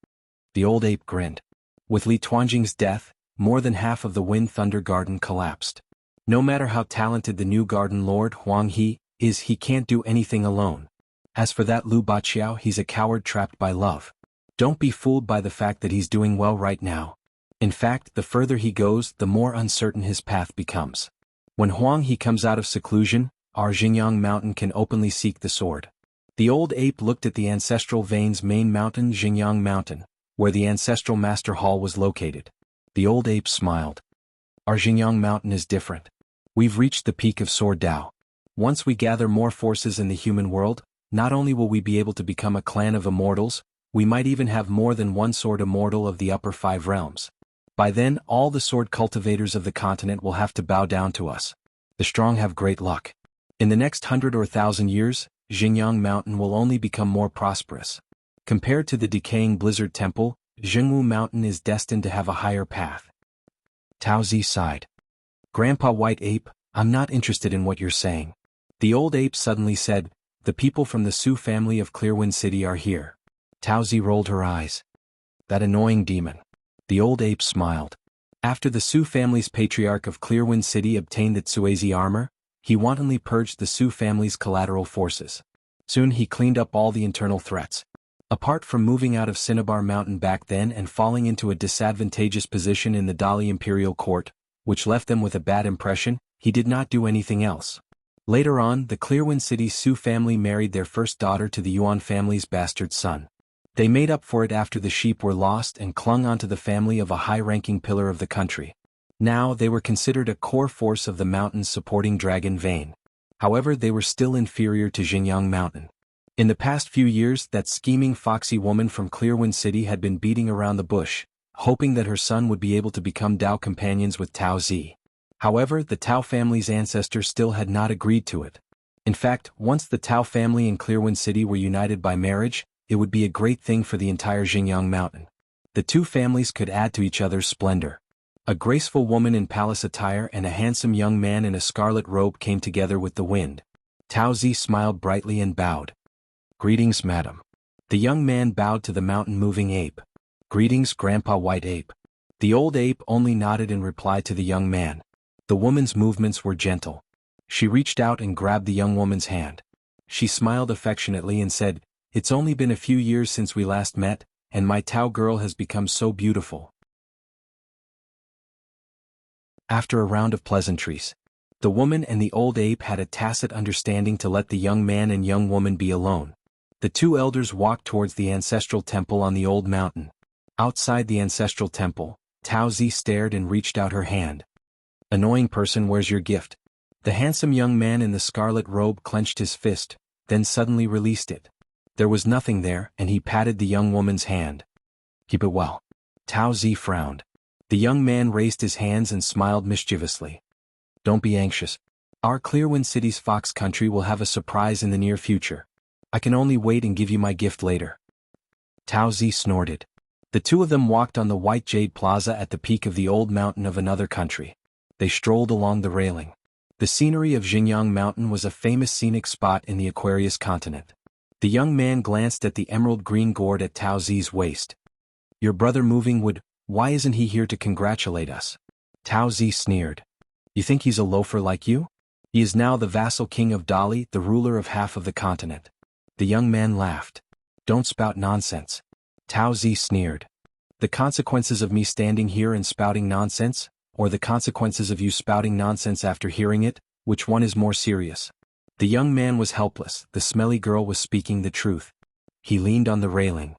The old ape grinned. With Li Tuanjing's death, more than half of the Wind Thunder Garden collapsed. No matter how talented the new garden lord Huang He is, he can't do anything alone. As for that Lu Baqiao, he's a coward trapped by love. Don't be fooled by the fact that he's doing well right now. In fact, the further he goes, the more uncertain his path becomes. When Huang He comes out of seclusion, our Jinyang Mountain can openly seek the sword. The old ape looked at the ancestral vein's main mountain, Jinyang Mountain, where the ancestral master hall was located. The old ape smiled. "Our Jinyang Mountain is different. We've reached the peak of Sword Dao. Once we gather more forces in the human world, not only will we be able to become a clan of immortals, we might even have more than one sword immortal of the upper 5 realms. By then, all the sword cultivators of the continent will have to bow down to us. The strong have great luck." In the next 100 or 1,000 years, Xingyang Mountain will only become more prosperous. Compared to the decaying Blizzard Temple, Zhengwu Mountain is destined to have a higher path. Taozi sighed. Grandpa White Ape, I'm not interested in what you're saying. The old ape suddenly said, the people from the Su family of Clearwind City are here. Taozi rolled her eyes. That annoying demon. The old ape smiled. After the Su family's patriarch of Clearwind City obtained the Tsuezi armor, he wantonly purged the Su family's collateral forces. Soon he cleaned up all the internal threats. Apart from moving out of Cinnabar Mountain back then and falling into a disadvantageous position in the Dali Imperial Court, which left them with a bad impression, he did not do anything else. Later on, the Clearwind City Su family married their first daughter to the Yuan family's bastard son. They made up for it after the sheep were lost and clung onto the family of a high-ranking pillar of the country. Now they were considered a core force of the mountain's supporting dragon vein. However, they were still inferior to Xingyang Mountain. In the past few years, that scheming foxy woman from Clearwind City had been beating around the bush, hoping that her son would be able to become Tao companions with Tao Zi. However, the Tao family's ancestors still had not agreed to it. In fact, once the Tao family and Clearwind City were united by marriage, it would be a great thing for the entire Xingyang Mountain. The two families could add to each other's splendor. A graceful woman in palace attire and a handsome young man in a scarlet robe came together with the wind. Tao Zi smiled brightly and bowed. Greetings, madam. The young man bowed to the mountain-moving ape. Greetings, Grandpa White Ape. The old ape only nodded in reply to the young man. The woman's movements were gentle. She reached out and grabbed the young woman's hand. She smiled affectionately and said, It's only been a few years since we last met, and my Tao girl has become so beautiful. After a round of pleasantries, the woman and the old ape had a tacit understanding to let the young man and young woman be alone. The two elders walked towards the ancestral temple on the old mountain. Outside the ancestral temple, Tao Zi stared and reached out her hand. Annoying person, where's your gift? The handsome young man in the scarlet robe clenched his fist, then suddenly released it. There was nothing there, and he patted the young woman's hand. Keep it well. Tao Zi frowned. The young man raised his hands and smiled mischievously. Don't be anxious. Our Clearwind City's Fox Country will have a surprise in the near future. I can only wait and give you my gift later. Tao Zi snorted. The two of them walked on the white jade plaza at the peak of the old mountain of another country. They strolled along the railing. The scenery of Xingyang Mountain was a famous scenic spot in the Aquarius continent. The young man glanced at the emerald green gourd at Tao Zi's waist. Your brother moving wood, why isn't he here to congratulate us? Tao Zi sneered. You think he's a loafer like you? He is now the vassal king of Dali, the ruler of half of the continent. The young man laughed. Don't spout nonsense. Tao Zi sneered. The consequences of me standing here and spouting nonsense, or the consequences of you spouting nonsense after hearing it, which one is more serious? The young man was helpless, the smelly girl was speaking the truth. He leaned on the railing.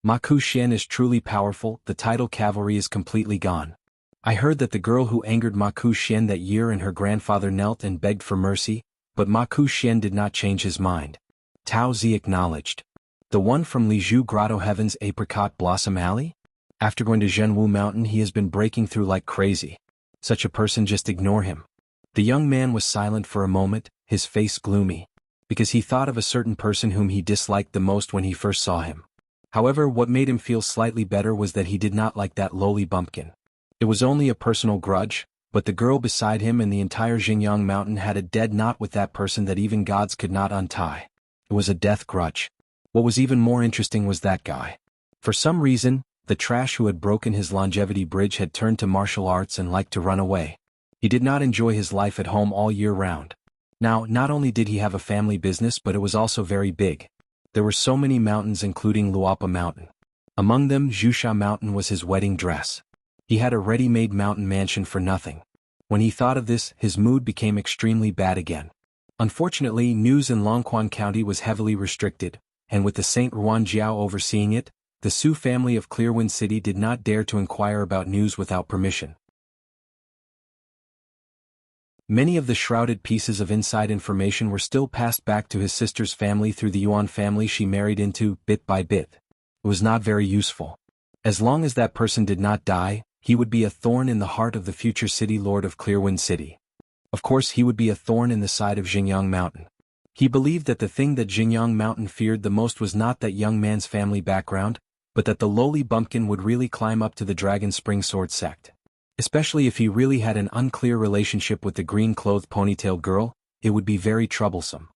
Ma Ku Xian is truly powerful, the tidal cavalry is completely gone. I heard that the girl who angered Ma Ku Xian that year and her grandfather knelt and begged for mercy, but Ma Ku Xian did not change his mind. Tao Zi acknowledged. The one from Lizhu Grotto Heaven's Apricot Blossom Alley? After going to Zhenwu Mountain he has been breaking through like crazy. Such a person, just ignore him. The young man was silent for a moment, his face gloomy, because he thought of a certain person whom he disliked the most when he first saw him. However, what made him feel slightly better was that he did not like that lowly bumpkin. It was only a personal grudge, but the girl beside him and the entire Xingyang Mountain had a dead knot with that person that even gods could not untie. It was a death grudge. What was even more interesting was that guy. For some reason, the trash who had broken his longevity bridge had turned to martial arts and liked to run away. He did not enjoy his life at home all year round. Now, not only did he have a family business, but it was also very big. There were so many mountains, including Luapa Mountain. Among them, Zhusha Mountain was his wedding dress. He had a ready-made mountain mansion for nothing. When he thought of this, his mood became extremely bad again. Unfortunately, news in Longquan County was heavily restricted, and with the Saint Ruan Jiao overseeing it, the Su family of Clearwind City did not dare to inquire about news without permission. Many of the shrouded pieces of inside information were still passed back to his sister's family through the Yuan family she married into, bit by bit. It was not very useful. As long as that person did not die, he would be a thorn in the heart of the future city lord of Clearwind City. Of course he would be a thorn in the side of Xingyang Mountain. He believed that the thing that Xingyang Mountain feared the most was not that young man's family background, but that the lowly bumpkin would really climb up to the Dragon Spring Sword sect. Especially if he really had an unclear relationship with the green-clothed ponytail girl, it would be very troublesome.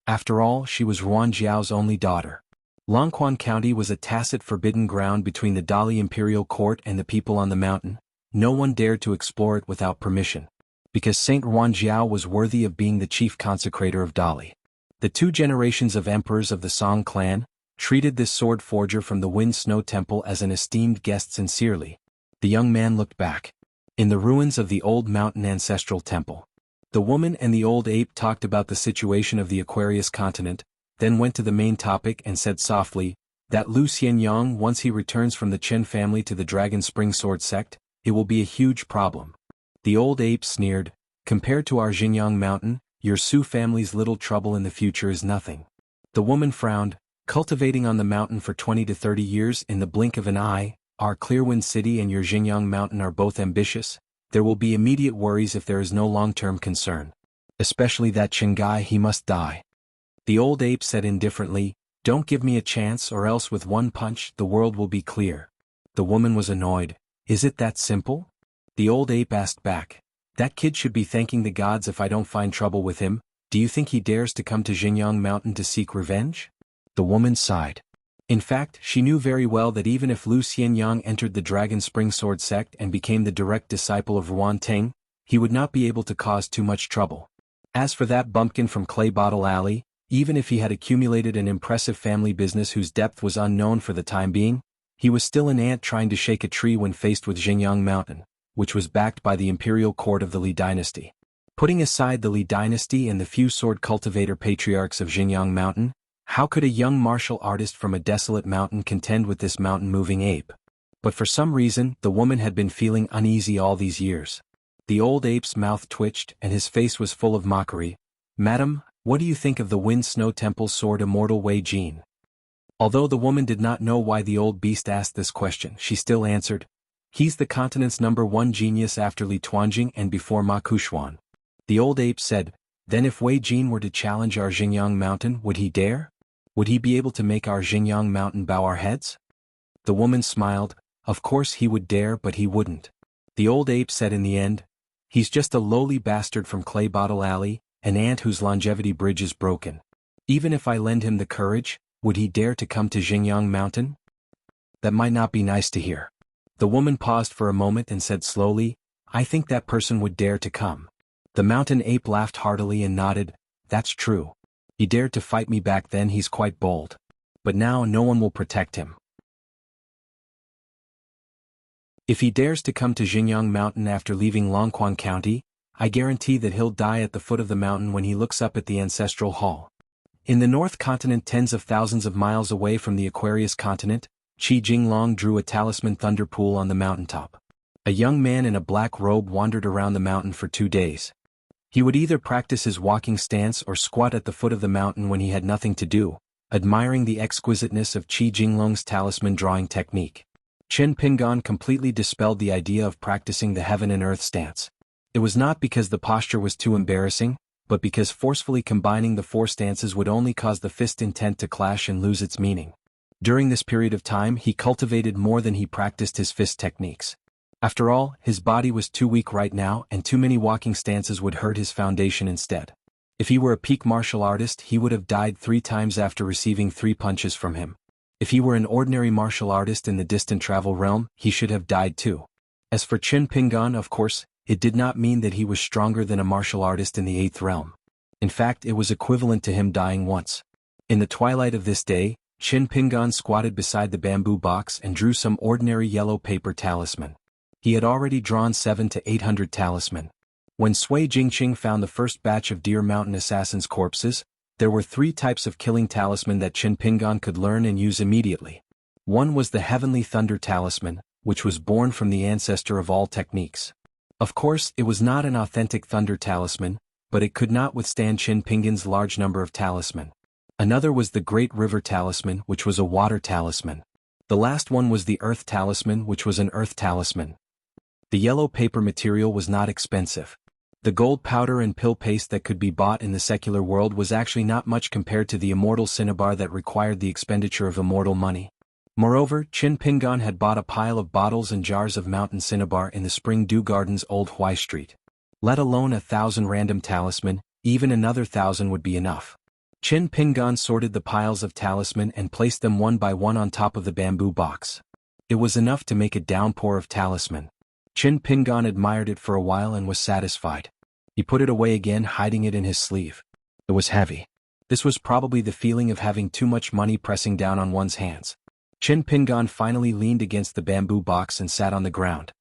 After all, she was Ruan Jiao's only daughter. Longquan County was a tacit forbidden ground between the Dali imperial court and the people on the mountain. No one dared to explore it without permission. Because Saint Ruan Jiao was worthy of being the chief consecrator of Dali. The 2 generations of emperors of the Song clan treated this sword forger from the Wind Snow Temple as an esteemed guest sincerely. The young man looked back. In the ruins of the old mountain ancestral temple. The woman and the old ape talked about the situation of the Aquarius continent, then went to the main topic and said softly, that Lu Xianyang, once he returns from the Chen family to the Dragon Spring Sword sect, it will be a huge problem. The old ape sneered, compared to our Xingyang Mountain, your Su family's little trouble in the future is nothing. The woman frowned, cultivating on the mountain for 20 to 30 years in the blink of an eye, our Clearwind City and your Xingyang Mountain are both ambitious, there will be immediate worries if there is no long-term concern. Especially that Chengai, he must die. The old ape said indifferently, don't give me a chance or else with one punch the world will be clear. The woman was annoyed, is it that simple? The old ape asked back, that kid should be thanking the gods if I don't find trouble with him, do you think he dares to come to Xingyang Mountain to seek revenge? The woman sighed. In fact, she knew very well that even if Lu Xianyang entered the Dragon Spring Sword sect and became the direct disciple of Ruan Ting, he would not be able to cause too much trouble. As for that bumpkin from Clay Bottle Alley, even if he had accumulated an impressive family business whose depth was unknown for the time being, he was still an ant trying to shake a tree when faced with Xingyang Mountain, which was backed by the imperial court of the Li dynasty. Putting aside the Li dynasty and the few sword cultivator patriarchs of Xingyang Mountain, how could a young martial artist from a desolate mountain contend with this mountain-moving ape? But for some reason, the woman had been feeling uneasy all these years. The old ape's mouth twitched and his face was full of mockery. Madam, what do you think of the Wind Snow Temple's sword immortal Wei Jin? Although the woman did not know why the old beast asked this question, she still answered, he's the continent's #1 genius after Li Tuanjing and before Ma Kuxuan. The old ape said, then if Wei Jin were to challenge our Xingyang Mountain, would he dare? Would he be able to make our Xingyang Mountain bow our heads? The woman smiled, of course he would dare but he wouldn't. The old ape said in the end, he's just a lowly bastard from Clay Bottle Alley, an ant whose longevity bridge is broken. Even if I lend him the courage, would he dare to come to Xingyang Mountain? That might not be nice to hear. The woman paused for a moment and said slowly, I think that person would dare to come. The mountain ape laughed heartily and nodded, that's true. He dared to fight me back then, he's quite bold. But now no one will protect him. If he dares to come to Xingyang Mountain after leaving Longquan County, I guarantee that he'll die at the foot of the mountain when he looks up at the ancestral hall. In the North Continent, tens of thousands of miles away from the Aquarius continent, Qi Jinglong drew a talisman thunder pool on the mountaintop. A young man in a black robe wandered around the mountain for 2 days. He would either practice his walking stance or squat at the foot of the mountain when he had nothing to do, admiring the exquisiteness of Qi Jinglong's talisman drawing technique. Chen Pingan completely dispelled the idea of practicing the heaven and earth stance. It was not because the posture was too embarrassing, but because forcefully combining the 4 stances would only cause the fist intent to clash and lose its meaning. During this period of time he cultivated more than he practiced his fist techniques. After all, his body was too weak right now and too many walking stances would hurt his foundation instead. If he were a peak martial artist he would have died 3 times after receiving 3 punches from him. If he were an ordinary martial artist in the distant travel realm, he should have died too. As for Chen Pingan, of course, it did not mean that he was stronger than a martial artist in the 8th realm. In fact, it was equivalent to him dying once. In the twilight of this day, Chen Pingan squatted beside the bamboo box and drew some ordinary yellow paper talisman. He had already drawn 700 to 800 talisman. When Sui Jingqing found the first batch of Deer Mountain assassins' corpses, there were 3 types of killing talisman that Chen Pingan could learn and use immediately. One was the Heavenly Thunder Talisman, which was born from the ancestor of all techniques. Of course, it was not an authentic thunder talisman, but it could not withstand Chen Pingan's large number of talisman. Another was the Great River Talisman, which was a water talisman. The last one was the Earth Talisman, which was an earth talisman. The yellow paper material was not expensive. The gold powder and pill paste that could be bought in the secular world was actually not much compared to the immortal cinnabar that required the expenditure of immortal money. Moreover, Chin Pingon had bought a pile of bottles and jars of mountain cinnabar in the Spring Dew Gardens Old Hwai Street. Let alone 1,000 random talisman, even another 1,000 would be enough. Chin Pingon sorted the piles of talisman and placed them one by one on top of the bamboo box. It was enough to make a downpour of talisman. Chin Pingon admired it for a while and was satisfied. He put it away again, hiding it in his sleeve. It was heavy. This was probably the feeling of having too much money pressing down on one's hands. Chin Pingon finally leaned against the bamboo box and sat on the ground.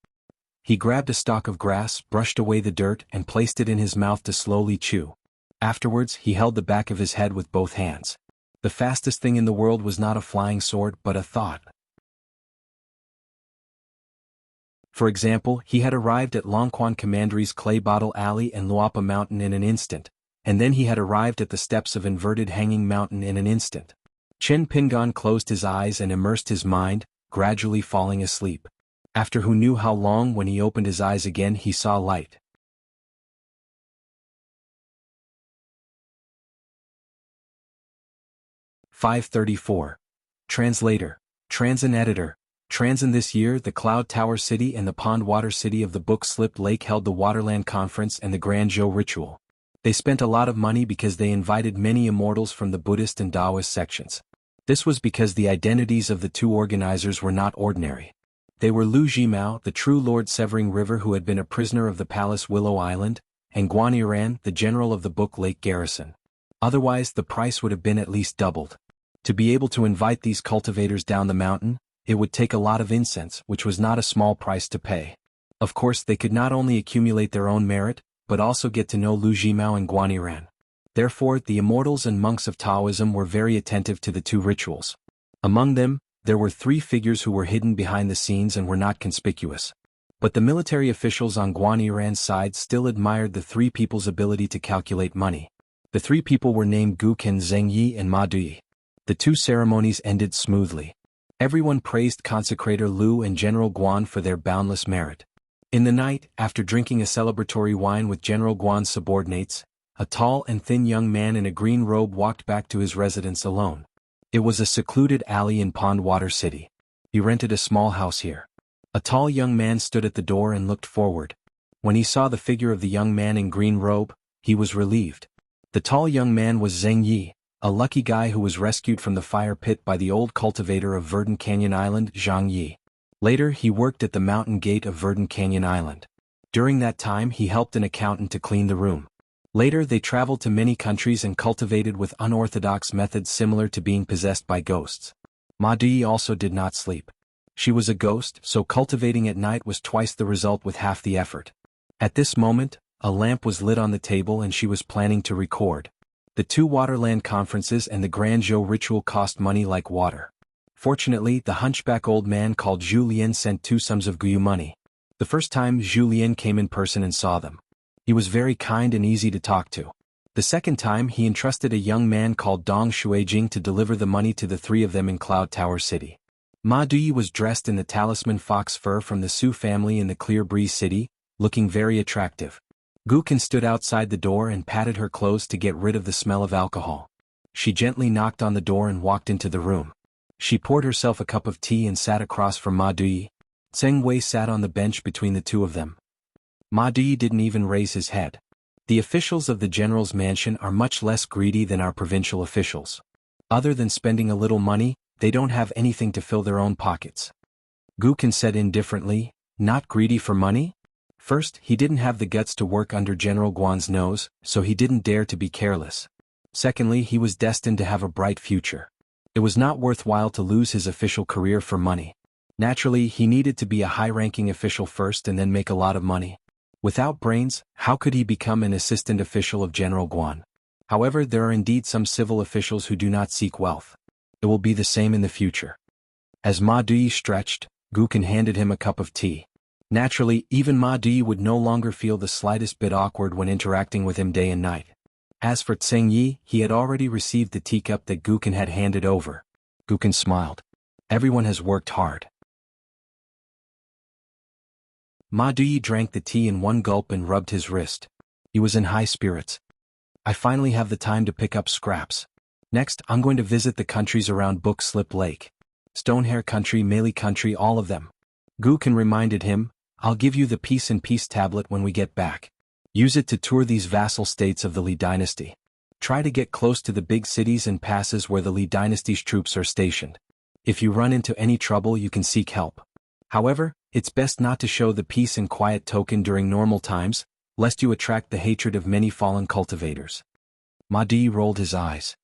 He grabbed a stalk of grass, brushed away the dirt, and placed it in his mouth to slowly chew. Afterwards, he held the back of his head with both hands. The fastest thing in the world was not a flying sword but a thought. For example, he had arrived at Longquan Commandery's Clay Bottle Alley and Luapa Mountain in an instant, and then he had arrived at the steps of Inverted Hanging Mountain in an instant. Chin Pingon closed his eyes and immersed his mind, gradually falling asleep. After who knew how long, when he opened his eyes again, he saw light. "534. Translator, Transin Editor. Transin. This year, the Cloud Tower City and the Pond Water City of the Book Slip Lake held the Waterland Conference and the Grand Zhou Ritual. They spent a lot of money because they invited many immortals from the Buddhist and Taoist sections. This was because the identities of the two organizers were not ordinary. They were Lu Jimao, the true Lord Severing River who had been a prisoner of the Palace Willow Island, and Guan Yiran, the general of the Book Lake Garrison. Otherwise, the price would have been at least doubled. To be able to invite these cultivators down the mountain, it would take a lot of incense, which was not a small price to pay. Of course, they could not only accumulate their own merit, but also get to know Lu Jimao and Guan Yiran. Therefore, the immortals and monks of Taoism were very attentive to the two rituals. Among them, there were 3 figures who were hidden behind the scenes and were not conspicuous. But the military officials on Guan Yiran's side still admired the 3 people's ability to calculate money. The 3 people were named Gu Qin, Zheng Yi and Ma Dui. The 2 ceremonies ended smoothly. Everyone praised Consecrator Lu and General Guan for their boundless merit. In the night, after drinking a celebratory wine with General Guan's subordinates, a tall and thin young man in a green robe walked back to his residence alone. It was a secluded alley in Pond Water City. He rented a small house here. A tall young man stood at the door and looked forward. When he saw the figure of the young man in green robe, he was relieved. The tall young man was Zheng Yi, a lucky guy who was rescued from the fire pit by the old cultivator of Verdant Canyon Island, Zhang Yi. Later, he worked at the mountain gate of Verdant Canyon Island. During that time, he helped an accountant to clean the room. Later, they traveled to many countries and cultivated with unorthodox methods similar to being possessed by ghosts. Ma Dui also did not sleep. She was a ghost, so cultivating at night was twice the result with half the effort. At this moment, a lamp was lit on the table and she was planning to record. The 2 Waterland conferences and the Grand Zhou Ritual cost money like water. Fortunately, the hunchback old man called Zhu Lian sent 2 sums of Guyu money. The first time Zhu Lian came in person and saw them. He was very kind and easy to talk to. The second time he entrusted a young man called Dong Shuijing to deliver the money to the 3 of them in Cloud Tower City. Ma Dui was dressed in the talisman fox fur from the Su family in the Clear Breeze City, looking very attractive. Gu Qin stood outside the door and patted her clothes to get rid of the smell of alcohol. She gently knocked on the door and walked into the room. She poured herself a cup of tea and sat across from Ma Dui. Zheng Wei sat on the bench between the 2 of them. Ma Dui didn't even raise his head. The officials of the general's mansion are much less greedy than our provincial officials. Other than spending a little money, they don't have anything to fill their own pockets. Gu Qin said indifferently, "Not greedy for money?" First, he didn't have the guts to work under General Guan's nose, so he didn't dare to be careless. Secondly, he was destined to have a bright future. It was not worthwhile to lose his official career for money. Naturally, he needed to be a high-ranking official first and then make a lot of money. Without brains, how could he become an assistant official of General Guan? However, there are indeed some civil officials who do not seek wealth. It will be the same in the future. As Ma Dui stretched, Gu Qin handed him a cup of tea. Naturally, even Ma Dui would no longer feel the slightest bit awkward when interacting with him day and night. As for Zheng Yi, he had already received the teacup that Gu Qin had handed over. Gu Qin smiled. Everyone has worked hard. Ma Dui drank the tea in one gulp and rubbed his wrist. He was in high spirits. I finally have the time to pick up scraps. Next, I'm going to visit the countries around Book Slip Lake. Stonehair Country, Maley Country, all of them. Guken reminded him, I'll give you the Peace and Peace tablet when we get back. Use it to tour these vassal states of the Li dynasty. Try to get close to the big cities and passes where the Li dynasty's troops are stationed. If you run into any trouble, you can seek help. However, it's best not to show the peace and quiet token during normal times, lest you attract the hatred of many fallen cultivators. Ma Di rolled his eyes.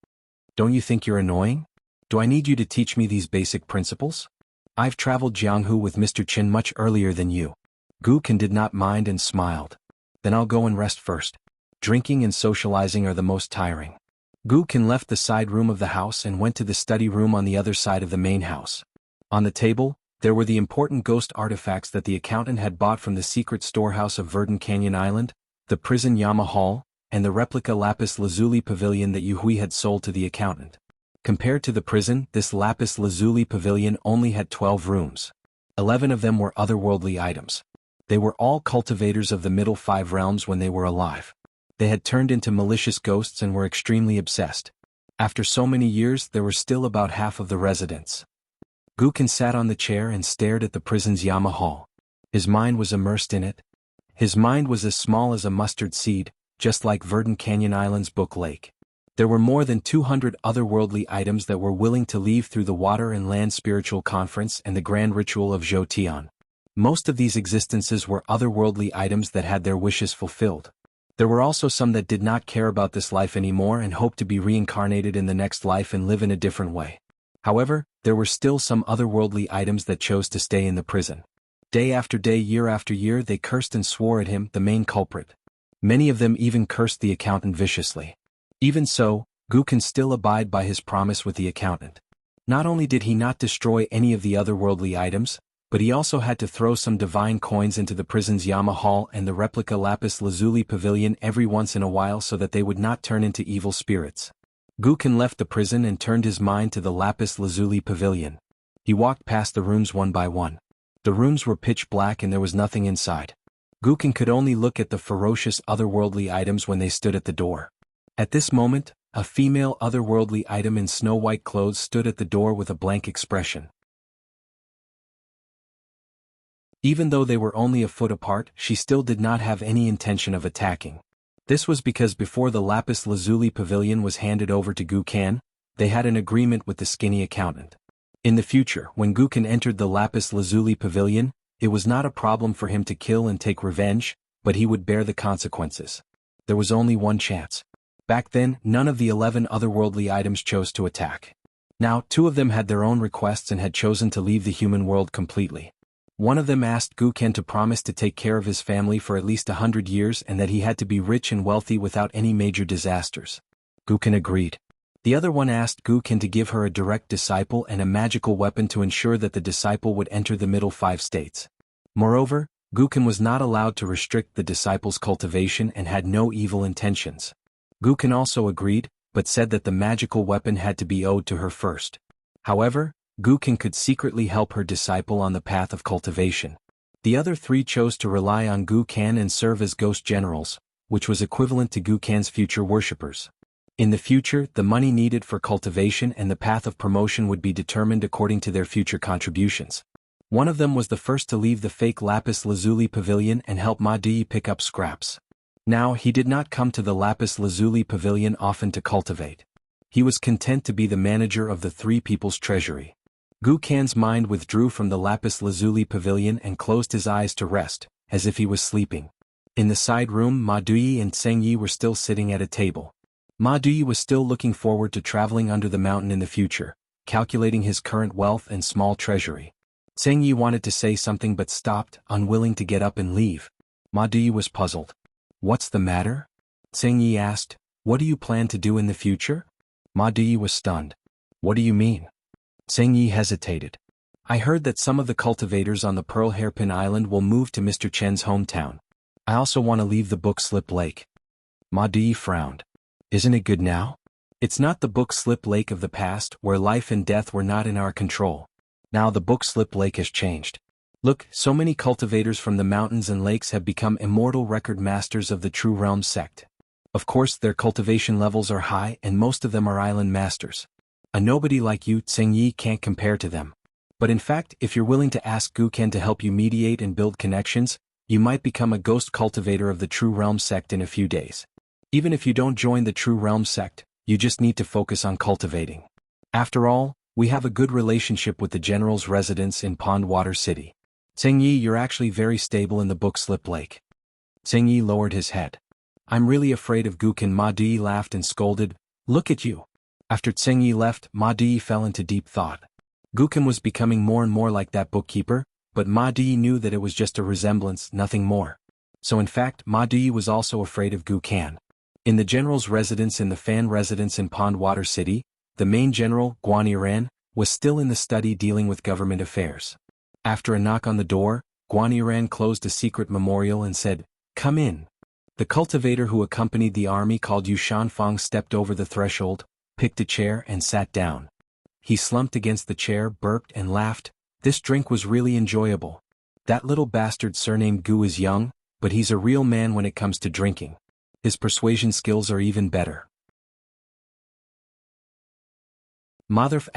Don't you think you're annoying? Do I need you to teach me these basic principles? I've traveled Jianghu with Mr. Qin much earlier than you. Guken did not mind and smiled. Then I'll go and rest first. Drinking and socializing are the most tiring. Guken left the side room of the house and went to the study room on the other side of the main house. On the table, there were the important ghost artifacts that the accountant had bought from the secret storehouse of Verdant Canyon Island, the prison Yama Hall, and the replica lapis lazuli pavilion that Yuhui had sold to the accountant. Compared to the prison, this lapis lazuli pavilion only had 12 rooms. 11 of them were otherworldly items. They were all cultivators of the middle 5 realms when they were alive. They had turned into malicious ghosts and were extremely obsessed. After so many years, there were still about half of the residents. Guken sat on the chair and stared at the prison's Yama Hall. His mind was immersed in it. His mind was as small as a mustard seed, just like Verdant Canyon Island's Book Lake. There were more than 200 otherworldly items that were willing to leave through the Water and Land Spiritual Conference and the Grand Ritual of Zhou Tian. Most of these existences were otherworldly items that had their wishes fulfilled. There were also some that did not care about this life anymore and hoped to be reincarnated in the next life and live in a different way. However, there were still some otherworldly items that chose to stay in the prison. Day after day, year after year, they cursed and swore at him, the main culprit. Many of them even cursed the accountant viciously. Even so, Guken still abide by his promise with the accountant. Not only did he not destroy any of the otherworldly items, but he also had to throw some divine coins into the prison's Yama Hall and the replica lapis lazuli pavilion every once in a while so that they would not turn into evil spirits. Guken left the prison and turned his mind to the lapis lazuli pavilion. He walked past the rooms one by one. The rooms were pitch black and there was nothing inside. Guken could only look at the ferocious otherworldly items when they stood at the door. At this moment, a female otherworldly item in snow-white clothes stood at the door with a blank expression. Even though they were only a foot apart, she still did not have any intention of attacking. This was because before the lapis lazuli pavilion was handed over to Guken, they had an agreement with the skinny accountant. In the future, when Guken entered the lapis lazuli pavilion, it was not a problem for him to kill and take revenge, but he would bear the consequences. There was only one chance. Back then, none of the 11 otherworldly items chose to attack. Now, 2 of them had their own requests and had chosen to leave the human world completely. One of them asked Guken to promise to take care of his family for at least 100 years and that he had to be rich and wealthy without any major disasters. Guken agreed. The other one asked Guken to give her a direct disciple and a magical weapon to ensure that the disciple would enter the middle 5 states. Moreover, Guken was not allowed to restrict the disciple's cultivation and had no evil intentions. Guken also agreed, but said that the magical weapon had to be owed to her first. However, Guken could secretly help her disciple on the path of cultivation. The other 3 chose to rely on Guken and serve as ghost generals, which was equivalent to Guken's future worshippers. In the future, the money needed for cultivation and the path of promotion would be determined according to their future contributions. One of them was the first to leave the fake lapis lazuli pavilion and help Ma Di pick up scraps. Now, he did not come to the lapis lazuli pavilion often to cultivate. He was content to be the manager of the 3 people's treasury. Guken's mind withdrew from the lapis lazuli pavilion and closed his eyes to rest, as if he was sleeping. In the side room, Ma Dui and Tseng Yi were still sitting at a table. Ma Dui was still looking forward to traveling under the mountain in the future, calculating his current wealth and small treasury. Tseng Yi wanted to say something but stopped, unwilling to get up and leave. Ma Dui was puzzled. What's the matter? Tseng Yi asked. What do you plan to do in the future? Ma Dui was stunned. What do you mean? Tseng Yi hesitated. I heard that some of the cultivators on the Pearl Hairpin Island will move to Mr. Chen's hometown. I also want to leave the Book Slip Lake. Ma Dui frowned. Isn't it good now? It's not the Book Slip Lake of the past, where life and death were not in our control. Now the Book Slip Lake has changed. Look, so many cultivators from the mountains and lakes have become immortal record masters of the True Realm sect. Of course, their cultivation levels are high and most of them are island masters. A nobody like you, Tsingyi, can't compare to them. But in fact, if you're willing to ask Guken to help you mediate and build connections, you might become a ghost cultivator of the True Realm sect in a few days. Even if you don't join the True Realm sect, you just need to focus on cultivating. After all, we have a good relationship with the General's residence in Pondwater City. Tsingyi, you're actually very stable in the book Slip Lake. Tsingyi lowered his head. I'm really afraid of Guken. Ma Di laughed and scolded, look at you. After Tsingyi left, Ma Di fell into deep thought. Guken was becoming more and more like that bookkeeper, but Ma Di knew that it was just a resemblance, nothing more. So in fact, Ma Di was also afraid of Guken. In the general's residence in the Fan residence in Pondwater City, the main general, Guan Yiran, was still in the study dealing with government affairs. After a knock on the door, Guan Yiran closed a secret memorial and said, come in. The cultivator who accompanied the army called Yu Shanfang stepped over the threshold, picked a chair and sat down. He slumped against the chair, burped and laughed. This drink was really enjoyable. That little bastard surnamed Gu is young, but he's a real man when it comes to drinking. His persuasion skills are even better. Motherf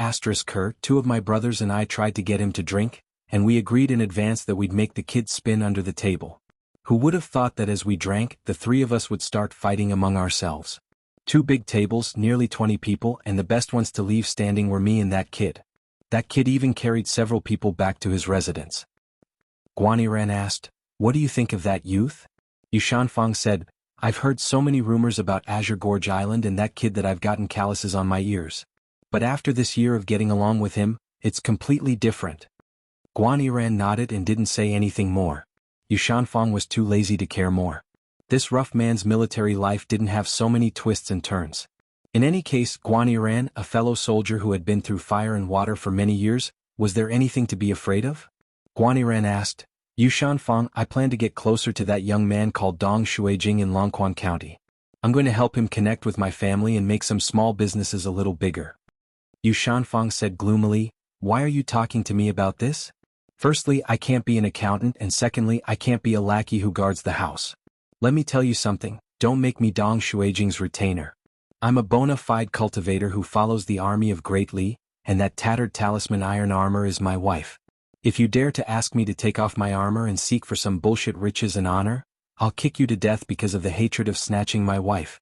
*Ker, two of my brothers and I tried to get him to drink, and we agreed in advance that we'd make the kid spin under the table. Who would have thought that as we drank, the three of us would start fighting among ourselves? 2 big tables, nearly 20 people, and the best ones to leave standing were me and that kid. That kid even carried several people back to his residence. Guan Yiran asked, what do you think of that youth? Yu Shanfang said, I've heard so many rumors about Azure Gorge Island and that kid that I've gotten calluses on my ears. But after this year of getting along with him, it's completely different. Guan Yiran nodded and didn't say anything more. Yu Shanfang was too lazy to care more. This rough man's military life didn't have so many twists and turns. In any case, Guan Yiran, a fellow soldier who had been through fire and water for many years, was there anything to be afraid of? Guan Yiran asked, Yu Shanfang, I plan to get closer to that young man called Dong Shuijing in Longquan County. I'm going to help him connect with my family and make some small businesses a little bigger. Yu Shanfang said gloomily, why are you talking to me about this? Firstly, I can't be an accountant, and secondly, I can't be a lackey who guards the house. Let me tell you something, don't make me Dong Shuijing's retainer. I'm a bona fide cultivator who follows the army of Great Li, and that tattered talisman iron armor is my wife. If you dare to ask me to take off my armor and seek for some bullshit riches and honor, I'll kick you to death because of the hatred of snatching my wife.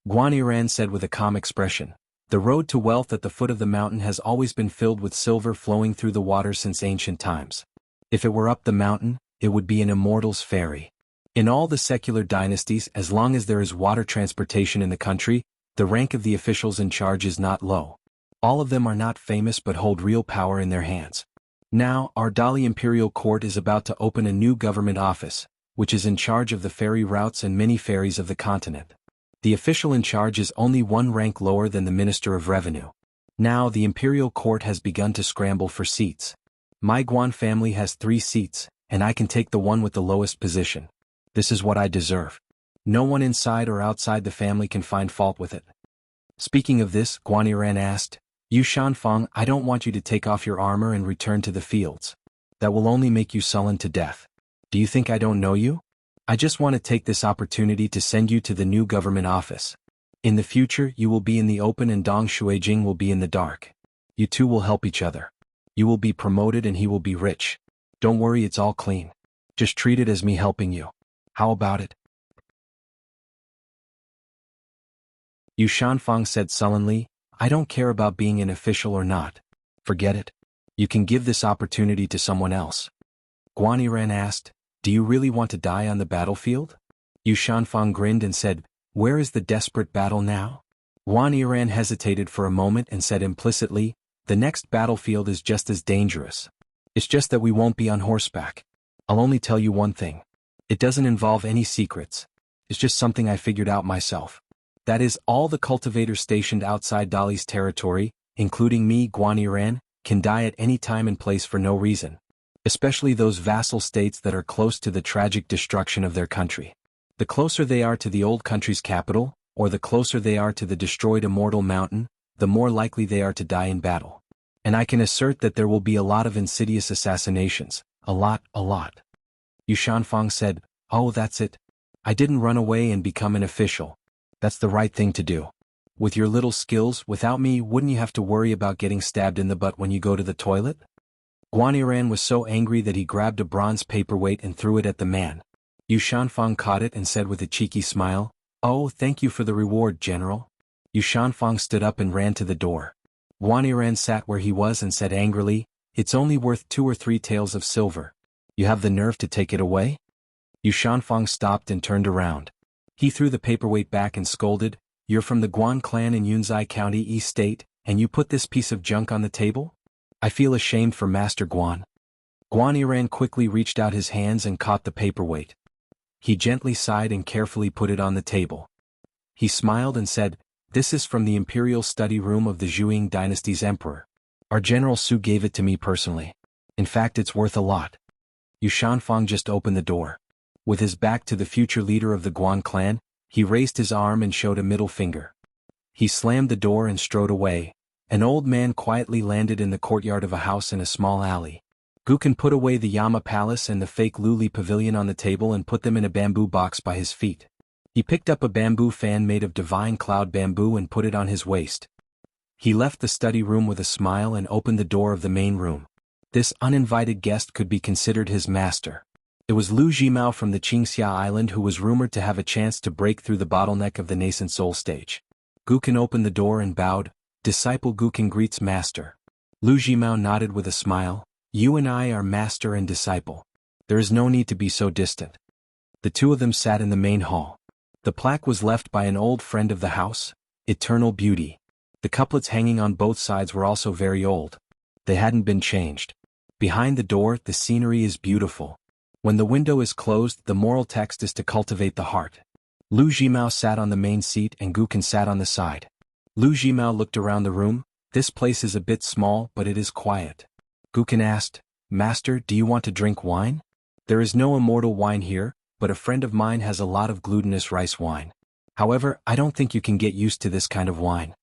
Guan Yiran said with a calm expression, the road to wealth at the foot of the mountain has always been filled with silver flowing through the water since ancient times. If it were up the mountain, it would be an immortal's ferry. In all the secular dynasties, as long as there is water transportation in the country, the rank of the officials in charge is not low. All of them are not famous but hold real power in their hands. Now, our Dali Imperial Court is about to open a new government office, which is in charge of the ferry routes and many ferries of the continent. The official in charge is only one rank lower than the Minister of Revenue. Now the Imperial Court has begun to scramble for seats. My Guan family has 3 seats, and I can take the one with the lowest position. This is what I deserve. No one inside or outside the family can find fault with it. Speaking of this, Guan Yiran asked, Yu Shanfang, I don't want you to take off your armor and return to the fields. That will only make you sullen to death. Do you think I don't know you? I just want to take this opportunity to send you to the new government office. In the future, you will be in the open and Dong Shuijing will be in the dark. You two will help each other. You will be promoted and he will be rich. Don't worry, it's all clean. Just treat it as me helping you. How about it? Yu Shanfang said sullenly, I don't care about being an official or not. Forget it. You can give this opportunity to someone else. Guan Yiran asked, do you really want to die on the battlefield? Yu Shanfang grinned and said, where is the desperate battle now? Guan Yiran hesitated for a moment and said implicitly, the next battlefield is just as dangerous. It's just that we won't be on horseback. I'll only tell you one thing. It doesn't involve any secrets. It's just something I figured out myself. That is, all the cultivators stationed outside Dali's territory, including me, Guan Yiran, can die at any time and place for no reason. Especially those vassal states that are close to the tragic destruction of their country. The closer they are to the old country's capital, or the closer they are to the destroyed immortal mountain, the more likely they are to die in battle. And I can assert that there will be a lot of insidious assassinations, A lot, a lot. Yu Shanfang said, "Oh, that's it. I didn't run away and become an official. That's the right thing to do. With your little skills, without me, wouldn't you have to worry about getting stabbed in the butt when you go to the toilet?" Guan was so angry that he grabbed a bronze paperweight and threw it at the man. Yu Shanfang caught it and said with a cheeky smile, "Oh, thank you for the reward, General." Yu Shanfang stood up and ran to the door. Guan sat where he was and said angrily, "It's only worth 2 or 3 taels of silver. You have the nerve to take it away?" Yu Shanfang stopped and turned around. He threw the paperweight back and scolded, "You're from the Guan clan in Yunzai County, East State, and you put this piece of junk on the table? I feel ashamed for Master Guan." Guan quickly reached out his hands and caught the paperweight. He gently sighed and carefully put it on the table. He smiled and said, "This is from the Imperial Study Room of the Zhuang Dynasty's Emperor. Our General Su gave it to me personally. In fact, it's worth a lot." Yu Shanfang just opened the door. With his back to the future leader of the Guan clan, he raised his arm and showed a middle finger. He slammed the door and strode away. An old man quietly landed in the courtyard of a house in a small alley. Guken put away the Yama Palace and the fake Luli Pavilion on the table and put them in a bamboo box by his feet. He picked up a bamboo fan made of divine cloud bamboo and put it on his waist. He left the study room with a smile and opened the door of the main room. This uninvited guest could be considered his master. It was Lu Jimao from the Qingxia Island who was rumored to have a chance to break through the bottleneck of the nascent soul stage. Guken opened the door and bowed. "Disciple Guken greets master." Lu Jimao nodded with a smile. "You and I are master and disciple. There is no need to be so distant." The two of them sat in the main hall. The plaque was left by an old friend of the house, Eternal Beauty. The couplets hanging on both sides were also very old. They hadn't been changed. Behind the door, the scenery is beautiful. When the window is closed, the moral text is to cultivate the heart. Lu Jimao sat on the main seat and Guken sat on the side. Lu Jimao looked around the room. "This place is a bit small, but it is quiet." Guken asked, "Master, do you want to drink wine? There is no immortal wine here, but a friend of mine has a lot of glutinous rice wine. However, I don't think you can get used to this kind of wine."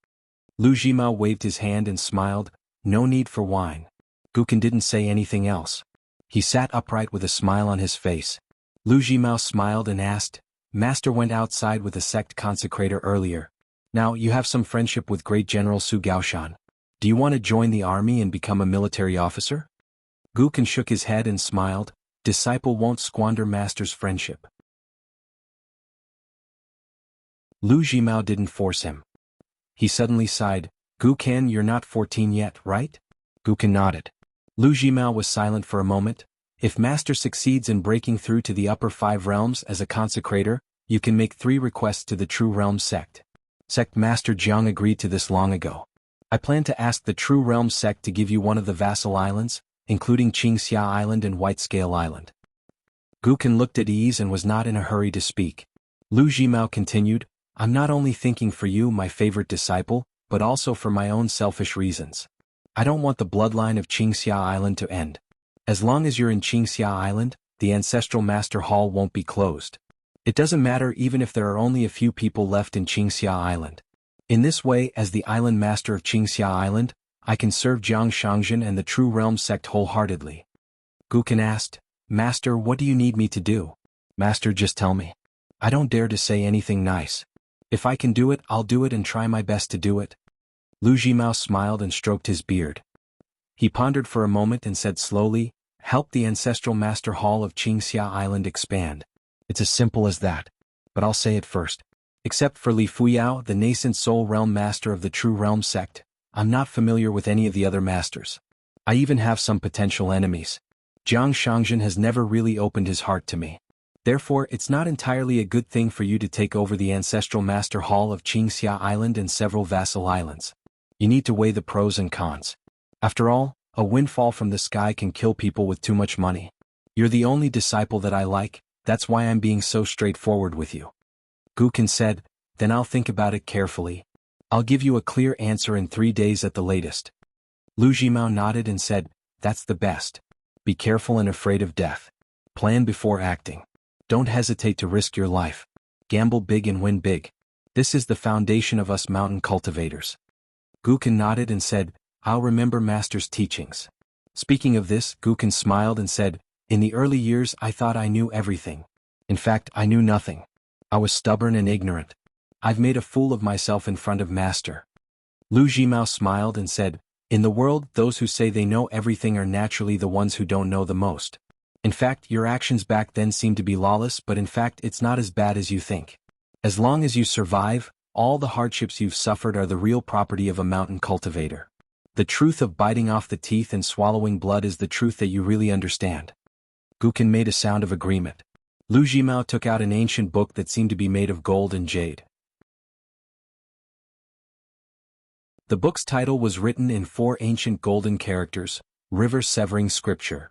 Lu Jimao waved his hand and smiled, "No need for wine." Guken didn't say anything else. He sat upright with a smile on his face. Lu Jimao smiled and asked, "Master went outside with a sect consecrator earlier. Now you have some friendship with great General Su Gaoshan. Do you want to join the army and become a military officer?" Guken shook his head and smiled, "Disciple won't squander master's friendship." Lu Jimao didn't force him. He suddenly sighed, "Guken, you're not 14 yet, right?" Guken nodded. Lu Jimao was silent for a moment. "If master succeeds in breaking through to the upper 5 realms as a consecrator, you can make 3 requests to the True Realm sect. Sect Master Jiang agreed to this long ago. I plan to ask the True Realm sect to give you one of the vassal islands, including Qingxia Island and White Scale Island." Guken looked at ease and was not in a hurry to speak. Lu Jimao continued, "I'm not only thinking for you, my favorite disciple, but also for my own selfish reasons. I don't want the bloodline of Qingxia Island to end. As long as you're in Qingxia Island, the Ancestral Master Hall won't be closed. It doesn't matter even if there are only a few people left in Qingxia Island. In this way, as the Island Master of Qingxia Island, I can serve Jiang Shangjin and the True Realm sect wholeheartedly." Guken asked, "Master, what do you need me to do?" "Master, just tell me. I don't dare to say anything nice. If I can do it, I'll do it and try my best to do it." Lu Jimao smiled and stroked his beard. He pondered for a moment and said slowly, "Help the Ancestral Master Hall of Qingxia Island expand. It's as simple as that. But I'll say it first. Except for Li Fuyao, the nascent Soul Realm Master of the True Realm sect, I'm not familiar with any of the other masters. I even have some potential enemies. Jiang Shangjin has never really opened his heart to me. Therefore, it's not entirely a good thing for you to take over the Ancestral Master Hall of Qingxia Island and several vassal islands. You need to weigh the pros and cons. After all, a windfall from the sky can kill people with too much money. You're the only disciple that I like, that's why I'm being so straightforward with you." Guken said, "Then I'll think about it carefully. I'll give you a clear answer in 3 days at the latest." Lu Jimao nodded and said, "That's the best. Be careful and afraid of death. Plan before acting. Don't hesitate to risk your life. Gamble big and win big. This is the foundation of us mountain cultivators." Guken nodded and said, "I'll remember Master's teachings." Speaking of this, Guken smiled and said, In the early years I thought I knew everything. In fact, I knew nothing. I was stubborn and ignorant. I've made a fool of myself in front of Master. Lu Jimao smiled and said, in the world, those who say they know everything are naturally the ones who don't know the most. In fact, your actions back then seem to be lawless, but in fact it's not as bad as you think. As long as you survive, all the hardships you've suffered are the real property of a mountain cultivator. The truth of biting off the teeth and swallowing blood is the truth that you really understand. Gukin made a sound of agreement. Lu Jimao took out an ancient book that seemed to be made of gold and jade. The book's title was written in 4 ancient golden characters, river-severing scripture.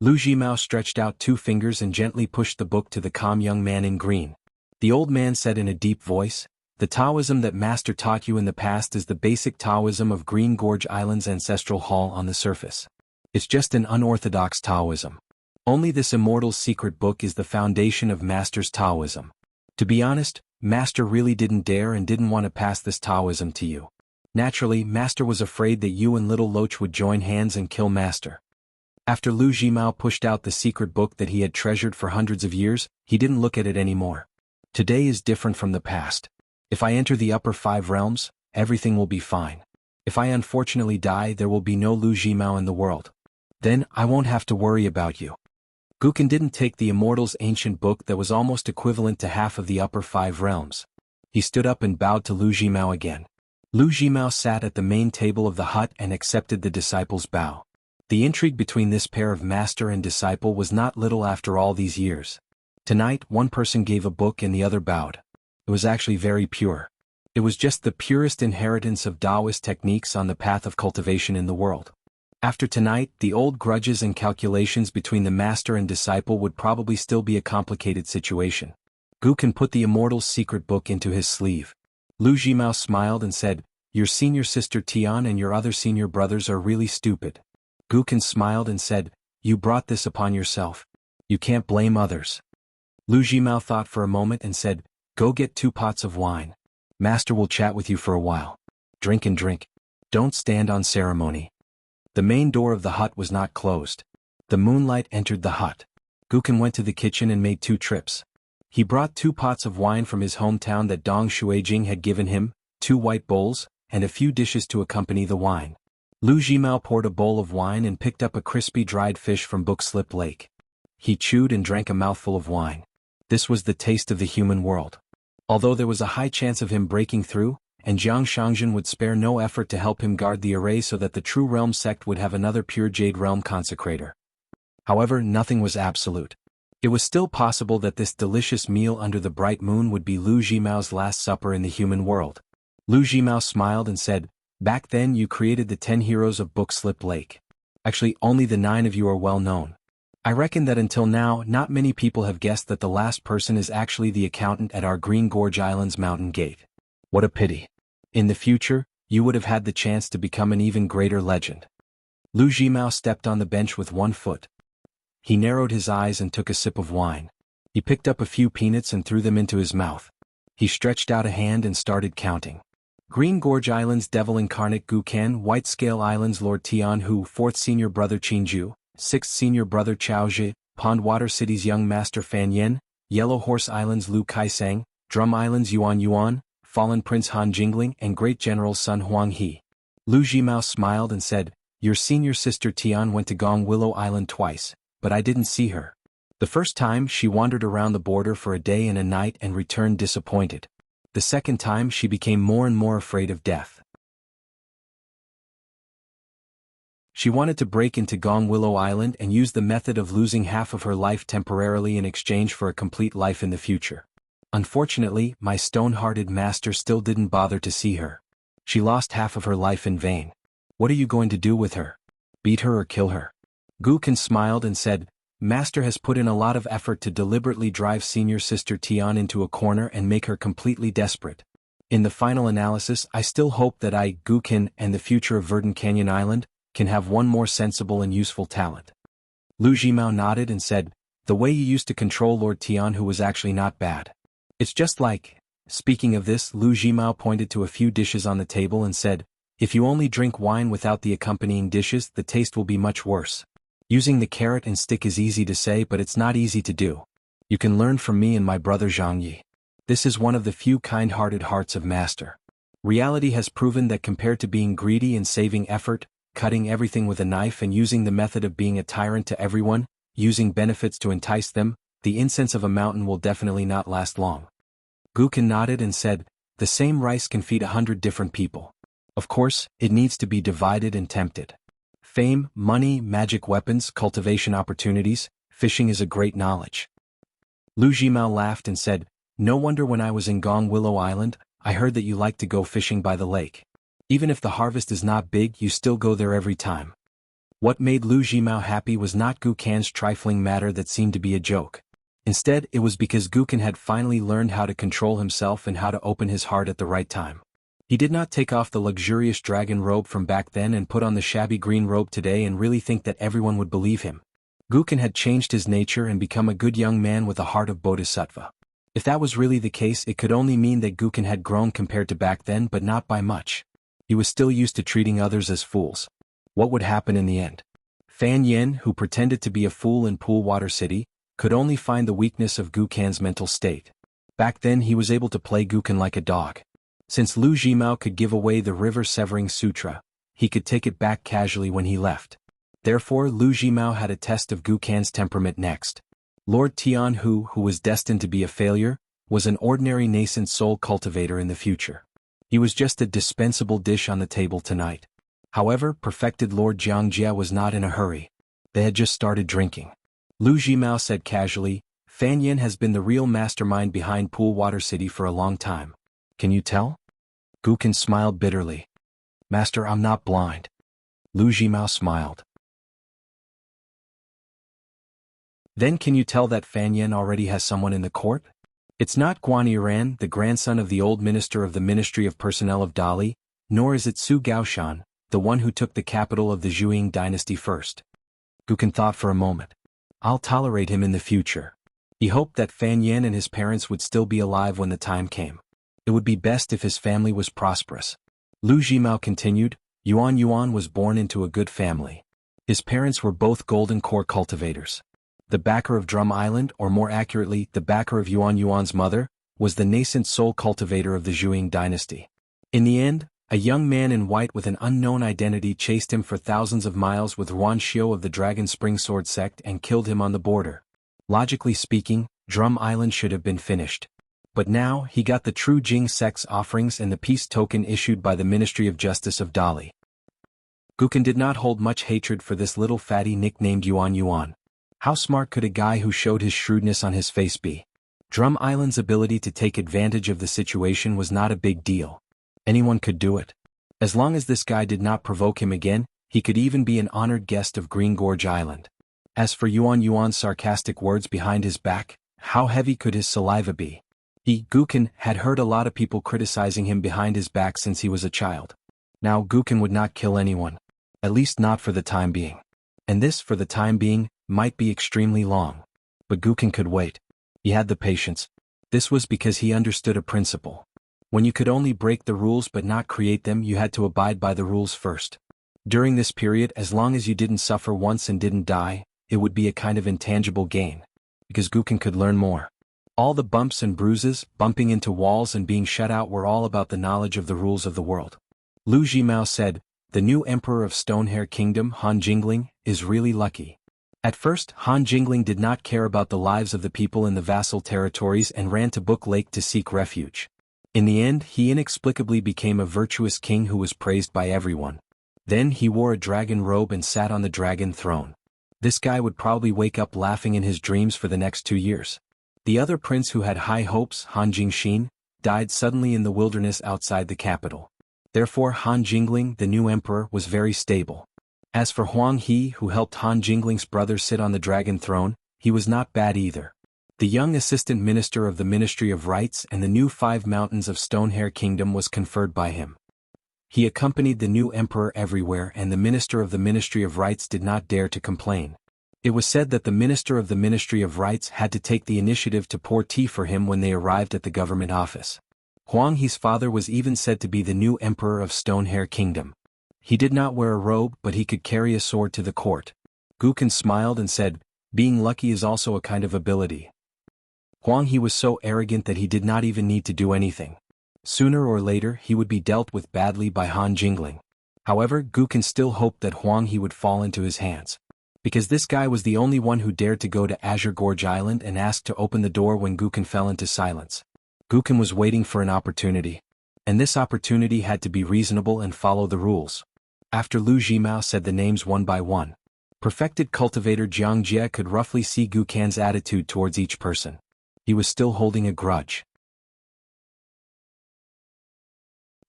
Lu Jimao stretched out 2 fingers and gently pushed the book to the calm young man in green. The old man said in a deep voice, the Taoism that Master taught you in the past is the basic Taoism of Green Gorge Island's ancestral hall on the surface. It's just an unorthodox Taoism. Only this immortal secret book is the foundation of Master's Taoism. To be honest, Master really didn't dare and didn't want to pass this Taoism to you. Naturally, Master was afraid that you and Little Loach would join hands and kill Master. After Lu Jimao pushed out the secret book that he had treasured for hundreds of years, he didn't look at it anymore. Today is different from the past. If I enter the upper 5 realms, everything will be fine. If I unfortunately die, there will be no Lu Jimao in the world. Then, I won't have to worry about you. Gukin didn't take the Immortal's ancient book that was almost equivalent to half of the upper 5 realms. He stood up and bowed to Lu Jimao again. Lu Jimao sat at the main table of the hut and accepted the disciple's bow. The intrigue between this pair of master and disciple was not little after all these years. Tonight, one person gave a book and the other bowed. It was actually very pure. It was just the purest inheritance of Taoist techniques on the path of cultivation in the world. After tonight, the old grudges and calculations between the master and disciple would probably still be a complicated situation. Gukin put the Immortal's secret book into his sleeve. Lu Jimao smiled and said, your senior sister Tian and your other senior brothers are really stupid. Gukin smiled and said, you brought this upon yourself. You can't blame others. Lu Jimao thought for a moment and said, go get 2 pots of wine. Master will chat with you for a while. Drink and drink. Don't stand on ceremony. The main door of the hut was not closed. The moonlight entered the hut. Gukin went to the kitchen and made 2 trips. He brought 2 pots of wine from his hometown that Dong Shuijing had given him, 2 white bowls, and a few dishes to accompany the wine. Lu Jimao poured a bowl of wine and picked up a crispy dried fish from Book Slip Lake. He chewed and drank a mouthful of wine. This was the taste of the human world. Although there was a high chance of him breaking through, and Jiang Shangzhen would spare no effort to help him guard the array so that the True Realm sect would have another pure Jade Realm consecrator. However, nothing was absolute. It was still possible that this delicious meal under the bright moon would be Lu Jimao's last supper in the human world. Lu Jimao smiled and said, back then you created the 10 heroes of Book Slip Lake. Actually, only the 9 of you are well known. I reckon that until now, not many people have guessed that the last person is actually the accountant at our Green Gorge Island's mountain gate. What a pity. In the future, you would have had the chance to become an even greater legend. Lu Jimao stepped on the bench with 1 foot. He narrowed his eyes and took a sip of wine. He picked up a few peanuts and threw them into his mouth. He stretched out a hand and started counting. Green Gorge Island's Devil Incarnate Gukan, White Scale Island's Lord Tian Hu, 4th Senior Brother Qinju, 6th Senior Brother Chao Zhi, Pondwater City's Young Master Fan Yen, Yellow Horse Island's Lu Kaisang, Drum Island's Yuan Yuan, Fallen Prince Han Jingling and Great General Sun Huang He. Lu Jimao smiled and said, your senior sister Tian went to Gong Willow Island twice, but I didn't see her. The first time she wandered around the border for a day and a night and returned disappointed. The second time she became more and more afraid of death. She wanted to break into Gong Willow Island and use the method of losing half of her life temporarily in exchange for a complete life in the future. Unfortunately, my stone-hearted master still didn't bother to see her. She lost half of her life in vain. What are you going to do with her? Beat her or kill her? Gukin smiled and said, Master has put in a lot of effort to deliberately drive senior sister Tian into a corner and make her completely desperate. In the final analysis, I still hope that I, Gukin, and the future of Verdant Canyon Island, can have one more sensible and useful talent. Lu Jimao nodded and said, the way you used to control Lord Tian Hu was actually not bad. It's just like... Speaking of this, Lu Jimao pointed to a few dishes on the table and said, if you only drink wine without the accompanying dishes, the taste will be much worse. Using the carrot and stick is easy to say, but it's not easy to do. You can learn from me and my brother Zhang Yi. This is one of the few kind-hearted hearts of master. Reality has proven that compared to being greedy and saving effort, cutting everything with a knife and using the method of being a tyrant to everyone, using benefits to entice them, the incense of a mountain will definitely not last long. Guken nodded and said, the same rice can feed 100 different people. Of course, it needs to be divided and tempted. Fame, money, magic weapons, cultivation opportunities, fishing is a great knowledge. Lu Jimao laughed and said, no wonder when I was in Gong Willow Island, I heard that you like to go fishing by the lake. Even if the harvest is not big, you still go there every time. What made Lu Jimao happy was not Guken's trifling matter that seemed to be a joke. Instead, it was because Guken had finally learned how to control himself and how to open his heart at the right time. He did not take off the luxurious dragon robe from back then and put on the shabby green robe today and really think that everyone would believe him. Guken had changed his nature and become a good young man with a heart of bodhisattva. If that was really the case, it could only mean that Guken had grown compared to back then, but not by much. He was still used to treating others as fools. What would happen in the end? Fan Yen, who pretended to be a fool in Pool Water City, could only find the weakness of Guken's mental state. Back then he was able to play Guken like a dog. Since Lu Jimao could give away the river-severing sutra, he could take it back casually when he left. Therefore Lu Jimao had a test of Guken's temperament next. Lord Tianhu, who was destined to be a failure, was an ordinary nascent soul cultivator in the future. He was just a dispensable dish on the table tonight. However, perfected Lord Jiangjia was not in a hurry. They had just started drinking. Lu Jimao said casually, Fan Yen has been the real mastermind behind Pool Water City for a long time. Can you tell? Guken smiled bitterly. Master, I'm not blind. Lu Jimao smiled. Then can you tell that Fan Yen already has someone in the court? It's not Guan Yiran, the grandson of the old minister of the Ministry of Personnel of Dali, nor is it Su Gaoshan, the one who took the capital of the Zhuang dynasty first. Guken thought for a moment. I'll tolerate him in the future. He hoped that Fan Yen and his parents would still be alive when the time came. It would be best if his family was prosperous. Lu Jimao continued, Yuan was born into a good family. His parents were both golden core cultivators. The backer of Drum Island, or more accurately, the backer of Yuan's mother, was the nascent soul cultivator of the Zhuang dynasty. In the end, a young man in white with an unknown identity chased him for thousands of miles with Yuan Xiu of the Dragon Spring Sword sect and killed him on the border. Logically speaking, Drum Island should have been finished. But now, he got the true Jing sect's offerings and the peace token issued by the Ministry of Justice of Dali. Guken did not hold much hatred for this little fatty nicknamed Yuan. How smart could a guy who showed his shrewdness on his face be? Drum Island's ability to take advantage of the situation was not a big deal. Anyone could do it. As long as this guy did not provoke him again, he could even be an honored guest of Green Gorge Island. As for Yuan's sarcastic words behind his back, how heavy could his saliva be? Guken, had heard a lot of people criticizing him behind his back since he was a child. Now Guken would not kill anyone. At least not for the time being. And this, for the time being, might be extremely long. But Guken could wait. He had the patience. This was because he understood a principle. When you could only break the rules but not create them, you had to abide by the rules first. During this period, as long as you didn't suffer once and didn't die, it would be a kind of intangible gain. Because Guken could learn more. All the bumps and bruises, bumping into walls and being shut out were all about the knowledge of the rules of the world. Lu Jimao said, the new emperor of Stonehair Kingdom, Han Jingling, is really lucky. At first, Han Jingling did not care about the lives of the people in the vassal territories and ran to Book Lake to seek refuge. In the end, he inexplicably became a virtuous king who was praised by everyone. Then he wore a dragon robe and sat on the dragon throne. This guy would probably wake up laughing in his dreams for the next 2 years. The other prince who had high hopes, Han Jingxin, died suddenly in the wilderness outside the capital. Therefore Han Jingling, the new emperor, was very stable. As for Huang He, who helped Han Jingling's brother sit on the dragon throne, he was not bad either. The young assistant minister of the Ministry of Rights and the new 5 mountains of Stonehair Kingdom was conferred by him. He accompanied the new emperor everywhere, and the minister of the Ministry of Rights did not dare to complain. It was said that the minister of the Ministry of Rights had to take the initiative to pour tea for him when they arrived at the government office. Huang He's father was even said to be the new emperor of Stonehair Kingdom. He did not wear a robe, but he could carry a sword to the court. Gukan smiled and said, being lucky is also a kind of ability. Huang He was so arrogant that he did not even need to do anything. Sooner or later he would be dealt with badly by Han Jingling. However, Gukan still hoped that Huang He would fall into his hands. Because this guy was the only one who dared to go to Azure Gorge Island and ask to open the door when Gukan fell into silence. Gukan was waiting for an opportunity. And this opportunity had to be reasonable and follow the rules. After Lu Jimao said the names one by one, perfected cultivator Jiang Jie could roughly see Gukan's attitude towards each person. He was still holding a grudge.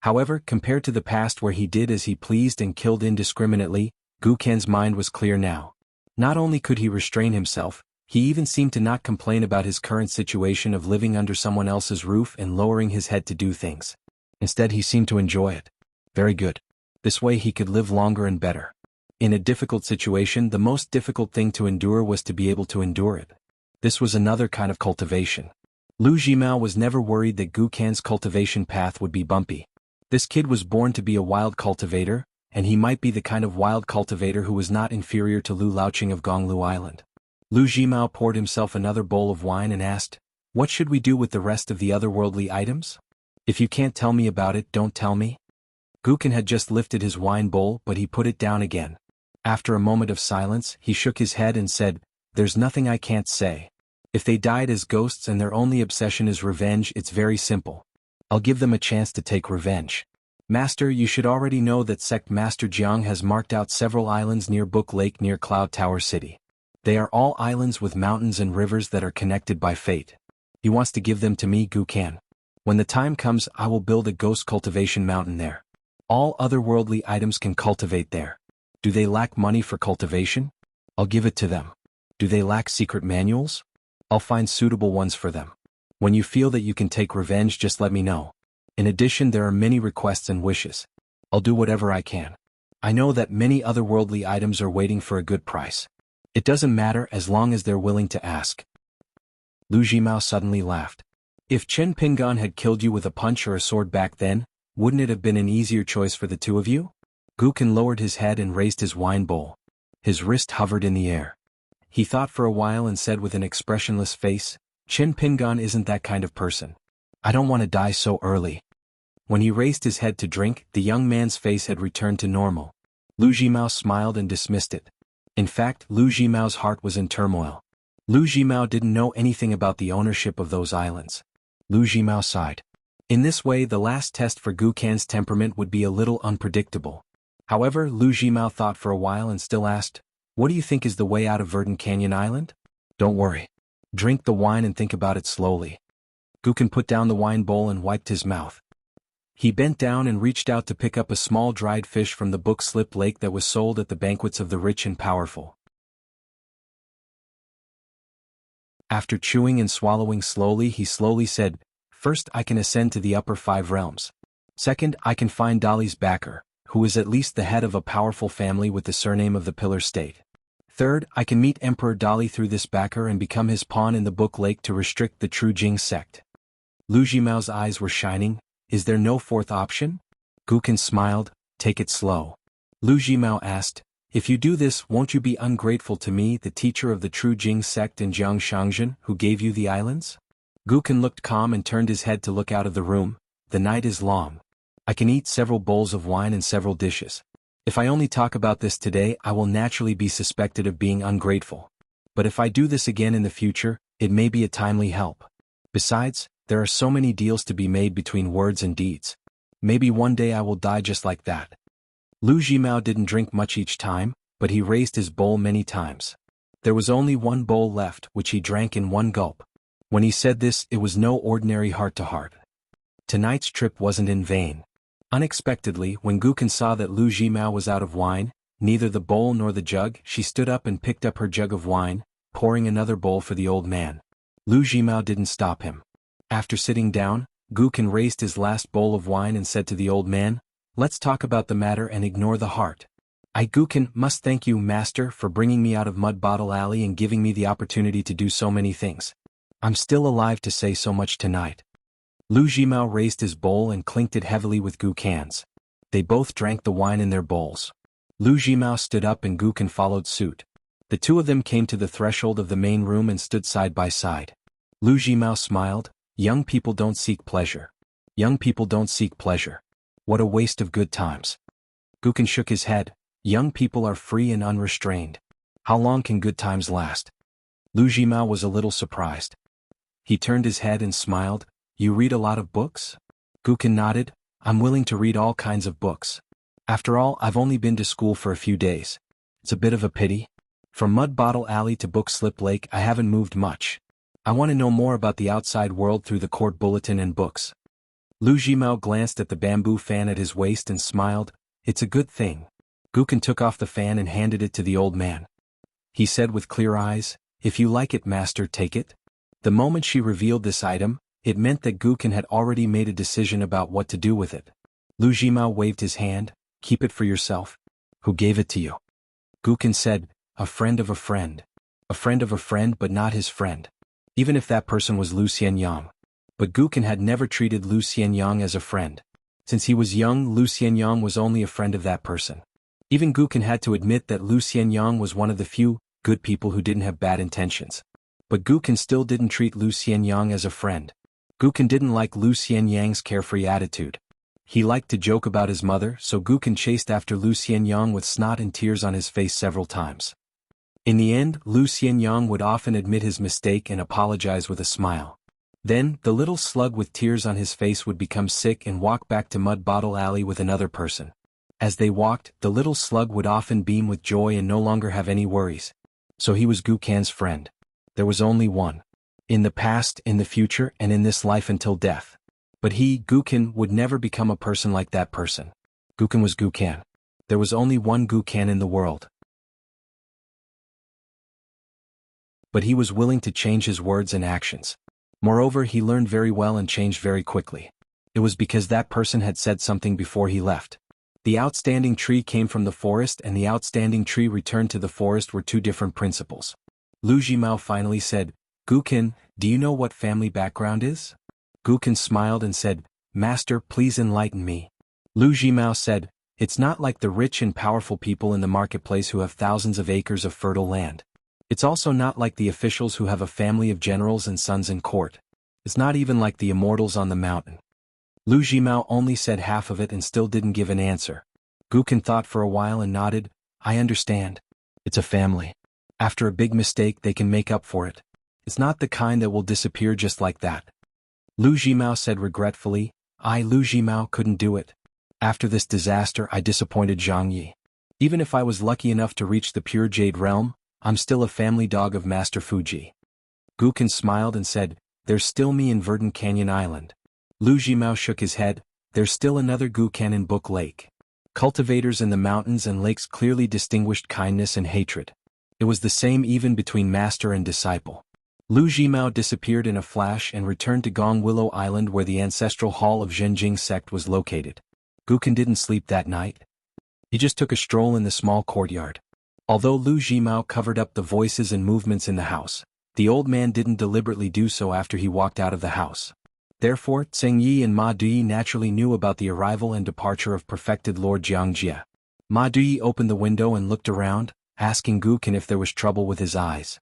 However, compared to the past where he did as he pleased and killed indiscriminately, Gukan's mind was clear now. Not only could he restrain himself, he even seemed to not complain about his current situation of living under someone else's roof and lowering his head to do things. Instead, he seemed to enjoy it. Very good. This way he could live longer and better. In a difficult situation, the most difficult thing to endure was to be able to endure it. This was another kind of cultivation. Lu Jimao was never worried that Gukan's cultivation path would be bumpy. This kid was born to be a wild cultivator, and he might be the kind of wild cultivator who was not inferior to Lu Laoqing of Gonglu Island. Lu Jimao poured himself another bowl of wine and asked, "What should we do with the rest of the otherworldly items? If you can't tell me about it, don't tell me." Gukan had just lifted his wine bowl, but he put it down again. After a moment of silence, he shook his head and said, "There's nothing I can't say. If they died as ghosts and their only obsession is revenge, it's very simple. I'll give them a chance to take revenge. Master, you should already know that Sect Master Jiang has marked out several islands near Book Lake near Cloud Tower City. They are all islands with mountains and rivers that are connected by fate. He wants to give them to me, Gukan. When the time comes, I will build a ghost cultivation mountain there. All otherworldly items can cultivate there. Do they lack money for cultivation? I'll give it to them. Do they lack secret manuals? I'll find suitable ones for them. When you feel that you can take revenge, just let me know. In addition, there are many requests and wishes. I'll do whatever I can. I know that many otherworldly items are waiting for a good price. It doesn't matter as long as they're willing to ask." Lu Jimao suddenly laughed. If Chen Pingan had killed you with a punch or a sword back then, wouldn't it have been an easier choice for the two of you? Gukan lowered his head and raised his wine bowl. His wrist hovered in the air. He thought for a while and said with an expressionless face, "Chen Pingan isn't that kind of person. I don't want to die so early." When he raised his head to drink, the young man's face had returned to normal. Lu Jimao smiled and dismissed it. In fact, Lu Jimao's heart was in turmoil. Lu Jimao didn't know anything about the ownership of those islands. Lu Jimao sighed. In this way, the last test for Gukan's temperament would be a little unpredictable. However, Lu Jimao thought for a while and still asked, "What do you think is the way out of Verdant Canyon Island?" "Don't worry. Drink the wine and think about it slowly." Gukan put down the wine bowl and wiped his mouth. He bent down and reached out to pick up a small dried fish from the Book Slip Lake that was sold at the banquets of the rich and powerful. After chewing and swallowing slowly, he slowly said, "First, I can ascend to the upper 5 realms. Second, I can find Dali's backer, who is at least the head of a powerful family with the surname of the Pillar State. Third, I can meet Emperor Dali through this backer and become his pawn in the Book Lake to restrict the True Jing sect." Lu Jimao's eyes were shining. "Is there no fourth option?" Gukan smiled. "Take it slow." Lu Jimao asked, "If you do this, won't you be ungrateful to me, the teacher of the True Jing sect in Jiang Shangzhen, who gave you the islands?" Gukan looked calm and turned his head to look out of the room. "The night is long. I can eat several bowls of wine and several dishes. If I only talk about this today, I will naturally be suspected of being ungrateful. But if I do this again in the future, it may be a timely help. Besides, there are so many deals to be made between words and deeds. Maybe one day I will die just like that." Lu Jimao didn't drink much each time, but he raised his bowl many times. There was only one bowl left, which he drank in one gulp. When he said this, it was no ordinary heart-to-heart. Tonight's trip wasn't in vain. Unexpectedly, when Gukan saw that Lu Jimao was out of wine, neither the bowl nor the jug, she stood up and picked up her jug of wine, pouring another bowl for the old man. Lu Jimao didn't stop him. After sitting down, Gukan raised his last bowl of wine and said to the old man, "Let's talk about the matter and ignore the heart. I, Gukan, must thank you, Master, for bringing me out of Mud Bottle Alley and giving me the opportunity to do so many things. I'm still alive to say so much tonight." Lu Jimao raised his bowl and clinked it heavily with Gukan's. They both drank the wine in their bowls. Lu Jimao stood up and Gukan followed suit. The two of them came to the threshold of the main room and stood side by side. Lu Jimao smiled. Young people don't seek pleasure. Young people don't seek pleasure. What a waste of good times. Gukin shook his head. Young people are free and unrestrained. How long can good times last? Lu Jimao was a little surprised. He turned his head and smiled. You read a lot of books? Gukin nodded. I'm willing to read all kinds of books. After all, I've only been to school for a few days. It's a bit of a pity. From Mud Bottle Alley to Book Slip Lake I haven't moved much. I want to know more about the outside world through the court bulletin and books. Lu Jimao glanced at the bamboo fan at his waist and smiled. It's a good thing. Gukin took off the fan and handed it to the old man. He said with clear eyes, If you like it, master, take it. The moment she revealed this item, it meant that Gukin had already made a decision about what to do with it. Lu Jimao waved his hand. Keep it for yourself. Who gave it to you? Gukin said, A friend of a friend. A friend of a friend but not his friend. Even if that person was Lu Xianyang. But Gukin had never treated Lu Xianyang as a friend. Since he was young, Lu Xianyang was only a friend of that person. Even Gukin had to admit that Lu Xianyang was one of the few good people who didn't have bad intentions. But Gukin still didn't treat Lu Xianyang as a friend. Gukin didn't like Lu Xianyang's carefree attitude. He liked to joke about his mother, so Gukin chased after Lu Xianyang with snot and tears on his face several times. In the end, Lu Xianyang would often admit his mistake and apologize with a smile. Then, the little slug with tears on his face would become sick and walk back to Mud Bottle Alley with another person. As they walked, the little slug would often beam with joy and no longer have any worries. So he was Gukin's friend. There was only one. In the past, in the future, and in this life until death. But he, Gukin, would never become a person like that person. Gukin was Gukin. There was only one Gukin in the world. But he was willing to change his words and actions. Moreover, he learned very well and changed very quickly. It was because that person had said something before he left. The outstanding tree came from the forest and the outstanding tree returned to the forest were two different principles. Lu Jimao finally said, Gukin, do you know what family background is? Gukin smiled and said, Master, please enlighten me. Lu Jimao said, It's not like the rich and powerful people in the marketplace who have thousands of acres of fertile land. It's also not like the officials who have a family of generals and sons in court. It's not even like the immortals on the mountain. Lu Jimao only said half of it and still didn't give an answer. Gukin thought for a while and nodded. I understand. It's a family. After a big mistake they can make up for it. It's not the kind that will disappear just like that. Lu Jimao said regretfully, Lu Jimao couldn't do it. After this disaster I disappointed Zhang Yi. Even if I was lucky enough to reach the pure jade realm, I'm still a family dog of Master Fuji. Gukin smiled and said, There's still me in Verdant Canyon Island. Lu Jimao shook his head. There's still another Gukin in Book Lake. Cultivators in the mountains and lakes clearly distinguished kindness and hatred. It was the same even between master and disciple. Lu Jimao disappeared in a flash and returned to Gong Willow Island where the ancestral hall of Zhenjing sect was located. Gukin didn't sleep that night. He just took a stroll in the small courtyard. Although Lu Jimao covered up the voices and movements in the house, the old man didn't deliberately do so after he walked out of the house. Therefore, Tseng Yi and Ma Duyi naturally knew about the arrival and departure of perfected Lord Jiangjie. Ma Duyi opened the window and looked around, asking Gukin if there was trouble with his eyes.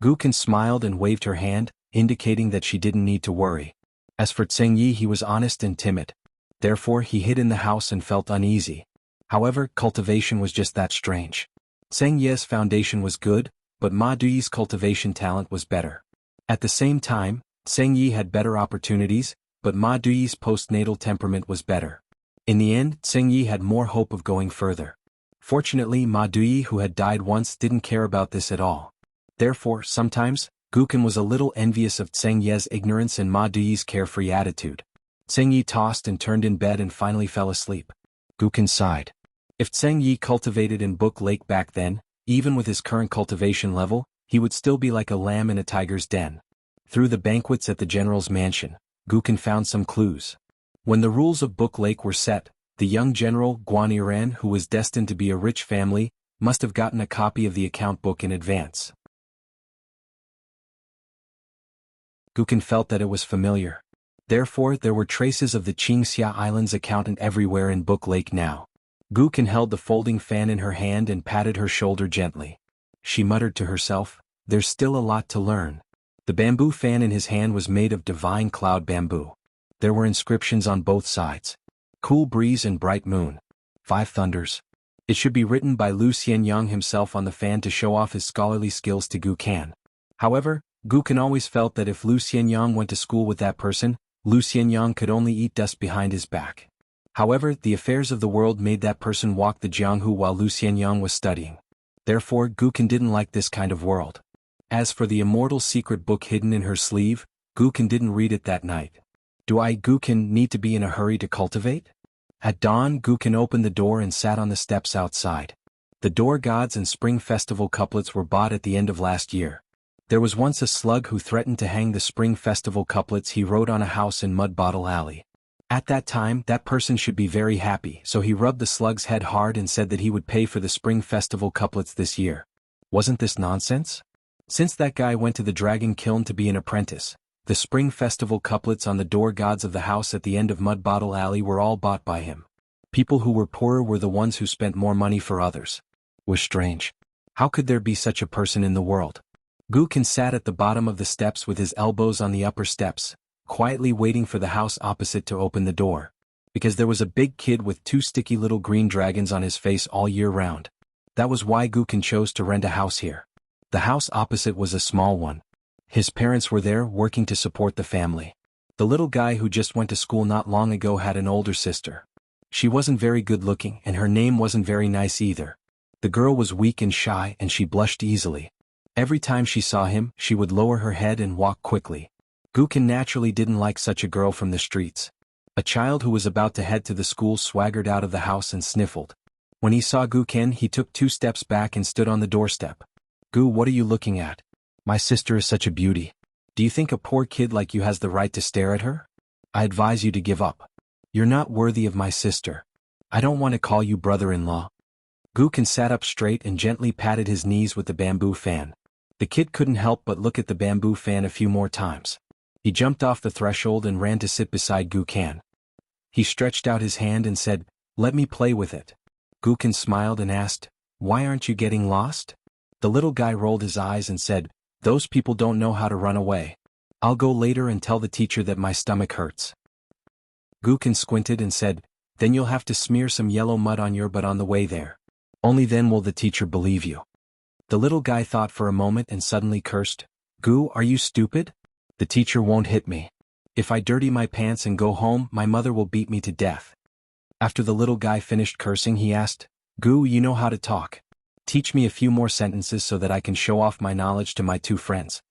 Gukin smiled and waved her hand, indicating that she didn't need to worry. As for Tseng Yi, he was honest and timid. Therefore, he hid in the house and felt uneasy. However, cultivation was just that strange. Tseng Yi's foundation was good, but Ma Duyi's cultivation talent was better. At the same time, Tseng Yi had better opportunities, but Ma Duyi's postnatal temperament was better. In the end, Tseng Yi had more hope of going further. Fortunately, Ma Duyi, who had died once, didn't care about this at all. Therefore, sometimes, Gukin was a little envious of Tseng Yi's ignorance and Ma Duyi's carefree attitude. Tseng Yi tossed and turned in bed and finally fell asleep. Gukin sighed. If Tseng Yi cultivated in Book Lake back then, even with his current cultivation level, he would still be like a lamb in a tiger's den. Through the banquets at the general's mansion, Gukin found some clues. When the rules of Book Lake were set, the young general, Guan Yiren, who was destined to be a rich family, must have gotten a copy of the account book in advance. Gukin felt that it was familiar. Therefore, there were traces of the Qingxia Islands accountant everywhere in Book Lake now. Gukin held the folding fan in her hand and patted her shoulder gently. She muttered to herself, there's still a lot to learn. The bamboo fan in his hand was made of divine cloud bamboo. There were inscriptions on both sides. Cool breeze and bright moon. 5 thunders. It should be written by Lu Xianyang himself on the fan to show off his scholarly skills to Gu Kan. However, Gu Kan always felt that if Lu Xianyang went to school with that person, Lu Xianyang could only eat dust behind his back. However, the affairs of the world made that person walk the Jianghu while Lu Xianyang was studying. Therefore, Gu Kan didn't like this kind of world. As for the immortal secret book hidden in her sleeve, Gu Kan didn't read it that night. Do I, Gu Kan, need to be in a hurry to cultivate? At dawn, Gu Kan opened the door and sat on the steps outside. The Door Gods and Spring Festival couplets were bought at the end of last year. There was once a slug who threatened to hang the Spring Festival couplets he wrote on a house in Mud Bottle Alley. At that time, that person should be very happy, so he rubbed the slug's head hard and said that he would pay for the Spring Festival couplets this year. Wasn't this nonsense? Since that guy went to the dragon kiln to be an apprentice, the Spring Festival couplets on the Door Gods of the house at the end of Mud Bottle Alley were all bought by him. People who were poorer were the ones who spent more money for others. Was strange. How could there be such a person in the world? Gu Kan sat at the bottom of the steps with his elbows on the upper steps, quietly waiting for the house opposite to open the door. Because there was a big kid with 2 sticky little green dragons on his face all year round. That was why Gu Kan chose to rent a house here. The house opposite was a small one. His parents were there working to support the family. The little guy who just went to school not long ago had an older sister. She wasn't very good looking and her name wasn't very nice either. The girl was weak and shy and she blushed easily. Every time she saw him, she would lower her head and walk quickly. Gu Kan naturally didn't like such a girl from the streets. A child who was about to head to the school swaggered out of the house and sniffled. When he saw Gu Kan, he took 2 steps back and stood on the doorstep. Gu, what are you looking at? My sister is such a beauty. Do you think a poor kid like you has the right to stare at her? I advise you to give up. You're not worthy of my sister. I don't want to call you brother-in-law. Gu Kan sat up straight and gently patted his knees with the bamboo fan. The kid couldn't help but look at the bamboo fan a few more times. He jumped off the threshold and ran to sit beside Gu Kan. He stretched out his hand and said, "Let me play with it." Gu Kan smiled and asked, "Why aren't you getting lost?" The little guy rolled his eyes and said, "Those people don't know how to run away. I'll go later and tell the teacher that my stomach hurts." Gu Kan squinted and said, "Then you'll have to smear some yellow mud on your butt on the way there. Only then will the teacher believe you." The little guy thought for a moment and suddenly cursed, "Gu, are you stupid? The teacher won't hit me. If I dirty my pants and go home, my mother will beat me to death." After the little guy finished cursing, he asked, "Gu, you know how to talk. Teach me a few more sentences so that I can show off my knowledge to my 2 friends.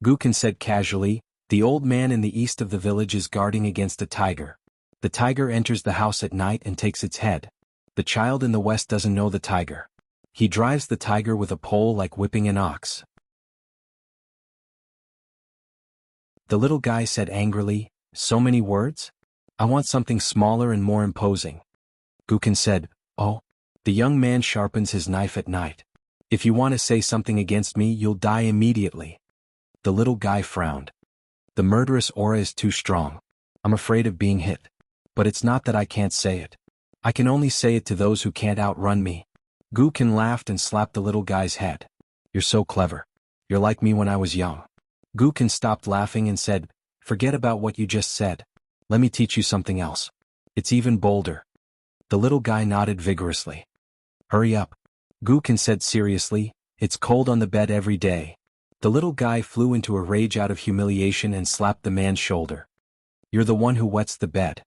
Gu Kan said casually, "The old man in the east of the village is guarding against a tiger. The tiger enters the house at night and takes its head. The child in the west doesn't know the tiger. He drives the tiger with a pole like whipping an ox." The little guy said angrily, "So many words? I want something smaller and more imposing." Gu Kan said, "Oh, the young man sharpens his knife at night. If you want to say something against me, you'll die immediately." The little guy frowned. "The murderous aura is too strong. I'm afraid of being hit. But it's not that I can't say it. I can only say it to those who can't outrun me." Gu Kan laughed and slapped the little guy's head. "You're so clever. You're like me when I was young." Gu Kan stopped laughing and said, "Forget about what you just said. Let me teach you something else. It's even bolder." The little guy nodded vigorously. "Hurry up." Gu Kan said seriously, "It's cold on the bed every day." The little guy flew into a rage out of humiliation and slapped the man's shoulder. "You're the one who wets the bed."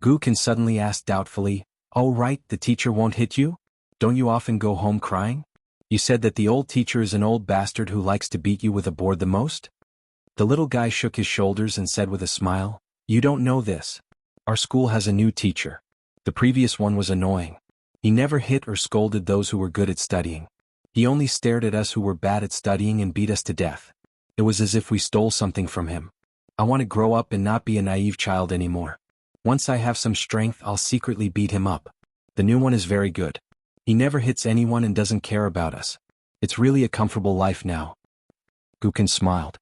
Gu Kan suddenly asked doubtfully, "Oh right, the teacher won't hit you? Don't you often go home crying? You said that the old teacher is an old bastard who likes to beat you with a board the most?" The little guy shook his shoulders and said with a smile, "You don't know this. Our school has a new teacher. The previous one was annoying. He never hit or scolded those who were good at studying. He only stared at us who were bad at studying and beat us to death. It was as if we stole something from him. I want to grow up and not be a naive child anymore. Once I have some strength, I'll secretly beat him up. The new one is very good. He never hits anyone and doesn't care about us. It's really a comfortable life now." Gu Kan smiled.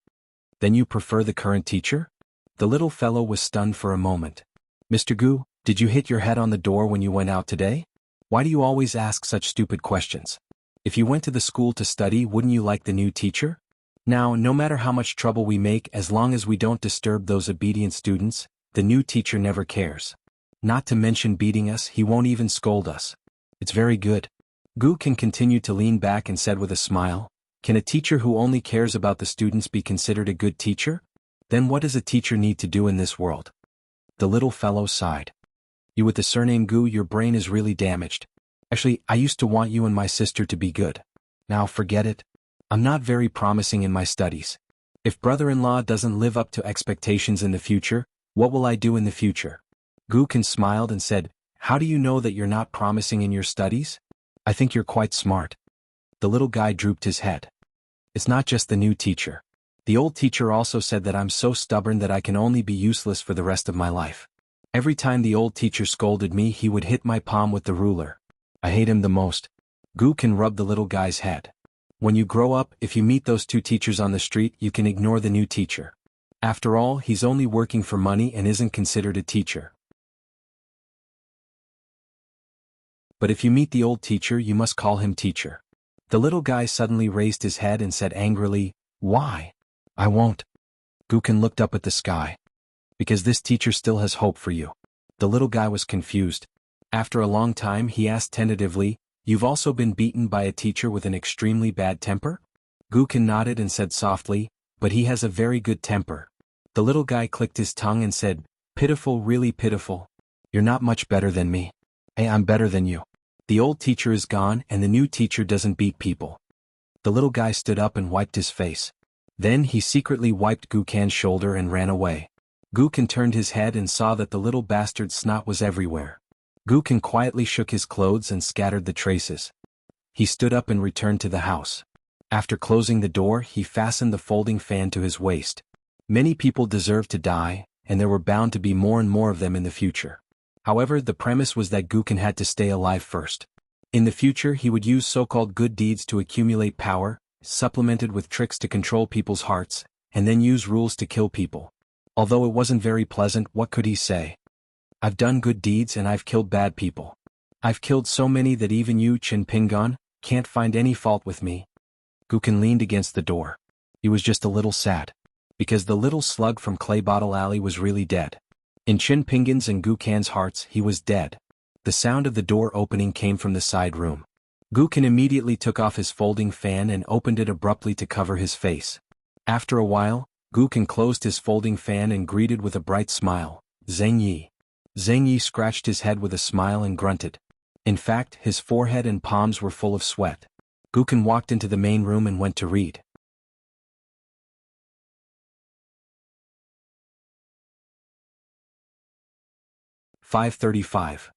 "Then you prefer the current teacher?" The little fellow was stunned for a moment. "Mr. Gu, did you hit your head on the door when you went out today? Why do you always ask such stupid questions?" If you went to the school to study, wouldn't you like the new teacher? Now, no matter how much trouble we make, as long as we don't disturb those obedient students, the new teacher never cares. Not to mention beating us, he won't even scold us. It's very good. Gu-kan continued to lean back and said with a smile, "Can a teacher who only cares about the students be considered a good teacher? Then what does a teacher need to do in this world?" The little fellow sighed. "You with the surname Gu, your brain is really damaged. Actually, I used to want you and my sister to be good. Now forget it. I'm not very promising in my studies. If brother-in-law doesn't live up to expectations in the future, what will I do in the future?" Gu-kan smiled and said, "How do you know that you're not promising in your studies? I think you're quite smart." The little guy drooped his head. "It's not just the new teacher. The old teacher also said that I'm so stubborn that I can only be useless for the rest of my life. Every time the old teacher scolded me, he would hit my palm with the ruler. I hate him the most." Gu-kan rubbed the little guy's head. "When you grow up, if you meet those two teachers on the street, you can ignore the new teacher. After all, he's only working for money and isn't considered a teacher. But if you meet the old teacher, you must call him teacher." The little guy suddenly raised his head and said angrily, "Why?" "I won't." Gu-kan looked up at the sky. "Because this teacher still has hope for you." The little guy was confused. After a long time he asked tentatively, "You've also been beaten by a teacher with an extremely bad temper?" Gu-kan nodded and said softly, "But he has a very good temper." The little guy clicked his tongue and said, "Pitiful, really pitiful. You're not much better than me. Hey, I'm better than you. The old teacher is gone and the new teacher doesn't beat people." The little guy stood up and wiped his face. Then he secretly wiped Gu-kan's shoulder and ran away. Gu-kan turned his head and saw that the little bastard's snot was everywhere. Gu-kan quietly shook his clothes and scattered the traces. He stood up and returned to the house. After closing the door, he fastened the folding fan to his waist. Many people deserved to die, and there were bound to be more and more of them in the future. However, the premise was that Gu-kan had to stay alive first. In the future, he would use so-called good deeds to accumulate power, supplemented with tricks to control people's hearts, and then use rules to kill people. Although it wasn't very pleasant, what could he say? "I've done good deeds and I've killed bad people. I've killed so many that even you, Chin Pingon, can't find any fault with me." Gu-kan leaned against the door. He was just a little sad. Because the little slug from Clay Bottle Alley was really dead. In Chin Pingon's and Gu-kan's hearts, he was dead. The sound of the door opening came from the side room. Gu-kan immediately took off his folding fan and opened it abruptly to cover his face. After a while, Gu-kan closed his folding fan and greeted with a bright smile, "Zheng Yi." Zheng Yi scratched his head with a smile and grunted. In fact, his forehead and palms were full of sweat. Gu-kan walked into the main room and went to read. "535.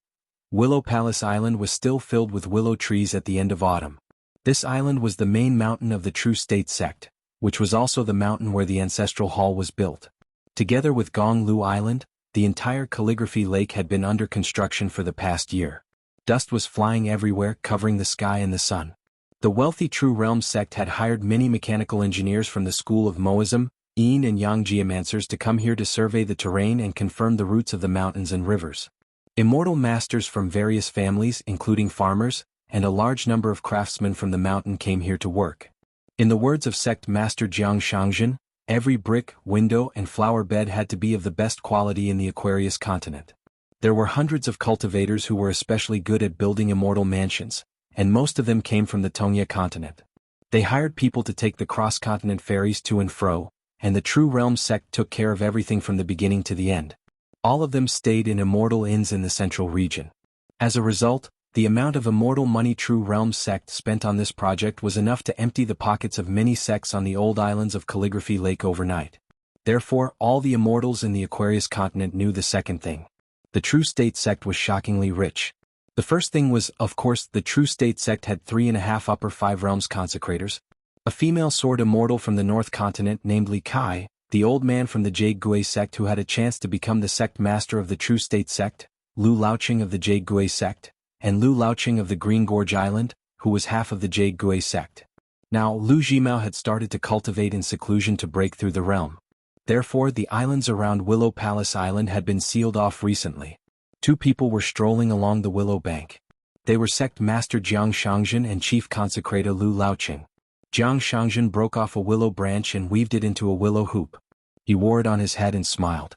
Willow Palace Island was still filled with willow trees at the end of autumn. This island was the main mountain of the True State sect, which was also the mountain where the ancestral hall was built. Together with Gong Lu Island, the entire calligraphy lake had been under construction for the past year. Dust was flying everywhere, covering the sky and the sun. The wealthy True Realm sect had hired many mechanical engineers from the school of Moism, Yin and Yang geomancers to come here to survey the terrain and confirm the routes of the mountains and rivers. Immortal masters from various families, including farmers, and a large number of craftsmen from the mountain came here to work. In the words of sect master Jiang Shangzhen, every brick, window, and flower bed had to be of the best quality in the Aquarius continent. There were hundreds of cultivators who were especially good at building immortal mansions, and most of them came from the Tongya continent. They hired people to take the cross-continent ferries to and fro, and the True Realm sect took care of everything from the beginning to the end. All of them stayed in immortal inns in the central region. As a result, the amount of immortal money True Realm sect spent on this project was enough to empty the pockets of many sects on the old islands of Calligraphy Lake overnight. Therefore, all the immortals in the Aquarius continent knew the second thing. The True State sect was shockingly rich. The first thing was, of course, the True State sect had 3.5 upper 5 realms consecrators. A female sword immortal from the North continent named Li Kai, the old man from the Jade Gui sect who had a chance to become the sect master of the True State sect, Lu Laoqing of the Jade Gui sect, and Lu Laoqing of the Green Gorge Island, who was half of the Jade Gui sect. Now, Lu Jimao had started to cultivate in seclusion to break through the realm. Therefore, the islands around Willow Palace Island had been sealed off recently. Two people were strolling along the willow bank. They were sect master Jiang Shangzhen and chief consecrator Lu Laoqing. Jiang Shangzhen broke off a willow branch and weaved it into a willow hoop. He wore it on his head and smiled.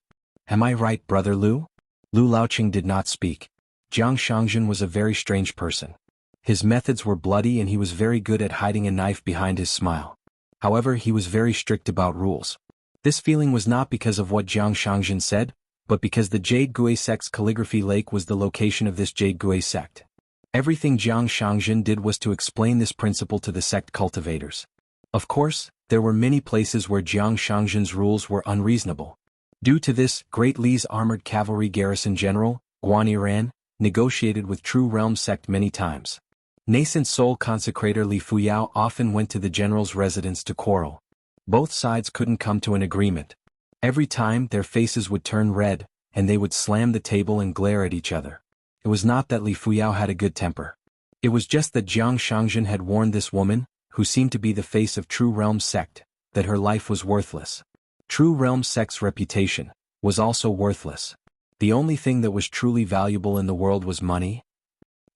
"Am I right, brother Lu?" Lu Laoqing did not speak. Jiang Shangzhen was a very strange person. His methods were bloody and he was very good at hiding a knife behind his smile. However, he was very strict about rules. This feeling was not because of what Jiang Shangzhen said, but because the Jade Gui sect's calligraphy lake was the location of this Jade Gui sect. Everything Jiang Shangzhen did was to explain this principle to the sect cultivators. Of course, there were many places where Jiang Shangzhen's rules were unreasonable. Due to this, Great Li's armored cavalry garrison general, Guan Yiran, negotiated with True Realm sect many times. Nascent soul consecrator Li Fuyao often went to the general's residence to quarrel. Both sides couldn't come to an agreement. Every time their faces would turn red, and they would slam the table and glare at each other. It was not that Li Fuyao had a good temper. It was just that Jiang Shangzhen had warned this woman, who seemed to be the face of True Realm sect, that her life was worthless. True Realm sect's reputation was also worthless. The only thing that was truly valuable in the world was money.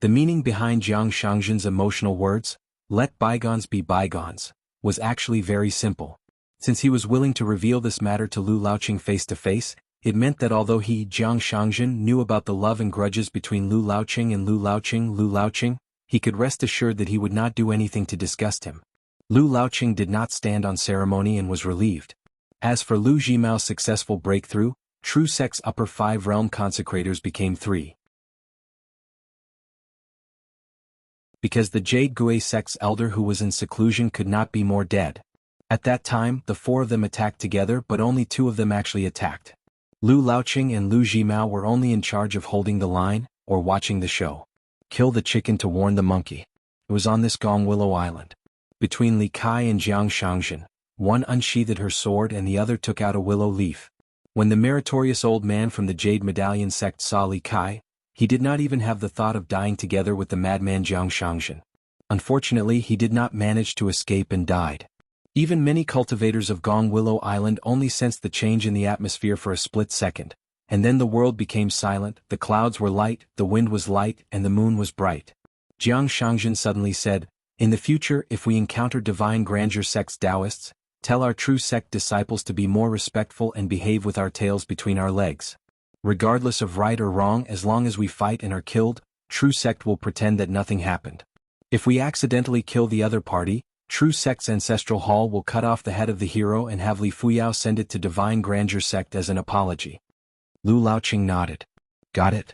The meaning behind Jiang Shangzhen's emotional words, "Let bygones be bygones," was actually very simple. Since he was willing to reveal this matter to Lu Laoqing face to face, it meant that although he, Jiang Shangzhen, knew about the love and grudges between Lu Laoqing, he could rest assured that he would not do anything to disgust him. Lu Laoqing did not stand on ceremony and was relieved. As for Lu Jimao's successful breakthrough, True Sect's upper 5 realm consecrators became 3. Because the Jade Gui sect's elder who was in seclusion could not be more dead. At that time, the 4 of them attacked together, but only 2 of them actually attacked. Lu Laoqing and Lu Jimao were only in charge of holding the line, or watching the show. Kill the chicken to warn the monkey. It was on this Gong Willow Island. Between Li Kai and Jiang Shangzhen, one unsheathed her sword and the other took out a willow leaf. When the meritorious old man from the Jade Medallion sect saw Li Kai, he did not even have the thought of dying together with the madman Jiang Shangzhen. Unfortunately, he did not manage to escape and died. Even many cultivators of Gong Willow Island only sensed the change in the atmosphere for a split second, and then the world became silent, the clouds were light, the wind was light, and the moon was bright. Jiang Shangzhen suddenly said, "In the future, if we encounter Divine Grandeur sect's Taoists, tell our true sect disciples to be more respectful and behave with our tails between our legs. Regardless of right or wrong, as long as we fight and are killed, true sect will pretend that nothing happened. If we accidentally kill the other party, True Sect's ancestral hall will cut off the head of the hero and have Li Fuyao send it to Divine Grandeur sect as an apology." Lu Laoqing nodded. "Got it?"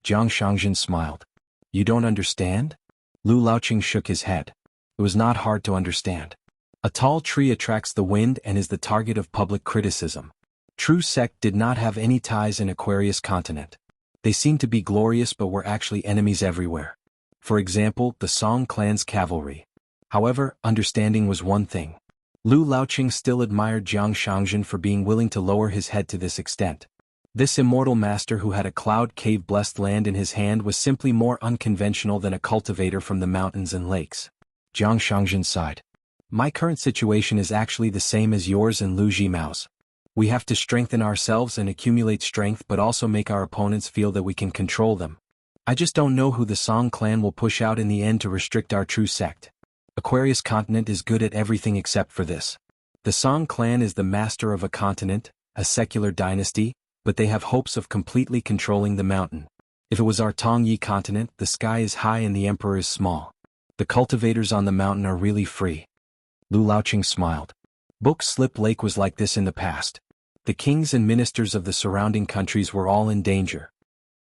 Jiang Shangzhen smiled. "You don't understand?" Lu Laoqing shook his head. It was not hard to understand. A tall tree attracts the wind and is the target of public criticism. True Sect did not have any ties in Aquarius continent. They seemed to be glorious but were actually enemies everywhere. For example, the Song clan's cavalry. However, understanding was one thing. Lu Laoqing still admired Jiang Shangzhen for being willing to lower his head to this extent. This immortal master who had a cloud cave-blessed land in his hand was simply more unconventional than a cultivator from the mountains and lakes. Jiang Shangzhen sighed. "My current situation is actually the same as yours and Lu Jimao's. We have to strengthen ourselves and accumulate strength but also make our opponents feel that we can control them. I just don't know who the Song clan will push out in the end to restrict our true sect. Aquarius continent is good at everything except for this. The Song clan is the master of a continent, a secular dynasty, but they have hopes of completely controlling the mountain. If it was our Tongyi continent, the sky is high and the emperor is small. The cultivators on the mountain are really free." Lu Laoqing smiled. Book Slip Lake was like this in the past. The kings and ministers of the surrounding countries were all in danger.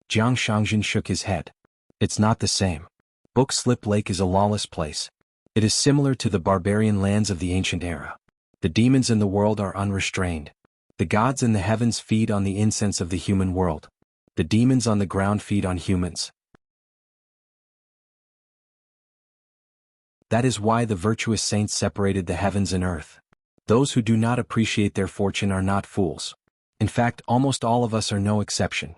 Jiang Shangzhen shook his head. "It's not the same. Book Slip Lake is a lawless place. It is similar to the barbarian lands of the ancient era. The demons in the world are unrestrained. The gods in the heavens feed on the incense of the human world. The demons on the ground feed on humans. That is why the virtuous saints separated the heavens and earth. Those who do not appreciate their fortune are not fools. In fact, almost all of us are no exception."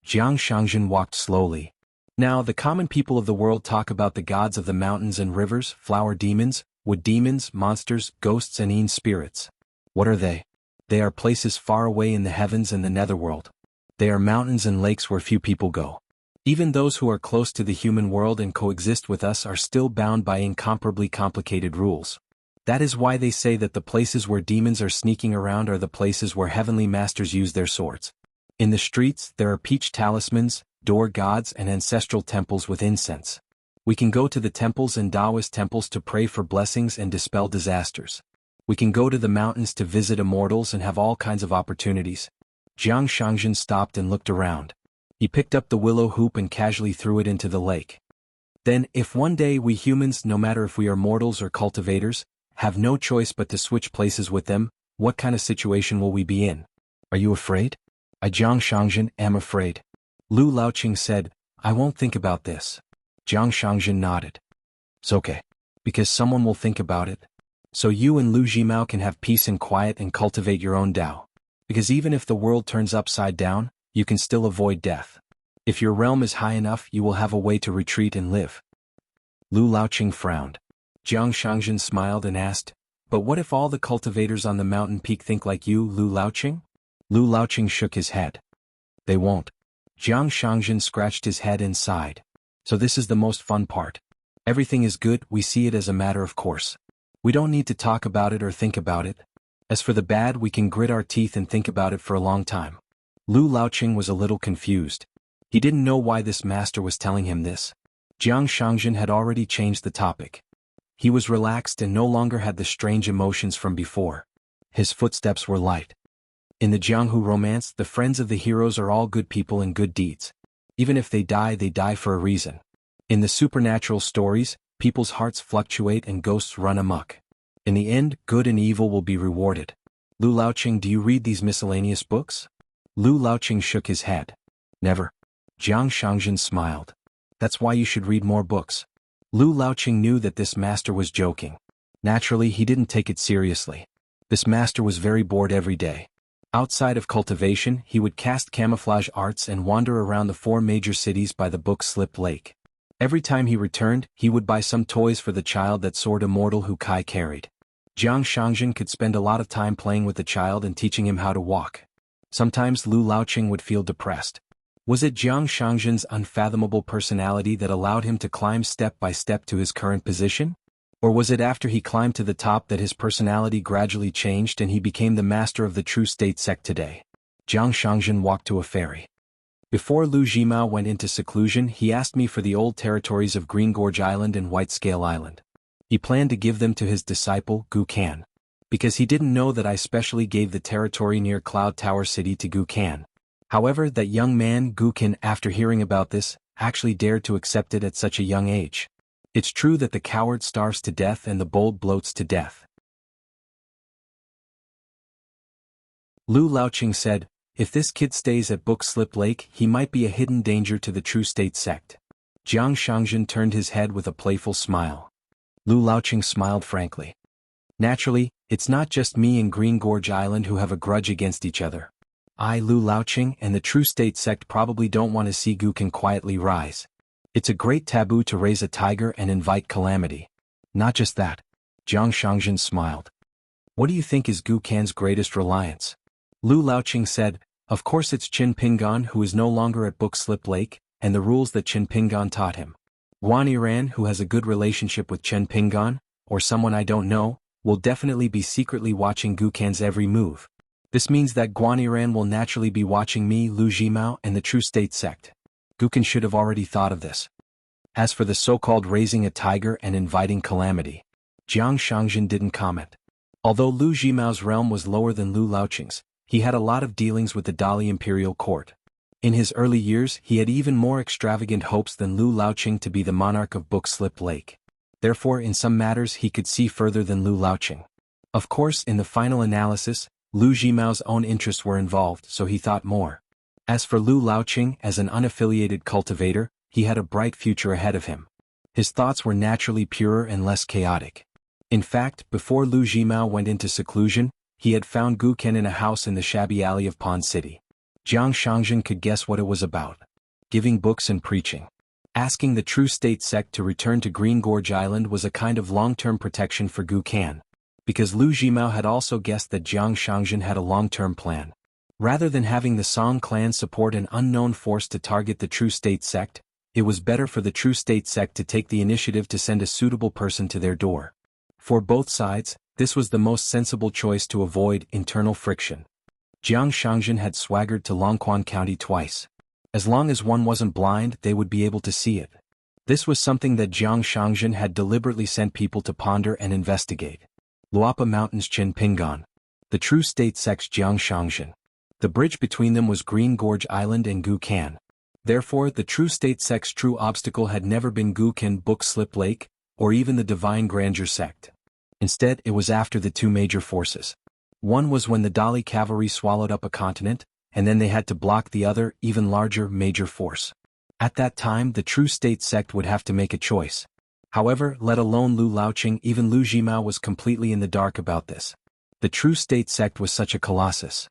Jiang Shangzhen walked slowly. Now, the common people of the world talk about the gods of the mountains and rivers, flower demons, wood demons, monsters, ghosts and ean spirits. What are they? They are places far away in the heavens and the netherworld. They are mountains and lakes where few people go. Even those who are close to the human world and coexist with us are still bound by incomparably complicated rules. That is why they say that the places where demons are sneaking around are the places where heavenly masters use their swords. In the streets, there are peach talismans, door gods and ancestral temples with incense. We can go to the temples and Taoist temples to pray for blessings and dispel disasters. We can go to the mountains to visit immortals and have all kinds of opportunities. Jiang Shangjin stopped and looked around. He picked up the willow hoop and casually threw it into the lake. Then, if one day we humans, no matter if we are mortals or cultivators, have no choice but to switch places with them, what kind of situation will we be in? Are you afraid? I, Jiang Shangjin, am afraid. Lu Laoqing said, I won't think about this. Jiang Shangjin nodded. It's okay. Because someone will think about it. So you and Lu Jimao can have peace and quiet and cultivate your own Tao. Because even if the world turns upside down, you can still avoid death. If your realm is high enough, you will have a way to retreat and live. Lu Laoqing frowned. Jiang Shangjin smiled and asked, but what if all the cultivators on the mountain peak think like you, Lu Laoqing? Lu Laoqing shook his head. They won't. Jiang Shangjin scratched his head and sighed. So this is the most fun part. Everything is good, we see it as a matter of course. We don't need to talk about it or think about it. As for the bad, we can grit our teeth and think about it for a long time. Lu Laoqing was a little confused. He didn't know why this master was telling him this. Jiang Shangjin had already changed the topic. He was relaxed and no longer had the strange emotions from before. His footsteps were light. In the Jianghu romance, the friends of the heroes are all good people and good deeds. Even if they die for a reason. In the supernatural stories, people's hearts fluctuate and ghosts run amok. In the end, good and evil will be rewarded. Lu Laoqing, do you read these miscellaneous books? Lu Laoqing shook his head. Never. Jiang Shangjin smiled. That's why you should read more books. Lu Laoqing knew that this master was joking. Naturally, he didn't take it seriously. This master was very bored every day. Outside of cultivation, he would cast camouflage arts and wander around the 4 major cities by the Book Slip Lake. Every time he returned, he would buy some toys for the child that sword immortal who Kai carried. Jiang Shangjin could spend a lot of time playing with the child and teaching him how to walk. Sometimes Lu Laoqing would feel depressed. Was it Jiang Shangjin's unfathomable personality that allowed him to climb step by step to his current position? Or was it after he climbed to the top that his personality gradually changed and he became the master of the true state sect today? Jiang Shangjin walked to a ferry. Before Lu Jimao went into seclusion, he asked me for the old territories of Green Gorge Island and White Scale Island. He planned to give them to his disciple, Gu Kan. Because he didn't know that I specially gave the territory near Cloud Tower City to Gu Kan. However, that young man, Gu Kan, after hearing about this, actually dared to accept it at such a young age. It's true that the coward starves to death and the bold bloats to death. Lu Laoqing said, if this kid stays at Book Slip Lake, he might be a hidden danger to the true state sect. Jiang Shangjin turned his head with a playful smile. Lu Laoqing smiled frankly. Naturally, it's not just me and Green Gorge Island who have a grudge against each other. I, Lu Laoqing, and the true state sect probably don't want to see Gu Kan quietly rise. It's a great taboo to raise a tiger and invite calamity. Not just that. Jiang Shangjin smiled. What do you think is Gu Kan's greatest reliance? Lu Laoqing said, of course it's Qin Pingan, who is no longer at Book Slip Lake, and the rules that Qin Pingan taught him. Guan Yiran, who has a good relationship with Qin Pingan, or someone I don't know, will definitely be secretly watching Gu Kan's every move. This means that Guan Yiran will naturally be watching me, Lu Jimao, and the true state sect. Gu Kan should have already thought of this. As for the so-called raising a tiger and inviting calamity, Jiang Shangjin didn't comment. Although Lu Jimao's realm was lower than Lu Laoqing's, he had a lot of dealings with the Dali imperial court. In his early years, he had even more extravagant hopes than Lu Laoqing to be the monarch of Book Slip Lake. Therefore, in some matters he could see further than Lu Laoqing. Of course, in the final analysis, Lu Jimao's own interests were involved, so he thought more. As for Lu Laoqing, as an unaffiliated cultivator, he had a bright future ahead of him. His thoughts were naturally purer and less chaotic. In fact, before Lu Jimao went into seclusion, he had found Gu Kan in a house in the shabby alley of Pond City. Jiang Shangjin could guess what it was about. Giving books and preaching. Asking the true state sect to return to Green Gorge Island was a kind of long-term protection for Gu Kan. Because Lu Jimao had also guessed that Jiang Shangjin had a long-term plan. Rather than having the Song clan support an unknown force to target the True State sect, it was better for the True State sect to take the initiative to send a suitable person to their door. For both sides, this was the most sensible choice to avoid internal friction. Jiang Shangjin had swaggered to Longquan County twice. As long as one wasn't blind, they would be able to see it. This was something that Jiang Shangjin had deliberately sent people to ponder and investigate. Luapa Mountains Chin Pingan. The True State sect's Jiang Shangjin. The bridge between them was Green Gorge Island and Gukan. Therefore, the True State sect's true obstacle had never been Gukan Book Slip Lake, or even the Divine Grandeur sect. Instead, it was after the two major forces. One was when the Dali cavalry swallowed up a continent, and then they had to block the other, even larger, major force. At that time, the True State sect would have to make a choice. However, let alone Lu Laoqing, even Lu Jimao was completely in the dark about this. The True State sect was such a colossus.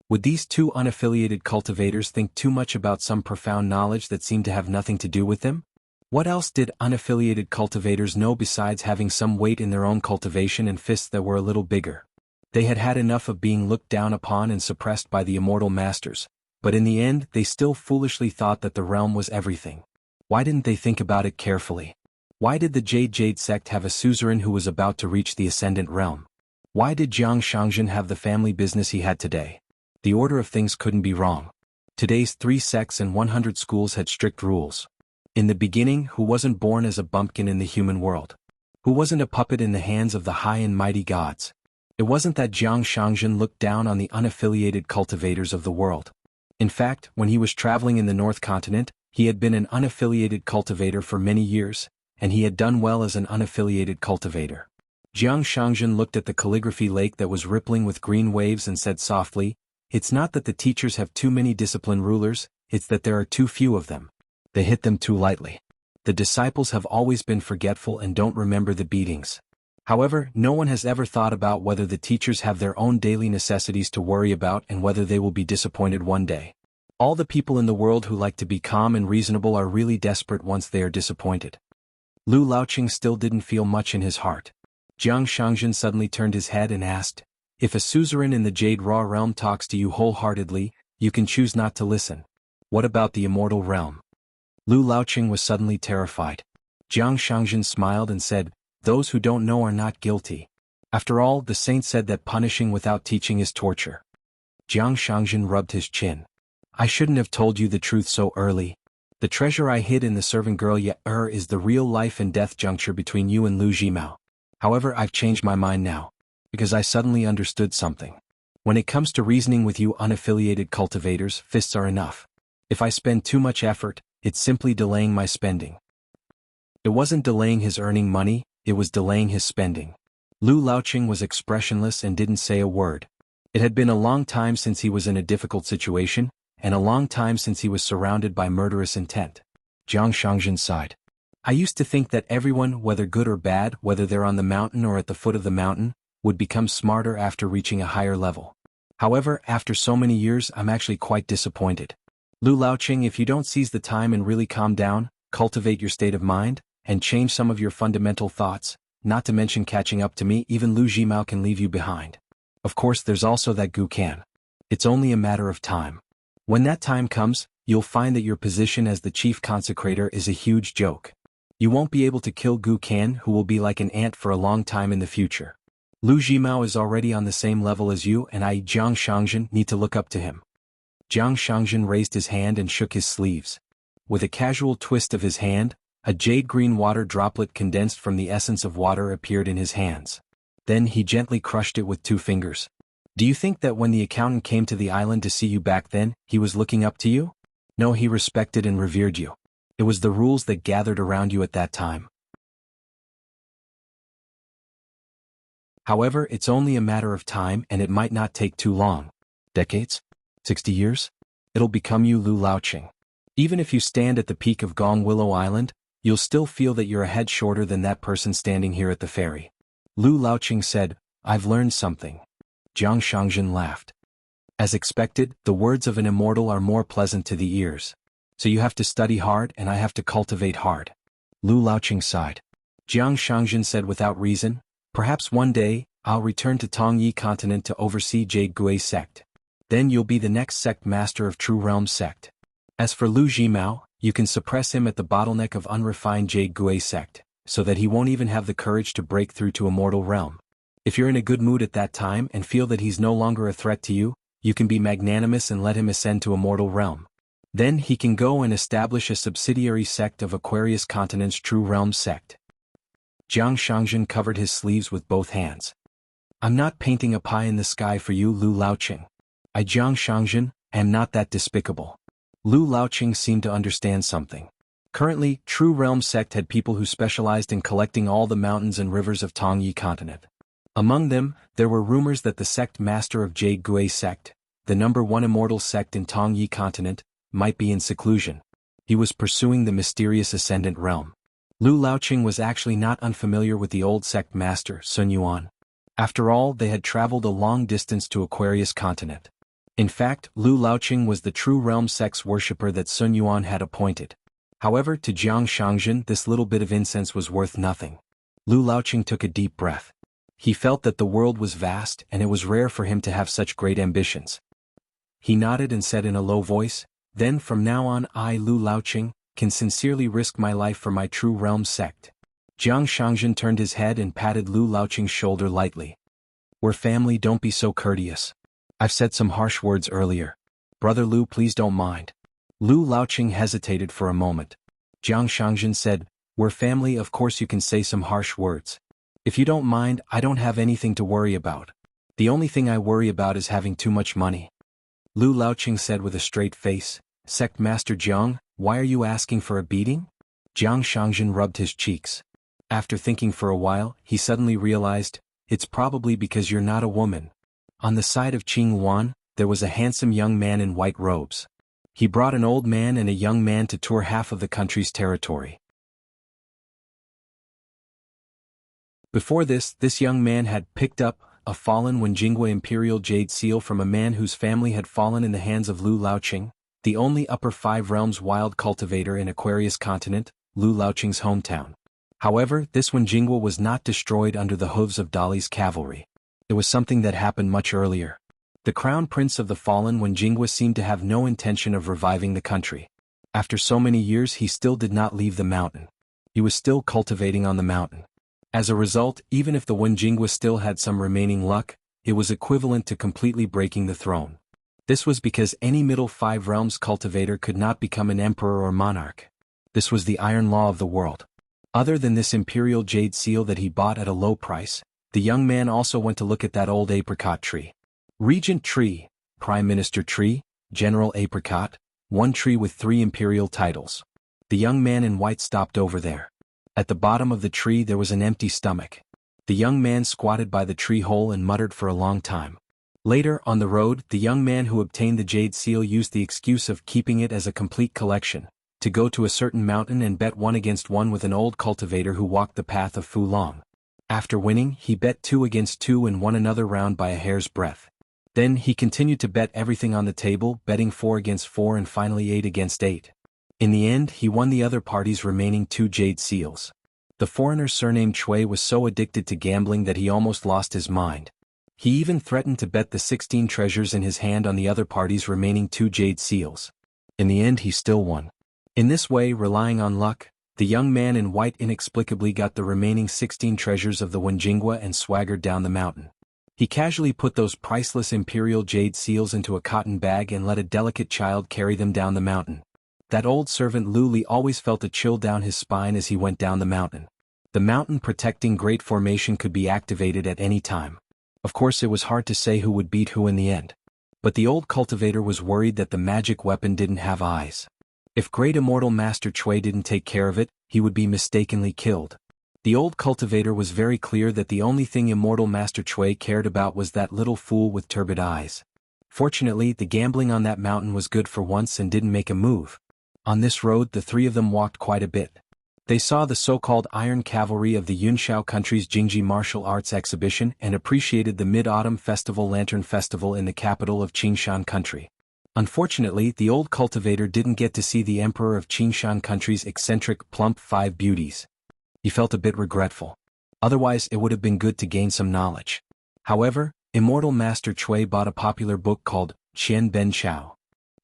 Would these two unaffiliated cultivators think too much about some profound knowledge that seemed to have nothing to do with them? What else did unaffiliated cultivators know besides having some weight in their own cultivation and fists that were a little bigger? They had had enough of being looked down upon and suppressed by the immortal masters, but in the end they still foolishly thought that the realm was everything. Why didn't they think about it carefully? Why did the Jade sect have a suzerain who was about to reach the ascendant realm? Why did Jiang Shangjin have the family business he had today? The order of things couldn't be wrong. Today's 3 sects and 100 schools had strict rules. In the beginning, who wasn't born as a bumpkin in the human world? Who wasn't a puppet in the hands of the high and mighty gods? It wasn't that Jiang Shangjin looked down on the unaffiliated cultivators of the world. In fact, when he was traveling in the North Continent, he had been an unaffiliated cultivator for many years, and he had done well as an unaffiliated cultivator. Jiang Shangjin looked at the calligraphy lake that was rippling with green waves and said softly, "It's not that the teachers have too many discipline rulers, it's that there are too few of them. They hit them too lightly. The disciples have always been forgetful and don't remember the beatings." However, no one has ever thought about whether the teachers have their own daily necessities to worry about and whether they will be disappointed one day. All the people in the world who like to be calm and reasonable are really desperate once they are disappointed. Lu Laoqing still didn't feel much in his heart. Jiang Shangjin suddenly turned his head and asked, "If a suzerain in the Jade Raw realm talks to you wholeheartedly, you can choose not to listen. What about the immortal realm?" Lu Laoqing was suddenly terrified. Jiang Shangjin smiled and said, "Those who don't know are not guilty. After all, the saint said that punishing without teaching is torture." Jiang Shangjin rubbed his chin. "I shouldn't have told you the truth so early. The treasure I hid in the servant girl is the real life and death juncture between you and Lu Jimao. However, I've changed my mind now, because I suddenly understood something. When it comes to reasoning with you unaffiliated cultivators, fists are enough. If I spend too much effort, it's simply delaying my spending." It wasn't delaying his earning money, it was delaying his spending. Lu Laoqing was expressionless and didn't say a word. It had been a long time since he was in a difficult situation, and a long time since he was surrounded by murderous intent. Jiang Shangjin sighed. "I used to think that everyone, whether good or bad, whether they're on the mountain or at the foot of the mountain, would become smarter after reaching a higher level. However, after so many years, I'm actually quite disappointed. Lu Laoqing, if you don't seize the time and really calm down, cultivate your state of mind, and change some of your fundamental thoughts, not to mention catching up to me, even Lu Jimao can leave you behind. Of course, there's also that Gu Kan. It's only a matter of time. When that time comes, you'll find that your position as the chief consecrator is a huge joke. You won't be able to kill Gu Kan, who will be like an ant for a long time in the future. Lu Jimao is already on the same level as you, and I, Jiang Shangjin, need to look up to him." Jiang Shangjin raised his hand and shook his sleeves. With a casual twist of his hand, a jade-green water droplet condensed from the essence of water appeared in his hands. Then he gently crushed it with 2 fingers. "Do you think that when the accountant came to the island to see you back then, he was looking up to you? No, he respected and revered you. It was the rules that gathered around you at that time. However, it's only a matter of time and it might not take too long. Decades? 60 years? It'll become you, Lu Laoqing. Even if you stand at the peak of Gong Willow Island, you'll still feel that you're a head shorter than that person standing here at the ferry." Lu Laoqing said, "I've learned something." Jiang Shangjin laughed. "As expected, the words of an immortal are more pleasant to the ears. So you have to study hard and I have to cultivate hard." Lu Laoqing sighed. Jiang Shangjin said without reason, "Perhaps one day, I'll return to Tongyi continent to oversee Jade Gui sect. Then you'll be the next sect master of True Realm sect. As for Lu Jimao, you can suppress him at the bottleneck of unrefined Jade Gui sect, so that he won't even have the courage to break through to Immortal Realm. If you're in a good mood at that time and feel that he's no longer a threat to you, you can be magnanimous and let him ascend to Immortal Realm. Then he can go and establish a subsidiary sect of Aquarius Continent's True Realm sect. Jiang Shangjin covered his sleeves with both hands. I'm not painting a pie in the sky for you, Lu Laoqing. I, Jiang Shangjin, am not that despicable. Lu Laoqing seemed to understand something. Currently, True Realm sect had people who specialized in collecting all the mountains and rivers of Tongyi continent. Among them, there were rumors that the sect master of Jade Gui sect, the #1 immortal sect in Tongyi continent, might be in seclusion. He was pursuing the mysterious Ascendant Realm. Lu Laoqing was actually not unfamiliar with the old sect master, Sun Yuan. After all, they had traveled a long distance to Aquarius continent. In fact, Lu Laoqing was the True Realm sect's worshipper that Sun Yuan had appointed. However, to Jiang Shangjin this little bit of incense was worth nothing. Lu Laoqing took a deep breath. He felt that the world was vast and it was rare for him to have such great ambitions. He nodded and said in a low voice, "Then from now on I, Lu Laoqing, can sincerely risk my life for my True Realm sect." Jiang Shangjin turned his head and patted Lu Laoqing's shoulder lightly. "We're family, don't be so courteous. I've said some harsh words earlier. Brother Lu, please don't mind." Lu Laoqing hesitated for a moment. Jiang Shangjin said, "We're family, of course you can say some harsh words. If you don't mind, I don't have anything to worry about. The only thing I worry about is having too much money." Lu Laoqing said with a straight face, "Sect Master Jiang, why are you asking for a beating?" Jiang Shangjin rubbed his cheeks. After thinking for a while, he suddenly realized, "It's probably because you're not a woman." On the side of Qing Wan, there was a handsome young man in white robes. He brought an old man and a young man to tour half of the country's territory. Before this young man had picked up a fallen Wenjingwe Imperial Jade Seal from a man whose family had fallen in the hands of Lu Laoqing, the only Upper Five Realms wild cultivator in Aquarius continent, Lu Laoqing's hometown. However, this Wenjingwe was not destroyed under the hooves of Dali's cavalry. It was something that happened much earlier. The crown prince of the fallen Wenjingwe seemed to have no intention of reviving the country. After so many years he still did not leave the mountain. He was still cultivating on the mountain. As a result, even if the Wenjingwe still had some remaining luck, it was equivalent to completely breaking the throne. This was because any Middle Five Realms cultivator could not become an emperor or monarch. This was the iron law of the world. Other than this imperial jade seal that he bought at a low price, the young man also went to look at that old apricot tree. Regent tree, Prime Minister tree, General apricot, one tree with 3 imperial titles. The young man in white stopped over there. At the bottom of the tree there was an empty stomach. The young man squatted by the tree hole and muttered for a long time. Later, on the road, the young man who obtained the jade seal used the excuse of keeping it as a complete collection, to go to a certain mountain and bet 1-against-1 with an old cultivator who walked the path of Fulong. After winning, he bet 2-against-2 and won another round by a hair's breadth. Then he continued to bet everything on the table, betting 4-against-4 and finally 8-against-8. In the end, he won the other party's remaining 2 jade seals. The foreigner surnamed Chui was so addicted to gambling that he almost lost his mind. He even threatened to bet the 16 treasures in his hand on the other party's remaining 2 jade seals. In the end he still won. In this way, relying on luck, the young man in white inexplicably got the remaining 16 treasures of the Wenjingwe and swaggered down the mountain. He casually put those priceless imperial jade seals into a cotton bag and let a delicate child carry them down the mountain. That old servant Lu Li always felt a chill down his spine as he went down the mountain. The mountain protecting great formation could be activated at any time. Of course, it was hard to say who would beat who in the end. But the old cultivator was worried that the magic weapon didn't have eyes. If Great Immortal Master Chui didn't take care of it, he would be mistakenly killed. The old cultivator was very clear that the only thing Immortal Master Chui cared about was that little fool with turbid eyes. Fortunately, the gambling on that mountain was good for once and didn't make a move. On this road the 3 of them walked quite a bit. They saw the so-called Iron Cavalry of the Yunshao country's Jingji Martial Arts Exhibition and appreciated the Mid-Autumn Festival Lantern Festival in the capital of Qingshan country. Unfortunately, the old cultivator didn't get to see the Emperor of Qingshan country's eccentric, plump 5 beauties. He felt a bit regretful. Otherwise, it would have been good to gain some knowledge. However, immortal Master Chui bought a popular book called Qian Ben Chao.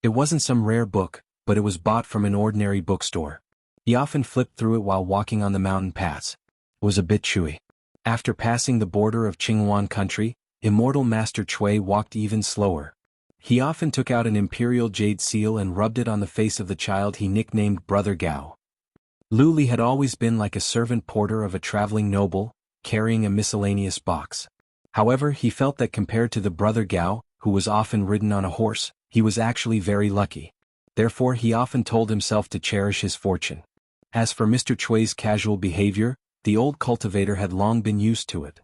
It wasn't some rare book, but it was bought from an ordinary bookstore. He often flipped through it while walking on the mountain paths. It was a bit chewy. After passing the border of Qinghuan country, immortal Master Chui walked even slower. He often took out an imperial jade seal and rubbed it on the face of the child he nicknamed Brother Gao. Lu Li had always been like a servant porter of a traveling noble, carrying a miscellaneous box. However, he felt that compared to the Brother Gao, who was often ridden on a horse, he was actually very lucky. Therefore he often told himself to cherish his fortune. As for Mr. Chui's casual behavior, the old cultivator had long been used to it.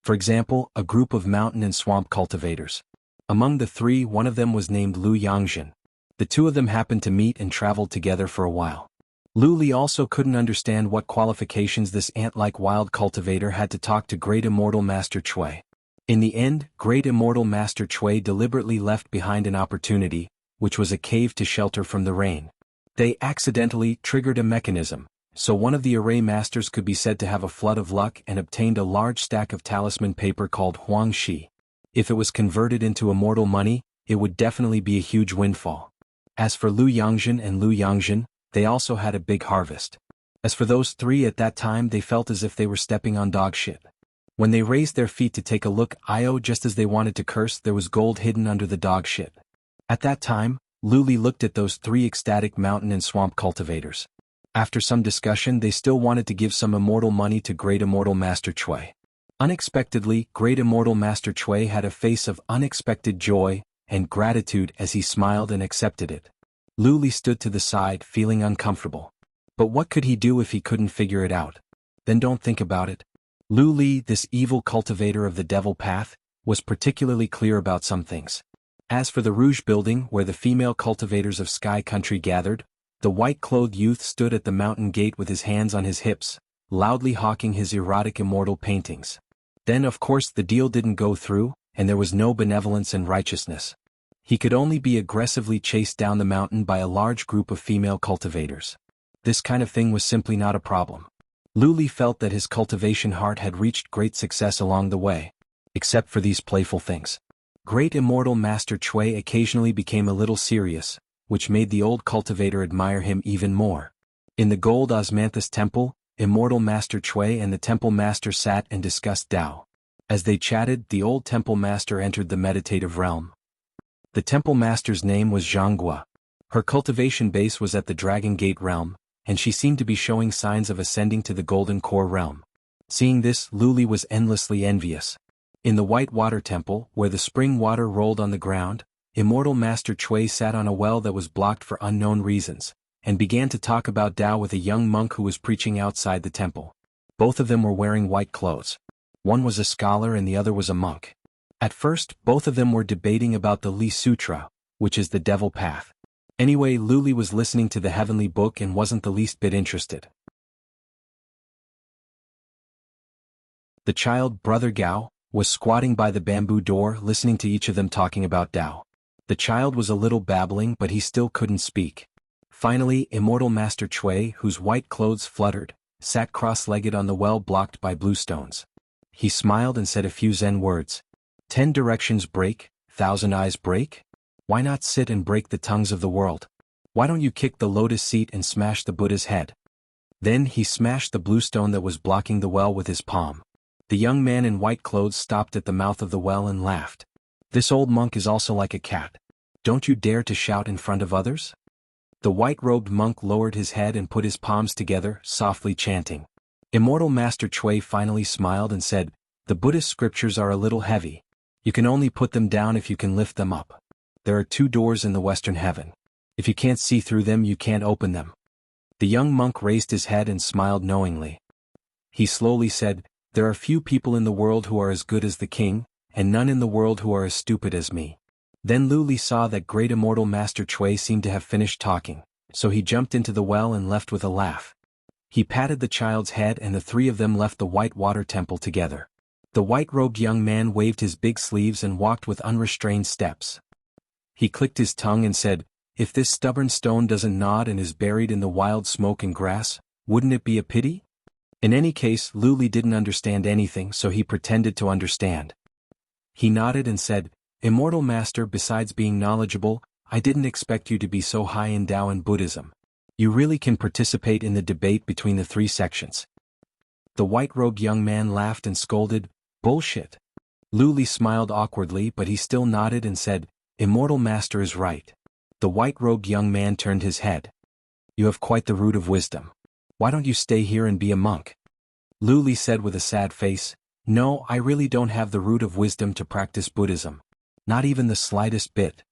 For example, a group of mountain and swamp cultivators. Among the three, one of them was named Lu Yangzhen. The two of them happened to meet and traveled together for a while. Lu Li also couldn't understand what qualifications this ant-like wild cultivator had to talk to great immortal Master Chui. In the end, great immortal Master Chui deliberately left behind an opportunity, which was a cave to shelter from the rain. They accidentally triggered a mechanism, so one of the array masters could be said to have a flood of luck and obtained a large stack of talisman paper called Huang Shi. If it was converted into immortal money, it would definitely be a huge windfall. As for Lu Yangzhen and Lu Yangzhen, they also had a big harvest. As for those three at that time, they felt as if they were stepping on dog shit. When they raised their feet to take a look, just as they wanted to curse, there was gold hidden under the dog shit. At that time, Lu Li looked at those three ecstatic mountain and swamp cultivators. After some discussion, they still wanted to give some immortal money to great immortal Master Chui. Unexpectedly, great immortal Master Chui had a face of unexpected joy and gratitude as he smiled and accepted it. Lu Li stood to the side, feeling uncomfortable. But what could he do if he couldn't figure it out? Then don't think about it. Lu Li, this evil cultivator of the devil path, was particularly clear about some things. As for the Rouge building where the female cultivators of Sky Country gathered, the white-clothed youth stood at the mountain gate with his hands on his hips, loudly hawking his erotic immortal paintings. Then of course the deal didn't go through, and there was no benevolence and righteousness. He could only be aggressively chased down the mountain by a large group of female cultivators. This kind of thing was simply not a problem. Lu Li felt that his cultivation heart had reached great success along the way. Except for these playful things. Great immortal Master Chui occasionally became a little serious, which made the old cultivator admire him even more. In the gold osmanthus temple, immortal Master Chui and the temple master sat and discussed Tao. As they chatted, the old temple master entered the meditative realm. The temple master's name was Zhanggua. Her cultivation base was at the Dragon Gate realm, and she seemed to be showing signs of ascending to the Golden Core realm. Seeing this, Lu Li was endlessly envious. In the White Water Temple, where the spring water rolled on the ground, immortal Master Chui sat on a well that was blocked for unknown reasons, and began to talk about Tao with a young monk who was preaching outside the temple. Both of them were wearing white clothes. One was a scholar and the other was a monk. At first, both of them were debating about the Li Sutra, which is the devil path. Anyway, Lu Li was listening to the heavenly book and wasn't the least bit interested. The child, Brother Gao, was squatting by the bamboo door listening to each of them talking about Tao. The child was a little babbling, but he still couldn't speak. Finally, immortal Master Chui, whose white clothes fluttered, sat cross-legged on the well blocked by blue stones. He smiled and said a few Zen words. 10 directions break, 1,000 eyes break? Why not sit and break the tongues of the world? Why don't you kick the lotus seat and smash the Buddha's head? Then he smashed the blue stone that was blocking the well with his palm. The young man in white clothes stopped at the mouth of the well and laughed. This old monk is also like a cat. Don't you dare to shout in front of others? The white-robed monk lowered his head and put his palms together, softly chanting. Immortal Master Chui finally smiled and said, "The Buddhist scriptures are a little heavy. You can only put them down if you can lift them up. There are 2 doors in the western heaven. If you can't see through them, you can't open them." The young monk raised his head and smiled knowingly. He slowly said, "There are few people in the world who are as good as the king, and none in the world who are as stupid as me." Then Lu Li saw that great immortal Master Chui seemed to have finished talking, so he jumped into the well and left with a laugh. He patted the child's head and the 3 of them left the White Water Temple together. The white-robed young man waved his big sleeves and walked with unrestrained steps. He clicked his tongue and said, "If this stubborn stone doesn't nod and is buried in the wild smoke and grass, wouldn't it be a pity?" In any case, Luli didn't understand anything, so he pretended to understand. He nodded and said, "Immortal Master, besides being knowledgeable, I didn't expect you to be so high in Tao and Buddhism. You really can participate in the debate between the three sections." The white-robed young man laughed and scolded, "Bullshit." Luli smiled awkwardly, but he still nodded and said, "Immortal Master is right." The white-robed young man turned his head. "You have quite the root of wisdom. Why don't you stay here and be a monk?" Luli said with a sad face, "No, I really don't have the root of wisdom to practice Buddhism. Not even the slightest bit."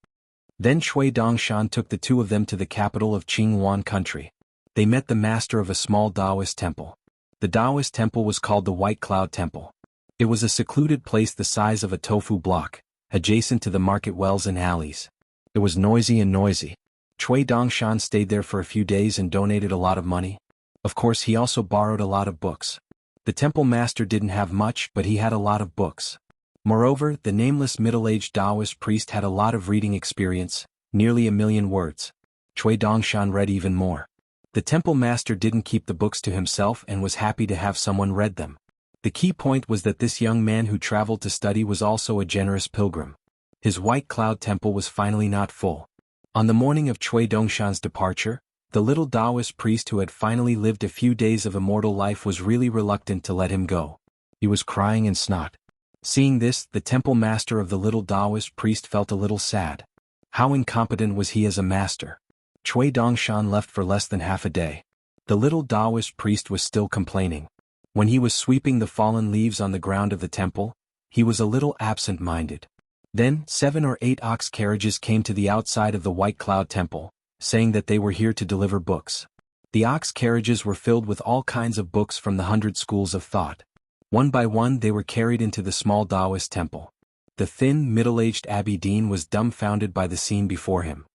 Then Chui Dongshan took the two of them to the capital of Qinghuan country. They met the master of a small Taoist temple. The Taoist temple was called the White Cloud Temple. It was a secluded place the size of a tofu block, adjacent to the market wells and alleys. It was noisy. Chui Dongshan stayed there for a few days and donated a lot of money. Of course, he also borrowed a lot of books. The temple master didn't have much, but he had a lot of books. Moreover, the nameless middle-aged Taoist priest had a lot of reading experience, nearly 1,000,000 words. Chui Dongshan read even more. The temple master didn't keep the books to himself and was happy to have someone read them. The key point was that this young man who traveled to study was also a generous pilgrim. His White Cloud Temple was finally not full. On the morning of Chui Dongshan's departure, the little Taoist priest who had finally lived a few days of immortal life was really reluctant to let him go. He was crying and snot. Seeing this, the temple master of the little Taoist priest felt a little sad. How incompetent was he as a master? Chui Dongshan left for less than half a day. The little Taoist priest was still complaining. When he was sweeping the fallen leaves on the ground of the temple, he was a little absent-minded. Then 7 or 8 ox carriages came to the outside of the White Cloud Temple, saying that they were here to deliver books. The ox carriages were filled with all kinds of books from the 100 schools of thought. One by one they were carried into the small Taoist temple. The thin, middle-aged Abbé Dean was dumbfounded by the scene before him.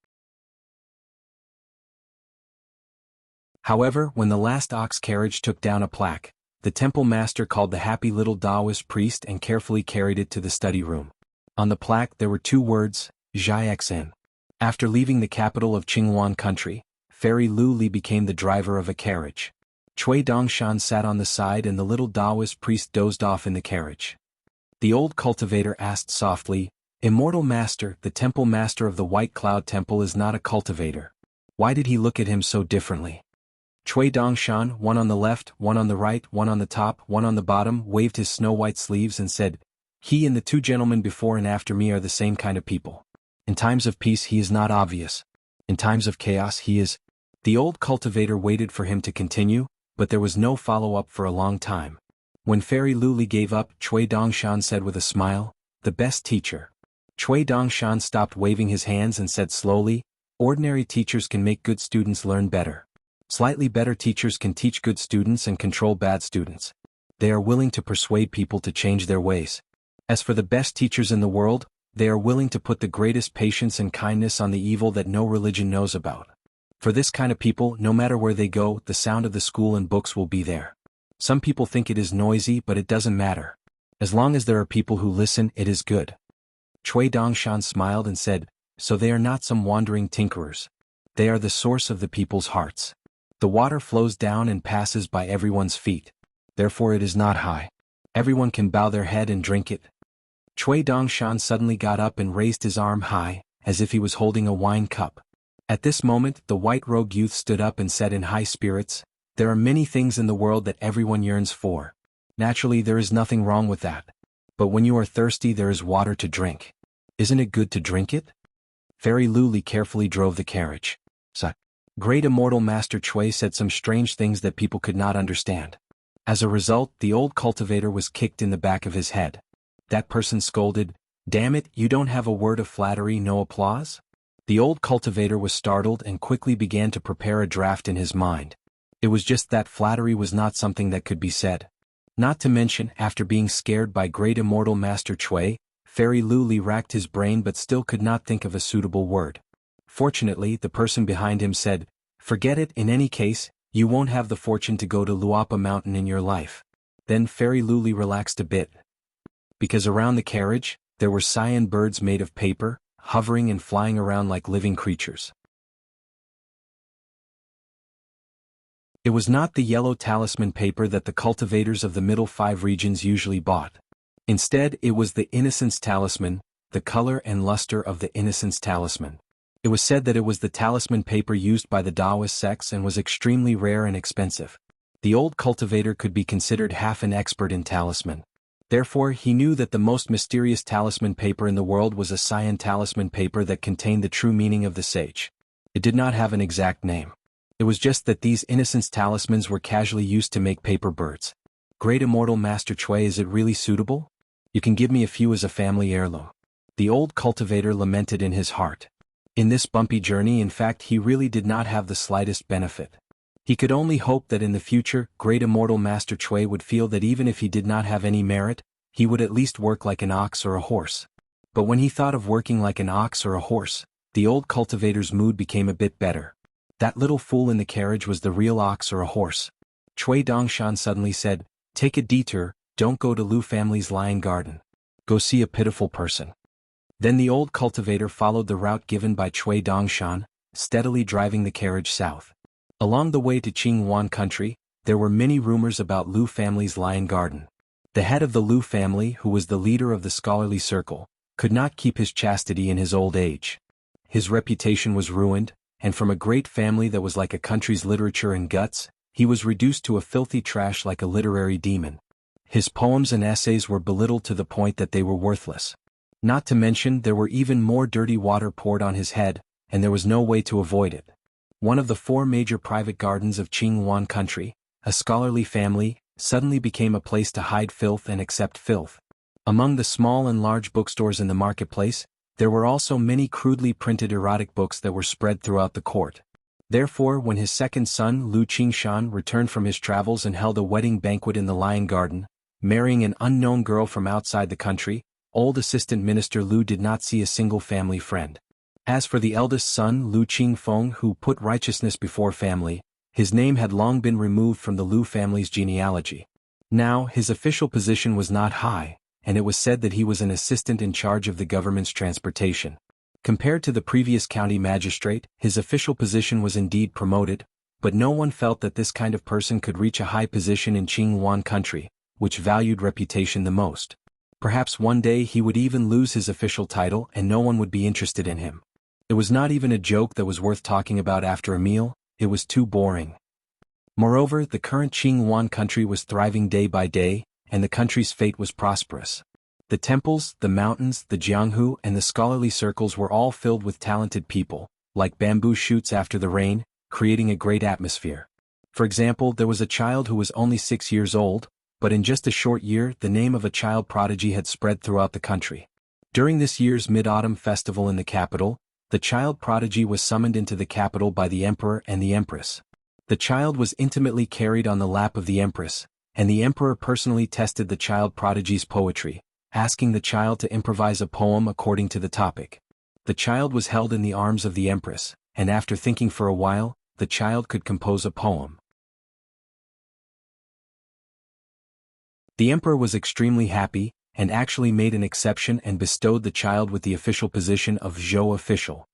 However, when the last ox carriage took down a plaque, the temple master called the happy little Taoist priest and carefully carried it to the study room. On the plaque there were 2 words, Jiaxin. After leaving the capital of Qinghuan country, Fairy Lu Li became the driver of a carriage. Chui Dongshan sat on the side and the little Taoist priest dozed off in the carriage. The old cultivator asked softly, "Immortal Master, the temple master of the White Cloud Temple is not a cultivator. Why did he look at him so differently?" Chui Dongshan, one on the left, one on the right, one on the top, one on the bottom, waved his snow-white sleeves and said, "He and the 2 gentlemen before and after me are the same kind of people. In times of peace he is not obvious. In times of chaos he is—" The old cultivator waited for him to continue, but there was no follow-up for a long time. When Fairy Lu Li gave up, Chui Dongshan said with a smile, "The best teacher." Chui Dongshan stopped waving his hands and said slowly, "Ordinary teachers can make good students learn better. Slightly better teachers can teach good students and control bad students. They are willing to persuade people to change their ways. As for the best teachers in the world, they are willing to put the greatest patience and kindness on the evil that no religion knows about. For this kind of people, no matter where they go, the sound of the school and books will be there. Some people think it is noisy, but it doesn't matter. As long as there are people who listen, it is good." Chui Dongshan smiled and said, "So they are not some wandering tinkerers. They are the source of the people's hearts. The water flows down and passes by everyone's feet. Therefore it is not high. Everyone can bow their head and drink it." Chui Dongshan suddenly got up and raised his arm high, as if he was holding a wine cup. At this moment, the white-robed youth stood up and said in high spirits, "There are many things in the world that everyone yearns for. Naturally, there is nothing wrong with that. But when you are thirsty, there is water to drink. Isn't it good to drink it?" Fairy Lu Li carefully drove the carriage. Great Immortal Master Chui said some strange things that people could not understand. As a result, the old cultivator was kicked in the back of his head. That person scolded, "Damn it, you don't have a word of flattery, no applause?" The old cultivator was startled and quickly began to prepare a draft in his mind. It was just that flattery was not something that could be said. Not to mention, after being scared by Great Immortal Master Chui, Fairy Lu Li racked his brain but still could not think of a suitable word. Fortunately, the person behind him said, "Forget it, in any case, you won't have the fortune to go to Luapa Mountain in your life." Then Fairy Lu Li relaxed a bit. Because around the carriage, there were cyan birds made of paper, hovering and flying around like living creatures. It was not the yellow talisman paper that the cultivators of the middle 5 regions usually bought. Instead, it was the innocence talisman, the color and luster of the innocence talisman. It was said that it was the talisman paper used by the Taoist sects and was extremely rare and expensive. The old cultivator could be considered half an expert in talisman. Therefore, he knew that the most mysterious talisman paper in the world was a cyan talisman paper that contained the true meaning of the sage. It did not have an exact name. It was just that these innocence talismans were casually used to make paper birds. Great immortal Master Chui, is it really suitable? You can give me a few as a family heirloom. The old cultivator lamented in his heart. In this bumpy journey, in fact, he really did not have the slightest benefit. He could only hope that in the future, great immortal Master Chui would feel that even if he did not have any merit, he would at least work like an ox or a horse. But when he thought of working like an ox or a horse, the old cultivator's mood became a bit better. That little fool in the carriage was the real ox or a horse. Chui Dongshan suddenly said, "Take a detour, don't go to Lu family's lion garden. Go see a pitiful person." Then the old cultivator followed the route given by Chui Dongshan, steadily driving the carriage south. Along the way to Qinghuan country, there were many rumors about Lu family's lion garden. The head of the Lu family, who was the leader of the scholarly circle, could not keep his chastity in his old age. His reputation was ruined, and from a great family that was like a country's literature and guts, he was reduced to a filthy trash like a literary demon. His poems and essays were belittled to the point that they were worthless. Not to mention there were even more dirty water poured on his head, and there was no way to avoid it. One of the 4 major private gardens of Qinghuan country, a scholarly family, suddenly became a place to hide filth and accept filth. Among the small and large bookstores in the marketplace, there were also many crudely printed erotic books that were spread throughout the court. Therefore, when his second son Lu Qingshan returned from his travels and held a wedding banquet in the Lion Garden, marrying an unknown girl from outside the country, old Assistant Minister Lu did not see a single family friend. As for the eldest son Lu Qingfeng, who put righteousness before family, his name had long been removed from the Lu family's genealogy. Now, his official position was not high, and it was said that he was an assistant in charge of the government's transportation. Compared to the previous county magistrate, his official position was indeed promoted, but no one felt that this kind of person could reach a high position in Qinghuan country, which valued reputation the most. Perhaps one day he would even lose his official title and no one would be interested in him. It was not even a joke that was worth talking about after a meal, it was too boring. Moreover, the current Qinghuan country was thriving day by day, and the country's fate was prosperous. The temples, the mountains, the jianghu, and the scholarly circles were all filled with talented people, like bamboo shoots after the rain, creating a great atmosphere. For example, there was a child who was only 6 years old, but in just a short year the name of a child prodigy had spread throughout the country. During this year's Mid-Autumn Festival in the capital, the child prodigy was summoned into the capital by the emperor and the empress. The child was intimately carried on the lap of the empress, and the emperor personally tested the child prodigy's poetry, asking the child to improvise a poem according to the topic. The child was held in the arms of the empress, and after thinking for a while, the child could compose a poem. The emperor was extremely happy, and actually made an exception and bestowed the child with the official position of Zhou official.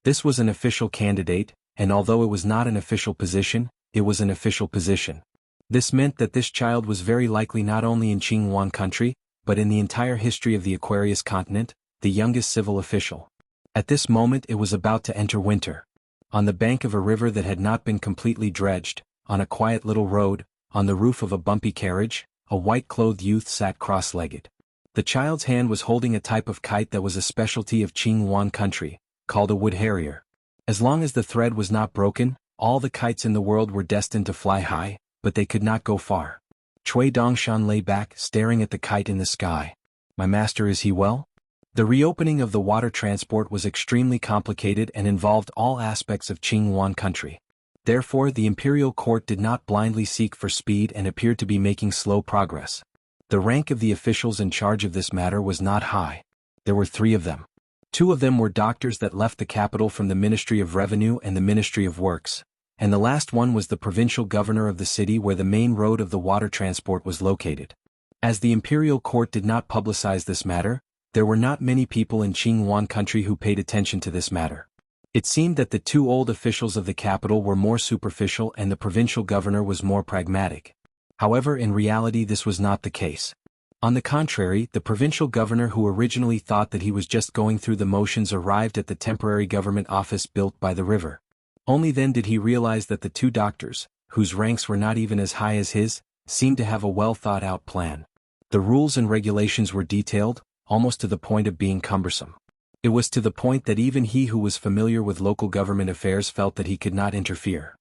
This was an official candidate, and although it was not an official position, it was an official position. This meant that this child was very likely not only in Qinghuan country, but in the entire history of the Aquarius continent, the youngest civil official. At this moment it was about to enter winter. On the bank of a river that had not been completely dredged, on a quiet little road, on the roof of a bumpy carriage, a white-clothed youth sat cross-legged. The child's hand was holding a type of kite that was a specialty of Qinghuan country, called a wood harrier. As long as the thread was not broken, all the kites in the world were destined to fly high, but they could not go far. Chui Dongshan lay back, staring at the kite in the sky. "My master, is he well?" The reopening of the water transport was extremely complicated and involved all aspects of Qinghuan country. Therefore, the imperial court did not blindly seek for speed and appeared to be making slow progress. The rank of the officials in charge of this matter was not high. There were 3 of them. 2 of them were doctors that left the capital from the Ministry of Revenue and the Ministry of Works, and the last one was the provincial governor of the city where the main road of the water transport was located. As the imperial court did not publicize this matter, there were not many people in Qinghuan country who paid attention to this matter. It seemed that the two old officials of the capital were more superficial and the provincial governor was more pragmatic. However, in reality this was not the case. On the contrary, the provincial governor who originally thought that he was just going through the motions arrived at the temporary government office built by the river. Only then did he realize that the two doctors, whose ranks were not even as high as his, seemed to have a well-thought-out plan. The rules and regulations were detailed, almost to the point of being cumbersome. It was to the point that even he who was familiar with local government affairs felt that he could not interfere.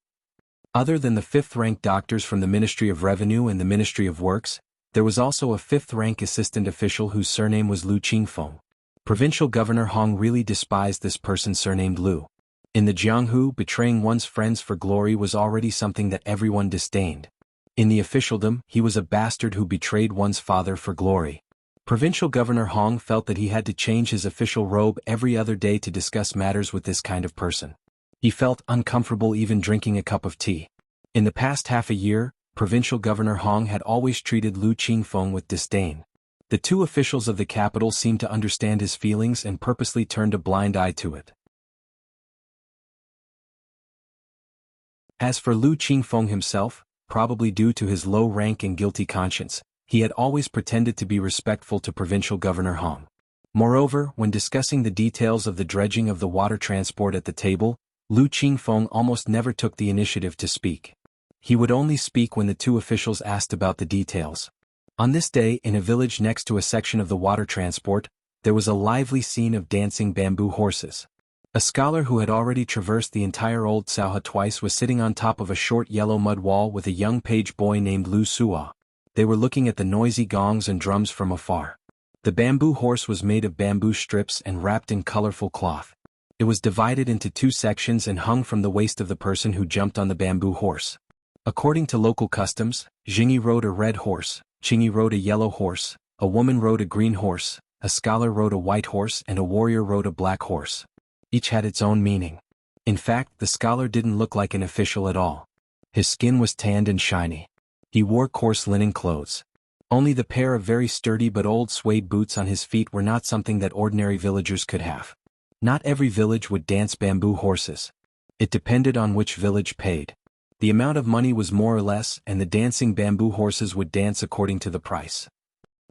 Other than the fifth-rank doctors from the Ministry of Revenue and the Ministry of Works, there was also a fifth-rank assistant official whose surname was Lu Qingfeng. Provincial Governor Hong really despised this person surnamed Lu. In the Jianghu, betraying one's friends for glory was already something that everyone disdained. In the officialdom, he was a bastard who betrayed one's father for glory. Provincial Governor Hong felt that he had to change his official robe every other day to discuss matters with this kind of person. He felt uncomfortable even drinking a cup of tea. In the past half a year, Provincial Governor Hong had always treated Lu Qingfeng with disdain. The two officials of the capital seemed to understand his feelings and purposely turned a blind eye to it. As for Lu Qingfeng himself, probably due to his low rank and guilty conscience, he had always pretended to be respectful to Provincial Governor Hong. Moreover, when discussing the details of the dredging of the water transport at the table, Lu Qingfeng almost never took the initiative to speak. He would only speak when the two officials asked about the details. On this day, in a village next to a section of the water transport, there was a lively scene of dancing bamboo horses. A scholar who had already traversed the entire old Sauha twice was sitting on top of a short yellow mud wall with a young page boy named Lu Sua. They were looking at the noisy gongs and drums from afar. The bamboo horse was made of bamboo strips and wrapped in colorful cloth. It was divided into two sections and hung from the waist of the person who jumped on the bamboo horse. According to local customs, Jingyi rode a red horse, Qingyi rode a yellow horse, a woman rode a green horse, a scholar rode a white horse and a warrior rode a black horse. Each had its own meaning. In fact, the scholar didn't look like an official at all. His skin was tanned and shiny. He wore coarse linen clothes. Only the pair of very sturdy but old suede boots on his feet were not something that ordinary villagers could have. Not every village would dance bamboo horses. It depended on which village paid. The amount of money was more or less, and the dancing bamboo horses would dance according to the price.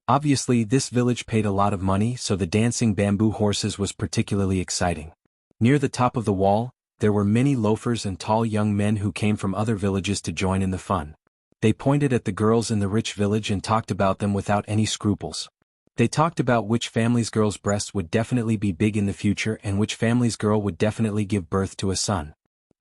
Obviously, this village paid a lot of money, so the dancing bamboo horses was particularly exciting. Near the top of the wall, there were many loafers and tall young men who came from other villages to join in the fun. They pointed at the girls in the rich village and talked about them without any scruples. They talked about which family's girl's breasts would definitely be big in the future and which family's girl would definitely give birth to a son.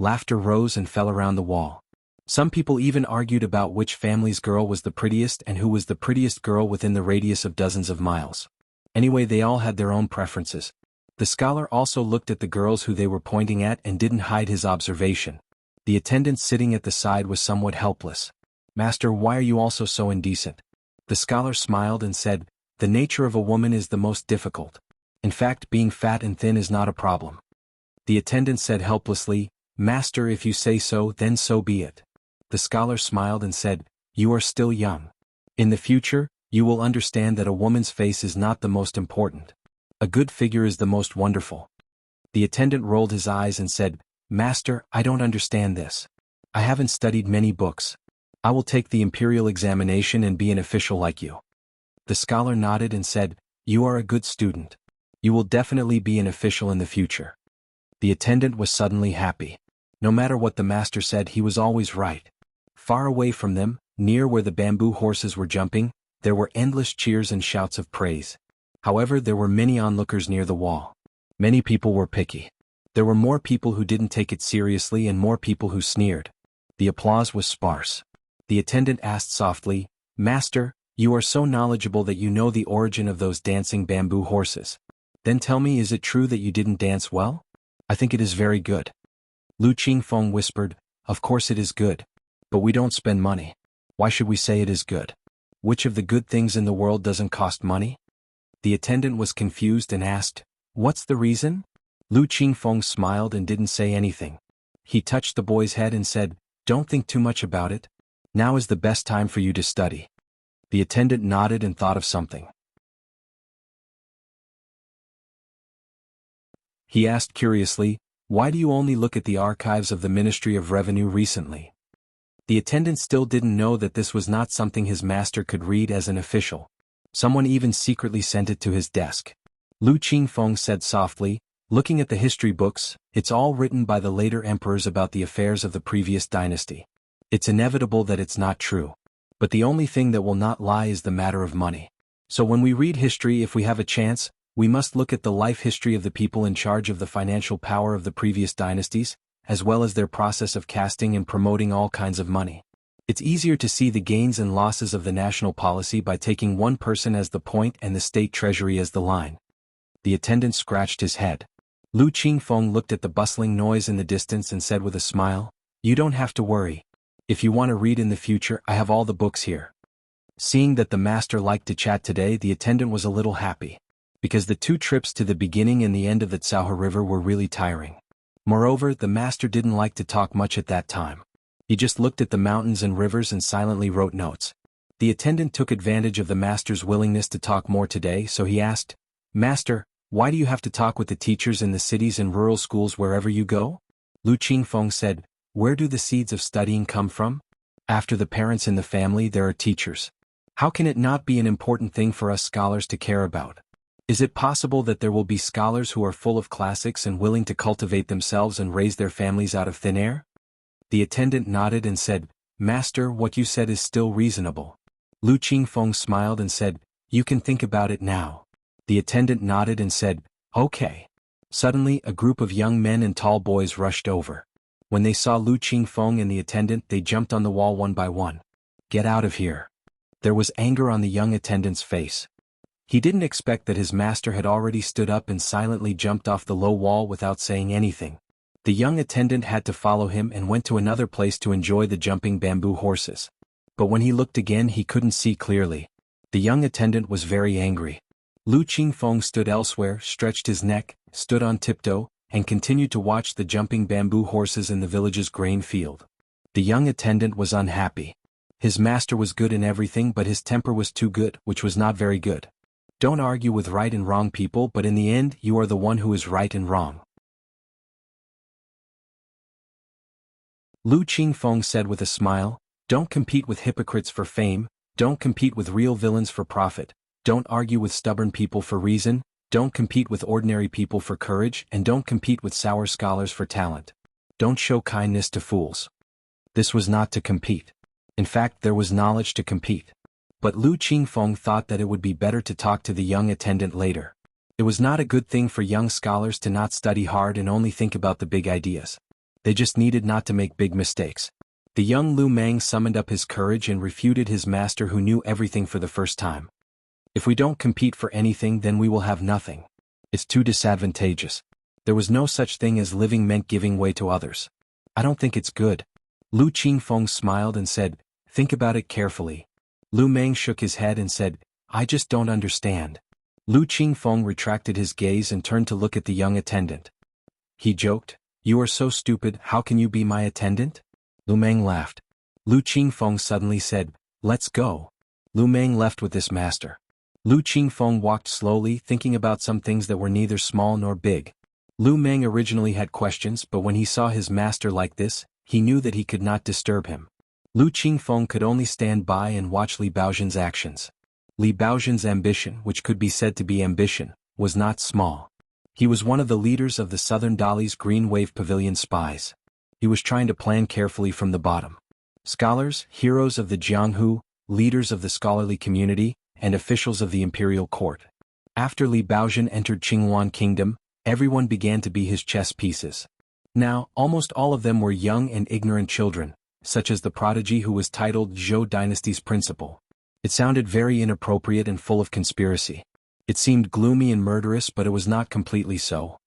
Laughter rose and fell around the wall. Some people even argued about which family's girl was the prettiest and who was the prettiest girl within the radius of dozens of miles. Anyway, they all had their own preferences. The scholar also looked at the girls who they were pointing at and didn't hide his observation. The attendant sitting at the side was somewhat helpless. "Master, why are you also so indecent?" The scholar smiled and said, "The nature of a woman is the most difficult. In fact, being fat and thin is not a problem." The attendant said helplessly, "Master, if you say so, then so be it." The scholar smiled and said, "You are still young. In the future, you will understand that a woman's face is not the most important. A good figure is the most wonderful." The attendant rolled his eyes and said, "Master, I don't understand this. I haven't studied many books. I will take the imperial examination and be an official like you." The scholar nodded and said, "You are a good student. You will definitely be an official in the future." The attendant was suddenly happy. No matter what the master said, he was always right. Far away from them, near where the bamboo horses were jumping, there were endless cheers and shouts of praise. However, there were many onlookers near the wall. Many people were picky. There were more people who didn't take it seriously and more people who sneered. The applause was sparse. The attendant asked softly, "Master, you are so knowledgeable that you know the origin of those dancing bamboo horses. Then tell me, is it true that you didn't dance well?" "I think it is very good." Lu Qingfeng whispered, "Of course it is good. But we don't spend money. Why should we say it is good? Which of the good things in the world doesn't cost money?" The attendant was confused and asked, "What's the reason?" Lu Qingfeng smiled and didn't say anything. He touched the boy's head and said, "Don't think too much about it. Now is the best time for you to study." The attendant nodded and thought of something. He asked curiously, Why do you only look at the archives of the Ministry of Revenue recently? The attendant still didn't know that this was not something his master could read as an official. Someone even secretly sent it to his desk. Lu Qingfeng said softly, looking at the history books, it's all written by the later emperors about the affairs of the previous dynasty. It's inevitable that it's not true. But the only thing that will not lie is the matter of money. So when we read history, if we have a chance, we must look at the life history of the people in charge of the financial power of the previous dynasties, as well as their process of casting and promoting all kinds of money. It's easier to see the gains and losses of the national policy by taking one person as the point and the state treasury as the line. The attendant scratched his head. Lu Qingfeng looked at the bustling noise in the distance and said with a smile, "You don't have to worry. If you want to read in the future, I have all the books here." Seeing that the master liked to chat today, the attendant was a little happy. Because the 2 trips to the beginning and the end of the Tsauhe River were really tiring. Moreover, the master didn't like to talk much at that time. He just looked at the mountains and rivers and silently wrote notes. The attendant took advantage of the master's willingness to talk more today, so he asked, "Master, why do you have to talk with the teachers in the cities and rural schools wherever you go?" Lu Qingfeng said, "Where do the seeds of studying come from? After the parents in the family, there are teachers. How can it not be an important thing for us scholars to care about? Is it possible that there will be scholars who are full of classics and willing to cultivate themselves and raise their families out of thin air?" The attendant nodded and said, "Master, what you said is still reasonable." Lu Qingfeng smiled and said, "You can think about it now." The attendant nodded and said, "Okay." Suddenly, a group of young men and tall boys rushed over. When they saw Lu Qingfeng and the attendant, they jumped on the wall one by one. "Get out of here." There was anger on the young attendant's face. He didn't expect that his master had already stood up and silently jumped off the low wall without saying anything. The young attendant had to follow him and went to another place to enjoy the jumping bamboo horses. But when he looked again, he couldn't see clearly. The young attendant was very angry. Lu Qingfeng stood elsewhere, stretched his neck, stood on tiptoe, and continued to watch the jumping bamboo horses in the village's grain field. The young attendant was unhappy. His master was good in everything, but his temper was too good, which was not very good. Don't argue with right and wrong people, but in the end, you are the one who is right and wrong. Lu Qingfeng said with a smile, "Don't compete with hypocrites for fame, don't compete with real villains for profit, don't argue with stubborn people for reason, don't compete with ordinary people for courage, and don't compete with sour scholars for talent. Don't show kindness to fools." This was not to compete. In fact, there was knowledge to compete. But Lu Qingfeng thought that it would be better to talk to the young attendant later. It was not a good thing for young scholars to not study hard and only think about the big ideas. They just needed not to make big mistakes. The young Lu Mang summoned up his courage and refuted his master, who knew everything for the first time. "If we don't compete for anything, then we will have nothing. It's too disadvantageous. There was no such thing as living meant giving way to others. I don't think it's good." Lu Qingfeng smiled and said, "Think about it carefully." Lu Mang shook his head and said, "I just don't understand." Lu Qingfeng retracted his gaze and turned to look at the young attendant. He joked, "You are so stupid, how can you be my attendant?" Lu Mang laughed. Lu Qingfeng suddenly said, "Let's go." Lu Mang left with this master. Lu Qingfeng walked slowly, thinking about some things that were neither small nor big. Lu Mang originally had questions, but when he saw his master like this, he knew that he could not disturb him. Lu Qingfeng could only stand by and watch Li Baozhen's actions. Li Baozhen's ambition, which could be said to be ambition, was not small. He was one of the leaders of the Southern Dali's Green Wave Pavilion spies. He was trying to plan carefully from the bottom. Scholars, heroes of the Jianghu, leaders of the scholarly community, and officials of the imperial court. After Li Baozhen entered Qinghuan Kingdom, everyone began to be his chess pieces. Now, almost all of them were young and ignorant children, such as the prodigy who was titled Zhou Dynasty's principal. It sounded very inappropriate and full of conspiracy. It seemed gloomy and murderous, but it was not completely so.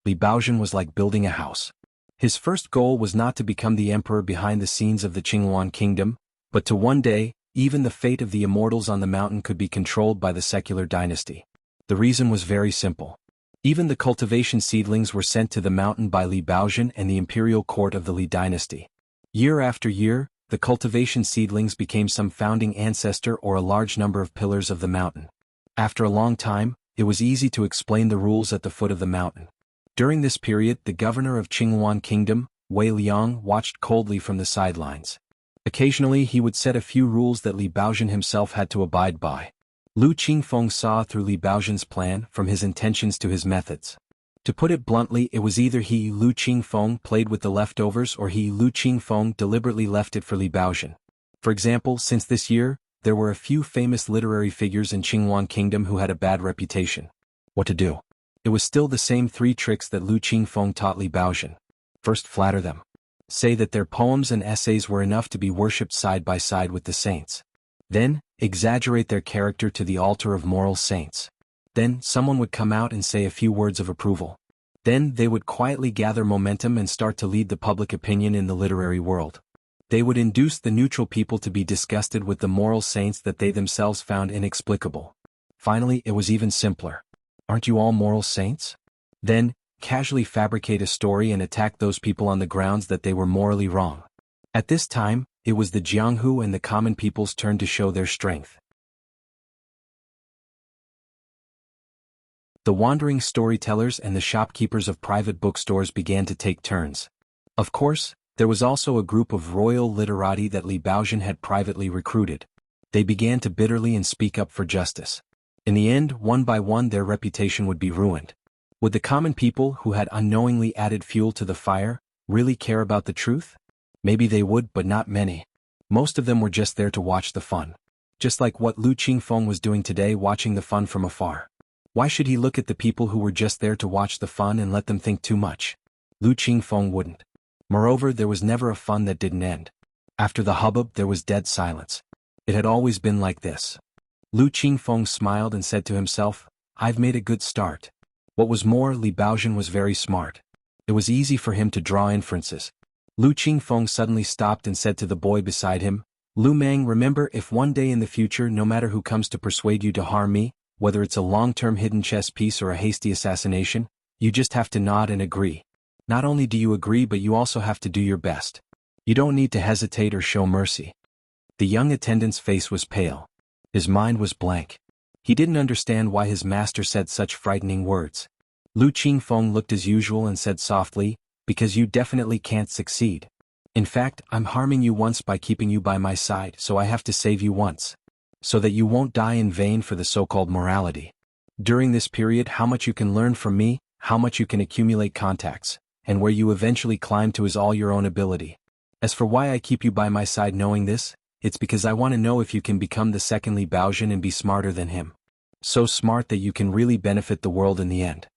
Li Baozhen was like building a house. His first goal was not to become the emperor behind the scenes of the Qinghuan Kingdom, but to one day, even the fate of the immortals on the mountain could be controlled by the secular dynasty. The reason was very simple. Even the cultivation seedlings were sent to the mountain by Li Baozhen and the imperial court of the Li dynasty. Year after year, the cultivation seedlings became some founding ancestor or a large number of pillars of the mountain. After a long time, it was easy to explain the rules at the foot of the mountain. During this period, the governor of Qinghuan Kingdom, Wei Liang, watched coldly from the sidelines. Occasionally he would set a few rules that Li Baozhen himself had to abide by. Lu Qingfeng saw through Li Baozhen's plan, from his intentions to his methods. To put it bluntly, it was either he, Lu Qingfeng, played with the leftovers, or he, Lu Qingfeng, deliberately left it for Li Baozhen. For example, since this year, there were a few famous literary figures in Qinghuan Kingdom who had a bad reputation. What to do? It was still the same 3 tricks that Lu Qingfeng taught Li Baozhen. First, flatter them. Say that their poems and essays were enough to be worshipped side by side with the saints. Then, exaggerate their character to the altar of moral saints. Then, someone would come out and say a few words of approval. Then, they would quietly gather momentum and start to lead the public opinion in the literary world. They would induce the neutral people to be disgusted with the moral saints that they themselves found inexplicable. Finally, it was even simpler. Aren't you all moral saints? Then, casually fabricate a story and attack those people on the grounds that they were morally wrong. At this time, it was the Jianghu and the common people's turn to show their strength. The wandering storytellers and the shopkeepers of private bookstores began to take turns. Of course, there was also a group of royal literati that Li Baozhen had privately recruited. They began to bitterly and speak up for justice. In the end, one by one their reputation would be ruined. Would the common people, who had unknowingly added fuel to the fire, really care about the truth? Maybe they would, but not many. Most of them were just there to watch the fun. Just like what Lu Qingfeng was doing today, watching the fun from afar. Why should he look at the people who were just there to watch the fun and let them think too much? Lu Qingfeng wouldn't. Moreover, there was never a fun that didn't end. After the hubbub, there was dead silence. It had always been like this. Lu Qingfeng smiled and said to himself, I've made a good start. What was more, Li Baozhen was very smart. It was easy for him to draw inferences. Lu Qingfeng suddenly stopped and said to the boy beside him, Lu Mang, remember, if one day in the future no matter who comes to persuade you to harm me, whether it's a long-term hidden chess piece or a hasty assassination, you just have to nod and agree. Not only do you agree, but you also have to do your best. You don't need to hesitate or show mercy. The young attendant's face was pale. His mind was blank. He didn't understand why his master said such frightening words. Lu Qingfeng looked as usual and said softly, because you definitely can't succeed. In fact, I'm harming you once by keeping you by my side, so I have to save you once. So that you won't die in vain for the so-called morality. During this period, how much you can learn from me, how much you can accumulate contacts, and where you eventually climb to is all your own ability. As for why I keep you by my side knowing this, it's because I want to know if you can become the second Li Baozhen and be smarter than him. So smart that you can really benefit the world in the end.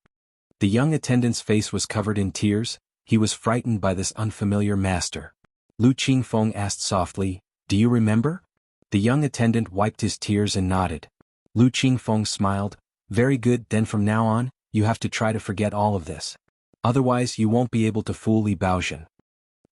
The young attendant's face was covered in tears. He was frightened by this unfamiliar master. Lu Qingfeng asked softly, Do you remember? The young attendant wiped his tears and nodded. Lu Qingfeng smiled, Very good, then from now on, you have to try to forget all of this. Otherwise you won't be able to fool Li Baozhen.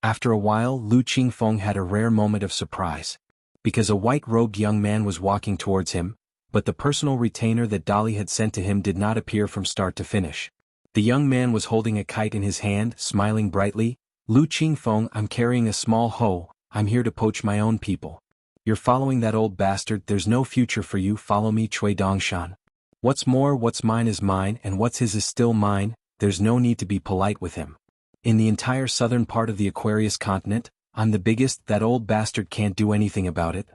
After a while, Lu Qingfeng had a rare moment of surprise. Because a white-robed young man was walking towards him, but the personal retainer that Dali had sent to him did not appear from start to finish. The young man was holding a kite in his hand, smiling brightly. Lu Qingfeng, I'm carrying a small hoe, I'm here to poach my own people. You're following that old bastard, there's no future for you, follow me Cui Dongshan. What's more, what's mine is mine and what's his is still mine, there's no need to be polite with him. In the entire southern part of the Aquarius continent, I'm the biggest, that old bastard can't do anything about it.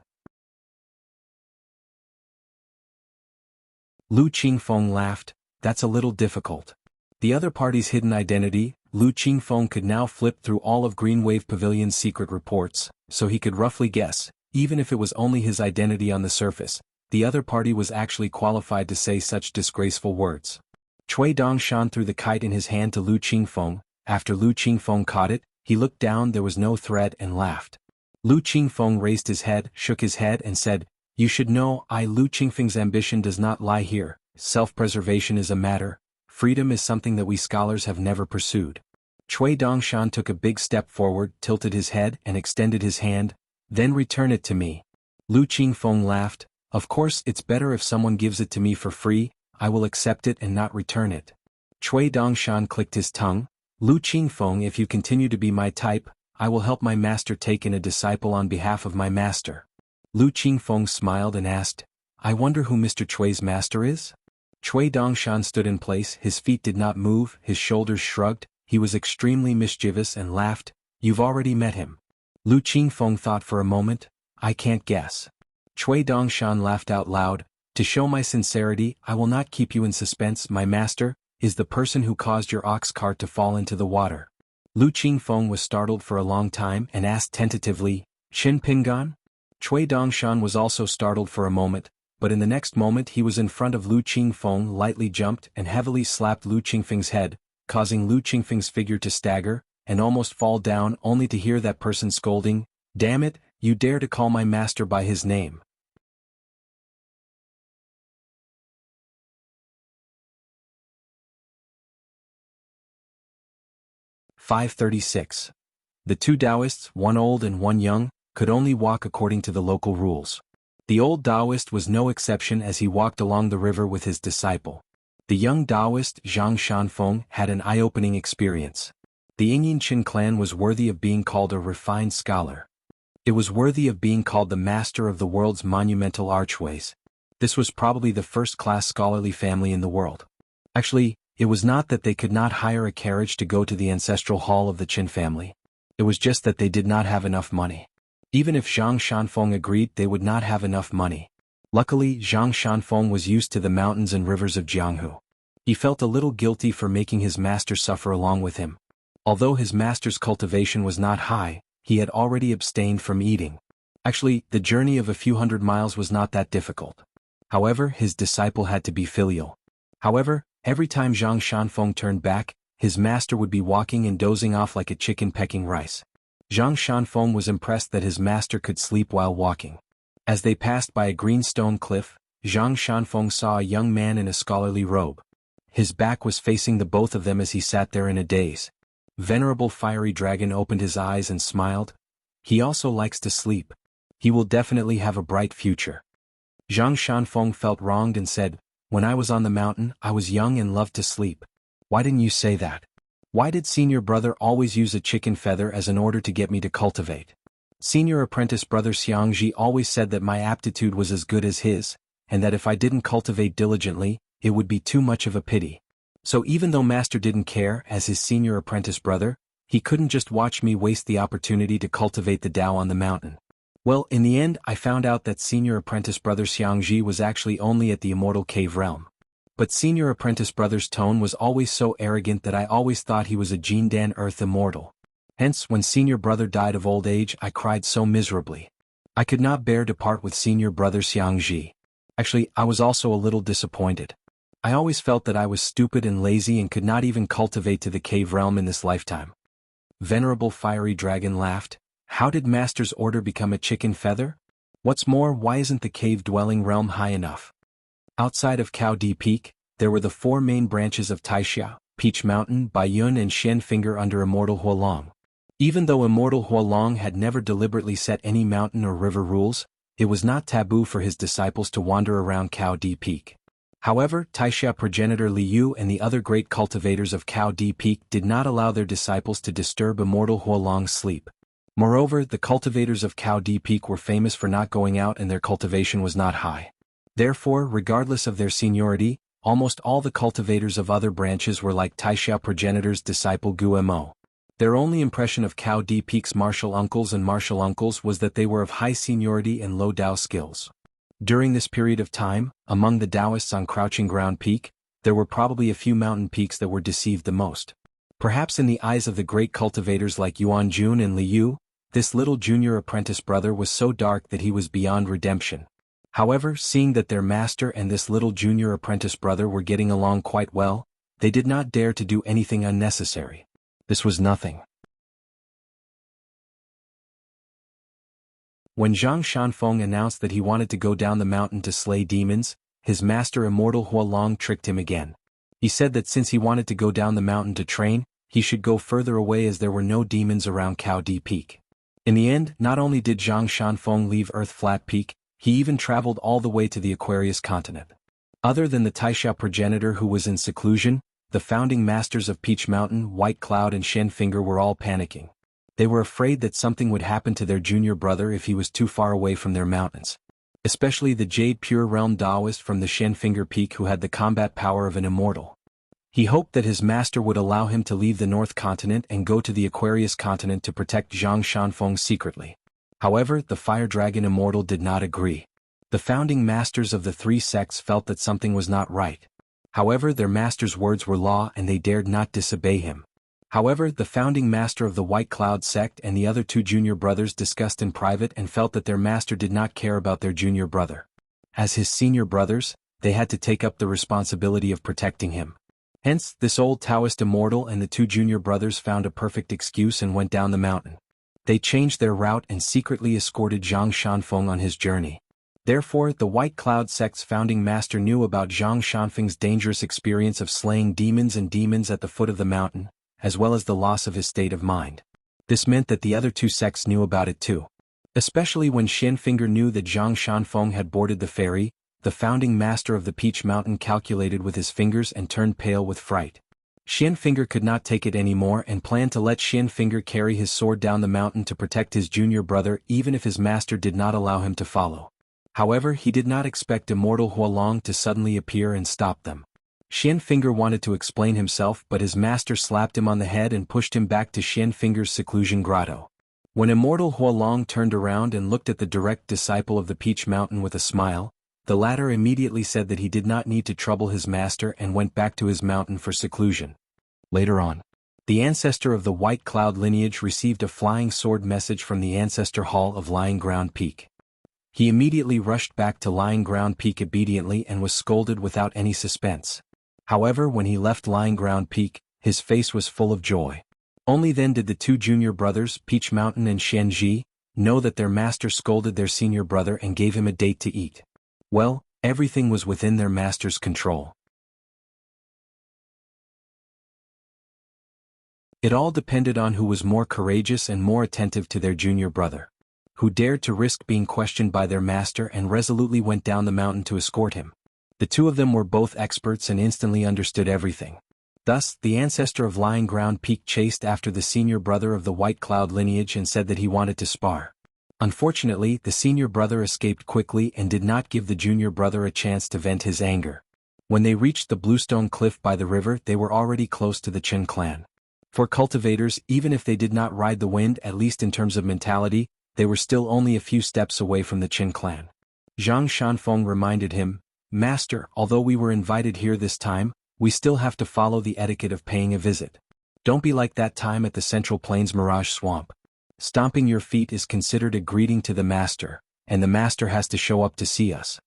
Lu Qingfeng laughed, That's a little difficult. The other party's hidden identity, Lu Qingfeng could now flip through all of Green Wave Pavilion's secret reports, so he could roughly guess, even if it was only his identity on the surface, the other party was actually qualified to say such disgraceful words. Cui Dongshan threw the kite in his hand to Lu Qingfeng. After Lu Qingfeng caught it, he looked down, there was no thread, and laughed. Lu Qingfeng raised his head, shook his head and said, You should know, Lu Qingfeng's ambition does not lie here. Self-preservation is a matter. Freedom is something that we scholars have never pursued. Cui Dongshan took a big step forward, tilted his head and extended his hand. Then return it to me. Lu Qingfeng laughed. Of course, it's better if someone gives it to me for free. I will accept it and not return it. Cui Dongshan clicked his tongue. Lu Qingfeng, if you continue to be my type, I will help my master take in a disciple on behalf of my master. Lu Qingfeng smiled and asked, I wonder who Mr. Cui's master is? Cui Dongshan stood in place, his feet did not move, his shoulders shrugged, he was extremely mischievous and laughed. You've already met him. Lu Qingfeng thought for a moment. I can't guess. Cui Dongshan laughed out loud. To show my sincerity, I will not keep you in suspense. My master is the person who caused your ox cart to fall into the water. Lu Qingfeng was startled for a long time and asked tentatively, Qin Pingan? Cui Dongshan was also startled for a moment, but in the next moment he was in front of Lu Qingfeng, lightly jumped and heavily slapped Lu Qingfeng's head, causing Lu Qingfeng's figure to stagger and almost fall down, only to hear that person scolding, Damn it, you dare to call my master by his name. "536. The two Taoists, one old and one young, could only walk according to the local rules. The old Taoist was no exception as he walked along the river with his disciple. The young Taoist, Zhang Shanfeng, had an eye-opening experience. The Yingyin Qin clan was worthy of being called a refined scholar. It was worthy of being called the master of the world's monumental archways. This was probably the first-class scholarly family in the world. Actually, it was not that they could not hire a carriage to go to the ancestral hall of the Qin family. It was just that they did not have enough money. Even if Zhang Shanfeng agreed, they would not have enough money. Luckily, Zhang Shanfeng was used to the mountains and rivers of Jianghu. He felt a little guilty for making his master suffer along with him. Although his master's cultivation was not high, he had already abstained from eating. Actually, the journey of a few hundred miles was not that difficult. However, his disciple had to be filial. However, every time Zhang Shanfeng turned back, his master would be walking and dozing off like a chicken pecking rice. Zhang Shanfeng was impressed that his master could sleep while walking. As they passed by a green stone cliff, Zhang Shanfeng saw a young man in a scholarly robe. His back was facing the both of them as he sat there in a daze. Venerable Fiery Dragon opened his eyes and smiled. He also likes to sleep. He will definitely have a bright future. Zhang Shanfeng felt wronged and said, When I was on the mountain, I was young and loved to sleep. Why didn't you say that? Why did senior brother always use a chicken feather as an order to get me to cultivate? Senior apprentice brother Xiangji always said that my aptitude was as good as his, and that if I didn't cultivate diligently, it would be too much of a pity. So even though master didn't care as his senior apprentice brother, he couldn't just watch me waste the opportunity to cultivate the Tao on the mountain. Well, in the end I found out that senior apprentice brother Xiangji was actually only at the immortal cave realm. But senior apprentice brother's tone was always so arrogant that I always thought he was a Jindan Earth immortal. Hence, when senior brother died of old age, I cried so miserably. I could not bear to part with senior brother Xiangji. Actually, I was also a little disappointed. I always felt that I was stupid and lazy and could not even cultivate to the cave realm in this lifetime. Venerable Fiery Dragon laughed. How did master's order become a chicken feather? What's more, why isn't the cave-dwelling realm high enough? Outside of Cao Di Peak, there were the four main branches of Taixia, Peach Mountain, Baiyun and Shen Finger under Immortal Huolong. Even though Immortal Huolong had never deliberately set any mountain or river rules, it was not taboo for his disciples to wander around Cao Di Peak. However, Taixia progenitor Liu and the other great cultivators of Cao Di Peak did not allow their disciples to disturb Immortal Huolong's sleep. Moreover, the cultivators of Cao Di Peak were famous for not going out and their cultivation was not high. Therefore, regardless of their seniority, almost all the cultivators of other branches were like Taixia progenitor's disciple Guo. Their only impression of Cao Di Peak's martial uncles was that they were of high seniority and low Dao skills. During this period of time, among the Taoists on Crouching Ground Peak, there were probably a few mountain peaks that were deceived the most. Perhaps in the eyes of the great cultivators like Yuan Jun and Liu, this little junior apprentice brother was so dark that he was beyond redemption. However, seeing that their master and this little junior apprentice brother were getting along quite well, they did not dare to do anything unnecessary. This was nothing. When Zhang Shanfeng announced that he wanted to go down the mountain to slay demons, his master Immortal Huolong tricked him again. He said that since he wanted to go down the mountain to train, he should go further away as there were no demons around Cao Di Peak. In the end, not only did Zhang Shanfeng leave Earth Flat Peak, he even traveled all the way to the Aquarius continent. Other than the Taixia progenitor who was in seclusion, the founding masters of Peach Mountain, White Cloud and Shen Finger were all panicking. They were afraid that something would happen to their junior brother if he was too far away from their mountains. especially the Jade Pure Realm Taoist from the Shenfinger Peak who had the combat power of an immortal. He hoped that his master would allow him to leave the North Continent and go to the Aquarius Continent to protect Zhang Shanfeng secretly. However, the Fire Dragon Immortal did not agree. The founding masters of the three sects felt that something was not right. However, their master's words were law and they dared not disobey him. However, the founding master of the White Cloud sect and the other two junior brothers discussed in private and felt that their master did not care about their junior brother. As his senior brothers, they had to take up the responsibility of protecting him. Hence, this old Taoist immortal and the two junior brothers found a perfect excuse and went down the mountain. They changed their route and secretly escorted Zhang Shanfeng on his journey. Therefore, the White Cloud sect's founding master knew about Zhang Shanfeng's dangerous experience of slaying demons and demons at the foot of the mountain, as well as the loss of his state of mind. This meant that the other two sects knew about it too. Especially when Shenfinger knew that Zhang Shanfeng had boarded the ferry, the founding master of the Peach Mountain calculated with his fingers and turned pale with fright. Shenfinger could not take it anymore and planned to let Shenfinger carry his sword down the mountain to protect his junior brother even if his master did not allow him to follow. However, he did not expect Immortal Huolong to suddenly appear and stop them. Shenfinger wanted to explain himself but his master slapped him on the head and pushed him back to Shenfinger's seclusion grotto. When Immortal Huolong turned around and looked at the direct disciple of the Peach Mountain with a smile, the latter immediately said that he did not need to trouble his master and went back to his mountain for seclusion. Later on, the ancestor of the White Cloud lineage received a flying sword message from the Ancestor Hall of Lying Ground Peak. He immediately rushed back to Lying Ground Peak obediently and was scolded without any suspense. However, when he left Lying Ground Peak, his face was full of joy. Only then did the two junior brothers, Peach Mountain and Shenji, know that their master scolded their senior brother and gave him a date to eat. Well, everything was within their master's control. It all depended on who was more courageous and more attentive to their junior brother, who dared to risk being questioned by their master and resolutely went down the mountain to escort him. The two of them were both experts and instantly understood everything. Thus, the ancestor of Lying Ground Peak chased after the senior brother of the White Cloud lineage and said that he wanted to spar. Unfortunately, the senior brother escaped quickly and did not give the junior brother a chance to vent his anger. When they reached the Bluestone Cliff by the river, they were already close to the Chen clan. For cultivators, even if they did not ride the wind, at least in terms of mentality, they were still only a few steps away from the Chen clan. Zhang Shanfeng reminded him, "Master, although we were invited here this time, we still have to follow the etiquette of paying a visit. Don't be like that time at the Central Plains Mirage Swamp. Stomping your feet is considered a greeting to the master, and the master has to show up to see us."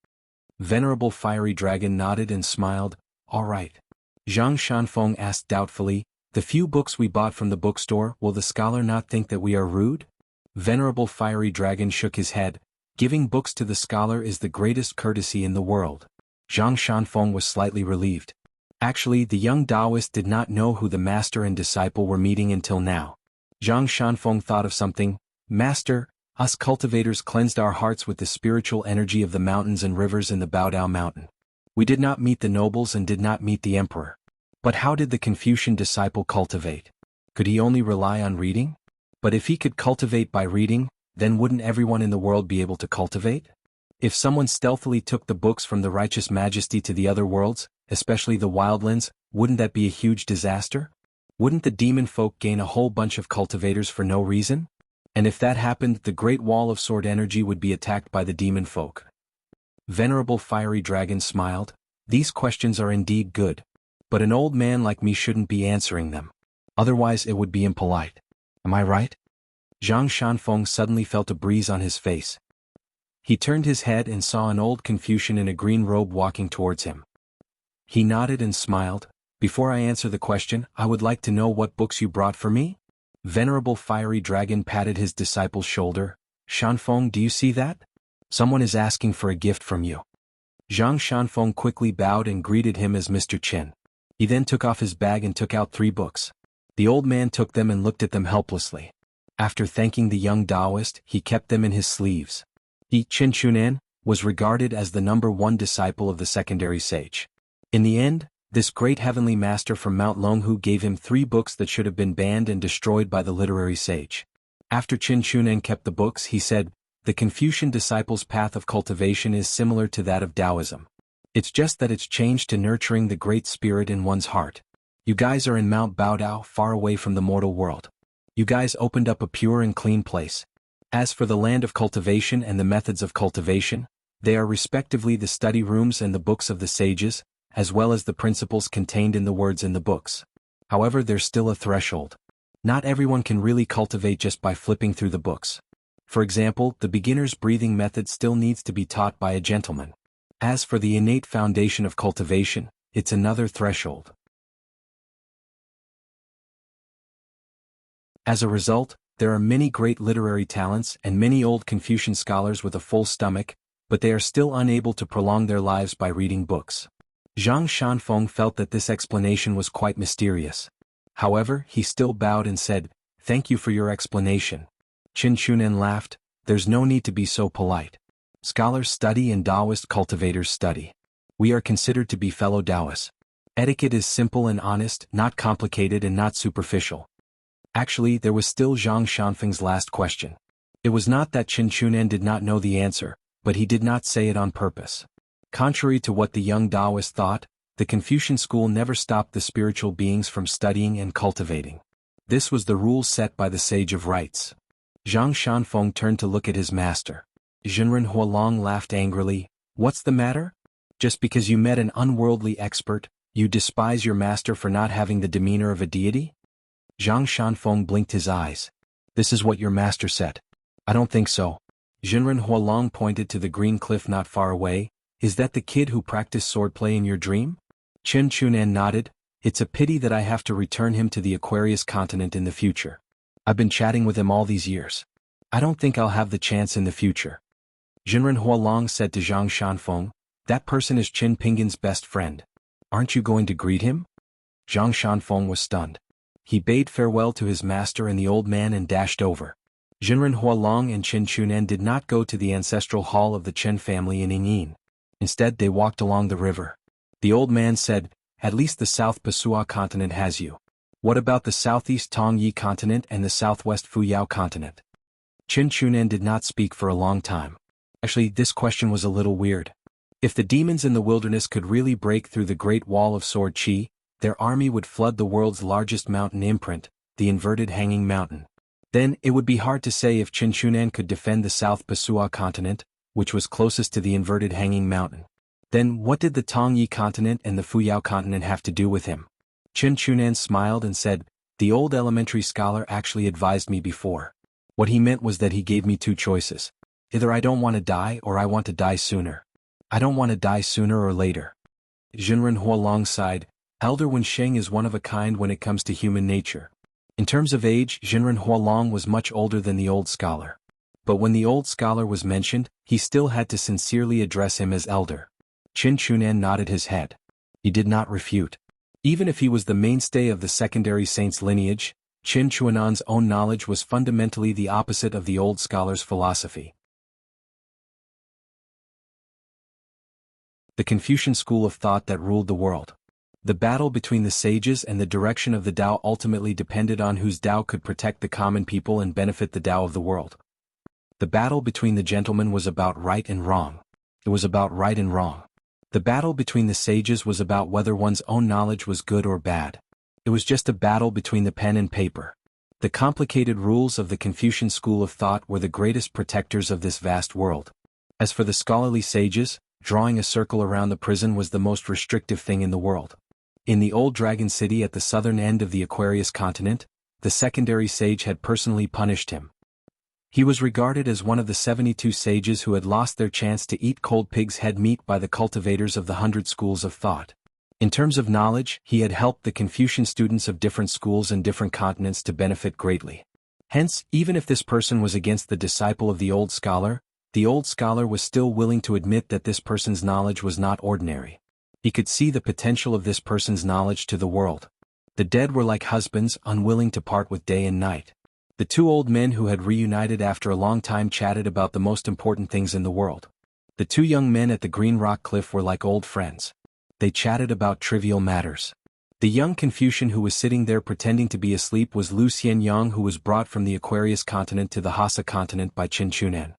Venerable Fiery Dragon nodded and smiled, "All right." Zhang Shanfeng asked doubtfully, "The few books we bought from the bookstore, will the scholar not think that we are rude?" Venerable Fiery Dragon shook his head, "Giving books to the scholar is the greatest courtesy in the world." Zhang Shanfeng was slightly relieved. Actually, the young Taoist did not know who the master and disciple were meeting until now. Zhang Shanfeng thought of something. "Master, us cultivators cleansed our hearts with the spiritual energy of the mountains and rivers in the Baodao Mountain. We did not meet the nobles and did not meet the emperor. But how did the Confucian disciple cultivate? Could he only rely on reading? But if he could cultivate by reading, then wouldn't everyone in the world be able to cultivate? If someone stealthily took the books from the righteous majesty to the other worlds, especially the wildlands, wouldn't that be a huge disaster? Wouldn't the demon folk gain a whole bunch of cultivators for no reason? And if that happened, the Great Wall of Sword energy would be attacked by the demon folk." Venerable Fiery Dragon smiled, "These questions are indeed good. But an old man like me shouldn't be answering them. Otherwise it would be impolite. Am I right?" Zhang Shanfeng suddenly felt a breeze on his face. He turned his head and saw an old Confucian in a green robe walking towards him. He nodded and smiled, "Before I answer the question, I would like to know what books you brought for me?" Venerable Fiery Dragon patted his disciple's shoulder. "Shanfeng, do you see that? Someone is asking for a gift from you." Zhang Shanfeng quickly bowed and greeted him as Mr. Chen. He then took off his bag and took out 3 books. The old man took them and looked at them helplessly. After thanking the young Taoist, he kept them in his sleeves. He, Qin Chunan, was regarded as the #1 disciple of the secondary sage. In the end, this great heavenly master from Mount Longhu gave him 3 books that should have been banned and destroyed by the literary sage. After Qin Chunan kept the books, he said, The Confucian disciples' path of cultivation is similar to that of Taoism. It's just that it's changed to nurturing the great spirit in one's heart. You guys are in Mount Baodao, far away from the mortal world. You guys opened up a pure and clean place. As for the land of cultivation and the methods of cultivation, they are respectively the study rooms and the books of the sages, as well as the principles contained in the words in the books. However, there's still a threshold. Not everyone can really cultivate just by flipping through the books. For example, the beginner's breathing method still needs to be taught by a gentleman. As for the innate foundation of cultivation, it's another threshold. As a result, there are many great literary talents and many old Confucian scholars with a full stomach, but they are still unable to prolong their lives by reading books. Zhang Shanfeng felt that this explanation was quite mysterious. However, he still bowed and said, "Thank you for your explanation." Qin Chunan laughed, "There's no need to be so polite. Scholars study and Taoist cultivators study. We are considered to be fellow Taoists. Etiquette is simple and honest, not complicated and not superficial." Actually, there was still Zhang Shanfeng's last question. It was not that Qin Chunan did not know the answer, but he did not say it on purpose. Contrary to what the young Taoist thought, the Confucian school never stopped the spiritual beings from studying and cultivating. This was the rule set by the Sage of Rites. Zhang Shanfeng turned to look at his master. Jinren Huolong laughed angrily. "What's the matter? Just because you met an unworldly expert, you despise your master for not having the demeanor of a deity?" Zhang Shanfeng blinked his eyes. "This is what your master said." "I don't think so." Jinren Huolong pointed to the green cliff not far away. "Is that the kid who practiced swordplay in your dream?" Qin Chunan nodded. "It's a pity that I have to return him to the Aquarius continent in the future. I've been chatting with him all these years. I don't think I'll have the chance in the future." Jinren Huolong said to Zhang Shanfeng, "That person is Qin Pingan's best friend. Aren't you going to greet him?" Zhang Shanfeng was stunned. He bade farewell to his master and the old man and dashed over. Jinren Huolong and Qin Chunan did not go to the ancestral hall of the Chen family in Yingyin. Instead, they walked along the river. The old man said, "At least the South Pasua continent has you. What about the Southeast Tongyi continent and the Southwest Fuyao continent?" Qin Chunan did not speak for a long time. Actually, this question was a little weird. If the demons in the wilderness could really break through the Great Wall of Sword Qi, their army would flood the world's largest mountain imprint, the inverted hanging mountain. Then, it would be hard to say if Qin Chunan could defend the South Pasua continent, which was closest to the inverted hanging mountain. Then, what did the Tongyi continent and the Fuyao continent have to do with him? Qin Chunan smiled and said, "The old elementary scholar actually advised me before. What he meant was that he gave me two choices. Either I don't want to die or I want to die sooner. I don't want to die sooner or later." Jinren Huolong sighed. Elder Wensheng is one of a kind when it comes to human nature. In terms of age, Jinren Huolong was much older than the old scholar. But when the old scholar was mentioned, he still had to sincerely address him as elder. Qin Chunan nodded his head. He did not refute. Even if he was the mainstay of the secondary saint's lineage, Qin Chuanan's own knowledge was fundamentally the opposite of the old scholar's philosophy. The Confucian school of thought that ruled the world. The battle between the sages and the direction of the Tao ultimately depended on whose Tao could protect the common people and benefit the Tao of the world. The battle between the gentlemen was about right and wrong. It was about right and wrong. The battle between the sages was about whether one's own knowledge was good or bad. It was just a battle between the pen and paper. The complicated rules of the Confucian school of thought were the greatest protectors of this vast world. As for the scholarly sages, drawing a circle around the prison was the most restrictive thing in the world. In the old dragon city at the southern end of the Aquarius continent, the secondary sage had personally punished him. He was regarded as one of the 72 sages who had lost their chance to eat cold pig's head meat by the cultivators of the 100 schools of thought. In terms of knowledge, he had helped the Confucian students of different schools and different continents to benefit greatly. Hence, even if this person was against the disciple of the old scholar was still willing to admit that this person's knowledge was not ordinary. He could see the potential of this person's knowledge to the world. The dead were like husbands, unwilling to part with day and night. The two old men who had reunited after a long time chatted about the most important things in the world. The two young men at the Green Rock Cliff were like old friends. They chatted about trivial matters. The young Confucian who was sitting there pretending to be asleep was Lu Xianyang, who was brought from the Aquarius continent to the Hassa continent by Qin Chunan.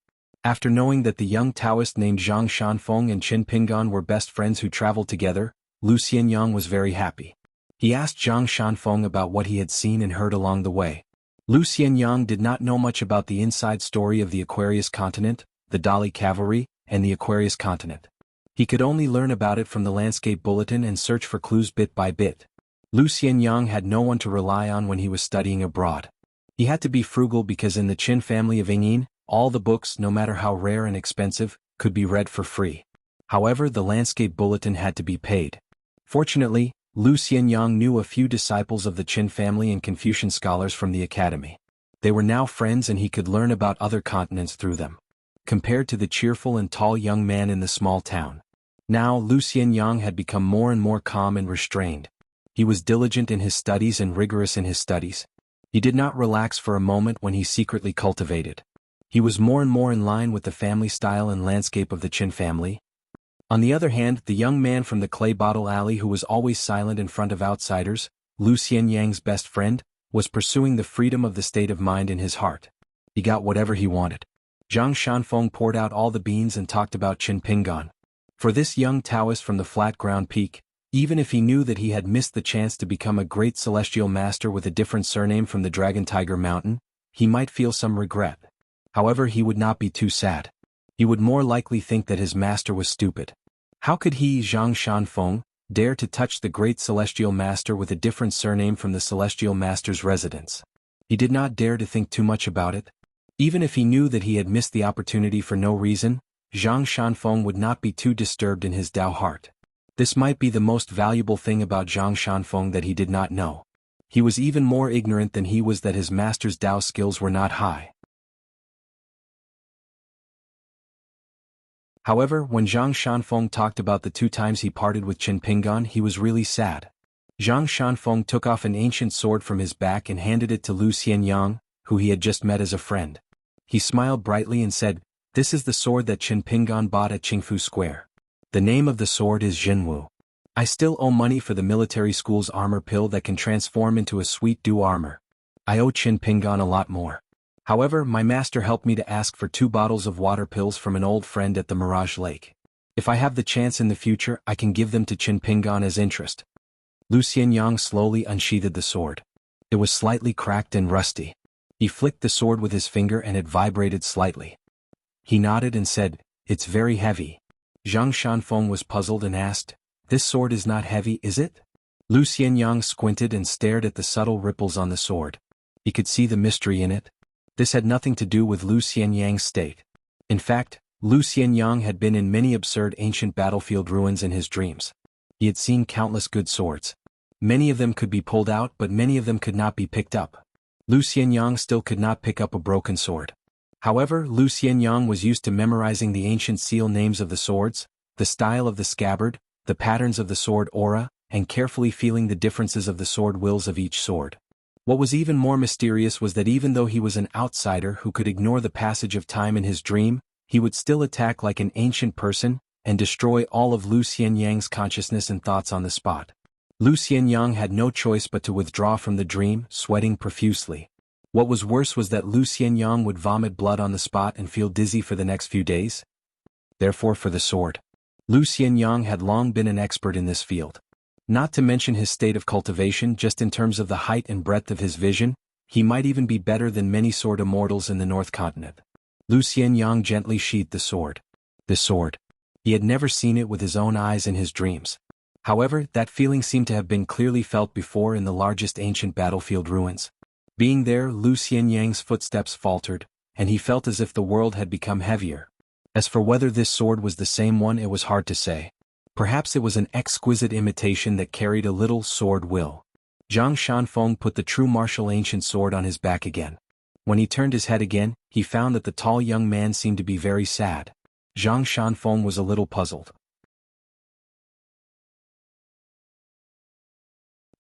After knowing that the young Taoist named Zhang Shanfeng and Qin Pingan were best friends who traveled together, Lu Xianyang was very happy. He asked Zhang Shanfeng about what he had seen and heard along the way. Lu Xianyang did not know much about the inside story of the Aquarius continent, the Dali cavalry, and the Aquarius continent. He could only learn about it from the landscape bulletin and search for clues bit by bit. Lu Xianyang had no one to rely on when he was studying abroad. He had to be frugal because in the Qin family of Yingyin, all the books, no matter how rare and expensive, could be read for free. However, the landscape bulletin had to be paid. Fortunately, Lu Xianyang knew a few disciples of the Qin family and Confucian scholars from the academy. They were now friends and he could learn about other continents through them. Compared to the cheerful and tall young man in the small town. Now Lu Xianyang had become more and more calm and restrained. He was diligent in his studies and rigorous in his studies. He did not relax for a moment when he secretly cultivated. He was more and more in line with the family style and landscape of the Qin family. On the other hand, the young man from the clay bottle alley who was always silent in front of outsiders, Lu Xianyang's best friend, was pursuing the freedom of the state of mind in his heart. He got whatever he wanted. Zhang Shanfeng poured out all the beans and talked about Qin Pingan. For this young Taoist from the flat ground peak, even if he knew that he had missed the chance to become a great celestial master with a different surname from the Dragon Tiger Mountain, he might feel some regret. However, he would not be too sad. He would more likely think that his master was stupid. How could he, Zhang Shanfeng, dare to touch the great celestial master with a different surname from the celestial master's residence? He did not dare to think too much about it. Even if he knew that he had missed the opportunity for no reason, Zhang Shanfeng would not be too disturbed in his Tao heart. This might be the most valuable thing about Zhang Shanfeng that he did not know. He was even more ignorant than he was that his master's Tao skills were not high. However, when Zhang Shanfeng talked about the 2 times he parted with Qin Pingan, he was really sad. Zhang Shanfeng took off an ancient sword from his back and handed it to Lu Xianyang, who he had just met as a friend. He smiled brightly and said, "This is the sword that Qin Pingan bought at Qingfu Square. The name of the sword is Jinwu. I still owe money for the military school's armor pill that can transform into a sweet dew armor. I owe Qin Pingan a lot more. However, my master helped me to ask for 2 bottles of water pills from an old friend at the Mirage Lake. If I have the chance in the future, I can give them to Qin Pingan as interest." Lu Xianyang slowly unsheathed the sword. It was slightly cracked and rusty. He flicked the sword with his finger and it vibrated slightly. He nodded and said, "It's very heavy." Zhang Shanfeng was puzzled and asked, "This sword is not heavy, is it?" Lu Xianyang squinted and stared at the subtle ripples on the sword. He could see the mystery in it. This had nothing to do with Lu Xianyang's state. In fact, Lu Xianyang had been in many absurd ancient battlefield ruins in his dreams. He had seen countless good swords. Many of them could be pulled out, but many of them could not be picked up. Lu Xianyang still could not pick up a broken sword. However, Lu Xianyang was used to memorizing the ancient seal names of the swords, the style of the scabbard, the patterns of the sword aura, and carefully feeling the differences of the sword wills of each sword. What was even more mysterious was that even though he was an outsider who could ignore the passage of time in his dream, he would still attack like an ancient person, and destroy all of Lu Xianyang's consciousness and thoughts on the spot. Lu Xianyang had no choice but to withdraw from the dream, sweating profusely. What was worse was that Lu Xianyang would vomit blood on the spot and feel dizzy for the next few days. Therefore, for the sword. Lu Xianyang had long been an expert in this field. Not to mention his state of cultivation just in terms of the height and breadth of his vision, he might even be better than many sword immortals in the North Continent. Lu Xianyang gently sheathed the sword. The sword. He had never seen it with his own eyes in his dreams. However, that feeling seemed to have been clearly felt before in the largest ancient battlefield ruins. Being there, Lu Xianyang's footsteps faltered, and he felt as if the world had become heavier. As for whether this sword was the same one, it was hard to say. Perhaps it was an exquisite imitation that carried a little sword will. Zhang Shanfeng put the true martial ancient sword on his back again. When he turned his head again, he found that the tall young man seemed to be very sad. Zhang Shanfeng was a little puzzled.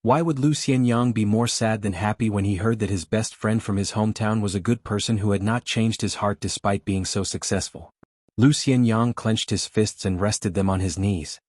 Why would Lu Xianyang be more sad than happy when he heard that his best friend from his hometown was a good person who had not changed his heart despite being so successful? Lu Xianyang clenched his fists and rested them on his knees.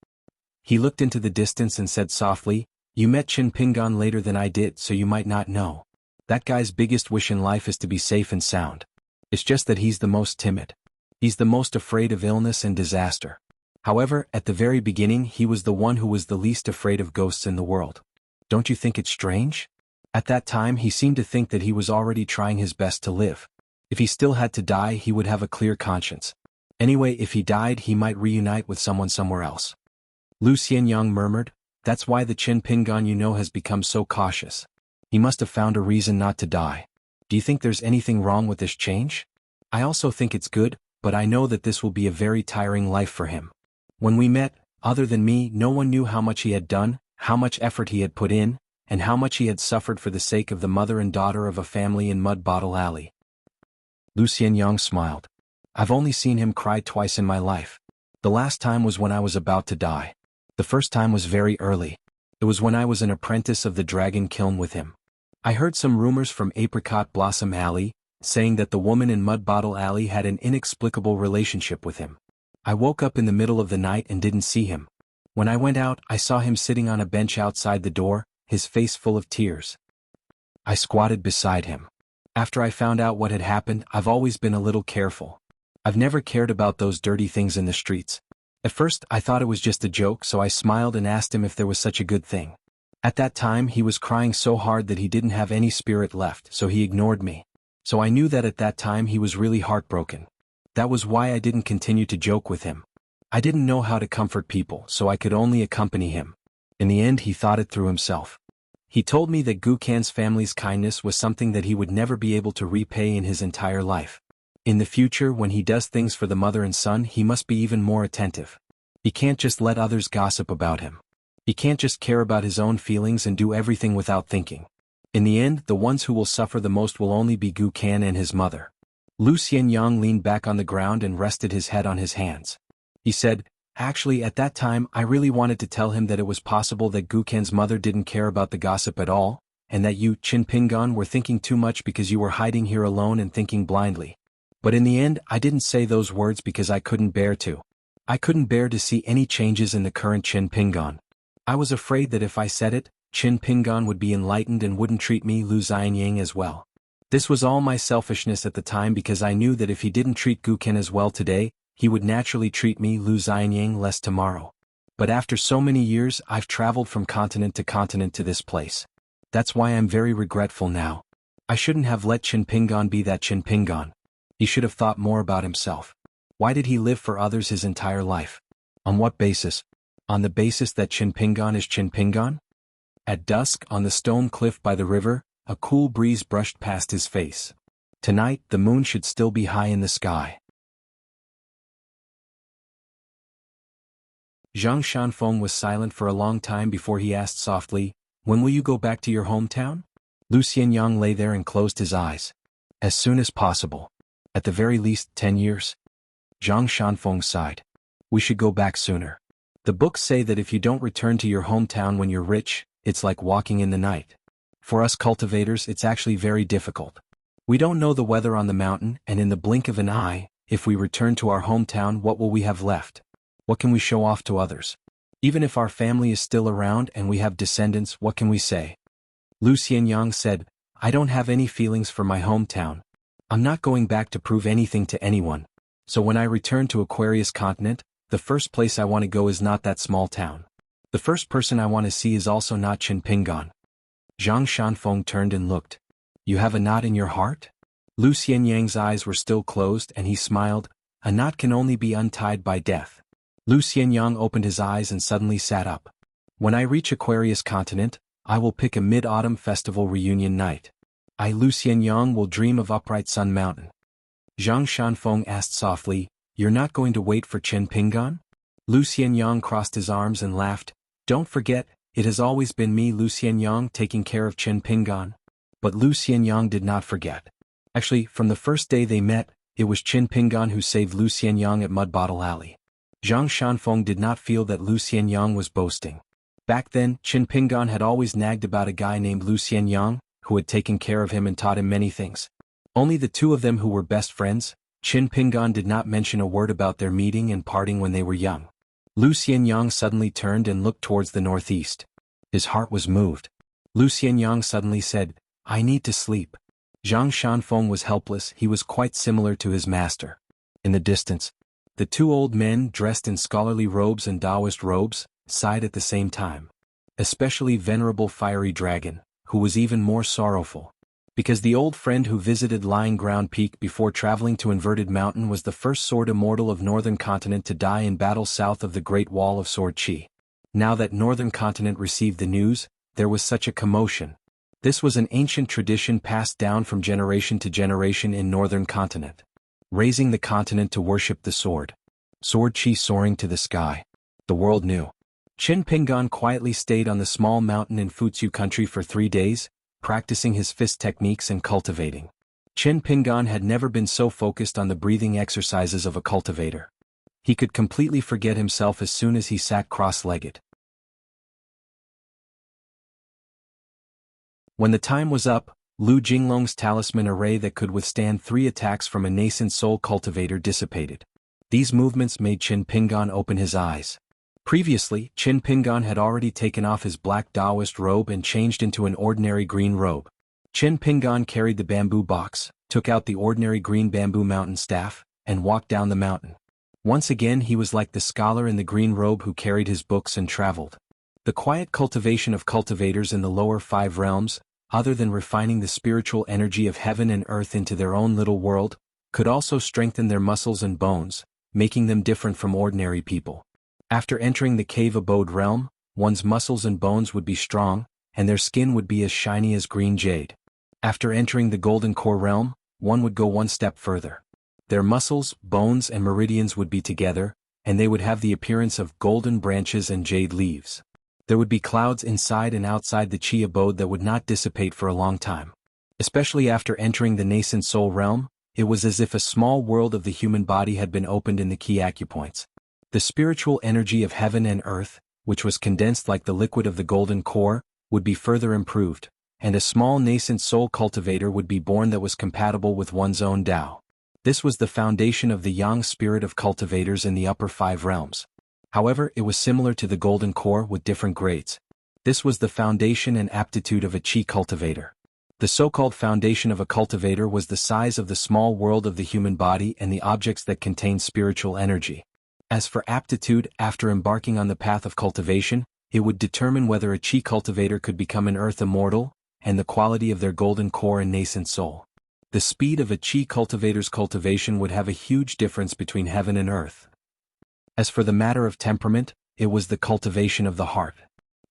He looked into the distance and said softly, "You met Qin Pingan later than I did, so you might not know. That guy's biggest wish in life is to be safe and sound. It's just that he's the most timid. He's the most afraid of illness and disaster. However, at the very beginning he was the one who was the least afraid of ghosts in the world. Don't you think it's strange? At that time he seemed to think that he was already trying his best to live. If he still had to die he would have a clear conscience. Anyway, if he died he might reunite with someone somewhere else. Lu Xianyang murmured, that's why the Qin Pingan you know has become so cautious. He must have found a reason not to die. Do you think there's anything wrong with this change? I also think it's good, but I know that this will be a very tiring life for him. When we met, other than me, no one knew how much he had done, how much effort he had put in, and how much he had suffered for the sake of the mother and daughter of a family in Mud Bottle Alley. Lu Xianyang smiled. I've only seen him cry twice in my life. The last time was when I was about to die. The first time was very early. It was when I was an apprentice of the dragon kiln with him. I heard some rumors from Apricot Blossom Alley, saying that the woman in Mud Bottle Alley had an inexplicable relationship with him. I woke up in the middle of the night and didn't see him. When I went out, I saw him sitting on a bench outside the door, his face full of tears. I squatted beside him. After I found out what had happened, I've always been a little careful. I've never cared about those dirty things in the streets. At first, I thought it was just a joke, so I smiled and asked him if there was such a good thing. At that time, he was crying so hard that he didn't have any spirit left, so he ignored me. So I knew that at that time he was really heartbroken. That was why I didn't continue to joke with him. I didn't know how to comfort people, so I could only accompany him. In the end he thought it through himself. He told me that Gukan's family's kindness was something that he would never be able to repay in his entire life. In the future, when he does things for the mother and son, he must be even more attentive. He can't just let others gossip about him. He can't just care about his own feelings and do everything without thinking. In the end, the ones who will suffer the most will only be Gukan and his mother. Lu Xianyang leaned back on the ground and rested his head on his hands. He said, actually at that time I really wanted to tell him that it was possible that Gukan's mother didn't care about the gossip at all, and that you, Qin Pingan, were thinking too much because you were hiding here alone and thinking blindly. But in the end, I didn't say those words because I couldn't bear to. I couldn't bear to see any changes in the current Qin Pingan. I was afraid that if I said it, Qin Pingan would be enlightened and wouldn't treat me, Lu Xianyang, as well. This was all my selfishness at the time because I knew that if he didn't treat Gukan as well today, he would naturally treat me, Lu Xianyang, less tomorrow. But after so many years, I've traveled from continent to this place. That's why I'm very regretful now. I shouldn't have let Qin Pingan be that Qin Pingan. He should have thought more about himself. Why did he live for others his entire life? On what basis? On the basis that Qin Pingan is Qin Pingan? At dusk, on the stone cliff by the river, a cool breeze brushed past his face. Tonight, the moon should still be high in the sky. Zhang Shanfeng was silent for a long time before he asked softly, when will you go back to your hometown? Lu Xianyang lay there and closed his eyes. As soon as possible. At the very least, 10 years. Zhang Shanfeng sighed. We should go back sooner. The books say that if you don't return to your hometown when you're rich, it's like walking in the night. For us cultivators, it's actually very difficult. We don't know the weather on the mountain, and in the blink of an eye, if we return to our hometown, what will we have left? What can we show off to others? Even if our family is still around and we have descendants, what can we say? Lu Xianyang said, I don't have any feelings for my hometown. I'm not going back to prove anything to anyone. So when I return to Aquarius Continent, the first place I want to go is not that small town. The first person I want to see is also not Qin Pingan. Zhang Shanfeng turned and looked. You have a knot in your heart? Lu Xianyang's eyes were still closed and he smiled. A knot can only be untied by death. Lu Xianyang opened his eyes and suddenly sat up. When I reach Aquarius Continent, I will pick a mid-autumn festival reunion night. I, Lu Xianyang, will dream of Upright Sun Mountain. Zhang Shanfeng asked softly, you're not going to wait for Qin Pingan? Lu Xianyang crossed his arms and laughed. Don't forget, it has always been me, Lu Xianyang, taking care of Qin Pingan. But Lu Xianyang did not forget. Actually, from the first day they met, it was Qin Pingan who saved Lu Xianyang at Mud Bottle Alley. Zhang Shanfeng did not feel that Lu Xianyang was boasting. Back then, Qin Pingan had always nagged about a guy named Lu Xianyang, who had taken care of him and taught him many things. Only the two of them who were best friends. Qin Pingan did not mention a word about their meeting and parting when they were young. Lu Xianyang suddenly turned and looked towards the northeast. His heart was moved. Lu Xianyang suddenly said, I need to sleep. Zhang Shanfeng was helpless. He was quite similar to his master. In the distance, the two old men dressed in scholarly robes and Taoist robes, sighed at the same time. Especially venerable Fiery Dragon, who was even more sorrowful. Because the old friend who visited Lying Ground Peak before traveling to Inverted Mountain was the first sword immortal of Northern Continent to die in battle south of the Great Wall of Sword Chi. Now that Northern Continent received the news, there was such a commotion. This was an ancient tradition passed down from generation to generation in Northern Continent. Raising the continent to worship the sword. Sword Chi soaring to the sky. The world knew. Qin Pingan quietly stayed on the small mountain in Futsu country for 3 days, practicing his fist techniques and cultivating. Qin Pingan had never been so focused on the breathing exercises of a cultivator. He could completely forget himself as soon as he sat cross-legged. When the time was up, Lu Jinglong's talisman array that could withstand 3 attacks from a nascent soul cultivator dissipated. These movements made Qin Pingan open his eyes. Previously, Qin Pingan had already taken off his black Taoist robe and changed into an ordinary green robe. Qin Pingan carried the bamboo box, took out the ordinary green bamboo mountain staff, and walked down the mountain. Once again he was like the scholar in the green robe who carried his books and traveled. The quiet cultivation of cultivators in the lower 5 realms, other than refining the spiritual energy of heaven and earth into their own little world, could also strengthen their muscles and bones, making them different from ordinary people. After entering the cave abode realm, one's muscles and bones would be strong, and their skin would be as shiny as green jade. After entering the golden core realm, one would go one step further. Their muscles, bones and meridians would be together, and they would have the appearance of golden branches and jade leaves. There would be clouds inside and outside the chi abode that would not dissipate for a long time. Especially after entering the nascent soul realm, it was as if a small world of the human body had been opened in the key acupoints. The spiritual energy of heaven and earth, which was condensed like the liquid of the golden core, would be further improved, and a small nascent soul cultivator would be born that was compatible with one's own Tao. This was the foundation of the yang spirit of cultivators in the upper 5 realms. However, it was similar to the golden core with different grades. This was the foundation and aptitude of a chi cultivator. The so-called foundation of a cultivator was the size of the small world of the human body and the objects that contain spiritual energy. As for aptitude, after embarking on the path of cultivation, it would determine whether a chi cultivator could become an earth immortal, and the quality of their golden core and nascent soul. The speed of a chi cultivator's cultivation would have a huge difference between heaven and earth. As for the matter of temperament, it was the cultivation of the heart.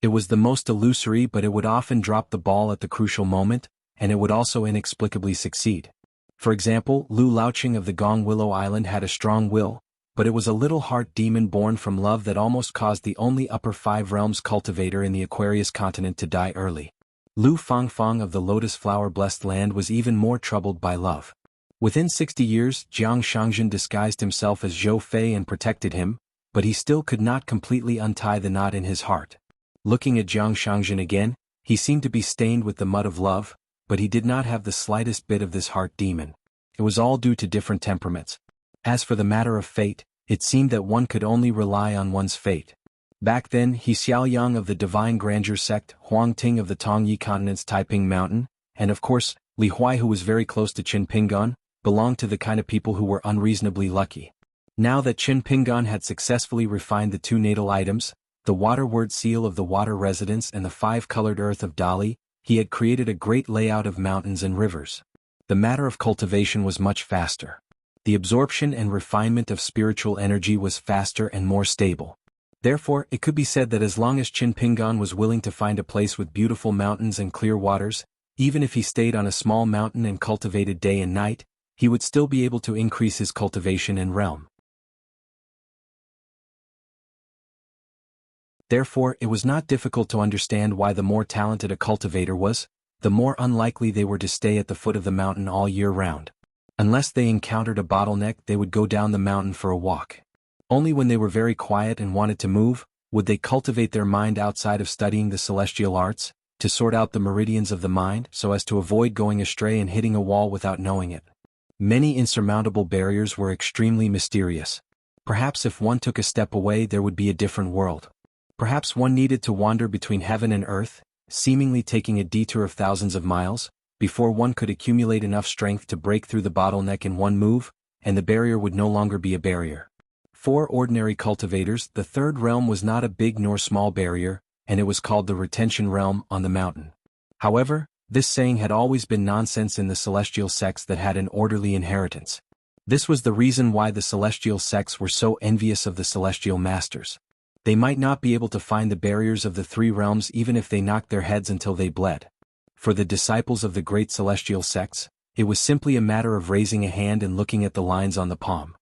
It was the most illusory, but it would often drop the ball at the crucial moment, and it would also inexplicably succeed. For example, Lu Laoqing of the Gong Willow Island had a strong will, but it was a little heart demon born from love that almost caused the only upper 5 realms cultivator in the Aquarius continent to die early. Lu Fangfang of the Lotus Flower Blessed Land was even more troubled by love. Within 60 years, Jiang Shangjin disguised himself as Zhou Fei and protected him, but he still could not completely untie the knot in his heart. Looking at Jiang Shangjin again, he seemed to be stained with the mud of love, but he did not have the slightest bit of this heart demon. It was all due to different temperaments. As for the matter of fate, it seemed that one could only rely on one's fate. Back then, He Xiaoyang of the Divine Grandeur sect, Huang Ting of the Tongyi Continent's Taiping Mountain, and of course, Li Huai, who was very close to Qin Pingan, belonged to the kind of people who were unreasonably lucky. Now that Qin Pingan had successfully refined the 2 natal items, the water word seal of the water residence and the 5-colored earth of Dali, he had created a great layout of mountains and rivers. The matter of cultivation was much faster. The absorption and refinement of spiritual energy was faster and more stable. Therefore, it could be said that as long as Qin Pingan was willing to find a place with beautiful mountains and clear waters, even if he stayed on a small mountain and cultivated day and night, he would still be able to increase his cultivation and realm. Therefore, it was not difficult to understand why the more talented a cultivator was, the more unlikely they were to stay at the foot of the mountain all year round. Unless they encountered a bottleneck, they would go down the mountain for a walk. Only when they were very quiet and wanted to move, would they cultivate their mind outside of studying the celestial arts, to sort out the meridians of the mind so as to avoid going astray and hitting a wall without knowing it. Many insurmountable barriers were extremely mysterious. Perhaps if one took a step away there would be a different world. Perhaps one needed to wander between heaven and earth, seemingly taking a detour of thousands of miles, before one could accumulate enough strength to break through the bottleneck in one move, and the barrier would no longer be a barrier. For ordinary cultivators, the third realm was not a big nor small barrier, and it was called the retention realm on the mountain. However, this saying had always been nonsense in the celestial sects that had an orderly inheritance. This was the reason why the celestial sects were so envious of the celestial masters. They might not be able to find the barriers of the three realms even if they knocked their heads until they bled. For the disciples of the great celestial sects, it was simply a matter of raising a hand and looking at the lines on the palm.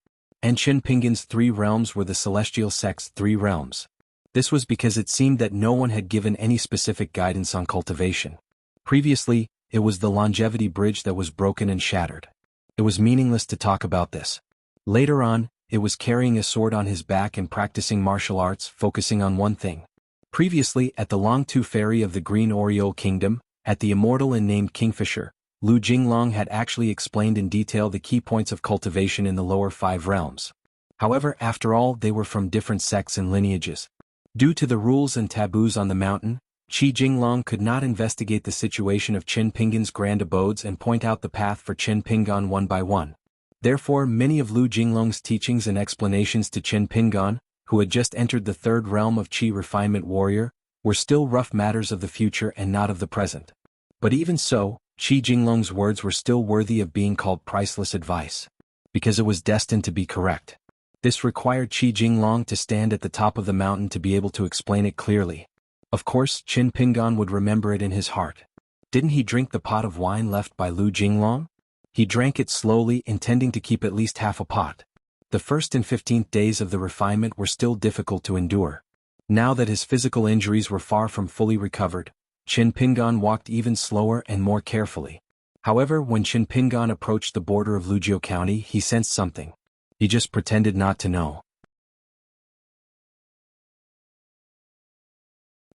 Enchen Pingan's three realms were the celestial sects' three realms. This was because it seemed that no one had given any specific guidance on cultivation. Previously, it was the longevity bridge that was broken and shattered. It was meaningless to talk about this. Later on, it was carrying a sword on his back and practicing martial arts, focusing on one thing. Previously, at the Longtu Ferry of the Green Oriole Kingdom, at the immortal and named Kingfisher, Lu Jinglong had actually explained in detail the key points of cultivation in the lower five realms. However, after all, they were from different sects and lineages. Due to the rules and taboos on the mountain, Qi Jinglong could not investigate the situation of Qin Pingan's grand abodes and point out the path for Qin Pingan one by one. Therefore, many of Lu Jinglong's teachings and explanations to Qin Pingan, who had just entered the third realm of Qi Refinement Warrior, were still rough matters of the future and not of the present. But even so, Qi Jinglong's words were still worthy of being called priceless advice. Because it was destined to be correct. This required Qi Jinglong to stand at the top of the mountain to be able to explain it clearly. Of course, Qin Pingan would remember it in his heart. Didn't he drink the pot of wine left by Lu Jinglong? He drank it slowly, intending to keep at least half a pot. The first and 15th days of the refinement were still difficult to endure. Now that his physical injuries were far from fully recovered, Qin Pingan walked even slower and more carefully. However, when Qin Pingan approached the border of Lujiao County, he sensed something. He just pretended not to know.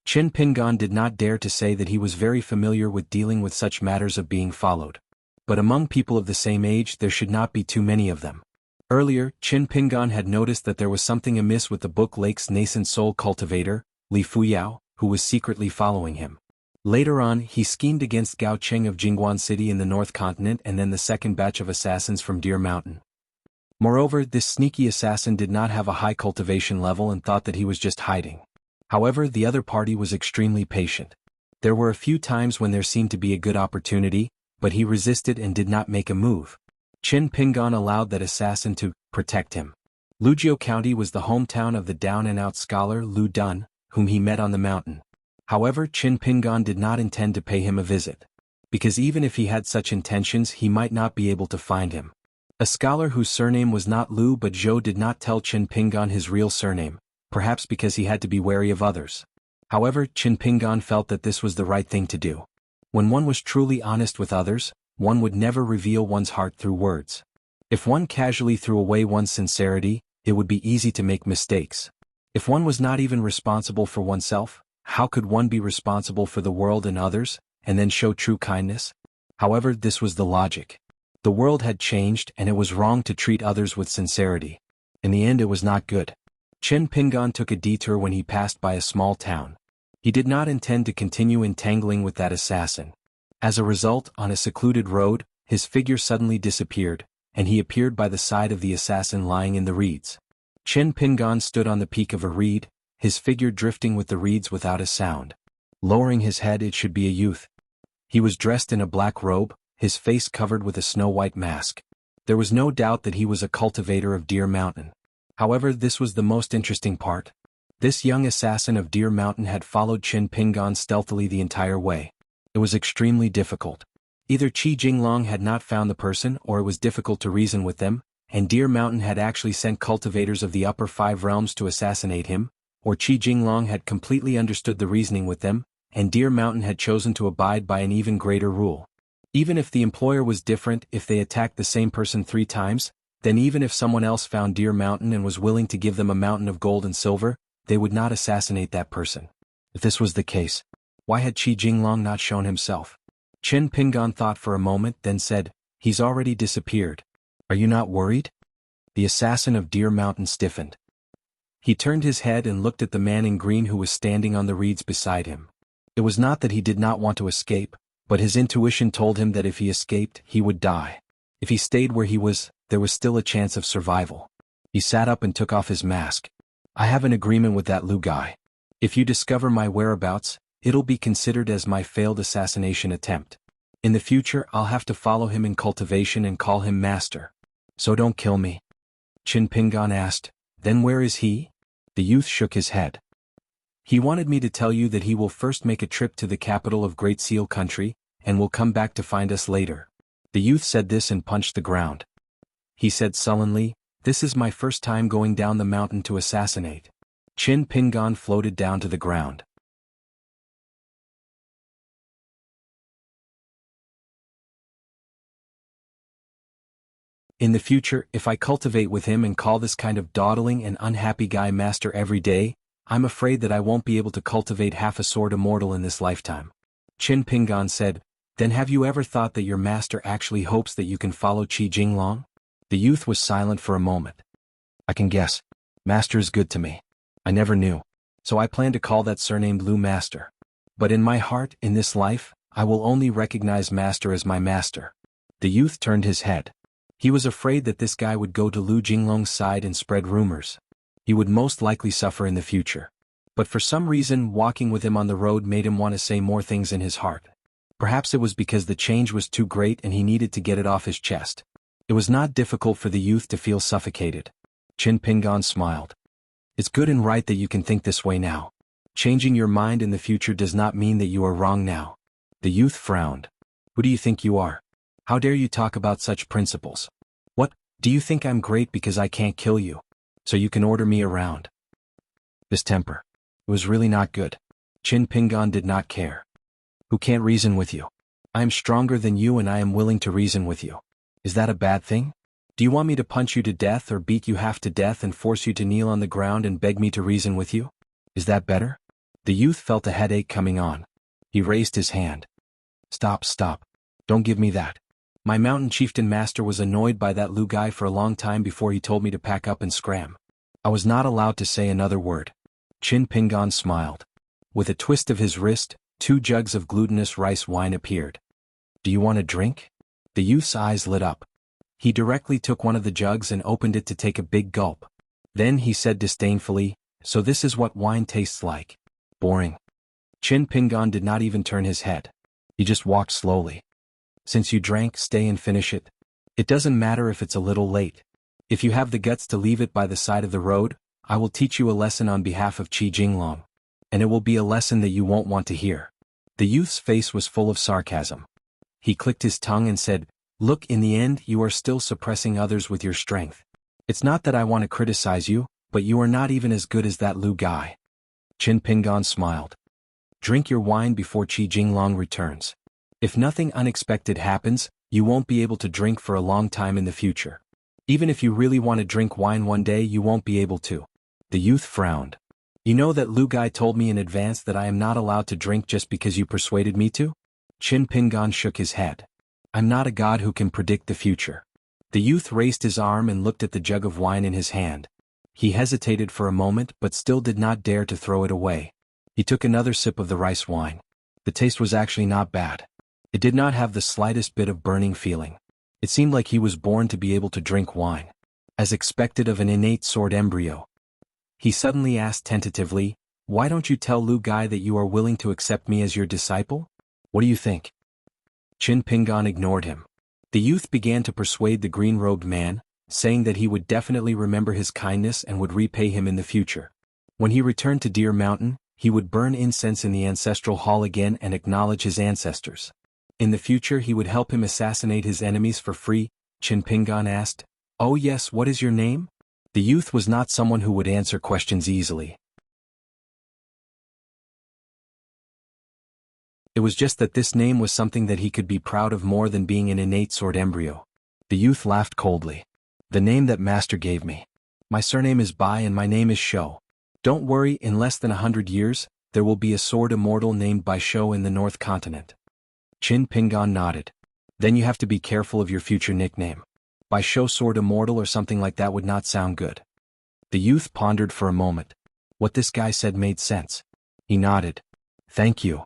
Qin Pingan did not dare to say that he was very familiar with dealing with such matters of being followed. But among people of the same age there should not be too many of them. Earlier, Qin Pingan had noticed that there was something amiss with the Book Lake's nascent soul cultivator, Li Fuyao, who was secretly following him. Later on, he schemed against Gao Cheng of Jingguan City in the North Continent and then the second batch of assassins from Deer Mountain. Moreover, this sneaky assassin did not have a high cultivation level and thought that he was just hiding. However, the other party was extremely patient. There were a few times when there seemed to be a good opportunity, but he resisted and did not make a move. Qin Pingan allowed that assassin to protect him. Lujiao County was the hometown of the down-and-out scholar Lu Dun, whom he met on the mountain. However, Qin Pingan did not intend to pay him a visit. Because even if he had such intentions, he might not be able to find him. A scholar whose surname was not Lu but Zhou did not tell Qin Pingan his real surname, perhaps because he had to be wary of others. However, Qin Pingan felt that this was the right thing to do. When one was truly honest with others, one would never reveal one's heart through words. If one casually threw away one's sincerity, it would be easy to make mistakes. If one was not even responsible for oneself, how could one be responsible for the world and others, and then show true kindness? However, this was the logic. The world had changed and it was wrong to treat others with sincerity. In the end, it was not good. Qin Pingan took a detour when he passed by a small town. He did not intend to continue entangling with that assassin. As a result, on a secluded road, his figure suddenly disappeared, and he appeared by the side of the assassin lying in the reeds. Qin Pingan stood on the peak of a reed, his figure drifting with the reeds without a sound. Lowering his head, it should be a youth. He was dressed in a black robe, his face covered with a snow-white mask. There was no doubt that he was a cultivator of Deer Mountain. However, this was the most interesting part. This young assassin of Deer Mountain had followed Qin Pingan stealthily the entire way. It was extremely difficult. Either Qi Jinglong had not found the person or it was difficult to reason with them, and Deer Mountain had actually sent cultivators of the upper five realms to assassinate him, or Qi Jinglong had completely understood the reasoning with them, and Deer Mountain had chosen to abide by an even greater rule. Even if the employer was different, if they attacked the same person 3 times, then even if someone else found Deer Mountain and was willing to give them a mountain of gold and silver, they would not assassinate that person. If this was the case, why had Qi Jinglong not shown himself? Qin Pingan thought for a moment, then said, "He's already disappeared. Are you not worried?" The assassin of Deer Mountain stiffened. He turned his head and looked at the man in green who was standing on the reeds beside him. It was not that he did not want to escape, but his intuition told him that if he escaped, he would die. If he stayed where he was, there was still a chance of survival. He sat up and took off his mask. I have an agreement with that Lu guy. If you discover my whereabouts, it'll be considered as my failed assassination attempt. In the future, I'll have to follow him in cultivation and call him master. So don't kill me. Qin Pingan asked, then where is he? The youth shook his head. He wanted me to tell you that he will first make a trip to the capital of Great Seal Country, and will come back to find us later. The youth said this and punched the ground. He said sullenly, this is my first time going down the mountain to assassinate. Qin Pingan floated down to the ground. In the future, if I cultivate with him and call this kind of dawdling and unhappy guy master every day, I'm afraid that I won't be able to cultivate half a sword immortal in this lifetime. Qin Pingan said, then have you ever thought that your master actually hopes that you can follow Qi Jinglong? The youth was silent for a moment. I can guess. Master is good to me. I never knew. So I plan to call that surnamed Lu master. But in my heart, in this life, I will only recognize master as my master. The youth turned his head. He was afraid that this guy would go to Lu Jinglong's side and spread rumors. He would most likely suffer in the future. But for some reason, walking with him on the road made him want to say more things in his heart. Perhaps it was because the change was too great and he needed to get it off his chest. It was not difficult for the youth to feel suffocated. Qin Pingan smiled. It's good and right that you can think this way now. Changing your mind in the future does not mean that you are wrong now. The youth frowned. Who do you think you are? How dare you talk about such principles? What, do you think I'm great because I can't kill you? So you can order me around? This temper. It was really not good. Qin Pingan did not care. Who can't reason with you? I am stronger than you and I am willing to reason with you. Is that a bad thing? Do you want me to punch you to death or beat you half to death and force you to kneel on the ground and beg me to reason with you? Is that better? The youth felt a headache coming on. He raised his hand. Stop. Don't give me that. My mountain chieftain master was annoyed by that Lu guy for a long time before he told me to pack up and scram. I was not allowed to say another word. Qin Pingan smiled. With a twist of his wrist, 2 jugs of glutinous rice wine appeared. Do you want a drink? The youth's eyes lit up. He directly took one of the jugs and opened it to take a big gulp. Then he said disdainfully, so this is what wine tastes like. Boring. Qin Pingan did not even turn his head. He just walked slowly. Since you drank, stay and finish it. It doesn't matter if it's a little late. If you have the guts to leave it by the side of the road, I will teach you a lesson on behalf of Qi Jinglong. And it will be a lesson that you won't want to hear. The youth's face was full of sarcasm. He clicked his tongue and said, look, in the end, you are still suppressing others with your strength. It's not that I want to criticize you, but you are not even as good as that Lu guy. Qin Pingan smiled. Drink your wine before Qi Jinglong returns. If nothing unexpected happens, you won't be able to drink for a long time in the future. Even if you really want to drink wine one day, you won't be able to. The youth frowned. You know that Lu guy told me in advance that I am not allowed to drink just because you persuaded me to? Qin Pingan shook his head. I'm not a god who can predict the future. The youth raised his arm and looked at the jug of wine in his hand. He hesitated for a moment but still did not dare to throw it away. He took another sip of the rice wine. The taste was actually not bad. It did not have the slightest bit of burning feeling. It seemed like he was born to be able to drink wine. As expected of an innate sword embryo. He suddenly asked tentatively, why don't you tell Lu guy that you are willing to accept me as your disciple? What do you think? Qin Pingan ignored him. The youth began to persuade the green-robed man, saying that he would definitely remember his kindness and would repay him in the future. When he returned to Deer Mountain, he would burn incense in the ancestral hall again and acknowledge his ancestors. In the future he would help him assassinate his enemies for free. Qin Pingan asked, oh yes, what is your name? The youth was not someone who would answer questions easily. It was just that this name was something that he could be proud of more than being an innate sword embryo. The youth laughed coldly. The name that master gave me. My surname is Bai and my name is Shou. Don't worry, in less than 100 years, there will be a sword immortal named Bai Shou in the North Continent. Qin Pingan nodded. Then you have to be careful of your future nickname. Bai Shou sword immortal or something like that would not sound good. The youth pondered for a moment. What this guy said made sense. He nodded. Thank you.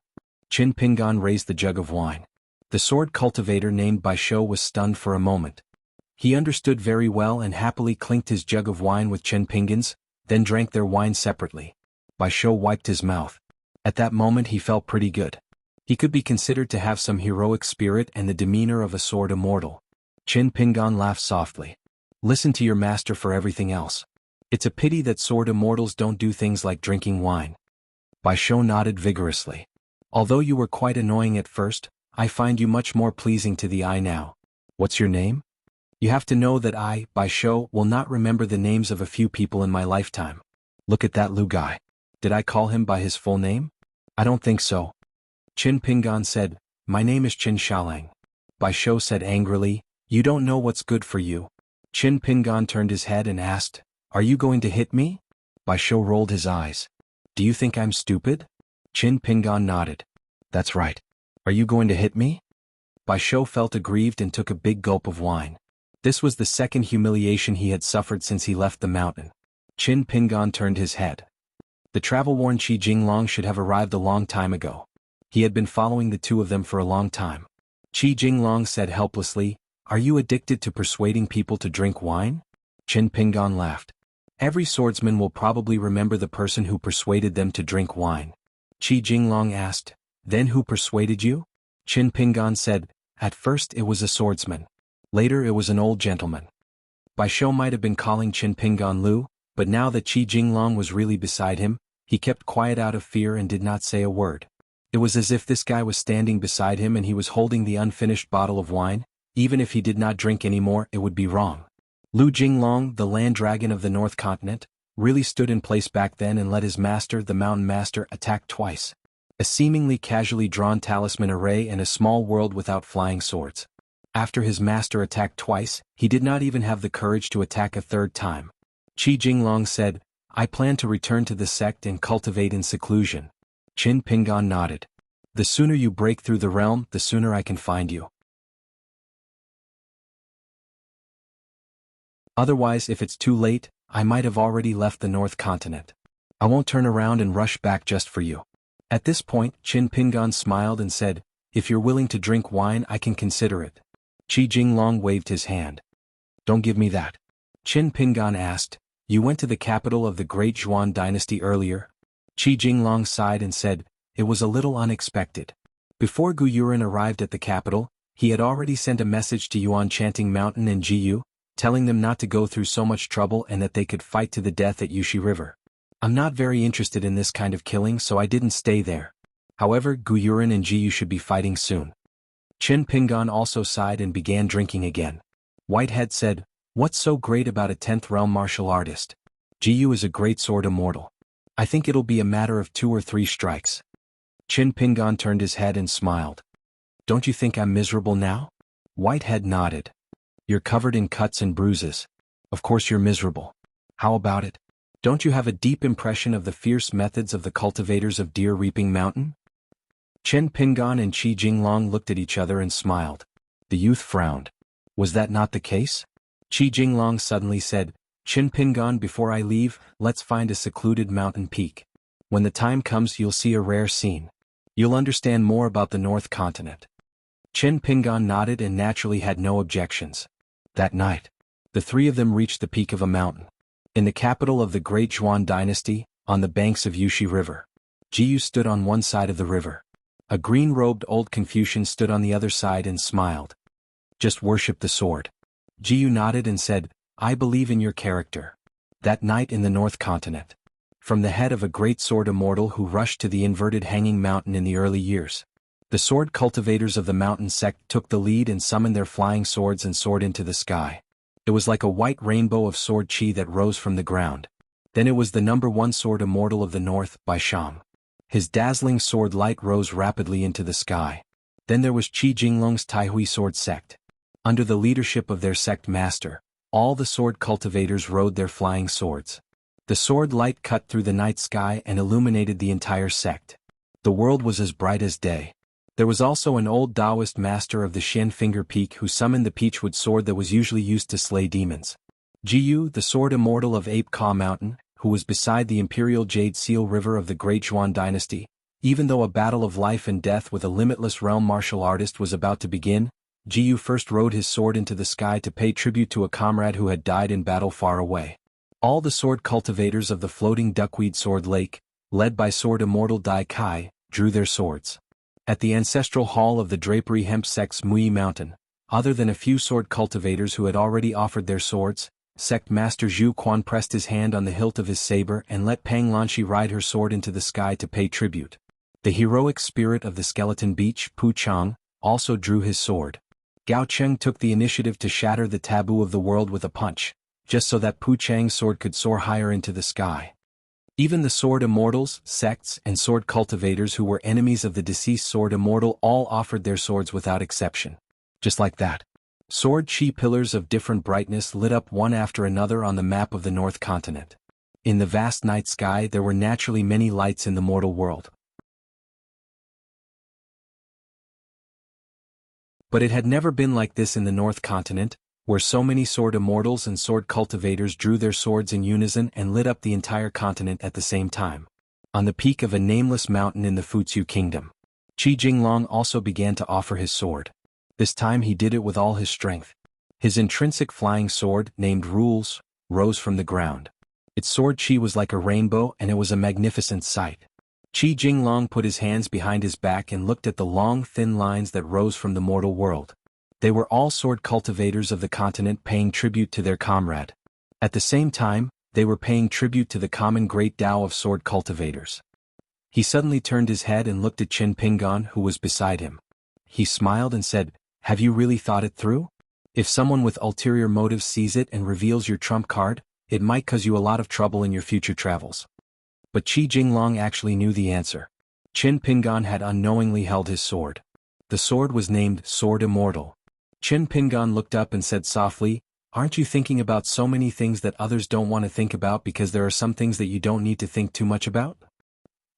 Qin Pingan raised the jug of wine. The sword cultivator named Bai Shou was stunned for a moment. He understood very well and happily clinked his jug of wine with Chen Pingans, then drank their wine separately. Bai Shou wiped his mouth. At that moment he felt pretty good. He could be considered to have some heroic spirit and the demeanor of a sword immortal. Chen Pingan laughed softly. Listen to your master for everything else. It's a pity that sword immortals don't do things like drinking wine. Bai Shou nodded vigorously. Although you were quite annoying at first, I find you much more pleasing to the eye now. What's your name? You have to know that I, Bai Shou, will not remember the names of a few people in my lifetime. Look at that Lu guy. Did I call him by his full name? I don't think so. Qin Pingan said, My name is Qin Shaolang. Bai Shou said angrily, You don't know what's good for you. Qin Pingan turned his head and asked, Are you going to hit me? Bai Shou rolled his eyes. Do you think I'm stupid? Qin Pingan nodded. That's right. Are you going to hit me? Bai Shou felt aggrieved and took a big gulp of wine. This was the second humiliation he had suffered since he left the mountain. Qin Pingan turned his head. The travel-worn Qi Jinglong should have arrived a long time ago. He had been following the two of them for a long time. Qi Jinglong said helplessly, Are you addicted to persuading people to drink wine? Qin Pingan laughed. Every swordsman will probably remember the person who persuaded them to drink wine. Qi Jinglong asked, Then who persuaded you? Qin Pingan said, At first it was a swordsman. Later it was an old gentleman. Bai Shou might have been calling Qin Pingan Lu, but now that Qi Jinglong was really beside him, he kept quiet out of fear and did not say a word. It was as if this guy was standing beside him and he was holding the unfinished bottle of wine. Even if he did not drink any more, it would be wrong. Lu Jinglong, the land dragon of the North Continent, really stood in place back then and let his master, the Mountain Master, attack twice. A seemingly casually drawn talisman array and a small world without flying swords. After his master attacked twice, he did not even have the courage to attack a third time. Qi Jinglong said, I plan to return to the sect and cultivate in seclusion. Qin Pingan nodded. The sooner you break through the realm, the sooner I can find you. Otherwise, if it's too late, I might have already left the North Continent. I won't turn around and rush back just for you. At this point, Qin Pingan smiled and said, If you're willing to drink wine, I can consider it. Qi Jinglong waved his hand. Don't give me that. Qin Pingan asked, You went to the capital of the Great Zhuan dynasty earlier? Qi Jinglong sighed and said, It was a little unexpected. Before Gu Yuren arrived at the capital, he had already sent a message to Yuan Chanting Mountain and Jiyu, telling them not to go through so much trouble and that they could fight to the death at Yushi River. I'm not very interested in this kind of killing, so I didn't stay there. However, Gu Yuren and Jiyu should be fighting soon. Qin Pingan also sighed and began drinking again. Whitehead said, What's so great about a 10th realm martial artist? Jiyu is a great sword immortal. I think it'll be a matter of 2 or 3 strikes. Qin Pingan turned his head and smiled. Don't you think I'm miserable now? Whitehead nodded. You're covered in cuts and bruises. Of course you're miserable. How about it? Don't you have a deep impression of the fierce methods of the cultivators of Deer Reaping Mountain? Qin Pingan and Qi Jinglong looked at each other and smiled. The youth frowned. Was that not the case? Qi Jinglong suddenly said, Qin Pingan, before I leave, let's find a secluded mountain peak. When the time comes you'll see a rare scene. You'll understand more about the North Continent. Qin Pingan nodded and naturally had no objections. That night, the three of them reached the peak of a mountain. In the capital of the Great Zhuan dynasty, on the banks of Yushi River. Jiyu stood on one side of the river. A green-robed old Confucian stood on the other side and smiled. Just worship the sword. Jiyu nodded and said, I believe in your character. That night in the North Continent. From the head of a great sword immortal who rushed to the inverted hanging mountain in the early years. The sword cultivators of the mountain sect took the lead and summoned their flying swords and soared into the sky. It was like a white rainbow of sword chi that rose from the ground. Then it was the #1 sword immortal of the north, Bai Shang. His dazzling sword light rose rapidly into the sky. Then there was Qi Jinglong's Taihui sword sect. Under the leadership of their sect master, all the sword cultivators rode their flying swords. The sword light cut through the night sky and illuminated the entire sect. The world was as bright as day. There was also an old Taoist master of the Shen Finger Peak who summoned the peachwood sword that was usually used to slay demons. Jiyu, the sword immortal of Ape Ka Mountain, who was beside the imperial Jade Seal River of the Great Zhuan dynasty. Even though a battle of life and death with a limitless realm martial artist was about to begin, Jiyu first rode his sword into the sky to pay tribute to a comrade who had died in battle far away. All the sword cultivators of the floating duckweed sword lake, led by sword immortal Dai Kai, drew their swords. At the ancestral hall of the Drapery Hemp Sect's Mui Mountain, other than a few sword cultivators who had already offered their swords, Sect Master Zhu Quan pressed his hand on the hilt of his saber and let Pang Lanshi ride her sword into the sky to pay tribute. The heroic spirit of the Skeleton Beach, Pu Chang, also drew his sword. Gao Cheng took the initiative to shatter the taboo of the world with a punch, just so that Pu Chang's sword could soar higher into the sky. Even the sword immortals, sects, and sword cultivators who were enemies of the deceased sword immortal all offered their swords without exception. Just like that. Sword chi pillars of different brightness lit up one after another on the map of the North Continent. In the vast night sky there were naturally many lights in the mortal world. But it had never been like this in the North Continent, where so many sword immortals and sword cultivators drew their swords in unison and lit up the entire continent at the same time. On the peak of a nameless mountain in the Futsu Kingdom, Qi Jinglong also began to offer his sword. This time he did it with all his strength. His intrinsic flying sword, named Rules, rose from the ground. Its sword chi was like a rainbow and it was a magnificent sight. Qi Jinglong put his hands behind his back and looked at the long thin lines that rose from the mortal world. They were all sword cultivators of the continent paying tribute to their comrade. At the same time, they were paying tribute to the common great Tao of sword cultivators. He suddenly turned his head and looked at Qin Pingon who was beside him. He smiled and said, "Have you really thought it through? If someone with ulterior motives sees it and reveals your trump card, it might cause you a lot of trouble in your future travels." But Qi Jinglong actually knew the answer. Qin Pingon had unknowingly held his sword. The sword was named Sword Immortal. Qin Pingon looked up and said softly, "Aren't you thinking about so many things that others don't want to think about because there are some things that you don't need to think too much about?"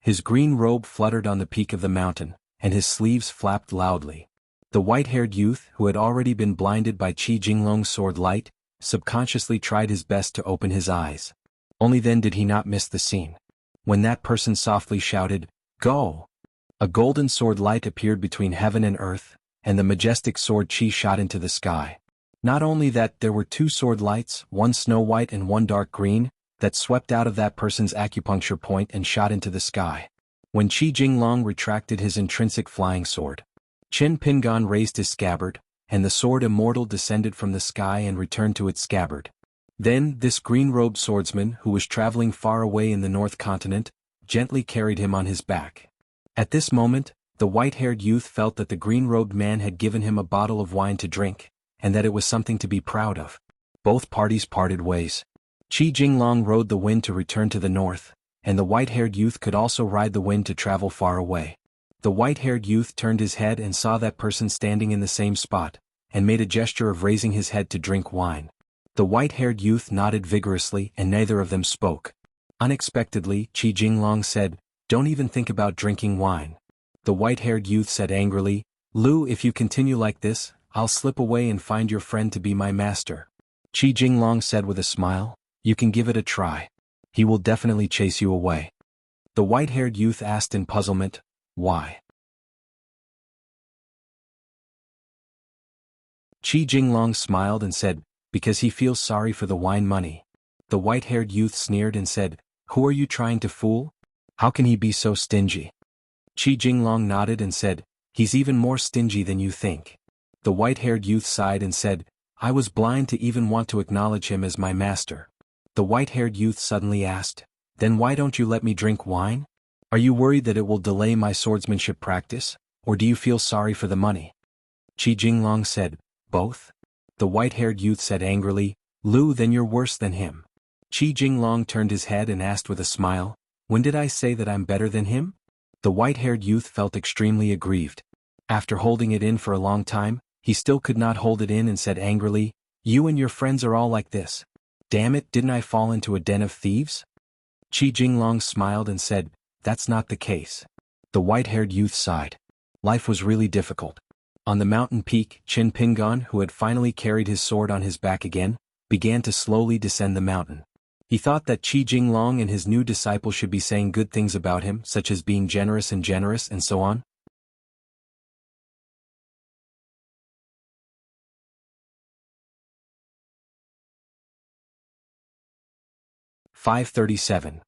His green robe fluttered on the peak of the mountain, and his sleeves flapped loudly. The white-haired youth, who had already been blinded by Qi Jinglong's sword light, subconsciously tried his best to open his eyes. Only then did he not miss the scene. When that person softly shouted, "Go!" a golden sword light appeared between heaven and earth, and the majestic sword chi shot into the sky. Not only that, there were two sword lights, one snow white and one dark green, that swept out of that person's acupuncture point and shot into the sky. When Qi Jinglong retracted his intrinsic flying sword, Qin Pingon raised his scabbard, and the sword immortal descended from the sky and returned to its scabbard. Then, this green-robed swordsman, who was traveling far away in the North Continent, gently carried him on his back. At this moment, the white-haired youth felt that the green-robed man had given him a bottle of wine to drink, and that it was something to be proud of. Both parties parted ways. Qi Jinglong rode the wind to return to the north, and the white-haired youth could also ride the wind to travel far away. The white-haired youth turned his head and saw that person standing in the same spot, and made a gesture of raising his head to drink wine. The white-haired youth nodded vigorously and neither of them spoke. Unexpectedly, Qi Jinglong said, "Don't even think about drinking wine." The white-haired youth said angrily, "Lu, if you continue like this, I'll slip away and find your friend to be my master." Qi Jinglong said with a smile, "You can give it a try. He will definitely chase you away." The white-haired youth asked in puzzlement, "Why?" Qi Jinglong smiled and said, "Because he feels sorry for the wine money." The white-haired youth sneered and said, "Who are you trying to fool? How can he be so stingy?" Qi Jinglong nodded and said, "He's even more stingy than you think." The white-haired youth sighed and said, "I was blind to even want to acknowledge him as my master." The white-haired youth suddenly asked, "Then why don't you let me drink wine? Are you worried that it will delay my swordsmanship practice, or do you feel sorry for the money?" Qi Jinglong said, "Both." The white-haired youth said angrily, "Lu, then you're worse than him." Qi Jinglong turned his head and asked with a smile, "When did I say that I'm better than him?" The white-haired youth felt extremely aggrieved. After holding it in for a long time, he still could not hold it in and said angrily, "You and your friends are all like this. Damn it, didn't I fall into a den of thieves?" Qi Jinglong smiled and said, "That's not the case." The white-haired youth sighed. Life was really difficult. On the mountain peak, Qin Pingon, who had finally carried his sword on his back again, began to slowly descend the mountain. He thought that Qi Jinglong and his new disciple should be saying good things about him, such as being generous and so on. 537.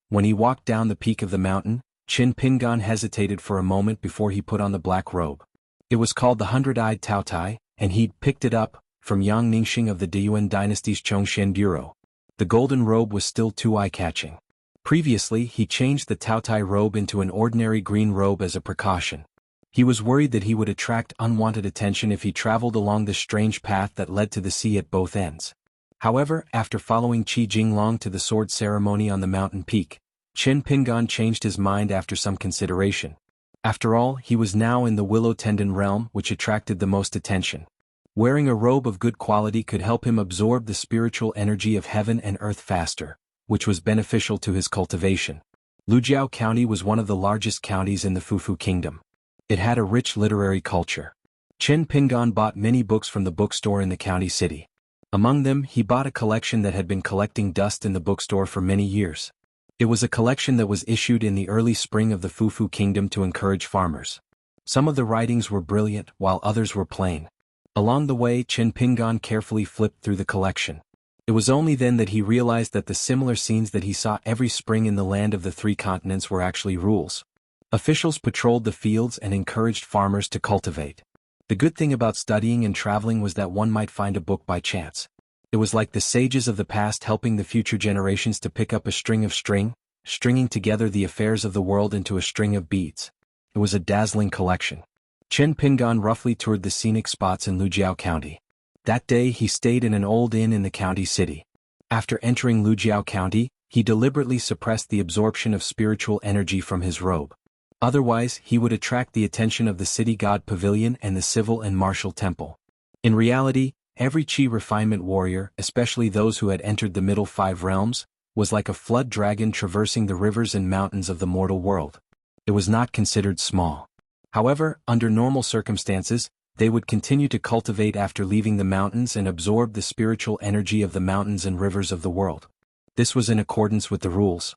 When he walked down the peak of the mountain, Qin Pingan hesitated for a moment before he put on the black robe. It was called the Hundred-Eyed Taotai, and he'd picked it up from Yang Ningxing of the Deyuan dynasty's Chongshan Bureau. The golden robe was still too eye-catching. Previously, he changed the Taotai robe into an ordinary green robe as a precaution. He was worried that he would attract unwanted attention if he traveled along the strange path that led to the sea at both ends. However, after following Qi Jinglong to the sword ceremony on the mountain peak, Qin Pingan changed his mind after some consideration. After all, he was now in the willow tendon realm, which attracted the most attention. Wearing a robe of good quality could help him absorb the spiritual energy of heaven and earth faster, which was beneficial to his cultivation. Lujiao County was one of the largest counties in the Fufu Kingdom. It had a rich literary culture. Qin Pingan bought many books from the bookstore in the county city. Among them, he bought a collection that had been collecting dust in the bookstore for many years. It was a collection that was issued in the early spring of the Fufu Kingdom to encourage farmers. Some of the writings were brilliant, while others were plain. Along the way, Qin Pingan carefully flipped through the collection. It was only then that he realized that the similar scenes that he saw every spring in the land of the three continents were actually rules. Officials patrolled the fields and encouraged farmers to cultivate. The good thing about studying and traveling was that one might find a book by chance. It was like the sages of the past helping the future generations to pick up a string of stringing together the affairs of the world into a string of beads. It was a dazzling collection. Qin Pingan roughly toured the scenic spots in Lujiao County. That day he stayed in an old inn in the county city. After entering Lujiao County, he deliberately suppressed the absorption of spiritual energy from his robe. Otherwise, he would attract the attention of the city god pavilion and the civil and martial temple. In reality, every Qi refinement warrior, especially those who had entered the middle five realms, was like a flood dragon traversing the rivers and mountains of the mortal world. It was not considered small. However, under normal circumstances, they would continue to cultivate after leaving the mountains and absorb the spiritual energy of the mountains and rivers of the world. This was in accordance with the rules.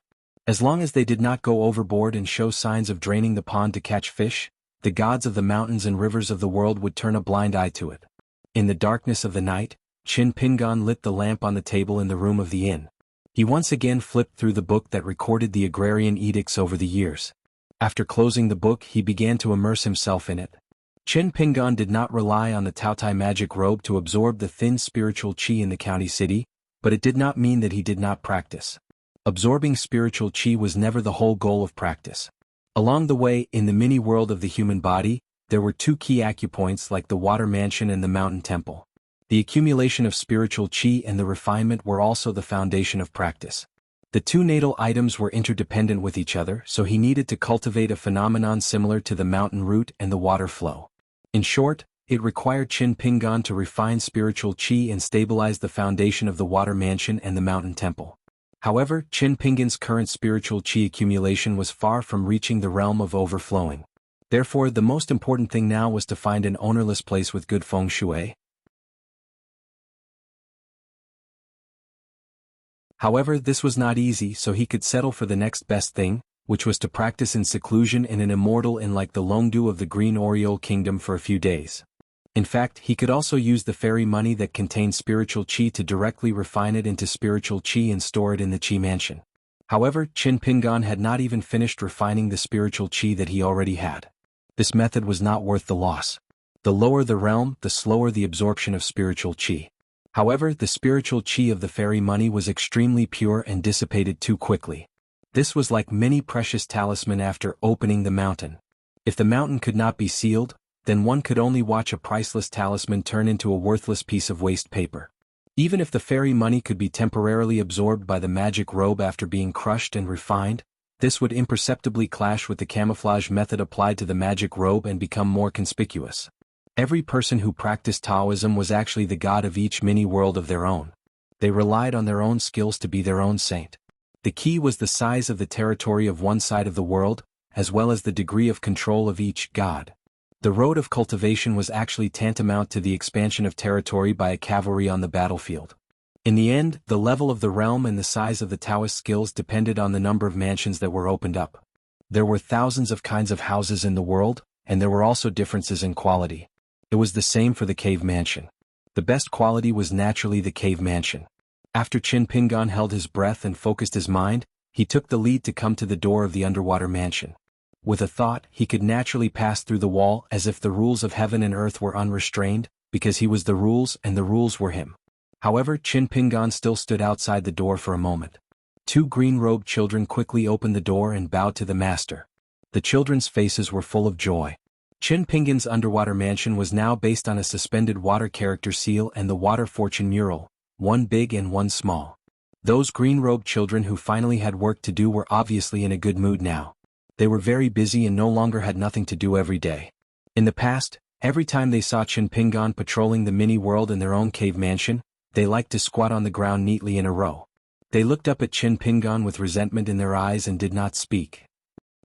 As long as they did not go overboard and show signs of draining the pond to catch fish, the gods of the mountains and rivers of the world would turn a blind eye to it. In the darkness of the night, Qin Pingan lit the lamp on the table in the room of the inn. He once again flipped through the book that recorded the agrarian edicts over the years. After closing the book, he began to immerse himself in it. Qin Pingan did not rely on the Taotai magic robe to absorb the thin spiritual qi in the county city, but it did not mean that he did not practice. Absorbing spiritual qi was never the whole goal of practice. Along the way, in the mini-world of the human body, there were two key acupoints like the water mansion and the mountain temple. The accumulation of spiritual qi and the refinement were also the foundation of practice. The two natal items were interdependent with each other, so he needed to cultivate a phenomenon similar to the mountain root and the water flow. In short, it required Qin Pingan to refine spiritual qi and stabilize the foundation of the water mansion and the mountain temple. However, Qin Pingan's current spiritual qi accumulation was far from reaching the realm of overflowing. Therefore, the most important thing now was to find an ownerless place with good feng shui. However, this was not easy, so he could settle for the next best thing, which was to practice in seclusion in an immortal inn like the Longdu of the Green Oriole Kingdom for a few days. In fact, he could also use the fairy money that contained spiritual qi to directly refine it into spiritual qi and store it in the qi mansion. However, Qin Pingan had not even finished refining the spiritual qi that he already had. This method was not worth the loss. The lower the realm, the slower the absorption of spiritual qi. However, the spiritual qi of the fairy money was extremely pure and dissipated too quickly. This was like many precious talisman after opening the mountain. If the mountain could not be sealed, then one could only watch a priceless talisman turn into a worthless piece of waste paper. Even if the fairy money could be temporarily absorbed by the magic robe after being crushed and refined, this would imperceptibly clash with the camouflage method applied to the magic robe and become more conspicuous. Every person who practiced Taoism was actually the god of each mini-world of their own. They relied on their own skills to be their own saint. The key was the size of the territory of one side of the world, as well as the degree of control of each god. The road of cultivation was actually tantamount to the expansion of territory by a cavalry on the battlefield. In the end, the level of the realm and the size of the Taoist skills depended on the number of mansions that were opened up. There were thousands of kinds of houses in the world, and there were also differences in quality. It was the same for the cave mansion. The best quality was naturally the cave mansion. After Chin Pingan held his breath and focused his mind, he took the lead to come to the door of the underwater mansion. With a thought, he could naturally pass through the wall as if the rules of heaven and earth were unrestrained, because he was the rules and the rules were him. However, Chin Pingan still stood outside the door for a moment. Two green-robed children quickly opened the door and bowed to the master. The children's faces were full of joy. Chin Pingan's underwater mansion was now based on a suspended water character seal and the water fortune mural, one big and one small. Those green-robed children who finally had work to do were obviously in a good mood now. They were very busy and no longer had nothing to do every day. In the past, every time they saw Chin Pingan patrolling the mini-world in their own cave mansion, they liked to squat on the ground neatly in a row. They looked up at Chin Pingan with resentment in their eyes and did not speak.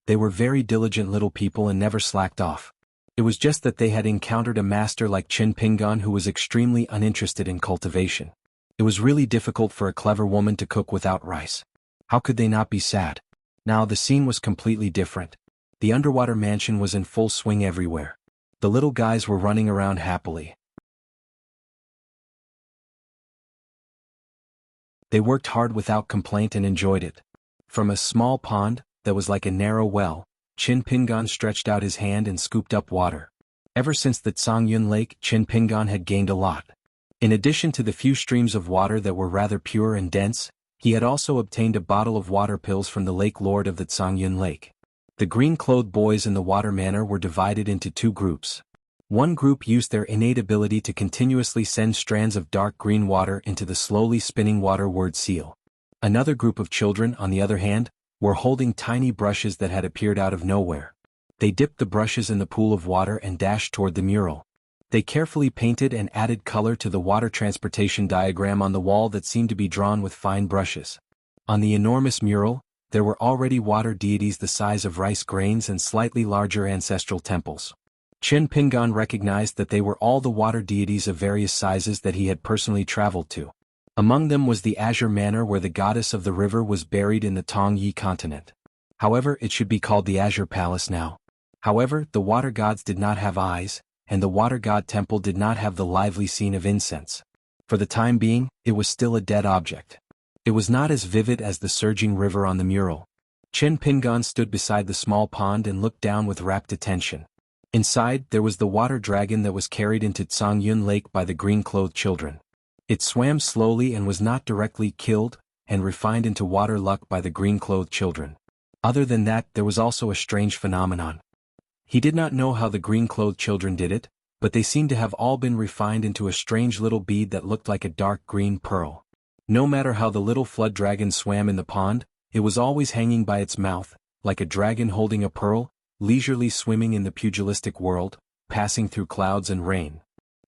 They were very diligent little people and never slacked off. It was just that they had encountered a master like Chin Pingan who was extremely uninterested in cultivation. It was really difficult for a clever woman to cook without rice. How could they not be sad? Now the scene was completely different. The underwater mansion was in full swing everywhere. The little guys were running around happily. They worked hard without complaint and enjoyed it. From a small pond, that was like a narrow well, Chin Pingan stretched out his hand and scooped up water. Ever since the Tsangyun Lake, Chin Pingan had gained a lot. In addition to the few streams of water that were rather pure and dense, he had also obtained a bottle of water pills from the Lake Lord of the Tsangyun Lake. The green-clothed boys in the water manor were divided into two groups. One group used their innate ability to continuously send strands of dark green water into the slowly spinning water word seal. Another group of children, on the other hand, were holding tiny brushes that had appeared out of nowhere. They dipped the brushes in the pool of water and dashed toward the mural. They carefully painted and added color to the water transportation diagram on the wall that seemed to be drawn with fine brushes. On the enormous mural, there were already water deities the size of rice grains and slightly larger ancestral temples. Chin Pingan recognized that they were all the water deities of various sizes that he had personally traveled to. Among them was the Azure Manor where the goddess of the river was buried in the Tongyi continent. However, it should be called the Azure Palace now. However, the water gods did not have eyes, and the water god temple did not have the lively scene of incense. For the time being, it was still a dead object. It was not as vivid as the surging river on the mural. Chin Pingan stood beside the small pond and looked down with rapt attention. Inside, there was the water dragon that was carried into Tsangyun Lake by the green-clothed children. It swam slowly and was not directly killed and refined into water luck by the green-clothed children. Other than that, there was also a strange phenomenon. He did not know how the green-clothed children did it, but they seemed to have all been refined into a strange little bead that looked like a dark green pearl. No matter how the little flood dragon swam in the pond, it was always hanging by its mouth, like a dragon holding a pearl, leisurely swimming in the pugilistic world, passing through clouds and rain.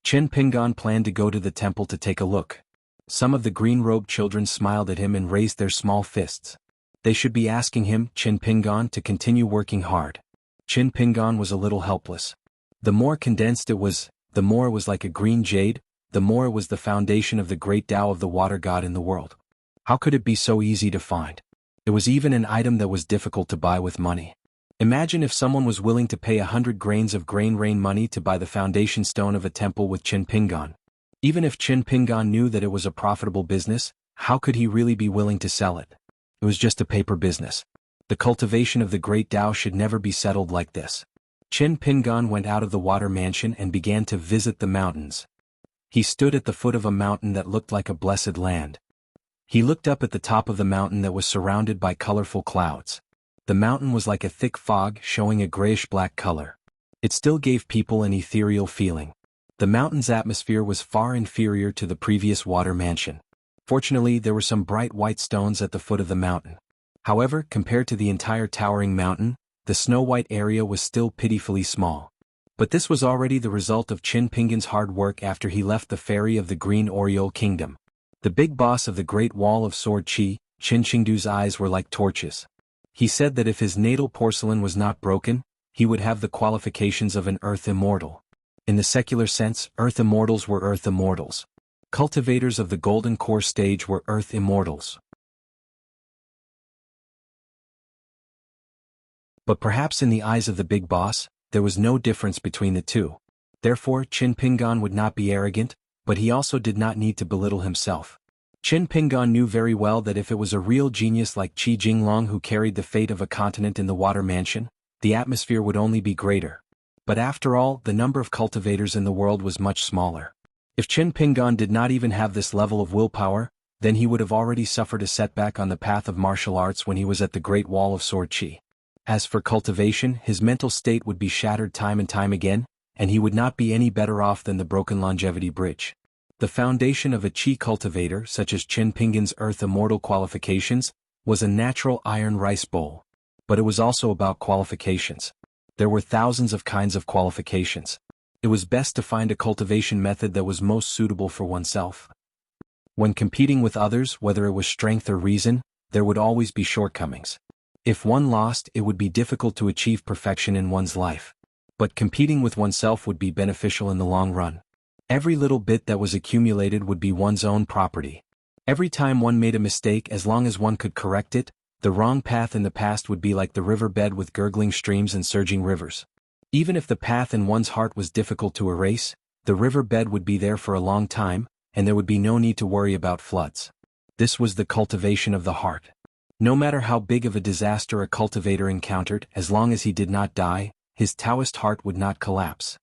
Chin Pingan planned to go to the temple to take a look. Some of the green-robed children smiled at him and raised their small fists. They should be asking him, Chin Pingan, to continue working hard. Chin Pingan was a little helpless. The more condensed it was, the more it was like a green jade, the more it was the foundation of the great Tao of the water god in the world. How could it be so easy to find? It was even an item that was difficult to buy with money. Imagine if someone was willing to pay 100 grains of grain rain money to buy the foundation stone of a temple with Chin Pingan. Even if Chin Pingan knew that it was a profitable business, how could he really be willing to sell it? It was just a paper business. The cultivation of the great Tao should never be settled like this. Chin Pingan went out of the water mansion and began to visit the mountains. He stood at the foot of a mountain that looked like a blessed land. He looked up at the top of the mountain that was surrounded by colorful clouds. The mountain was like a thick fog showing a grayish-black color. It still gave people an ethereal feeling. The mountain's atmosphere was far inferior to the previous water mansion. Fortunately, there were some bright white stones at the foot of the mountain. However, compared to the entire towering mountain, the snow-white area was still pitifully small. But this was already the result of Chin Pingan's hard work after he left the ferry of the Green Oriole Kingdom. The big boss of the Great Wall of Sword Chi, Chin Chengdu's eyes were like torches. He said that if his natal porcelain was not broken, he would have the qualifications of an Earth Immortal. In the secular sense, Earth Immortals were Earth Immortals. Cultivators of the Golden Core stage were Earth Immortals. But perhaps in the eyes of the big boss, there was no difference between the two. Therefore, Chin Pingan would not be arrogant, but he also did not need to belittle himself. Qin Pingan knew very well that if it was a real genius like Qi Jinglong who carried the fate of a continent in the water mansion, the atmosphere would only be greater. But after all, the number of cultivators in the world was much smaller. If Qin Pingan did not even have this level of willpower, then he would have already suffered a setback on the path of martial arts when he was at the Great Wall of Sword Qi. As for cultivation, his mental state would be shattered time and time again, and he would not be any better off than the broken longevity bridge. The foundation of a Qi cultivator, such as Qin Pingan's Earth Immortal qualifications, was a natural iron rice bowl. But it was also about qualifications. There were thousands of kinds of qualifications. It was best to find a cultivation method that was most suitable for oneself. When competing with others, whether it was strength or reason, there would always be shortcomings. If one lost, it would be difficult to achieve perfection in one's life. But competing with oneself would be beneficial in the long run. Every little bit that was accumulated would be one's own property. Every time one made a mistake, as long as one could correct it, the wrong path in the past would be like the riverbed with gurgling streams and surging rivers. Even if the path in one's heart was difficult to erase, the riverbed would be there for a long time, and there would be no need to worry about floods. This was the cultivation of the heart. No matter how big of a disaster a cultivator encountered, as long as he did not die, his Taoist heart would not collapse.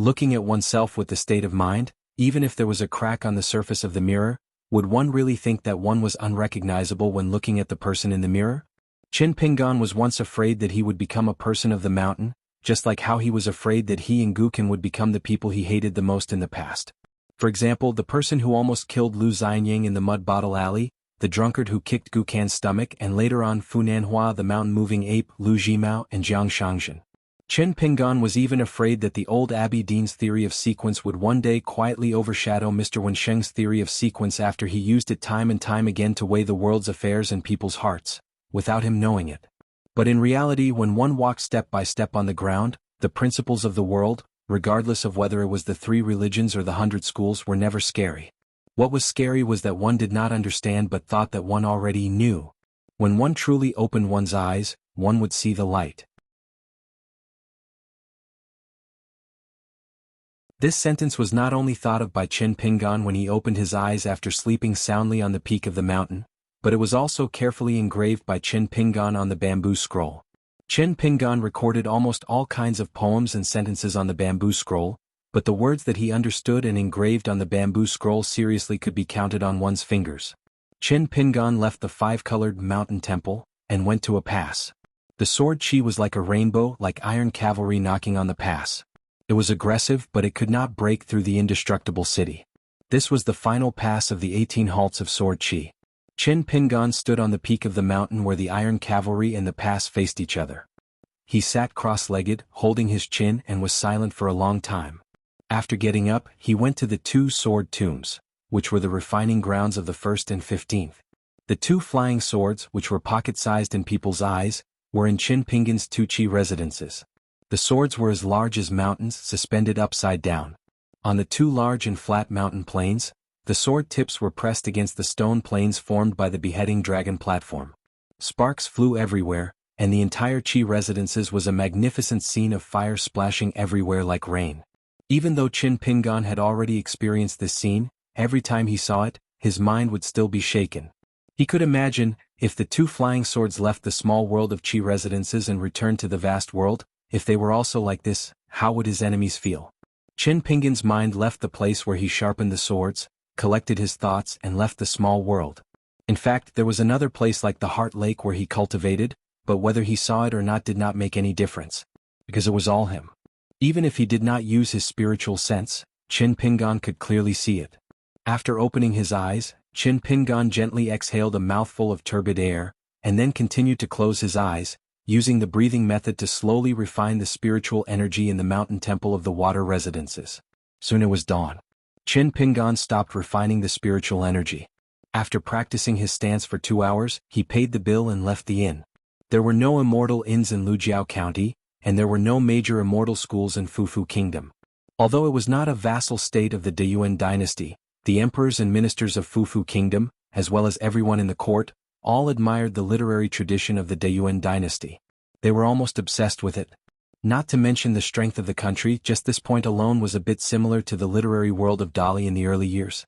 Looking at oneself with the state of mind, even if there was a crack on the surface of the mirror, would one really think that one was unrecognizable when looking at the person in the mirror? Qin Pingan was once afraid that he would become a person of the mountain, just like how he was afraid that he and Guqin would become the people he hated the most in the past. For example, the person who almost killed Lu Xianying in the mud bottle alley, the drunkard who kicked Guqin's stomach, and later on Funanhua the mountain-moving ape, Lu Jimao, and Jiang Shangzhen. Qin Pingan was even afraid that the old Abbé Dean's theory of sequence would one day quietly overshadow Mr. Wensheng's theory of sequence after he used it time and time again to weigh the world's affairs and people's hearts, without him knowing it. But in reality, when one walked step by step on the ground, the principles of the world, regardless of whether it was the 3 religions or the 100 schools, were never scary. What was scary was that one did not understand but thought that one already knew. When one truly opened one's eyes, one would see the light. This sentence was not only thought of by Qin Pingan when he opened his eyes after sleeping soundly on the peak of the mountain, but it was also carefully engraved by Qin Pingan on the bamboo scroll. Qin Pingan recorded almost all kinds of poems and sentences on the bamboo scroll, but the words that he understood and engraved on the bamboo scroll seriously could be counted on one's fingers. Qin Pingan left the 5-colored mountain temple, and went to a pass. The sword Qi was like a rainbow, like iron cavalry knocking on the pass. It was aggressive, but it could not break through the indestructible city. This was the final pass of the 18 halts of sword Qi. Qin Pingan stood on the peak of the mountain where the iron cavalry and the pass faced each other. He sat cross-legged, holding his chin, and was silent for a long time. After getting up, he went to the 2 sword tombs, which were the refining grounds of the 1st and 15th. The 2 flying swords, which were pocket-sized in people's eyes, were in Qin Pingan's 2 Qi residences. The swords were as large as mountains, suspended upside down. On the 2 large and flat mountain plains, the sword tips were pressed against the stone plains formed by the beheading dragon platform. Sparks flew everywhere, and the entire Qi residences was a magnificent scene of fire splashing everywhere like rain. Even though Qin Pingan had already experienced this scene, every time he saw it, his mind would still be shaken. He could imagine, if the 2 flying swords left the small world of Qi residences and returned to the vast world, if they were also like this, how would his enemies feel? Qin Pingan's mind left the place where he sharpened the swords, collected his thoughts, and left the small world. In fact, there was another place like the Heart Lake where he cultivated, but whether he saw it or not did not make any difference, because it was all him. Even if he did not use his spiritual sense, Qin Pingan could clearly see it. After opening his eyes, Qin Pingan gently exhaled a mouthful of turbid air, and then continued to close his eyes, using the breathing method to slowly refine the spiritual energy in the mountain temple of the water residences. Soon it was dawn. Qin Pingan stopped refining the spiritual energy. After practicing his stance for 2 hours, he paid the bill and left the inn. There were no immortal inns in Lujiao County, and there were no major immortal schools in Fufu Kingdom. Although it was not a vassal state of the Deyuan dynasty, the emperors and ministers of Fufu Kingdom, as well as everyone in the court, all admired the literary tradition of the Deyuan dynasty. They were almost obsessed with it. Not to mention the strength of the country, just this point alone was a bit similar to the literary world of Dali in the early years.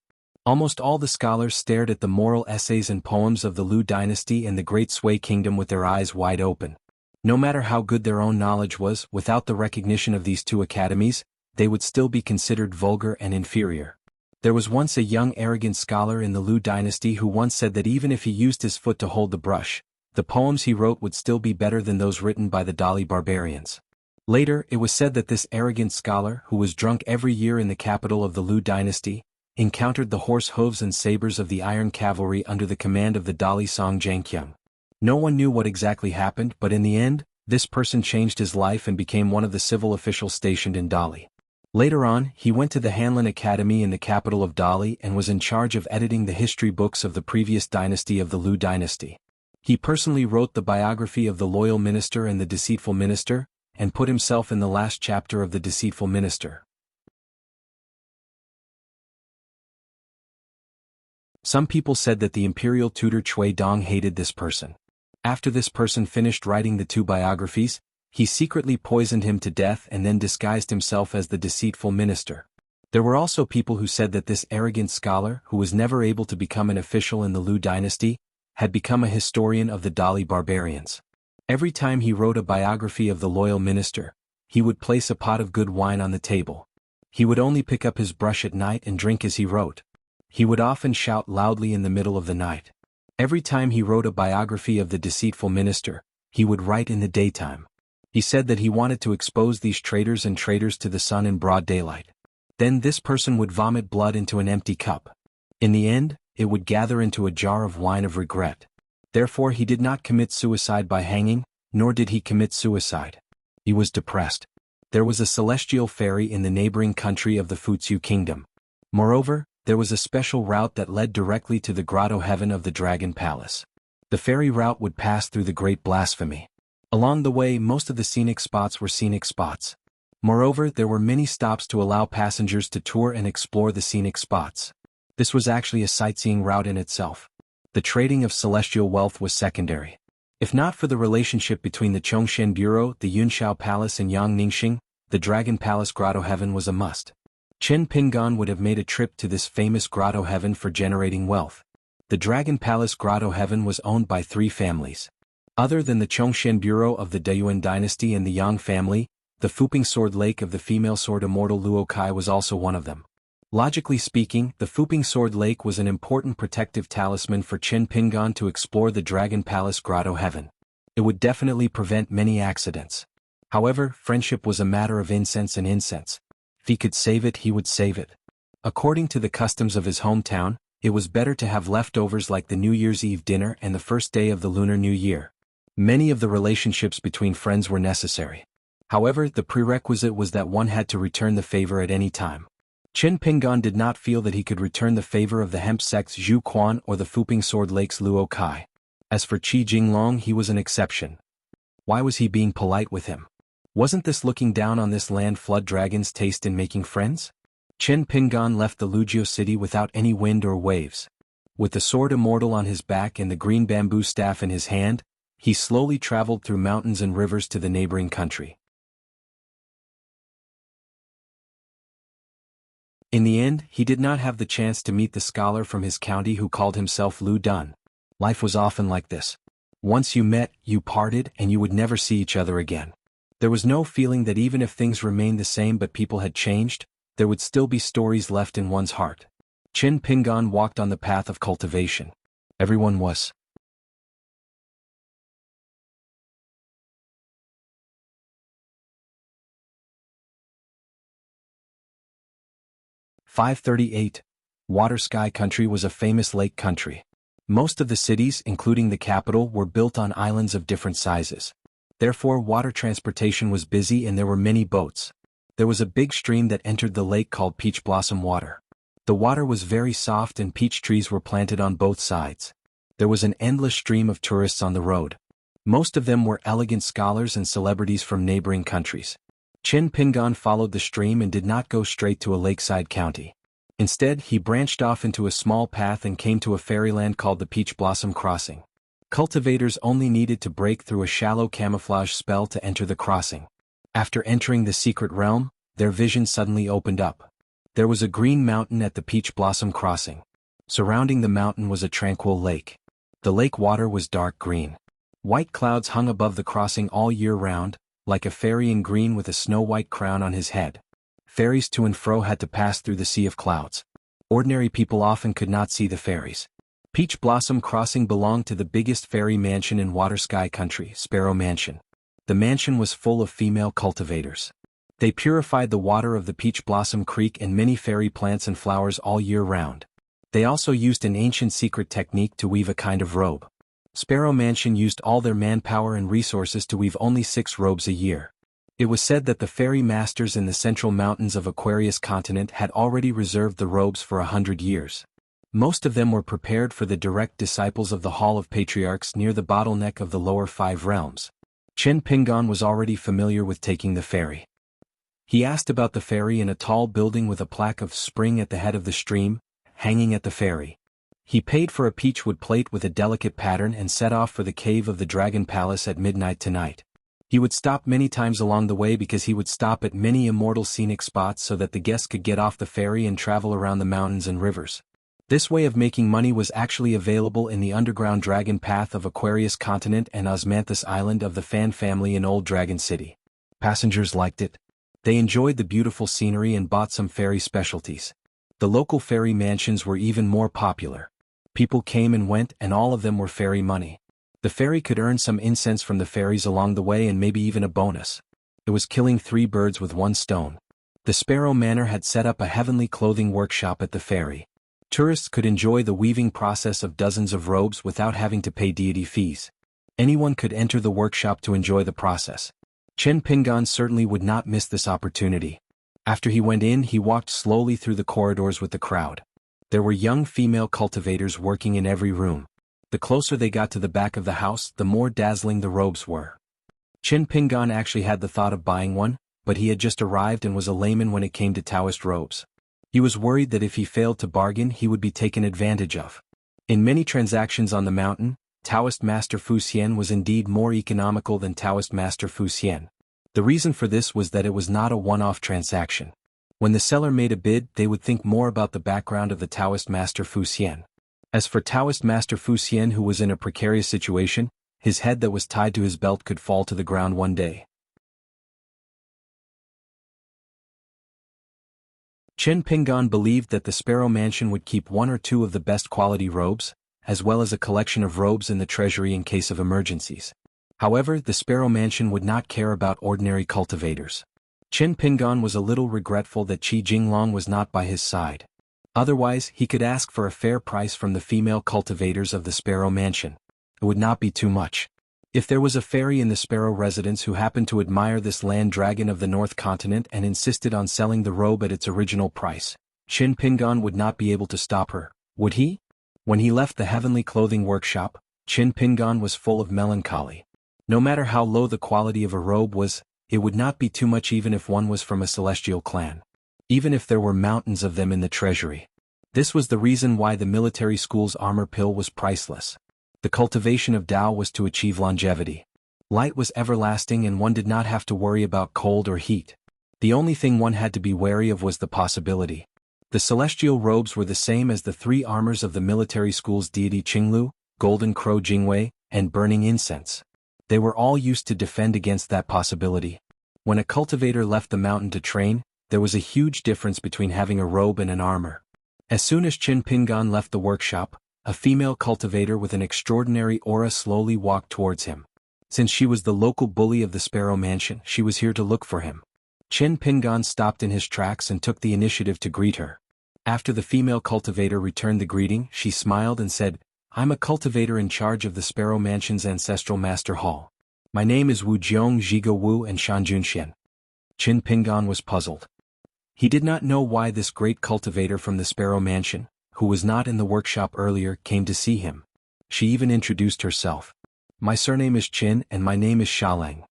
Almost all the scholars stared at the moral essays and poems of the Lu dynasty and the Great Sui kingdom with their eyes wide open. No matter how good their own knowledge was, without the recognition of these two academies, they would still be considered vulgar and inferior. There was once a young arrogant scholar in the Lu dynasty who once said that even if he used his foot to hold the brush, the poems he wrote would still be better than those written by the Dali barbarians. Later, it was said that this arrogant scholar, who was drunk every year in the capital of the Lu dynasty, encountered the horse hooves and sabers of the iron cavalry under the command of the Dali Song Jangkyung. No one knew what exactly happened, but in the end, this person changed his life and became one of the civil officials stationed in Dali. Later on, he went to the Hanlin Academy in the capital of Dali and was in charge of editing the history books of the previous dynasty of the Lu dynasty. He personally wrote the biography of the loyal minister and the deceitful minister, and put himself in the last chapter of the deceitful minister. Some people said that the imperial tutor Cui Dong hated this person. After this person finished writing the two biographies, he secretly poisoned him to death and then disguised himself as the deceitful minister. There were also people who said that this arrogant scholar, who was never able to become an official in the Lu dynasty, had become a historian of the Dali barbarians. Every time he wrote a biography of the loyal minister, he would place a pot of good wine on the table. He would only pick up his brush at night and drink as he wrote. He would often shout loudly in the middle of the night. Every time he wrote a biography of the deceitful minister, he would write in the daytime. He said that he wanted to expose these traitors and traitors to the sun in broad daylight. Then this person would vomit blood into an empty cup. In the end, it would gather into a jar of wine of regret. Therefore he did not commit suicide by hanging, nor did he commit suicide. He was depressed. There was a celestial ferry in the neighboring country of the Futsu kingdom. Moreover, there was a special route that led directly to the grotto heaven of the Dragon Palace. The ferry route would pass through the Great Blasphemy. Along the way, most of the scenic spots were scenic spots. Moreover, there were many stops to allow passengers to tour and explore the scenic spots. This was actually a sightseeing route in itself. The trading of celestial wealth was secondary. If not for the relationship between the Chongshen Bureau, the Yunshao Palace and Yang Ningxing, the Dragon Palace Grotto Heaven was a must. Chen Pingan would have made a trip to this famous grotto heaven for generating wealth. The Dragon Palace Grotto Heaven was owned by 3 families. Other than the Chongshen Bureau of the Dayuan dynasty and the Yang family, the Fuping Sword Lake of the female sword immortal Luo Kai was also one of them. Logically speaking, the Fuping Sword Lake was an important protective talisman for Chen Pingan to explore the Dragon Palace Grotto Heaven. It would definitely prevent many accidents. However, friendship was a matter of incense and incense. If he could save it, he would save it. According to the customs of his hometown, it was better to have leftovers like the New Year's Eve dinner and the first day of the Lunar New Year. Many of the relationships between friends were necessary. However, the prerequisite was that one had to return the favor at any time. Chen Pingan did not feel that he could return the favor of the hemp sect's Zhu Quan or the Fuping Sword Lake's Luo Kai. As for Qi Jinglong, he was an exception. Why was he being polite with him? Wasn't this looking down on this land flood dragon's taste in making friends? Chen Pingan left the Lugio city without any wind or waves. With the sword immortal on his back and the green bamboo staff in his hand, he slowly traveled through mountains and rivers to the neighboring country. In the end, he did not have the chance to meet the scholar from his county who called himself Lu Dun. Life was often like this. Once you met, you parted, and you would never see each other again. There was no feeling that even if things remained the same but people had changed, there would still be stories left in one's heart. Chen Pingan walked on the path of cultivation. Everyone was 538. Water Sky Country was a famous lake country. Most of the cities, including the capital, were built on islands of different sizes. Therefore, water transportation was busy and there were many boats. There was a big stream that entered the lake called Peach Blossom Water. The water was very soft and peach trees were planted on both sides. There was an endless stream of tourists on the road. Most of them were elegant scholars and celebrities from neighboring countries. Chen Pingan followed the stream and did not go straight to a lakeside county. Instead, he branched off into a small path and came to a fairyland called the Peach Blossom Crossing. Cultivators only needed to break through a shallow camouflage spell to enter the crossing. After entering the secret realm, their vision suddenly opened up. There was a green mountain at the Peach Blossom Crossing. Surrounding the mountain was a tranquil lake. The lake water was dark green. White clouds hung above the crossing all year round, like a fairy in green with a snow-white crown on his head. Ferries to and fro had to pass through the sea of clouds. Ordinary people often could not see the ferries. Peach Blossom Crossing belonged to the biggest fairy mansion in Water Sky Country, Sparrow Mansion. The mansion was full of female cultivators. They purified the water of the Peach Blossom Creek and many fairy plants and flowers all year round. They also used an ancient secret technique to weave a kind of robe. Sparrow Mansion used all their manpower and resources to weave only 6 robes a year. It was said that the fairy masters in the central mountains of Aquarius continent had already reserved the robes for 100 years. Most of them were prepared for the direct disciples of the Hall of Patriarchs near the bottleneck of the lower 5 realms. Chen Pingon was already familiar with taking the ferry. He asked about the ferry in a tall building with a plaque of spring at the head of the stream, hanging at the ferry. He paid for a peachwood plate with a delicate pattern and set off for the cave of the Dragon Palace at midnight tonight. He would stop many times along the way because he would stop at many immortal scenic spots so that the guests could get off the ferry and travel around the mountains and rivers. This way of making money was actually available in the underground dragon path of Aquarius continent and Osmanthus Island of the Fan family in Old Dragon City. Passengers liked it. They enjoyed the beautiful scenery and bought some fairy specialties. The local fairy mansions were even more popular. People came and went and all of them were fairy money. The fairy could earn some incense from the fairies along the way and maybe even a bonus. It was killing 3 birds with 1 stone. The Sparrow Manor had set up a heavenly clothing workshop at the ferry. Tourists could enjoy the weaving process of dozens of robes without having to pay deity fees. Anyone could enter the workshop to enjoy the process. Chen Pingon certainly would not miss this opportunity. After he went in, he walked slowly through the corridors with the crowd. There were young female cultivators working in every room. The closer they got to the back of the house, the more dazzling the robes were. Chen Pingon actually had the thought of buying one, but he had just arrived and was a layman when it came to Taoist robes. He was worried that if he failed to bargain he would be taken advantage of. In many transactions on the mountain, Taoist Master Fu Xian was indeed more economical than Taoist Master Fu Xian. The reason for this was that it was not a one-off transaction. When the seller made a bid, they would think more about the background of the Taoist Master Fu Xian. As for Taoist Master Fu Xian, who was in a precarious situation, his head that was tied to his belt could fall to the ground one day. Chen Pingon believed that the Sparrow Mansion would keep 1 or 2 of the best quality robes, as well as a collection of robes in the treasury in case of emergencies. However, the Sparrow Mansion would not care about ordinary cultivators. Chen Pingon was a little regretful that Qi Jinglong was not by his side. Otherwise, he could ask for a fair price from the female cultivators of the Sparrow Mansion. It would not be too much. If there was a fairy in the Sparrow residence who happened to admire this land dragon of the North Continent and insisted on selling the robe at its original price, Chen Pingon would not be able to stop her, would he? When he left the heavenly clothing workshop, Chen Pingon was full of melancholy. No matter how low the quality of a robe was, it would not be too much even if one was from a celestial clan. Even if there were mountains of them in the treasury. This was the reason why the military school's armor pill was priceless. The cultivation of Tao was to achieve longevity. Light was everlasting and one did not have to worry about cold or heat. The only thing one had to be wary of was the possibility. The celestial robes were the same as the 3 armors of the military school's deity Qinglu, Golden Crow Jingwei, and Burning Incense. They were all used to defend against that possibility. When a cultivator left the mountain to train, there was a huge difference between having a robe and an armor. As soon as Chen Pingon left the workshop, a female cultivator with an extraordinary aura slowly walked towards him. Since she was the local bully of the Sparrow Mansion, she was here to look for him. Chen Pingon stopped in his tracks and took the initiative to greet her. After the female cultivator returned the greeting, she smiled and said, "I'm a cultivator in charge of the Sparrow Mansion's Ancestral Master Hall. My name is Wu Jiong Zhiga Wu and Shanjun Xian." Chen Pingon was puzzled. He did not know why this great cultivator from the Sparrow Mansion, who was not in the workshop earlier, came to see him. She even introduced herself. "My surname is Qin and my name is Shalang."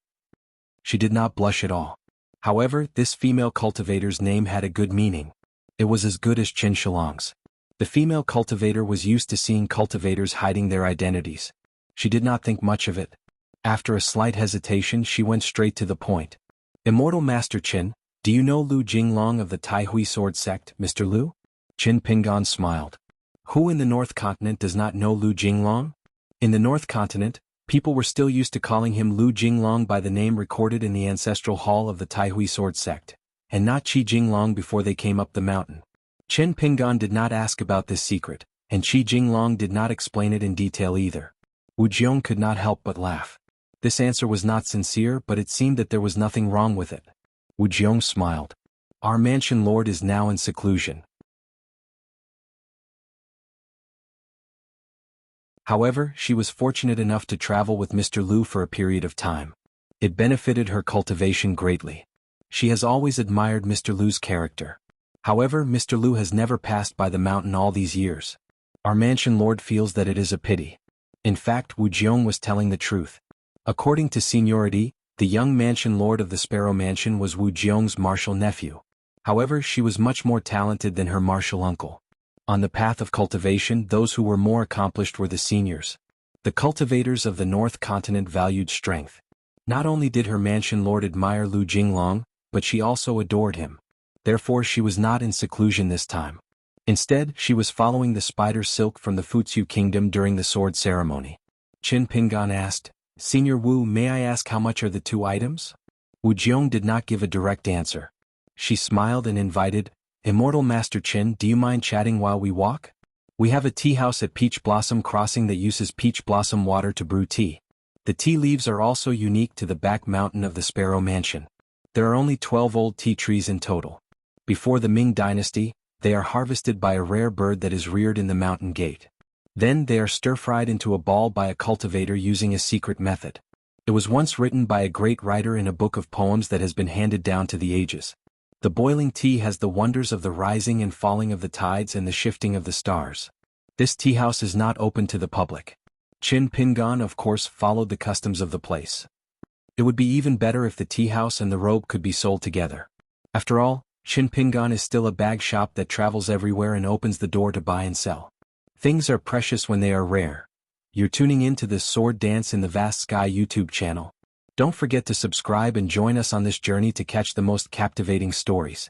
She did not blush at all. However, this female cultivator's name had a good meaning. It was as good as Qin Shalang's. The female cultivator was used to seeing cultivators hiding their identities. She did not think much of it. After a slight hesitation, she went straight to the point. "Immortal Master Qin, do you know Lu Jinglong of the Tai Hui Sword Sect, Mr. Lu?" Qin Pingon smiled. Who in the North Continent does not know Lu Jinglong? In the North Continent, people were still used to calling him Lu Jinglong by the name recorded in the ancestral hall of the Taihui sword sect, and not Qi Jinglong before they came up the mountain. Chen Pinggan did not ask about this secret, and Qi Jinglong did not explain it in detail either. Wu Jiong could not help but laugh. This answer was not sincere, but it seemed that there was nothing wrong with it. Wu Jiong smiled. Our mansion lord is now in seclusion. However, she was fortunate enough to travel with Mr. Lu for a period of time. It benefited her cultivation greatly. She has always admired Mr. Lu's character. However, Mr. Lu has never passed by the mountain all these years. Our mansion lord feels that it is a pity. In fact, Wu Jiong was telling the truth. According to seniority, the young mansion lord of the Sparrow Mansion was Wu Jiong's martial nephew. However, she was much more talented than her martial uncle. On the path of cultivation, those who were more accomplished were the seniors. The cultivators of the North Continent valued strength. Not only did her mansion lord admire Lu Jinglong, but she also adored him. Therefore she was not in seclusion this time. Instead, she was following the spider silk from the Futsu kingdom during the sword ceremony. Qin Pinggan asked, Senior Wu, may I ask how much are the 2 items? Wu Jiong did not give a direct answer. She smiled and invited, Immortal Master Qin, do you mind chatting while we walk? We have a tea house at Peach Blossom Crossing that uses peach blossom water to brew tea. The tea leaves are also unique to the back mountain of the Sparrow Mansion. There are only 12 old tea trees in total. Before the Ming Dynasty, they are harvested by a rare bird that is reared in the mountain gate. Then they are stir-fried into a ball by a cultivator using a secret method. It was once written by a great writer in a book of poems that has been handed down to the ages. The boiling tea has the wonders of the rising and falling of the tides and the shifting of the stars. This tea house is not open to the public. Qin Pinggan of course followed the customs of the place. It would be even better if the tea house and the robe could be sold together. After all, Qin Pinggan is still a bag shop that travels everywhere and opens the door to buy and sell. Things are precious when they are rare. You're tuning in to this Sword Dance in the Vast Sky YouTube channel. Don't forget to subscribe and join us on this journey to catch the most captivating stories.